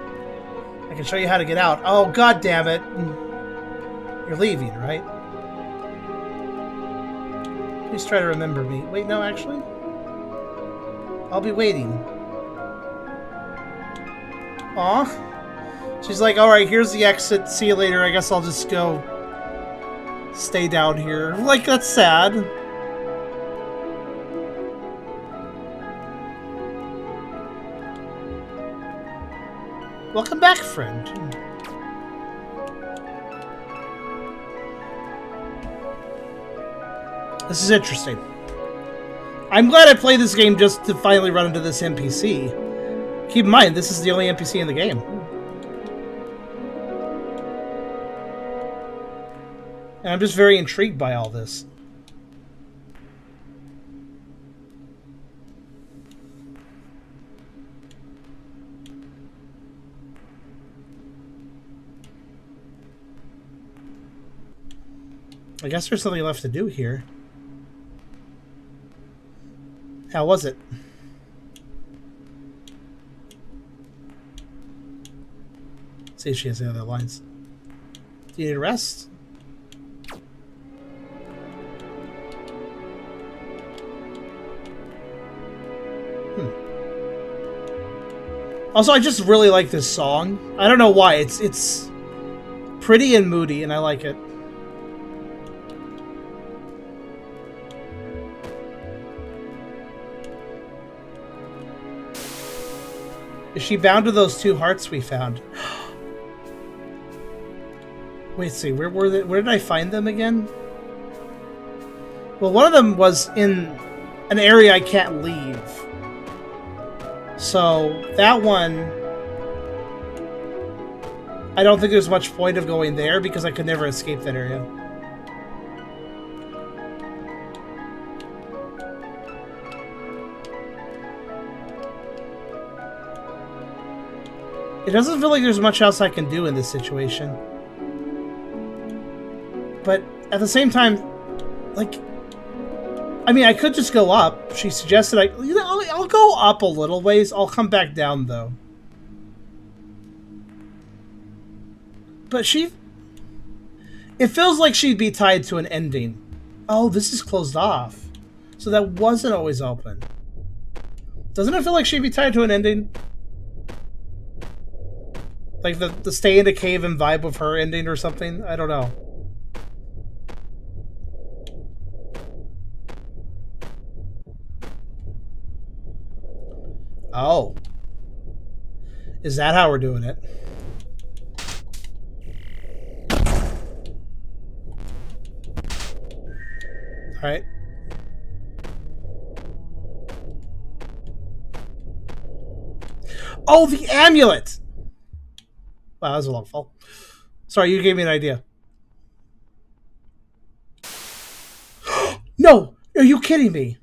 I can show you how to get out. Oh, god damn it. You're leaving, right? Please try to remember me. Wait, no, actually. I'll be waiting. Aw. She's like, alright, here's the exit. See you later. I guess I'll just go stay down here. Like, that's sad. Welcome back, friend. This is interesting. I'm glad I played this game just to finally run into this NPC. Keep in mind, this is the only NPC in the game. And I'm just very intrigued by all this. I guess there's something left to do here. How was it? Let's see if she has any other lines. Do you need a rest? Also, I just really like this song. I don't know why. It's pretty and moody, and I like it. Is she bound to those 2 hearts we found? Wait, see, where were they? Where did I find them again? Well, one of them was in an area I can't leave. So, that one... I don't think there's much point of going there because I could never escape that area. It doesn't feel like there's much else I can do in this situation. But at the same time, like... I mean, I could just go up. She suggested I'll go up a little ways. I'll come back down, though. But she... It feels like she'd be tied to an ending. Oh, this is closed off. So that wasn't always open. Doesn't it feel like she'd be tied to an ending? Like the stay in a cave and vibe of her ending or something? I don't know. Oh. Is that how we're doing it? Alright. Oh, the amulet! Wow, that was a long fall. Sorry, you gave me an idea. No! Are you kidding me?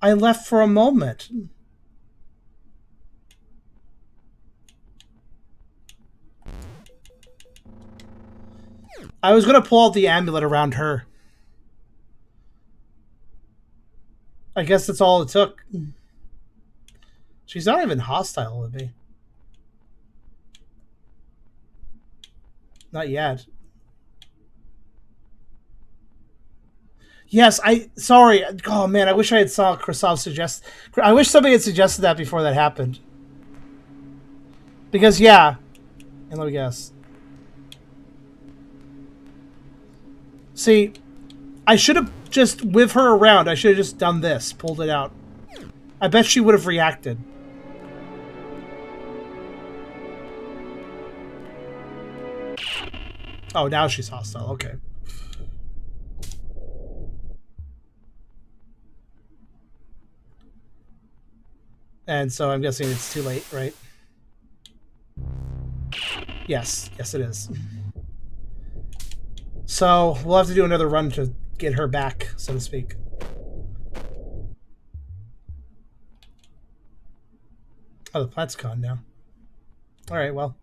I left for a moment. I was going to pull out the amulet around her. I guess that's all it took. She's not even hostile with me. Not yet. Yes, sorry. Oh man, I wish I had saw Krasov suggest. I wish somebody had suggested that before that happened. Because yeah, and let me guess. See, I should have just with her around. I should have just done this, pulled it out. I bet she would have reacted. Oh, now she's hostile. Okay. And so I'm guessing it's too late, right? Yes. Yes, it is. So we'll have to do another run to get her back, so to speak. Oh, the plant's gone now. All right, well.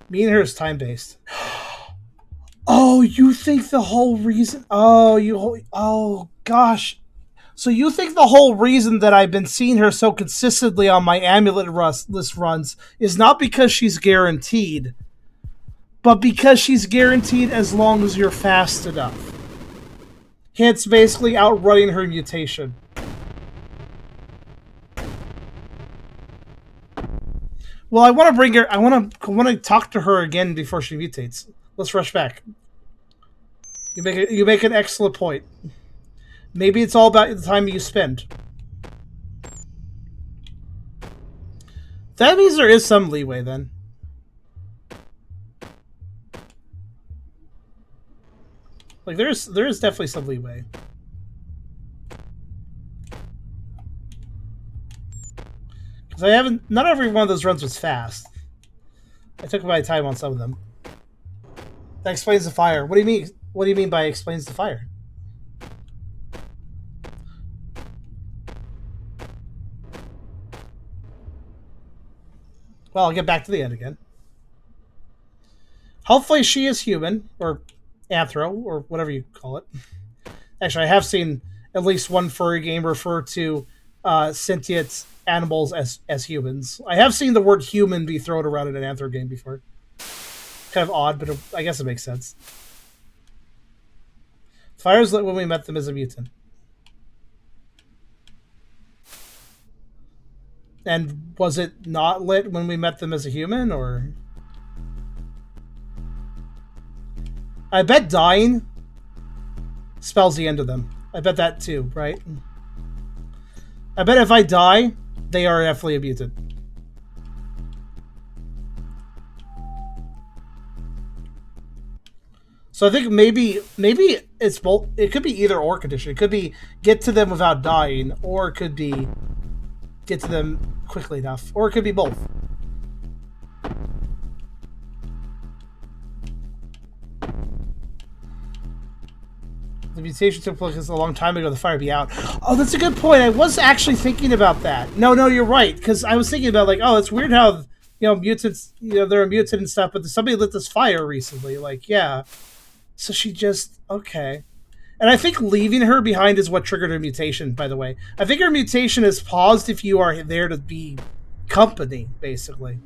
Me and her is time-based. Oh, you think the whole reason... Oh, gosh. So you think the whole reason that I've been seeing her so consistently on my amulet list runs is not because she's guaranteed, but because she's guaranteed as long as you're fast enough. Hence, basically outrunning her mutation. Well, I want to bring her... I want to talk to her again before she mutates. Let's rush back. You make an excellent point. Maybe it's all about the time you spend. That means there is some leeway then. Like there is definitely some leeway. Because not every one of those runs was fast. I took my time on some of them. That explains the fire. What do you mean? What do you mean by explains the fire? Well, I'll get back to the end again. Hopefully she is human, or anthro, or whatever you call it. Actually, I have seen at least one furry game refer to sentient animals as humans. I have seen the word human be thrown around in an anthro game before. Kind of odd, but I guess it makes sense. Fires lit when we met them as a mutant. And was it not lit when we met them as a human, or... I bet dying spells the end of them. I bet that too, right? I bet if I die, they are definitely a mutant. So I think maybe it's both. It could be either or condition. It could be get to them without dying, or it could be get to them quickly enough, or it could be both. The mutation took place a long time ago. The fire be out. Oh, that's a good point. I was actually thinking about that. No, you're right. Because I was thinking about like, oh, it's weird how mutants, they're a mutant and stuff. But somebody lit this fire recently. Like, yeah. So she just okay. And I think leaving her behind is what triggered her mutation. By the way, I think her mutation is paused if you are there to be company, basically.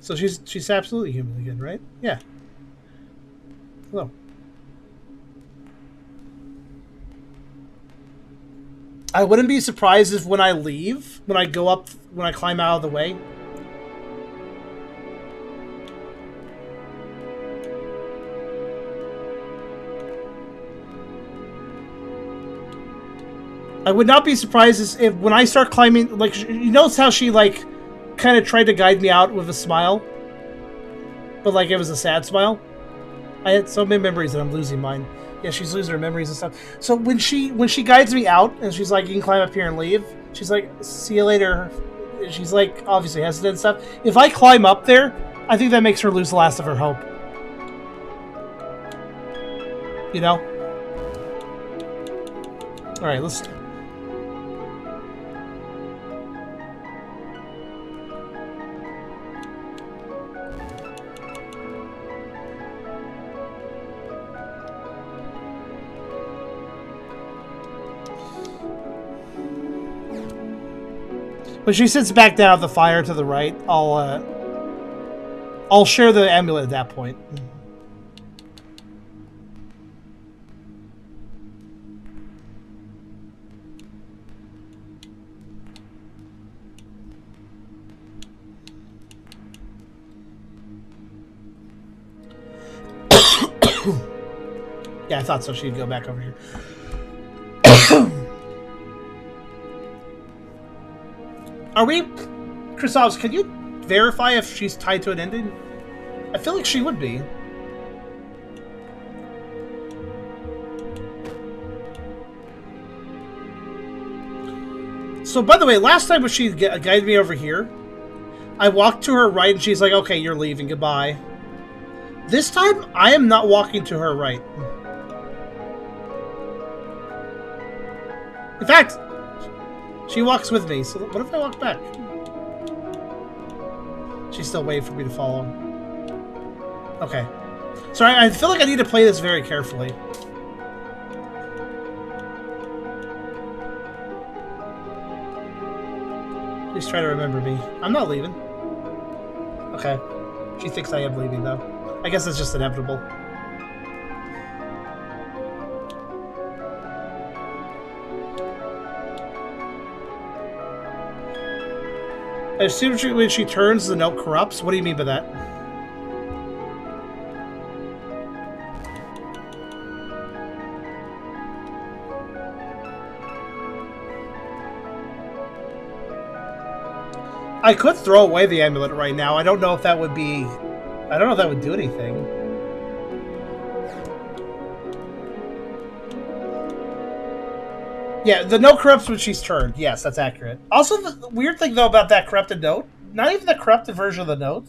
So she's absolutely human again, right? Yeah. Hello. I wouldn't be surprised if when I leave, when I climb out of the way. I would not be surprised if when I start climbing, like, you notice how she, like, kind of tried to guide me out with a smile? But, like, it was a sad smile? I had so many memories that I'm losing mine. Yeah, she's losing her memories and stuff. So when she guides me out and she's like, you can climb up here and leave, she's like, see you later. She's like, obviously hesitant and stuff. If I climb up there, I think that makes her lose the last of her hope. You know? Alright, let's... When she sits back down at the fire to the right, I'll share the amulet at that point. Yeah, I thought so. She'd go back over here. Are we... Chrysalis, can you verify if she's tied to an ending? I feel like she would be. So, by the way, last time when she guided me over here, I walked to her right and she's like, okay, you're leaving, goodbye. This time, I am not walking to her right. In fact... She walks with me, so what if I walk back? She's still waiting for me to follow. Okay. So I feel like I need to play this very carefully. Please try to remember me. I'm not leaving. Okay. She thinks I am leaving, though. I guess it's just inevitable. I assume when she turns, the note corrupts. What do you mean by that? I could throw away the amulet right now. I don't know if that would be... I don't know if that would do anything. Yeah, the note corrupts when she's turned. Yes, that's accurate. Also, the weird thing, though, about that corrupted note, not even the corrupted version of the note.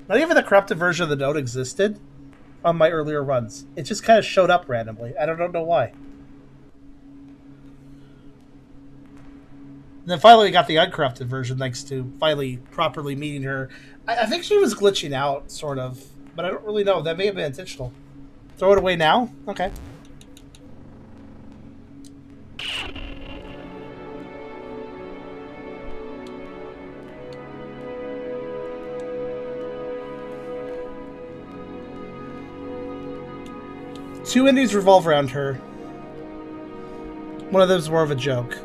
Not even the corrupted version of the note existed on my earlier runs. It just kind of showed up randomly. I don't know why. And then finally we got the uncorrupted version, thanks to finally properly meeting her. I think she was glitching out, sort of, but I don't really know. That may have been intentional. Throw it away now? Okay. Two endings revolve around her. One of them is more of a joke.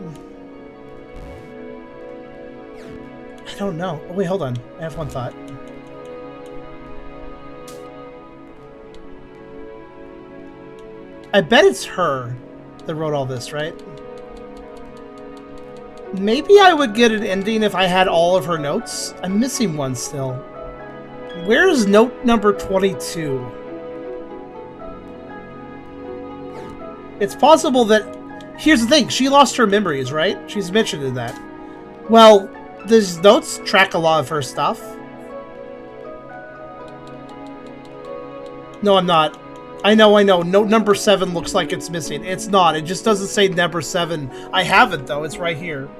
I don't know. Oh, wait, hold on. I have one thought. I bet it's her that wrote all this, right? Maybe I would get an ending if I had all of her notes. I'm missing one still. Where's note number 22? It's possible that... Here's the thing. She lost her memories, right? She's mentioned in that. Well, these notes track a lot of her stuff. No, I'm not. I know. Note number 7 looks like it's missing. It's not. It just doesn't say number 7. I have it, though. It's right here.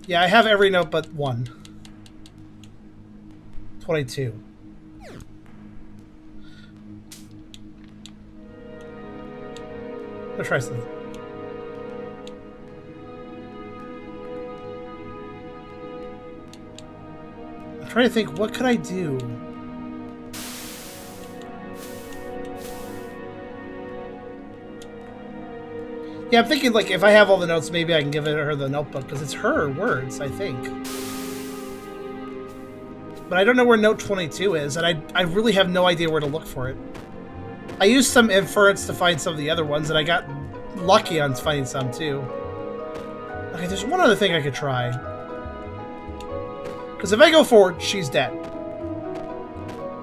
Yeah, I have every note but one. 22. Let's try something. I'm trying to think, what could I do? Yeah, I'm thinking, like, if I have all the notes, maybe I can give her the notebook, because it's her words, I think. But I don't know where note 22 is, and I really have no idea where to look for it. I used some inference to find some of the other ones, and I got lucky on finding some, too. Okay, there's one other thing I could try. Because if I go forward, she's dead.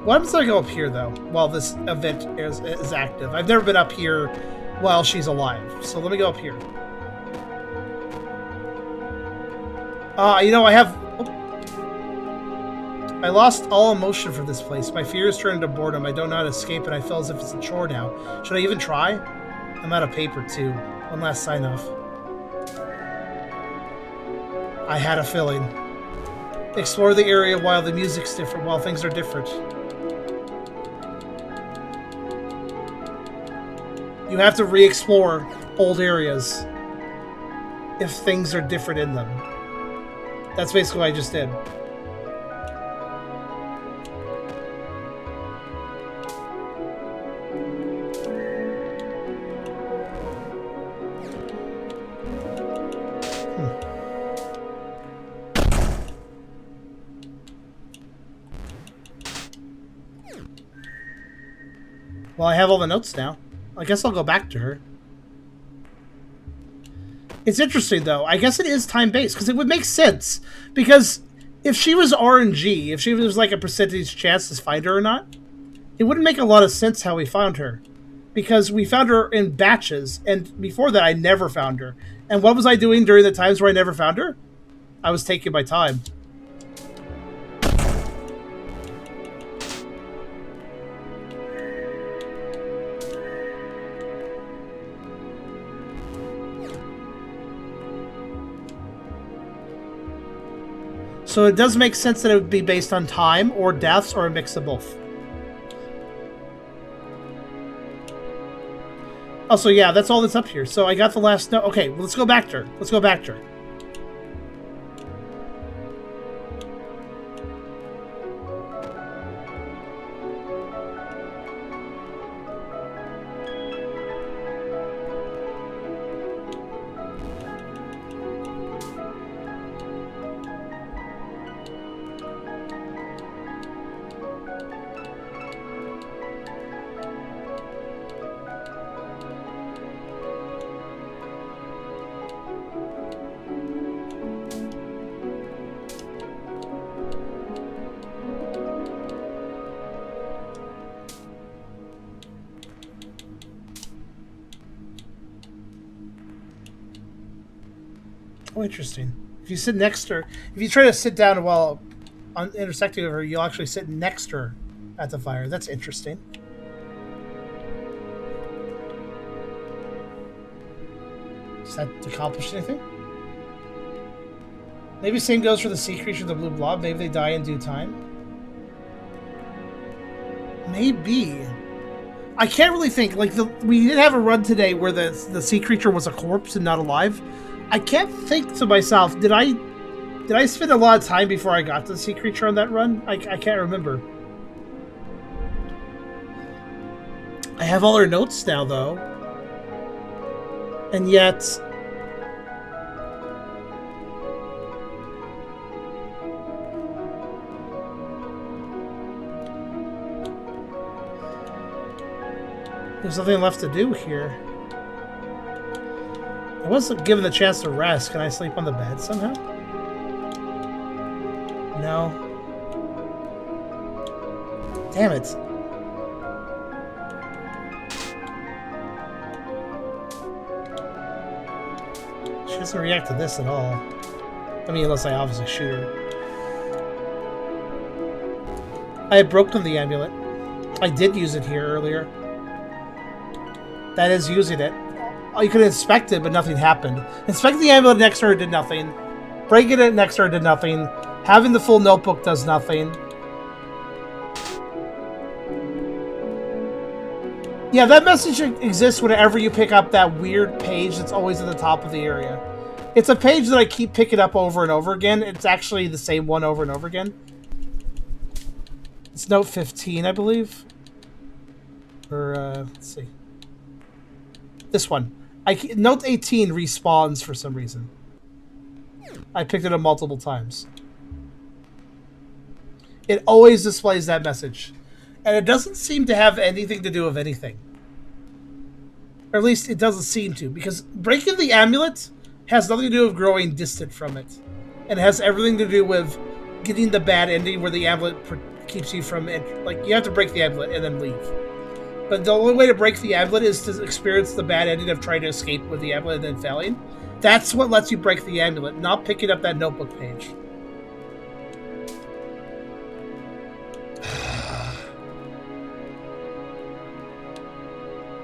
What happens if I go up here, though, while this event is active? I've never been up here while she's alive, so let me go up here. You know, I have... I lost all emotion for this place. My fears turned into boredom. I don't know how to escape, and I feel as if it's a chore now. Should I even try? I'm out of paper, too. One last sign-off. I had a feeling. Explore the area while the music's different, while things are different. You have to re-explore old areas if things are different in them. That's basically what I just did. Well, I have all the notes now. I guess I'll go back to her. It's interesting, though. I guess it is time-based, because it would make sense. Because if she was RNG, if she was like a percentage chance to find her or not, it wouldn't make a lot of sense how we found her. Because we found her in batches, and before that, I never found her. And what was I doing during the times where I never found her? I was taking my time. So it does make sense that it would be based on time or deaths or a mix of both. Also, yeah, that's all that's up here. So I got the last note. Okay, well, let's go back to her. Let's go back to her. Oh, interesting. If you sit next to her, if you try to sit down while intersecting with her, you'll actually sit next to her at the fire. That's interesting. Does that accomplish anything? Maybe same goes for the sea creature, the blue blob. Maybe they die in due time. Maybe. I can't really think. Like we did have a run today where the sea creature was a corpse and not alive. I can't think to myself. Did I spend a lot of time before I got to the sea creature on that run? I can't remember. I have all her notes now though, and yet. There's nothing left to do here. I wasn't given the chance to rest. Can I sleep on the bed somehow? No. Damn it. She doesn't react to this at all. I mean, unless I obviously shoot her. I had broken the amulet. I did use it here earlier. That is using it. You could inspect it, but nothing happened. Inspecting the amulet next to her did nothing. Breaking it next to her did nothing. Having the full notebook does nothing. Yeah, that message exists whenever you pick up that weird page that's always at the top of the area. It's a page that I keep picking up over and over again. It's actually the same one over and over again. It's note 15, I believe. Or, let's see. This one. Note 18 respawns for some reason. I picked it up multiple times. It always displays that message. And it doesn't seem to have anything to do with anything. Or at least it doesn't seem to. Because breaking the amulet has nothing to do with growing distant from it. And it has everything to do with getting the bad ending where the amulet keeps you from... Like, you have to break the amulet and then leave. But the only way to break the amulet is to experience the bad ending of trying to escape with the amulet and then failing. That's what lets you break the amulet, not picking up that notebook page.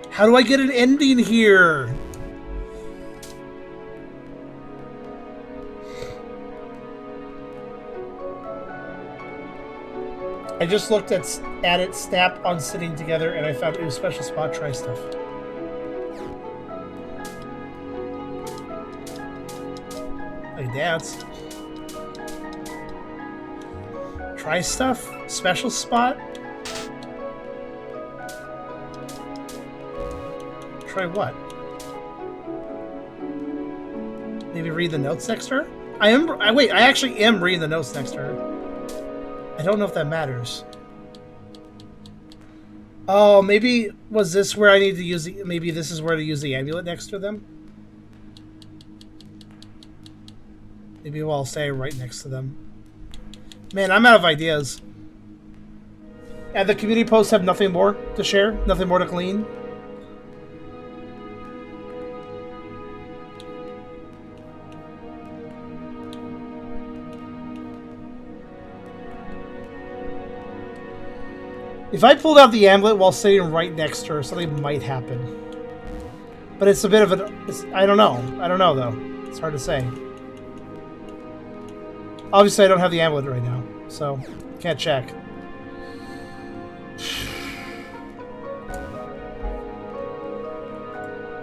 How do I get an ending here? I just looked at it, snap on sitting together, and I found it was special spot, try stuff. Like dance. Try stuff? Special spot? Try what? Maybe read the notes next to her? Wait, I actually am reading the notes next to her. I don't know if that matters. Oh, maybe was this where I need to use the... Maybe this is where to use the amulet next to them? Maybe I'll stay right next to them. Man, I'm out of ideas. And the community posts have nothing more to share? Nothing more to glean? If I pulled out the amulet while sitting right next to her, something might happen. But it's a bit of I don't know. I don't know, though. It's hard to say. Obviously, I don't have the amulet right now, so can't check.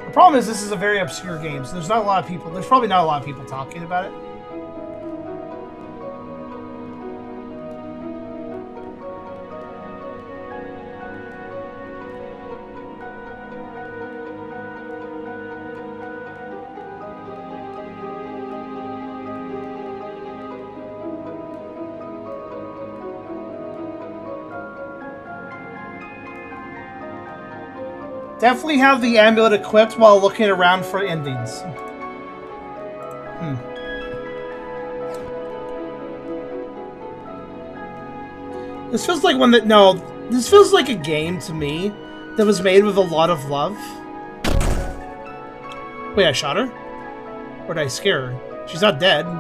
The problem is this is a very obscure game, so there's not a lot of people. There's probably not a lot of people talking about it. Definitely have the amulet equipped while looking around for endings. This feels like one that... No, this feels like a game to me that was made with a lot of love. Wait, I shot her? Or did I scare her? She's not dead. Do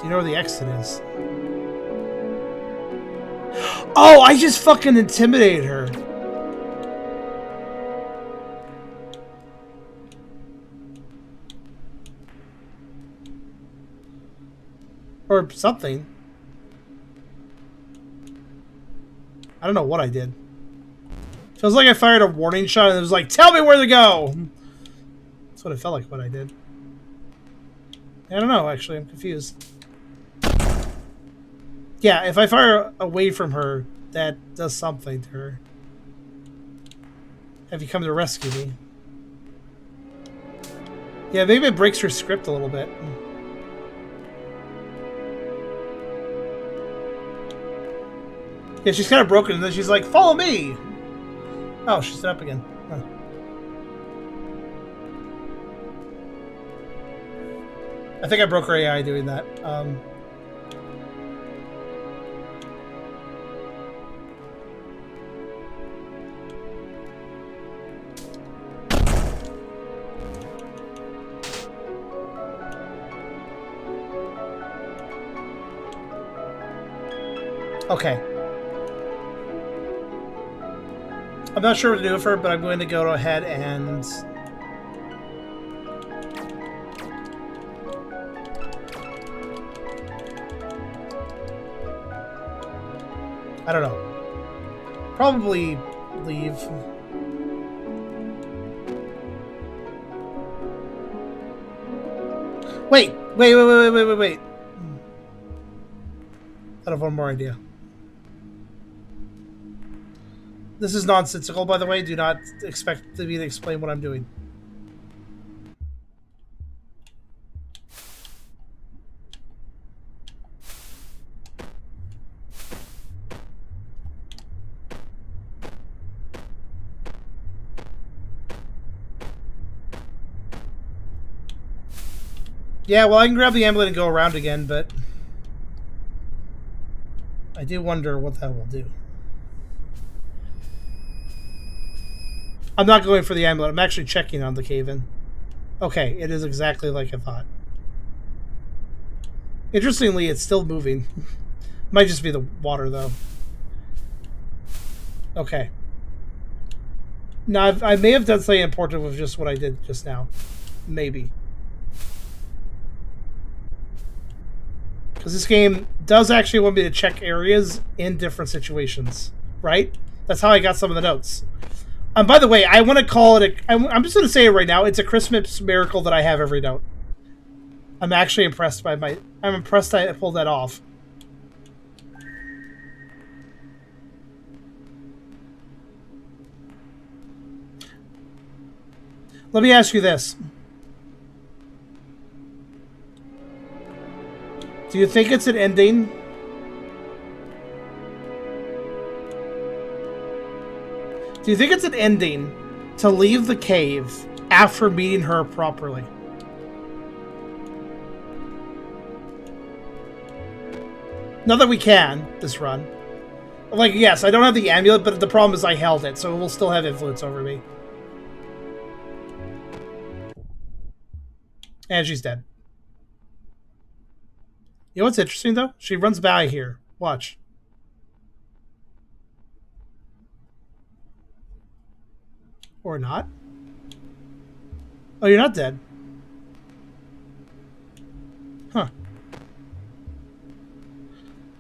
you know where the exit is? Oh, I just fucking intimidated her. Or something. I don't know what I did. Feels like I fired a warning shot and it was like, tell me where to go! That's what it felt like what I did. I don't know, actually. I'm confused. Yeah, if I fire away from her, that does something to her. Have you come to rescue me? Yeah, maybe it breaks her script a little bit. Yeah, she's kind of broken, and then she's like, follow me! Oh, she stood up again. Huh. I think I broke her AI doing that. Okay. I'm not sure what to do with her, but I'm going to go ahead and... I don't know. Probably leave. Wait. I have one more idea. This is nonsensical, by the way. Do not expect me to explain what I'm doing. Yeah, well, I can grab the amulet and go around again, but I do wonder what that will do. I'm not going for the amulet. I'm actually checking on the cave-in. Okay, it is exactly like I thought. Interestingly, it's still moving. Might just be the water, though. Okay. Now, I may have done something important with just what I did just now. Maybe. Because this game does actually want me to check areas in different situations, right? That's how I got some of the notes. By the way, I want to call it I'm just going to say it right now. It's a Christmas miracle that I have every note. I'm actually impressed by I'm impressed I pulled that off. Let me ask you this. Do you think it's an ending? Do you think it's an ending to leave the cave after meeting her properly? Not that we can, this run. Like, yes, I don't have the amulet, but the problem is I held it, so it will still have influence over me. And she's dead. You know what's interesting, though? She runs by here. Watch. Or not. Oh, you're not dead. Huh.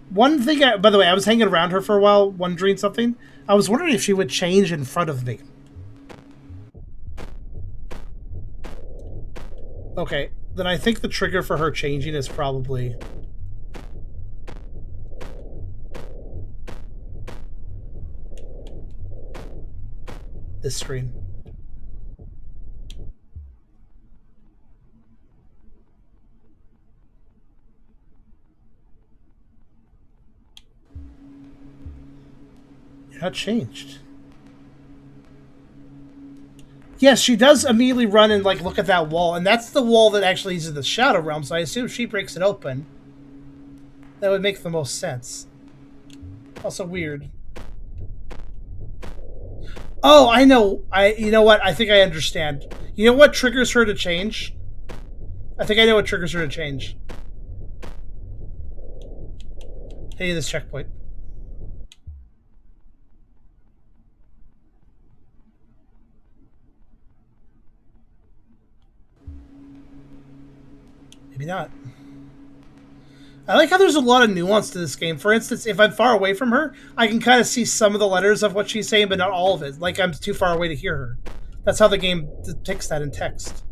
One thing, by the way, I was hanging around her for a while, wondering something. I was wondering if she would change in front of me. Okay, then I think the trigger for her changing is probably... this screen. You're not changed. Yes, she does immediately run and like look at that wall, and that's the wall that actually is in the Shadow Realm, so I assume she breaks it open. That would make the most sense. Also weird. Oh, I know. You know what? I think I understand. You know what triggers her to change? I think I know what triggers her to change. Hey, this checkpoint. Maybe not. I like how there's a lot of nuance to this game. For instance, if I'm far away from her, I can kind of see some of the letters of what she's saying, but not all of it. Like I'm too far away to hear her. That's how the game depicts that in text.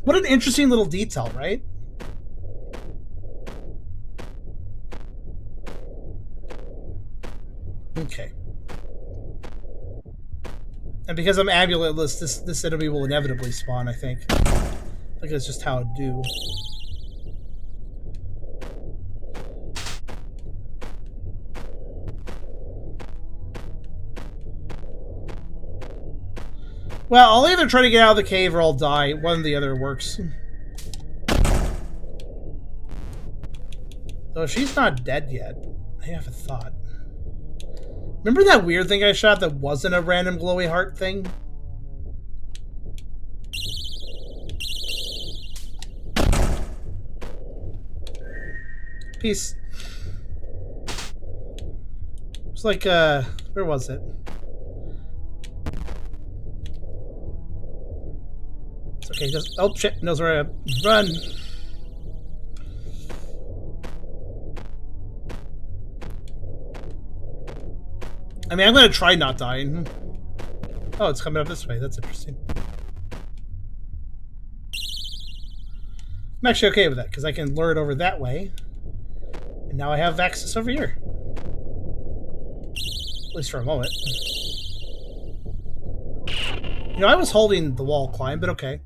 What an interesting little detail, right? Okay. And because I'm amuletless, this enemy will inevitably spawn, I think. I think that's just how it do. Well, I'll either try to get out of the cave or I'll die. One or the other works. Though she's not dead yet. I have a thought. Remember that weird thing I shot that wasn't a random glowy heart thing? Peace. It's like, where was it? It's okay, just, oh shit, knows where to run. I mean, I'm gonna try not dying. Oh, it's coming up this way, that's interesting. I'm actually okay with that, because I can lure it over that way. And now I have access over here. At least for a moment. You know, I was holding the wall climb, but okay.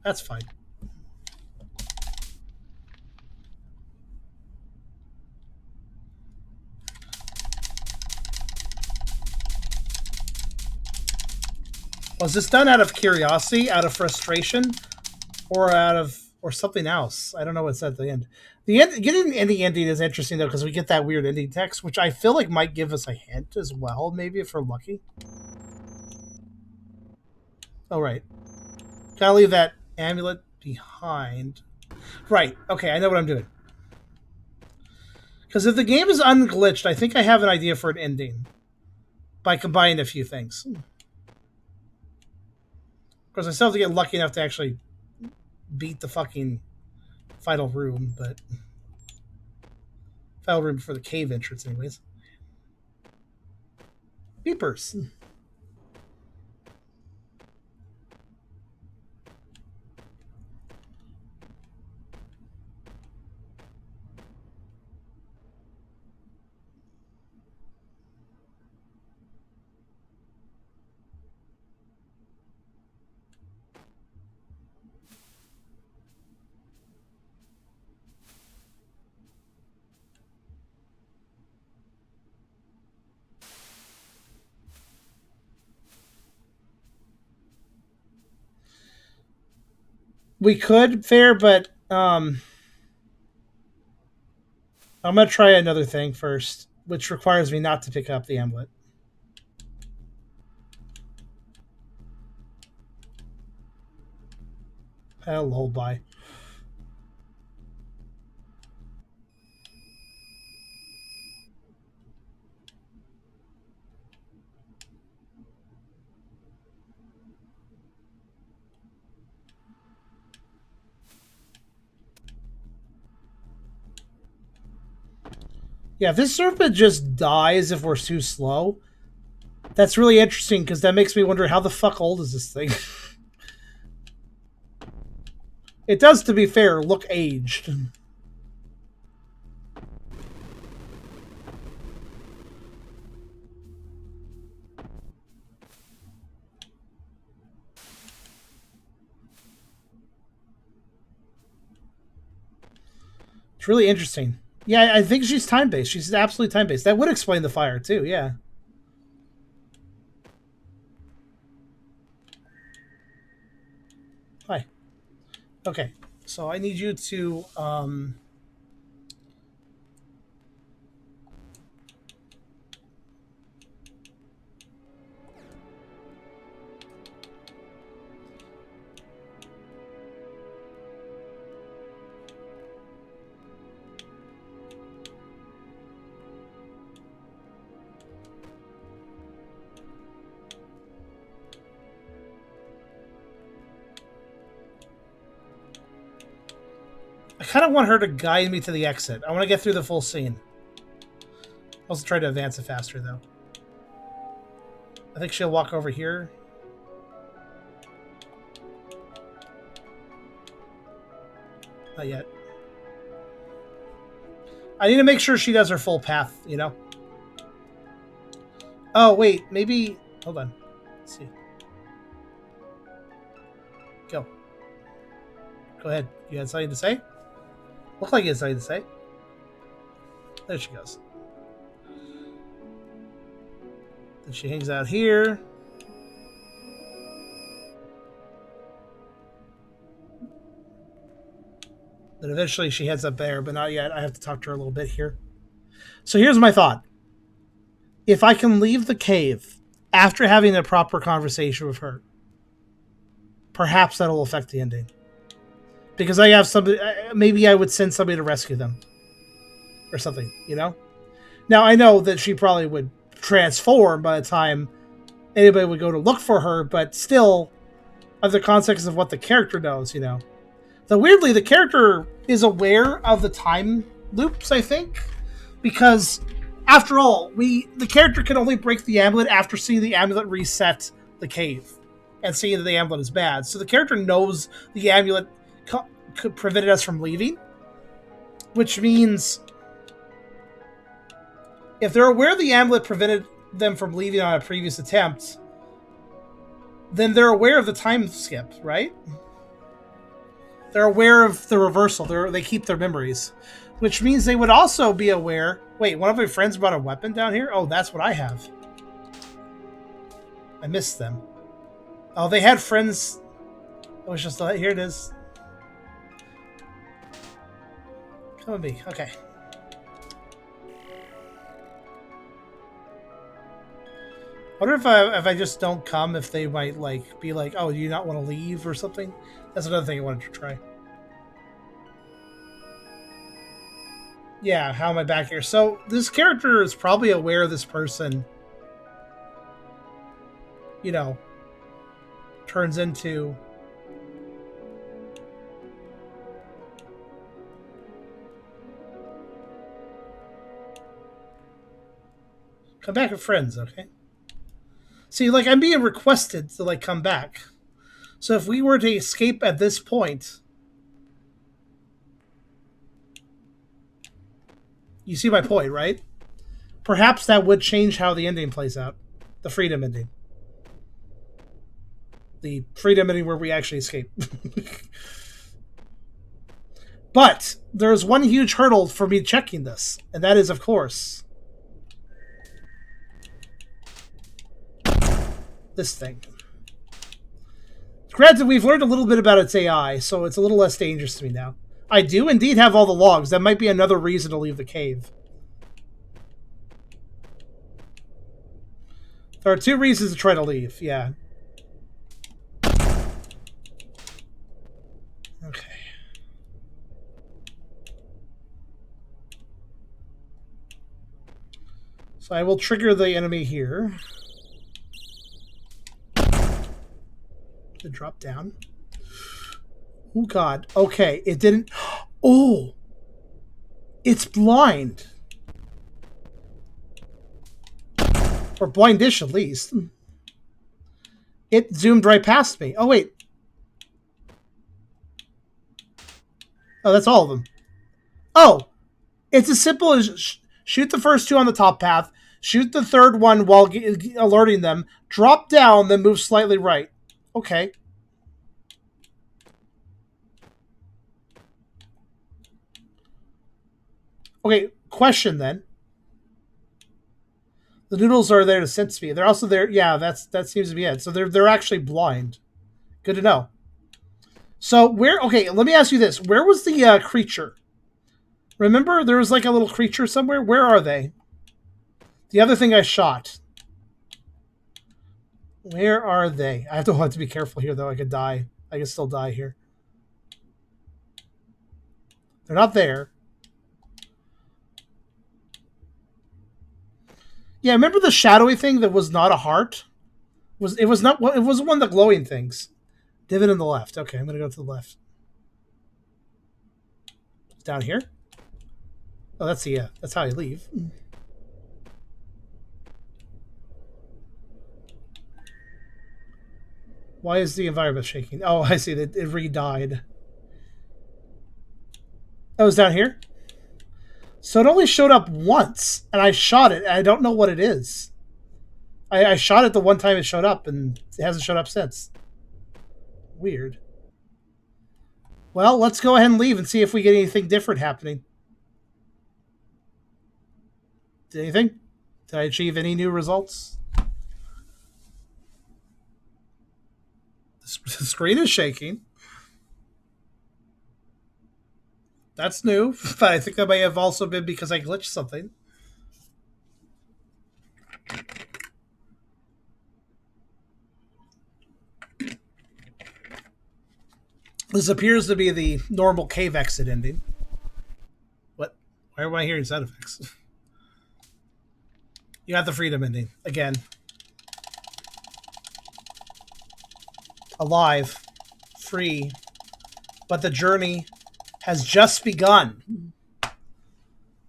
That's fine. Was this done out of curiosity, out of frustration, or or something else? I don't know what's at the end. Getting the ending is interesting though, because we get that weird ending text, which I feel like might give us a hint as well, maybe if we're lucky. Oh right, gotta leave that amulet behind. Right. Okay, I know what I'm doing. Because if the game is unglitched, I think I have an idea for an ending by combining a few things. Of course, I still have to get lucky enough to actually beat the fucking final room, but final room for the cave entrance, anyways. Beepers. We could fair, but I'm gonna try another thing first, which requires me not to pick up the amulet. Hello, bye. Yeah, if this serpent just dies if we're too slow, that's really interesting because that makes me wonder how the fuck old is this thing? It does, to be fair, look aged. It's really interesting. Yeah, I think she's time-based. She's absolutely time-based. That would explain the fire, too, yeah. Hi. Okay, so I need you to, I kind of want her to guide me to the exit. I want to get through the full scene. I'll also try to advance it faster, though. I think she'll walk over here. Not yet. I need to make sure she does her full path, you know? Oh, wait. Maybe... Hold on. Let's see. Go. Go ahead. You had something to say? Look like you had something to say. There she goes. Then she hangs out here. Then eventually she heads up there, but not yet. I have to talk to her a little bit here. So here's my thought. If I can leave the cave after having a proper conversation with her, perhaps that'll affect the ending. Because I have somebody, maybe I would send somebody to rescue them. Or something, you know? Now, I know that she probably would transform by the time anybody would go to look for her, but still, of the context of what the character knows, you know? Though weirdly, the character is aware of the time loops, I think, because after all, the character can only break the amulet after seeing the amulet reset the cave and seeing that the amulet is bad. So the character knows the amulet could prevent us from leaving, which means if they're aware the amulet prevented them from leaving on a previous attempt, then they're aware of the time skip, right? They're aware of the reversal. They keep their memories, which means they would also be aware. Wait, one of my friends brought a weapon down here? Oh, that's what I have. I missed them. Oh, they had friends. Oh, it's just here it is. Come with me. Okay. I wonder if I just don't come, if they might be like, oh, do you not want to leave or something? That's another thing I wanted to try. Yeah, how am I back here? So this character is probably aware this person, you know, turns into... Come back with friends, okay? See, I'm being requested to, come back. So if we were to escape at this point... You see my point, right? Perhaps that would change how the ending plays out. The freedom ending. The freedom ending where we actually escape. But there's one huge hurdle for me checking this. And that is, of course... this thing. Granted, we've learned a little bit about its AI, so it's a little less dangerous to me now. I do indeed have all the logs. That might be another reason to leave the cave. There are 2 reasons to try to leave, yeah. Okay. So I will trigger the enemy here. To drop down. Oh god. Okay, it didn't... Oh! It's blind. Or blindish, at least. It zoomed right past me. Oh, wait. Oh, that's all of them. Oh! It's as simple as shoot the first 2 on the top path, shoot the 3rd one while alerting them, drop down, then move slightly right. Okay. Okay, question then. The noodles are there to sense me. They're also there. Yeah, that seems to be it. So they're actually blind. Good to know. So where? Okay, let me ask you this: where was the creature? Remember, there was a little creature somewhere. Where are they? The other thing I shot. Where are they? I have to be careful here, though. I could die. I can still die here. They're not there. Yeah, remember the shadowy thing that was not a heart? It was one of the glowing things. Divot in the left. Okay, I'm gonna go to the left. It's down here. Oh, that's how you leave. Why is the environment shaking? Oh, I see that it re-died. Oh, it's down here? So it only showed up once, and I shot it, and I don't know what it is. I shot it the one time it showed up, and it hasn't showed up since. Weird. Well, let's go ahead and leave and see if we get anything different happening. Did anything? Did I achieve any new results? The screen is shaking. That's new, but I think that may have also been because I glitched something. This appears to be the normal cave exit ending. What? Why am I hearing sound effects? You got the freedom ending. Again. Alive. Free. But the journey has just begun.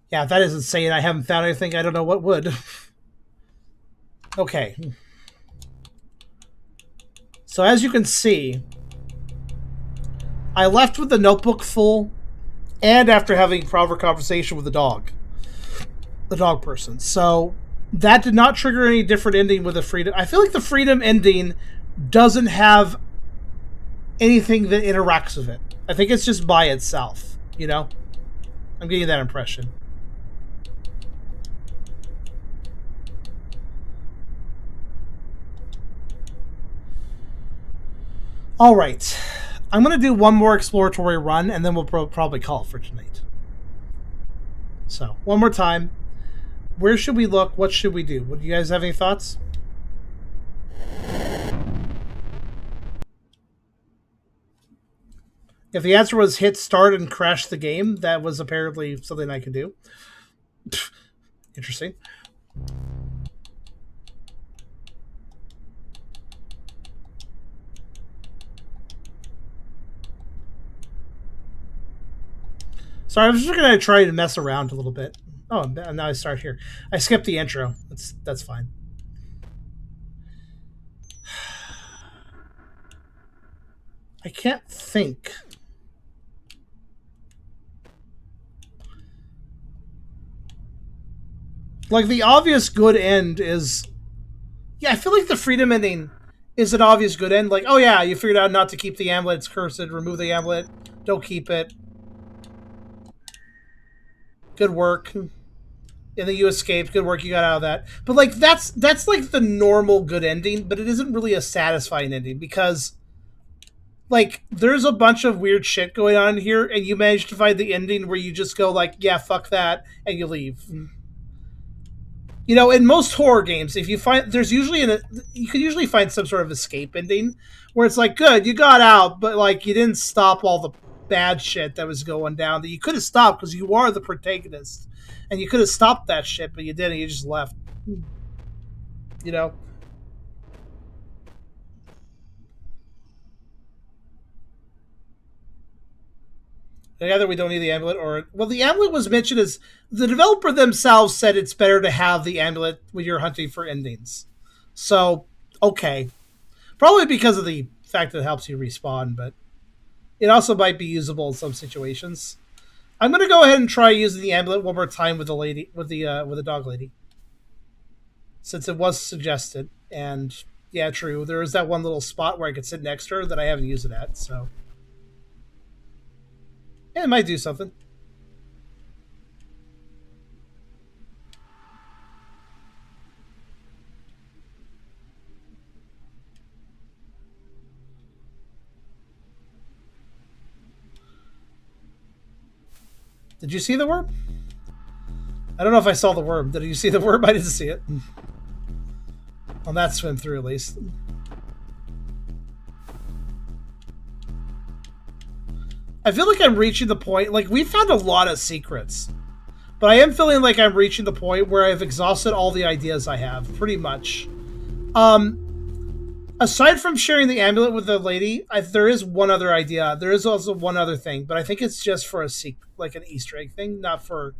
Yeah, if that isn't saying I haven't found anything, I don't know what would. Okay. So as you can see, I left with the notebook full, and after having proper conversation with the dog person. So that did not trigger any different ending with the freedom. I feel like the freedom ending doesn't have anything that interacts with it. I think it's just by itself, you know? I'm getting that impression. All right. I'm going to do one more exploratory run, and then we'll probably call it for tonight. So, one more time. Where should we look? What should we do? Do you guys have any thoughts? If the answer was hit start and crash the game, that was apparently something I could do. Interesting. So I was just going to try to mess around a little bit. Oh, now I start here. I skipped the intro. That's fine. I can't think. Like, the obvious good end is... Yeah, I feel like the freedom ending is an obvious good end. Like, oh yeah, you figured out not to keep the amulet. It's cursed. Remove the amulet. Don't keep it. Good work. And then you escaped. Good work. You got out of that. But, like, that's like the normal good ending, but it isn't really a satisfying ending because, like, there's a bunch of weird shit going on here, and you manage to find the ending where you just go, like, yeah, fuck that, and you leave. You know, in most horror games, if you find there's usually you can usually find some sort of escape ending where it's like, good, you got out, but like you didn't stop all the bad shit that was going down that you could have stopped because you are the protagonist, and you could have stopped that shit, but you didn't. You just left. You know. Either we don't need the amulet, or... Well, the amulet was mentioned as... The developer themselves said it's better to have the amulet when you're hunting for endings. So, okay. Probably because of the fact that it helps you respawn, but... It also might be usable in some situations. I'm going to go ahead and try using the amulet one more time with the lady... with the dog lady. Since it was suggested. And, yeah, true. There is that one little spot where I could sit next to her that I haven't used it at, so... Yeah, it might do something. Did you see the worm? I don't know if I saw the worm. Did you see the worm? I didn't see it. On that swim through, at least. I feel like I'm reaching the point, like, we found a lot of secrets, but I am feeling like I'm reaching the point where I've exhausted all the ideas I have, pretty much. Aside from sharing the amulet with the lady, there is one other idea. There is also one other thing, but I think it's just for like an Easter egg thing, not for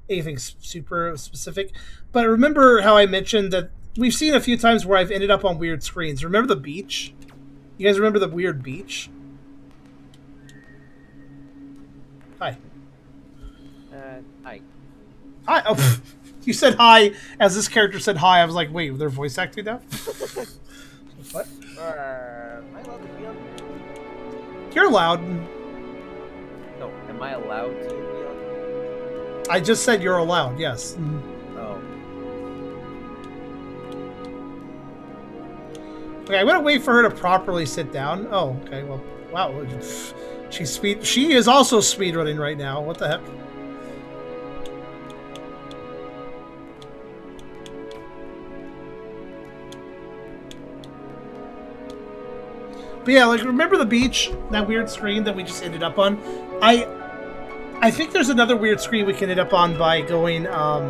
anything super specific. But remember how I mentioned that we've seen a few times where I've ended up on weird screens. Remember the beach? You guys remember the weird beach? Hi. Hi. Hi. Oh, you said hi as this character said hi. I was like, wait, they're voice acting now? What? Am I allowed to be on? You're allowed. No, am I allowed to be on? I just said you're allowed, yes. Oh. Okay, I'm gonna wait for her to properly sit down. Oh, okay, well, wow. She is also speedrunning right now. What the heck? But yeah, like, remember the beach? That weird screen that we just ended up on? I think there's another weird screen we can end up on by going, I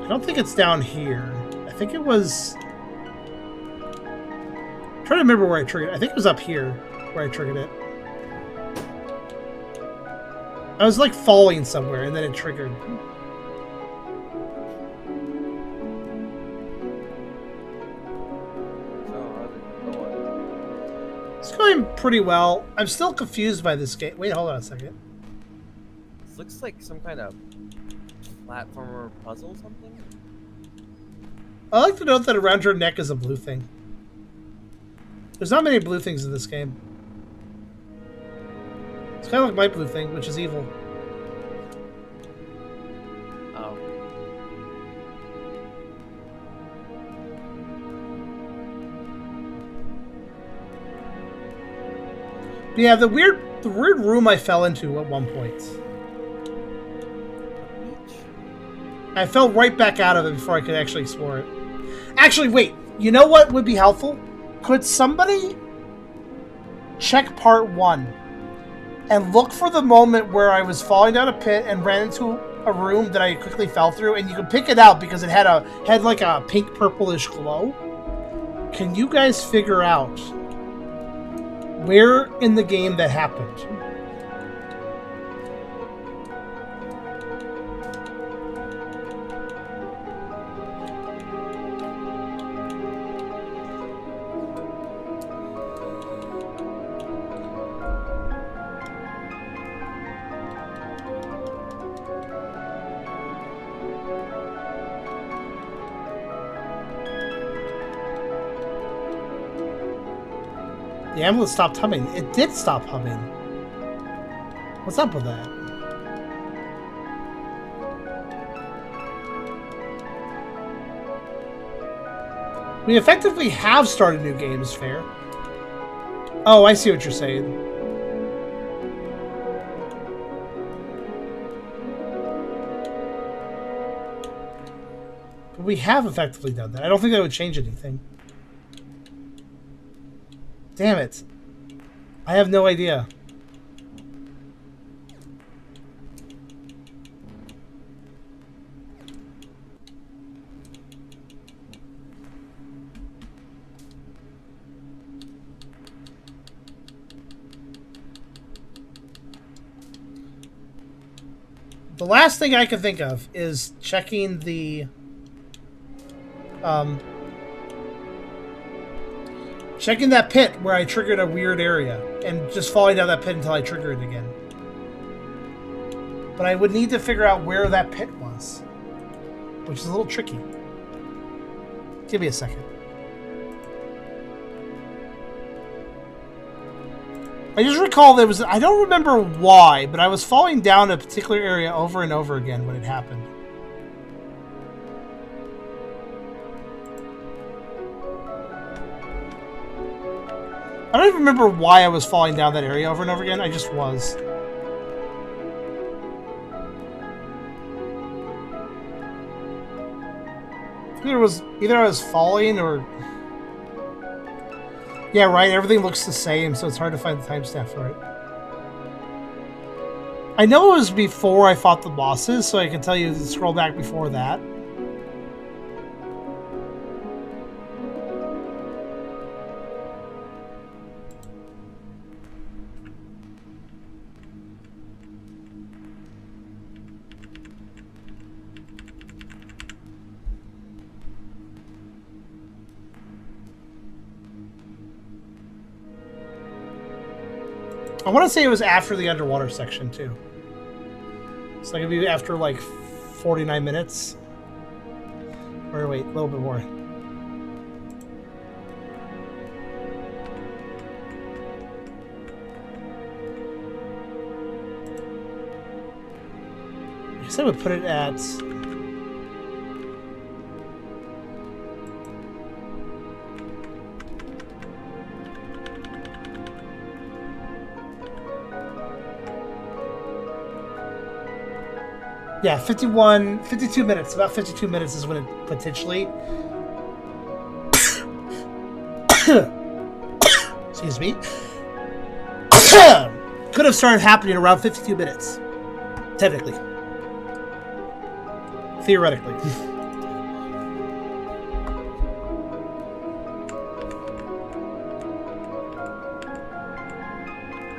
don't think it's down here. I think it was... I'm trying to remember where I triggered it. I think it was up here where I triggered it. I was, like, falling somewhere, and then it triggered. It's going pretty well. I'm still confused by this game. Wait, hold on a second. This looks like some kind of platformer puzzle something. I like to note that around her neck is a blue thing. There's not many blue things in this game. It's kind of like my blue thing, which is evil. Oh. But yeah, the weird room I fell into at one point. I fell right back out of it before I could actually explore it. Actually, wait. You know what would be helpful? Could somebody check part 1 and look for the moment where I was falling down a pit and ran into a room that I quickly fell through, and you could pick it out because it had like a pink purplish glow? Can you guys figure out where in the game that happened? The amulet stopped humming. It did stop humming. What's up with that? We effectively have started new games, fair. Oh, I see what you're saying. But we have effectively done that. I don't think that would change anything. Damn it. I have no idea. The last thing I can think of is checking the checking that pit where I triggered a weird area and just falling down that pit until I trigger it again. But I would need to figure out where that pit was, which is a little tricky. Give me a second. I just recall there was, I don't remember why, but I was falling down a particular area over and over again when it happened. I don't even remember why I was falling down that area over and over again. I just was. Either I was falling or... Yeah, right, everything looks the same, so it's hard to find the timestamp for it. I know it was before I fought the bosses, so I can tell you to scroll back before that. I want to say it was after the underwater section too. It's like maybe after like 49 minutes. Or wait, a little bit more. I guess I would put it at... Yeah, 52 minutes. About 52 minutes is when it potentially... Excuse me. Could have started happening around 52 minutes. Technically. Theoretically.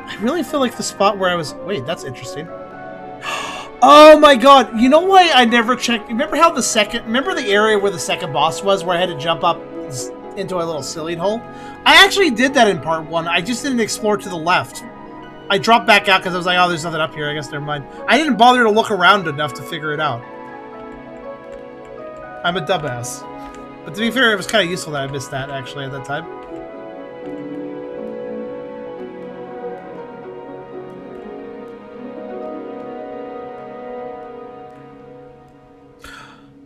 I really feel like the spot where I was... Wait, that's interesting. Oh my god, you know why I never checked? Remember how the second... Remember the area where the second boss was, where I had to jump up into a little ceiling hole? I actually did that in part 1. I just didn't explore to the left. I dropped back out because I was like, oh, there's nothing up here. I guess never mind. I didn't bother to look around enough to figure it out. I'm a dumbass. But to be fair, it was kind of useful that I missed that, actually, at that time.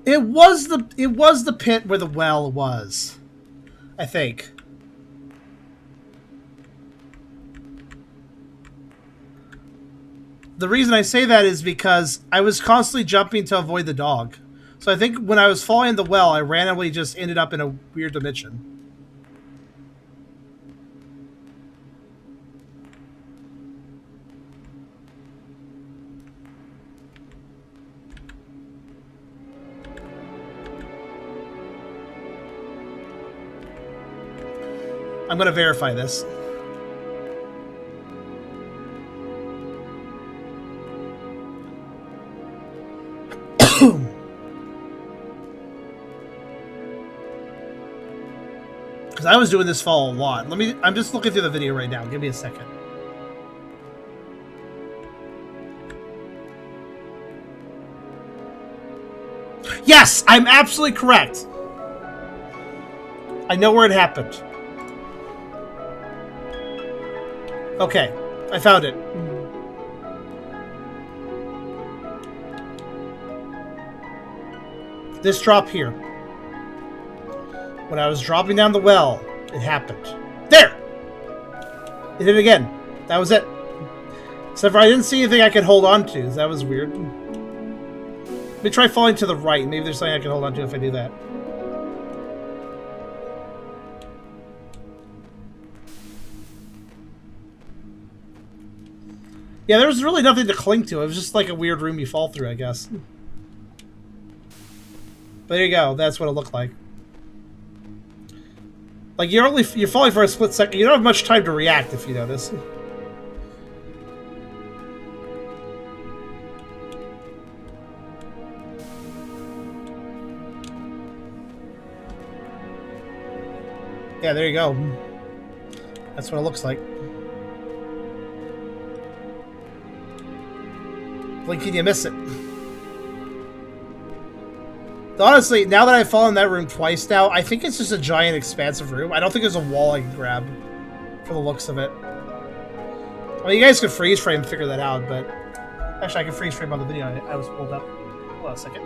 It was the pit where the well was, I think. The reason I say that is because I was constantly jumping to avoid the dog. So I think when I was falling in the well, I randomly just ended up in a weird dimension. I'm going to verify this. Because I was doing this fall a lot. I'm just looking through the video right now. Give me a second. Yes, I'm absolutely correct. I know where it happened. Okay, I found it. This drop here. When I was dropping down the well, it happened. There! It did it again. That was it. Except for I didn't see anything I could hold on to. That was weird. Let me try falling to the right. Maybe there's something I can hold on to if I do that. Yeah, there was really nothing to cling to. It was just like a weird room you fall through, I guess. But there you go. That's what it looked like. Like, you're falling for a split second. You don't have much time to react, if you notice. Yeah, there you go. That's what it looks like. Blink and you miss it. Honestly, now that I've fallen in that room twice now, I think it's just a giant expansive room. I don't think there's a wall I can grab for the looks of it. I mean, you guys could freeze frame and figure that out, but... Actually, I can freeze frame on the video I was pulled up. Hold on a second.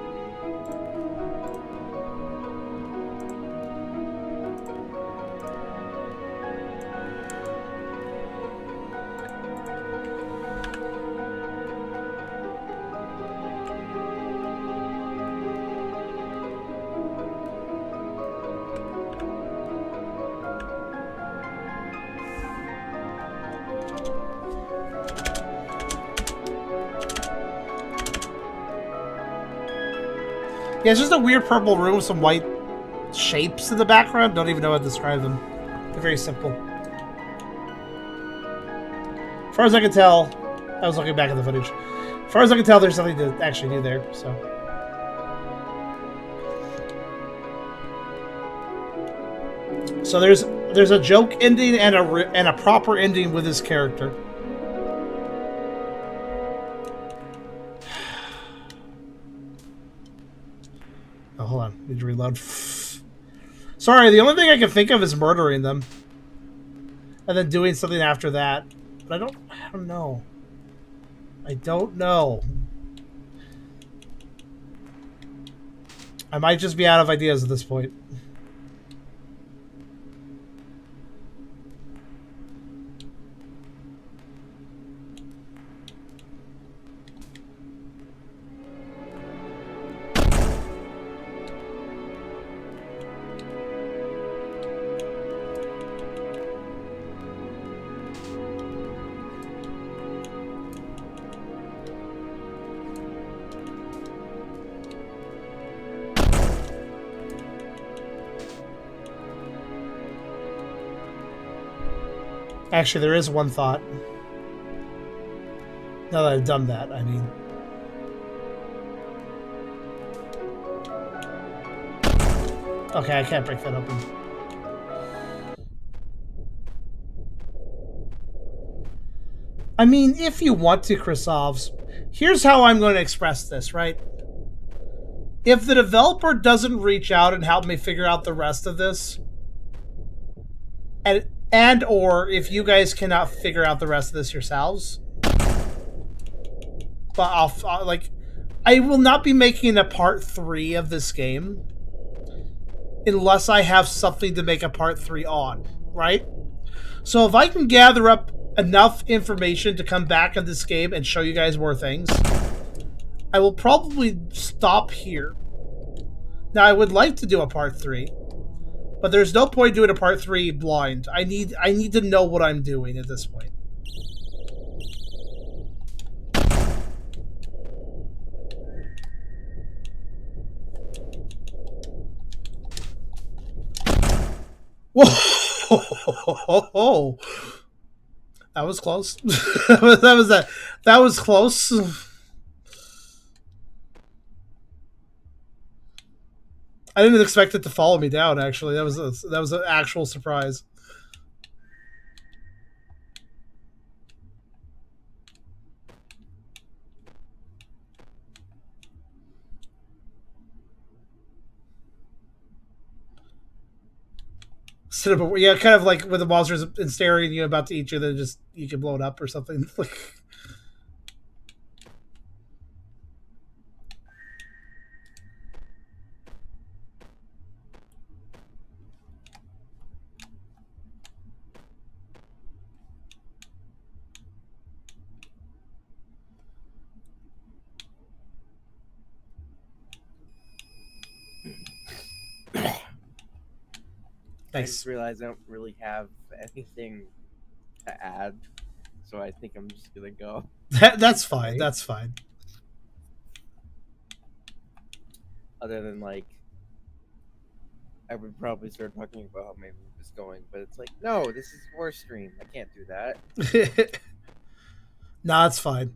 Yeah, it's just a weird purple room with some white shapes in the background. Don't even know how to describe them. They're very simple. As far as I can tell, I was looking back at the footage. As far as I can tell, there's nothing to actually do there, so. So there's a joke ending and a proper ending with his character. hold on. Need to reload. Sorry, the only thing I can think of is murdering them. And then doing something after that. But I don't know. I don't know. I might just be out of ideas at this point. Actually, there is one thought. Now that I've done that, I mean. Okay, I can't break that open. I mean, if you want to, Chrisovs, here's how I'm going to express this, right? If the developer doesn't reach out and help me figure out the rest of this, and or if you guys cannot figure out the rest of this yourselves, but I will not be making a part 3 of this game unless I have something to make a part 3 on, right? So if I can gather up enough information to come back in this game and show you guys more things, I will probably stop here. Now, I would like to do a part 3, but there's no point doing a part 3 blind. I need to know what I'm doing at this point. Whoa! That was close. that was close. I didn't expect it to follow me down. Actually, that was an actual surprise. Yeah, kind of like with the monsters and staring at you about to eat you, then just you can blow it up or something. I just realized I don't really have anything to add, so I think I'm just gonna go. That's fine. That's fine. Other than like, I would probably start talking about how my move is going, but it's like, no, this is war stream. I can't do that. Nah, it's fine.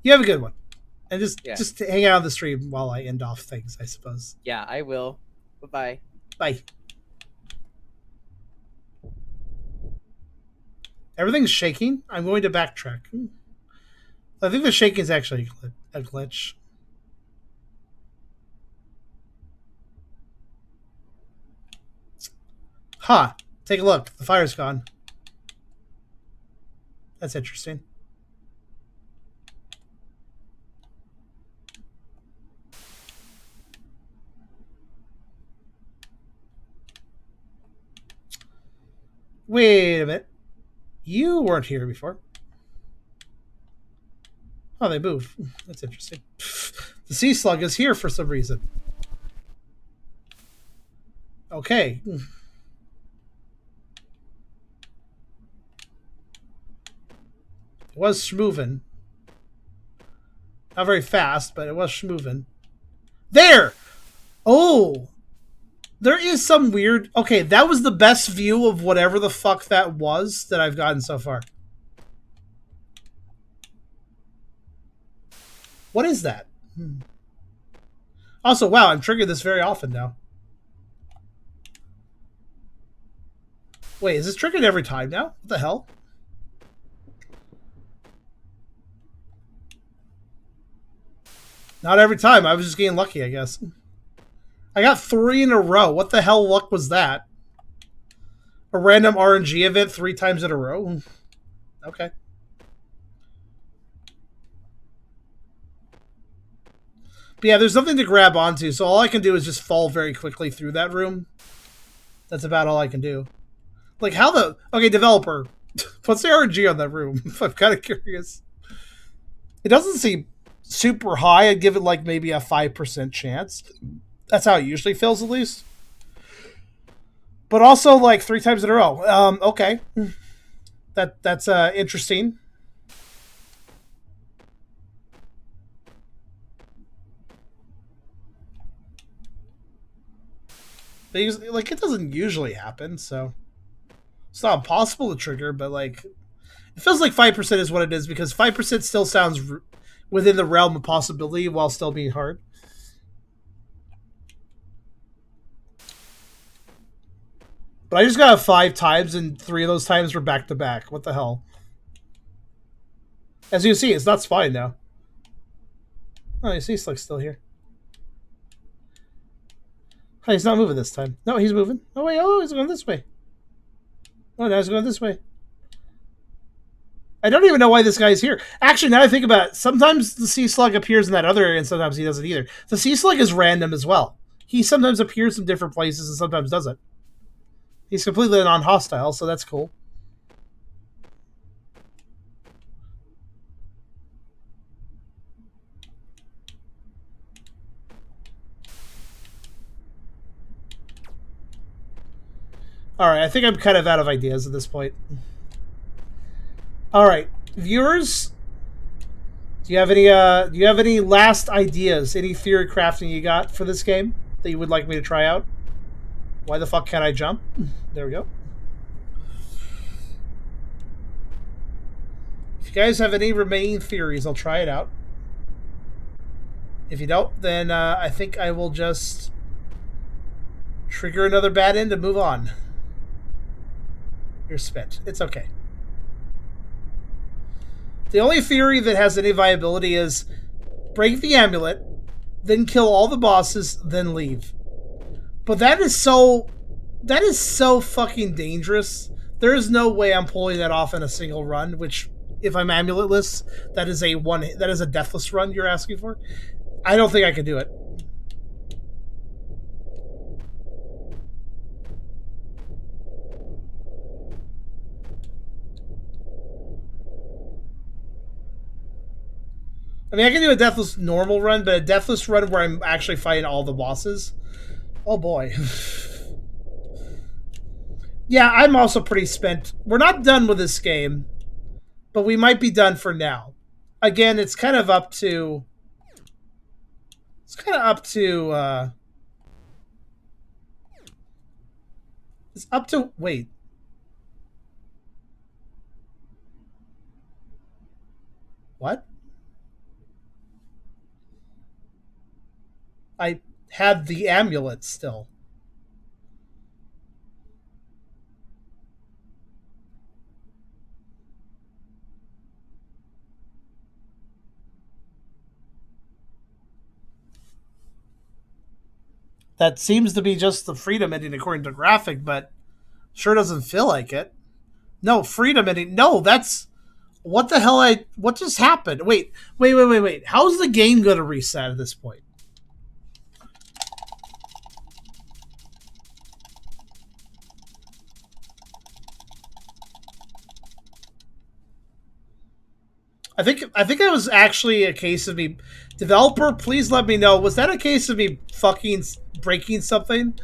You have a good one, and just hang out on the stream while I end off things, I suppose. Yeah, I will. Bye-bye. Bye. Everything's shaking. I'm going to backtrack. I think the shaking is actually a glitch. Huh. Take a look. The fire's gone. That's interesting. Wait a minute. You weren't here before. Oh, they move. That's interesting. The sea slug is here for some reason. Okay. It was schmoovin'. Not very fast, but it was schmoovin'. There! Oh! There is some weird... Okay, that was the best view of whatever the fuck that was that I've gotten so far. What is that? Also, wow, I'm triggering this very often now. Wait, is this triggered every time now? What the hell? Not every time. I was just getting lucky, I guess. I got 3 in a row. What the hell luck was that? A random RNG event 3 times in a row? Okay. But yeah, there's nothing to grab onto, so all I can do is just fall very quickly through that room. That's about all I can do. Like, how the... Okay, developer. What's the RNG on that room? I'm kind of curious. It doesn't seem super high. I'd give it, like, maybe a 5% chance. That's how it usually feels, at least. But also, like, 3 times in a row. Okay. That's interesting. Because, like, it doesn't usually happen, so... It's not impossible to trigger, but, like... It feels like 5% is what it is, because 5% still sounds within the realm of possibility while still being hard. But I just got 5 times, and 3 of those times were back-to-back. What the hell? As you see, it's not spawning now. Oh, you see he's, like, still here. Oh, he's not moving this time. No, he's moving. Oh, wait. Oh, he's going this way. Oh, now he's going this way. I don't even know why this guy's here. Actually, now I think about it, sometimes the sea slug appears in that other area, and sometimes he doesn't either. The sea slug is random as well. He sometimes appears in different places and sometimes doesn't. He's completely non-hostile, so that's cool. Alright, I think I'm kind of out of ideas at this point. Alright, viewers, do you have any last ideas, any theory crafting you got for this game that you would like me to try out? Why the fuck can't I jump? There we go. If you guys have any remaining theories, I'll try it out. If you don't, then I think I will just trigger another bad end and move on. You're spent. It's okay. The only theory that has any viability is break the amulet, then kill all the bosses, then leave. But that is so fucking dangerous. There is no way I'm pulling that off in a single run, which if I'm amuletless, that is a deathless run you're asking for. I don't think I could do it. I mean, I can do a deathless normal run, but a deathless run where I'm actually fighting all the bosses. Oh boy. Yeah, I'm also pretty spent. We're not done with this game, but we might be done for now. Again, it's kind of up to... Wait. What? I had the amulet still. That seems to be just the freedom ending according to graphic, but sure doesn't feel like it. No, freedom ending. No, that's... What the hell? What just happened? Wait. How's the game going to reset at this point? I think it was actually a case of me... Developer, please let me know. Was that a case of me fucking breaking something?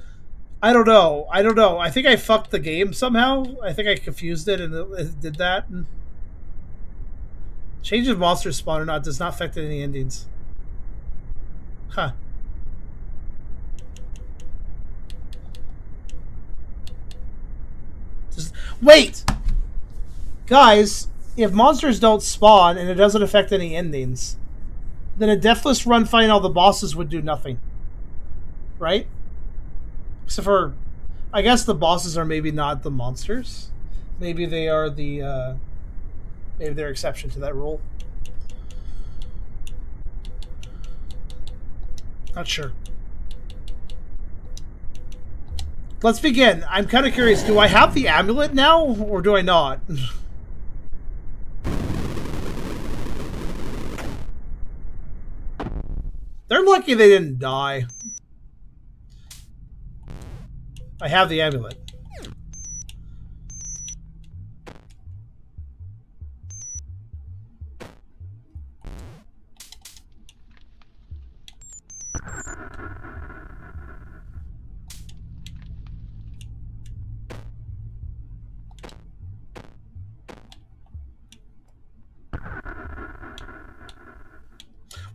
I don't know. I think I fucked the game somehow. I think I confused it and it did that. Change of monster spawn or not does not affect any endings. Huh. Wait! Guys, if monsters don't spawn and it doesn't affect any endings, then a deathless run fighting all the bosses would do nothing. Right? Except for, I guess the bosses are maybe not the monsters. Maybe they are the, maybe they're exception to that rule. Not sure. let's begin. I'm kind of curious. Do I have the amulet now, or do I not? They're lucky they didn't die. I have the amulet.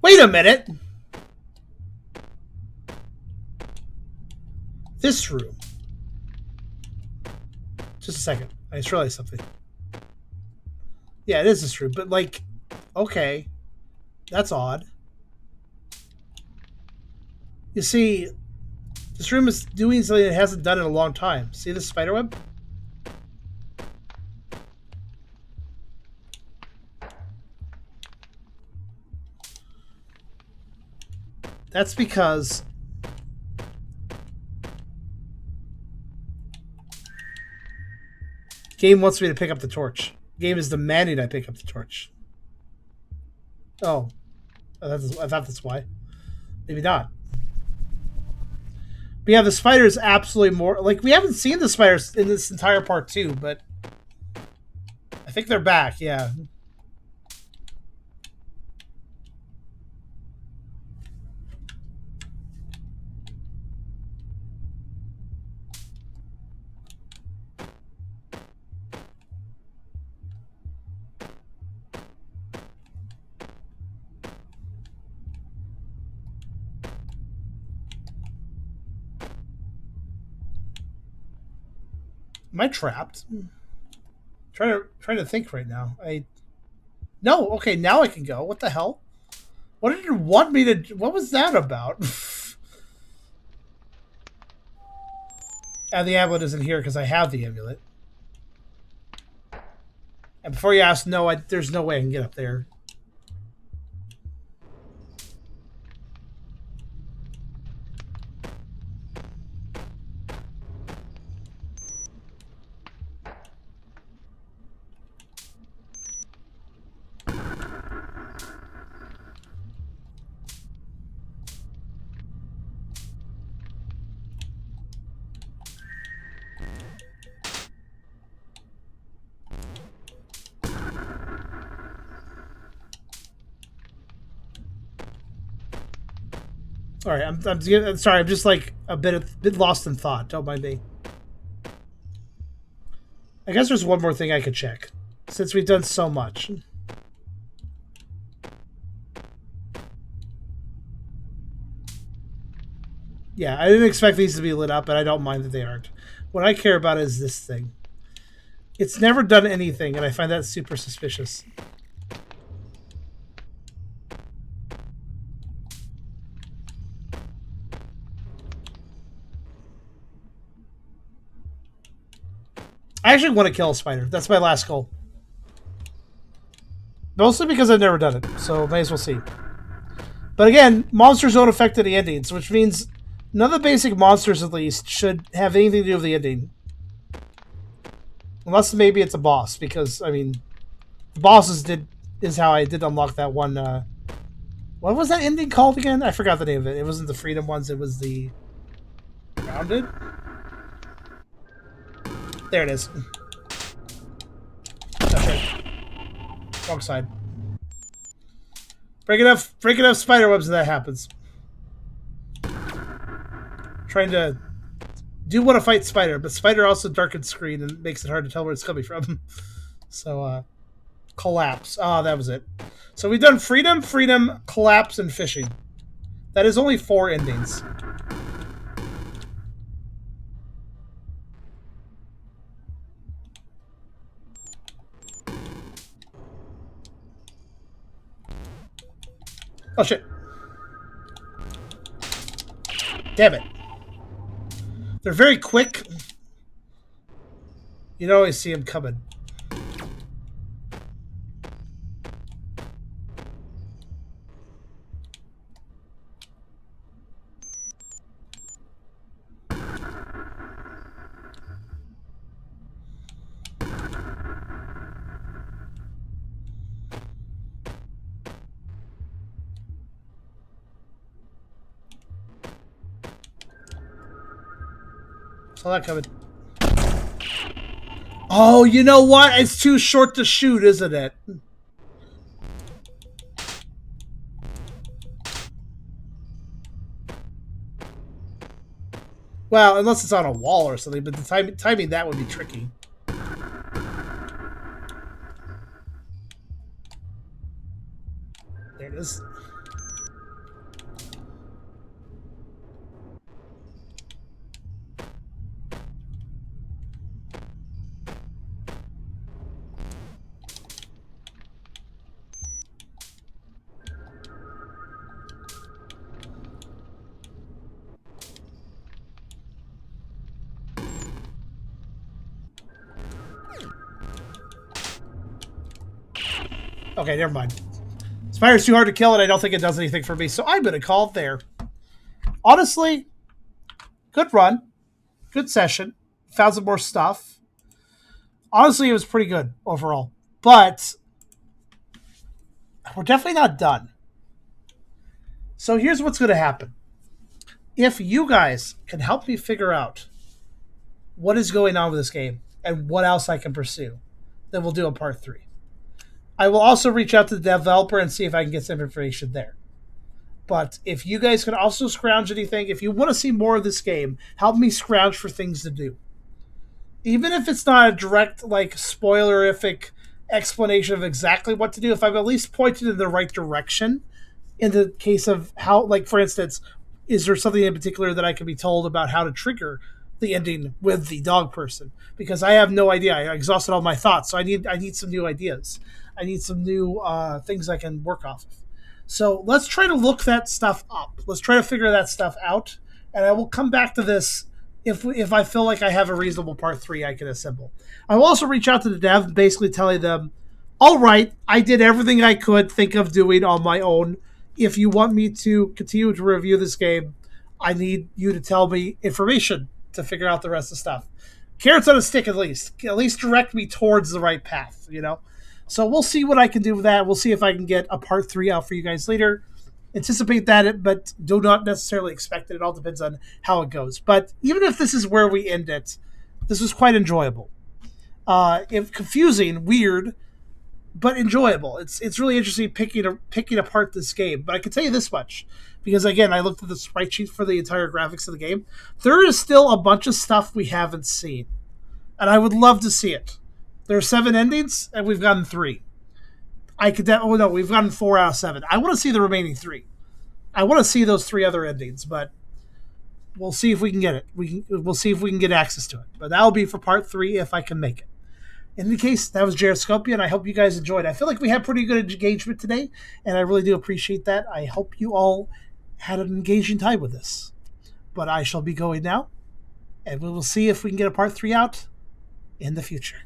Wait a minute! This room. Just a second. I just realized something. Yeah, it is this room, but like, okay. That's odd. You see, this room is doing something it hasn't done in a long time. See this spiderweb? That's because game wants me to pick up the torch. Game is demanding I pick up the torch. Oh. I thought that's why. Maybe not. But yeah, the spider is absolutely more... Like, we haven't seen the spiders in this entire part 2, but... I think they're back, yeah. Am I trapped? Trying to think right now. No, okay, now I can go. What the hell? What did you want me to... What was that about? And the amulet isn't here because I have the amulet. And before you ask, no, there's no way I can get up there. Sorry, I'm sorry. I'm just like a bit lost in thought. Don't mind me. I guess there's one more thing I could check, since we've done so much. Yeah, I didn't expect these to be lit up, but I don't mind that they aren't. What I care about is this thing. It's never done anything, and I find that super suspicious. I actually want to kill a spider. That's my last goal. Mostly because I've never done it, so may as well see. But again, monsters don't affect any endings, which means none of the basic monsters, at least, should have anything to do with the ending. Unless maybe it's a boss, because, I mean, the bosses is how I did unlock that one, what was that ending called again? I forgot the name of it. It wasn't the Freedom ones, it was the... Grounded? There it is. That's right. Wrong side. Break enough spider webs and that happens. Trying to do want to fight spider, but spider also darkens screen and makes it hard to tell where it's coming from. So collapse. Ah, that was it. So we've done freedom, collapse, and fishing. That is only 4 endings. Oh shit. Damn it. They're very quick. You don't always see them coming. Saw that coming. Oh, you know what? It's too short to shoot, isn't it? Well, unless it's on a wall or something, but the timing that would be tricky. There it is. Okay, never mind. Spider's too hard to kill, and I don't think it does anything for me, so I'm going to call it there. Honestly, good run. Good session. Found some more stuff. Honestly, it was pretty good overall. But we're definitely not done. So here's what's going to happen. If you guys can help me figure out what is going on with this game and what else I can pursue, then we'll do a part 3. I will also reach out to the developer and see if I can get some information there. But if you guys can also scrounge anything, if you want to see more of this game, help me scrounge for things to do. Even if it's not a direct, like, spoilerific explanation of exactly what to do, if I've at least pointed in the right direction, in the case of how, like, for instance, is there something in particular that I can be told about how to trigger the ending with the dog person? Because I have no idea. I exhausted all my thoughts, so I need some new ideas. I need some new things I can work off of. So let's try to look that stuff up. Let's try to figure that stuff out, and I will come back to this if I feel like I have a reasonable part 3 I can assemble. I will also reach out to the dev, basically telling them, all right, I did everything I could think of doing on my own. If you want me to continue to review this game, I need you to tell me information to figure out the rest of the stuff. Carrots on a stick, at least direct me towards the right path, you know? So we'll see what I can do with that. We'll see if I can get a part 3 out for you guys later. Anticipate that, but do not necessarily expect it. It all depends on how it goes. But even if this is where we end it, this was quite enjoyable. If confusing, weird, but enjoyable. It's really interesting picking apart this game. But I can tell you this much, because again, I looked at the sprite sheet for the entire graphics of the game. There is still a bunch of stuff we haven't seen, and I would love to see it. There are 7 endings, and we've gotten 3. We've gotten 4 out of 7. I want to see the remaining 3. I want to see those 3 other endings, but we'll see if we can get it. We'll see if we can get access to it. But that'll be for part 3 if I can make it. In any case, that was GeraScopia, and I hope you guys enjoyed. I feel like we had pretty good engagement today, and I really do appreciate that. I hope you all had an engaging time with this. But I shall be going now, and we will see if we can get a part 3 out in the future.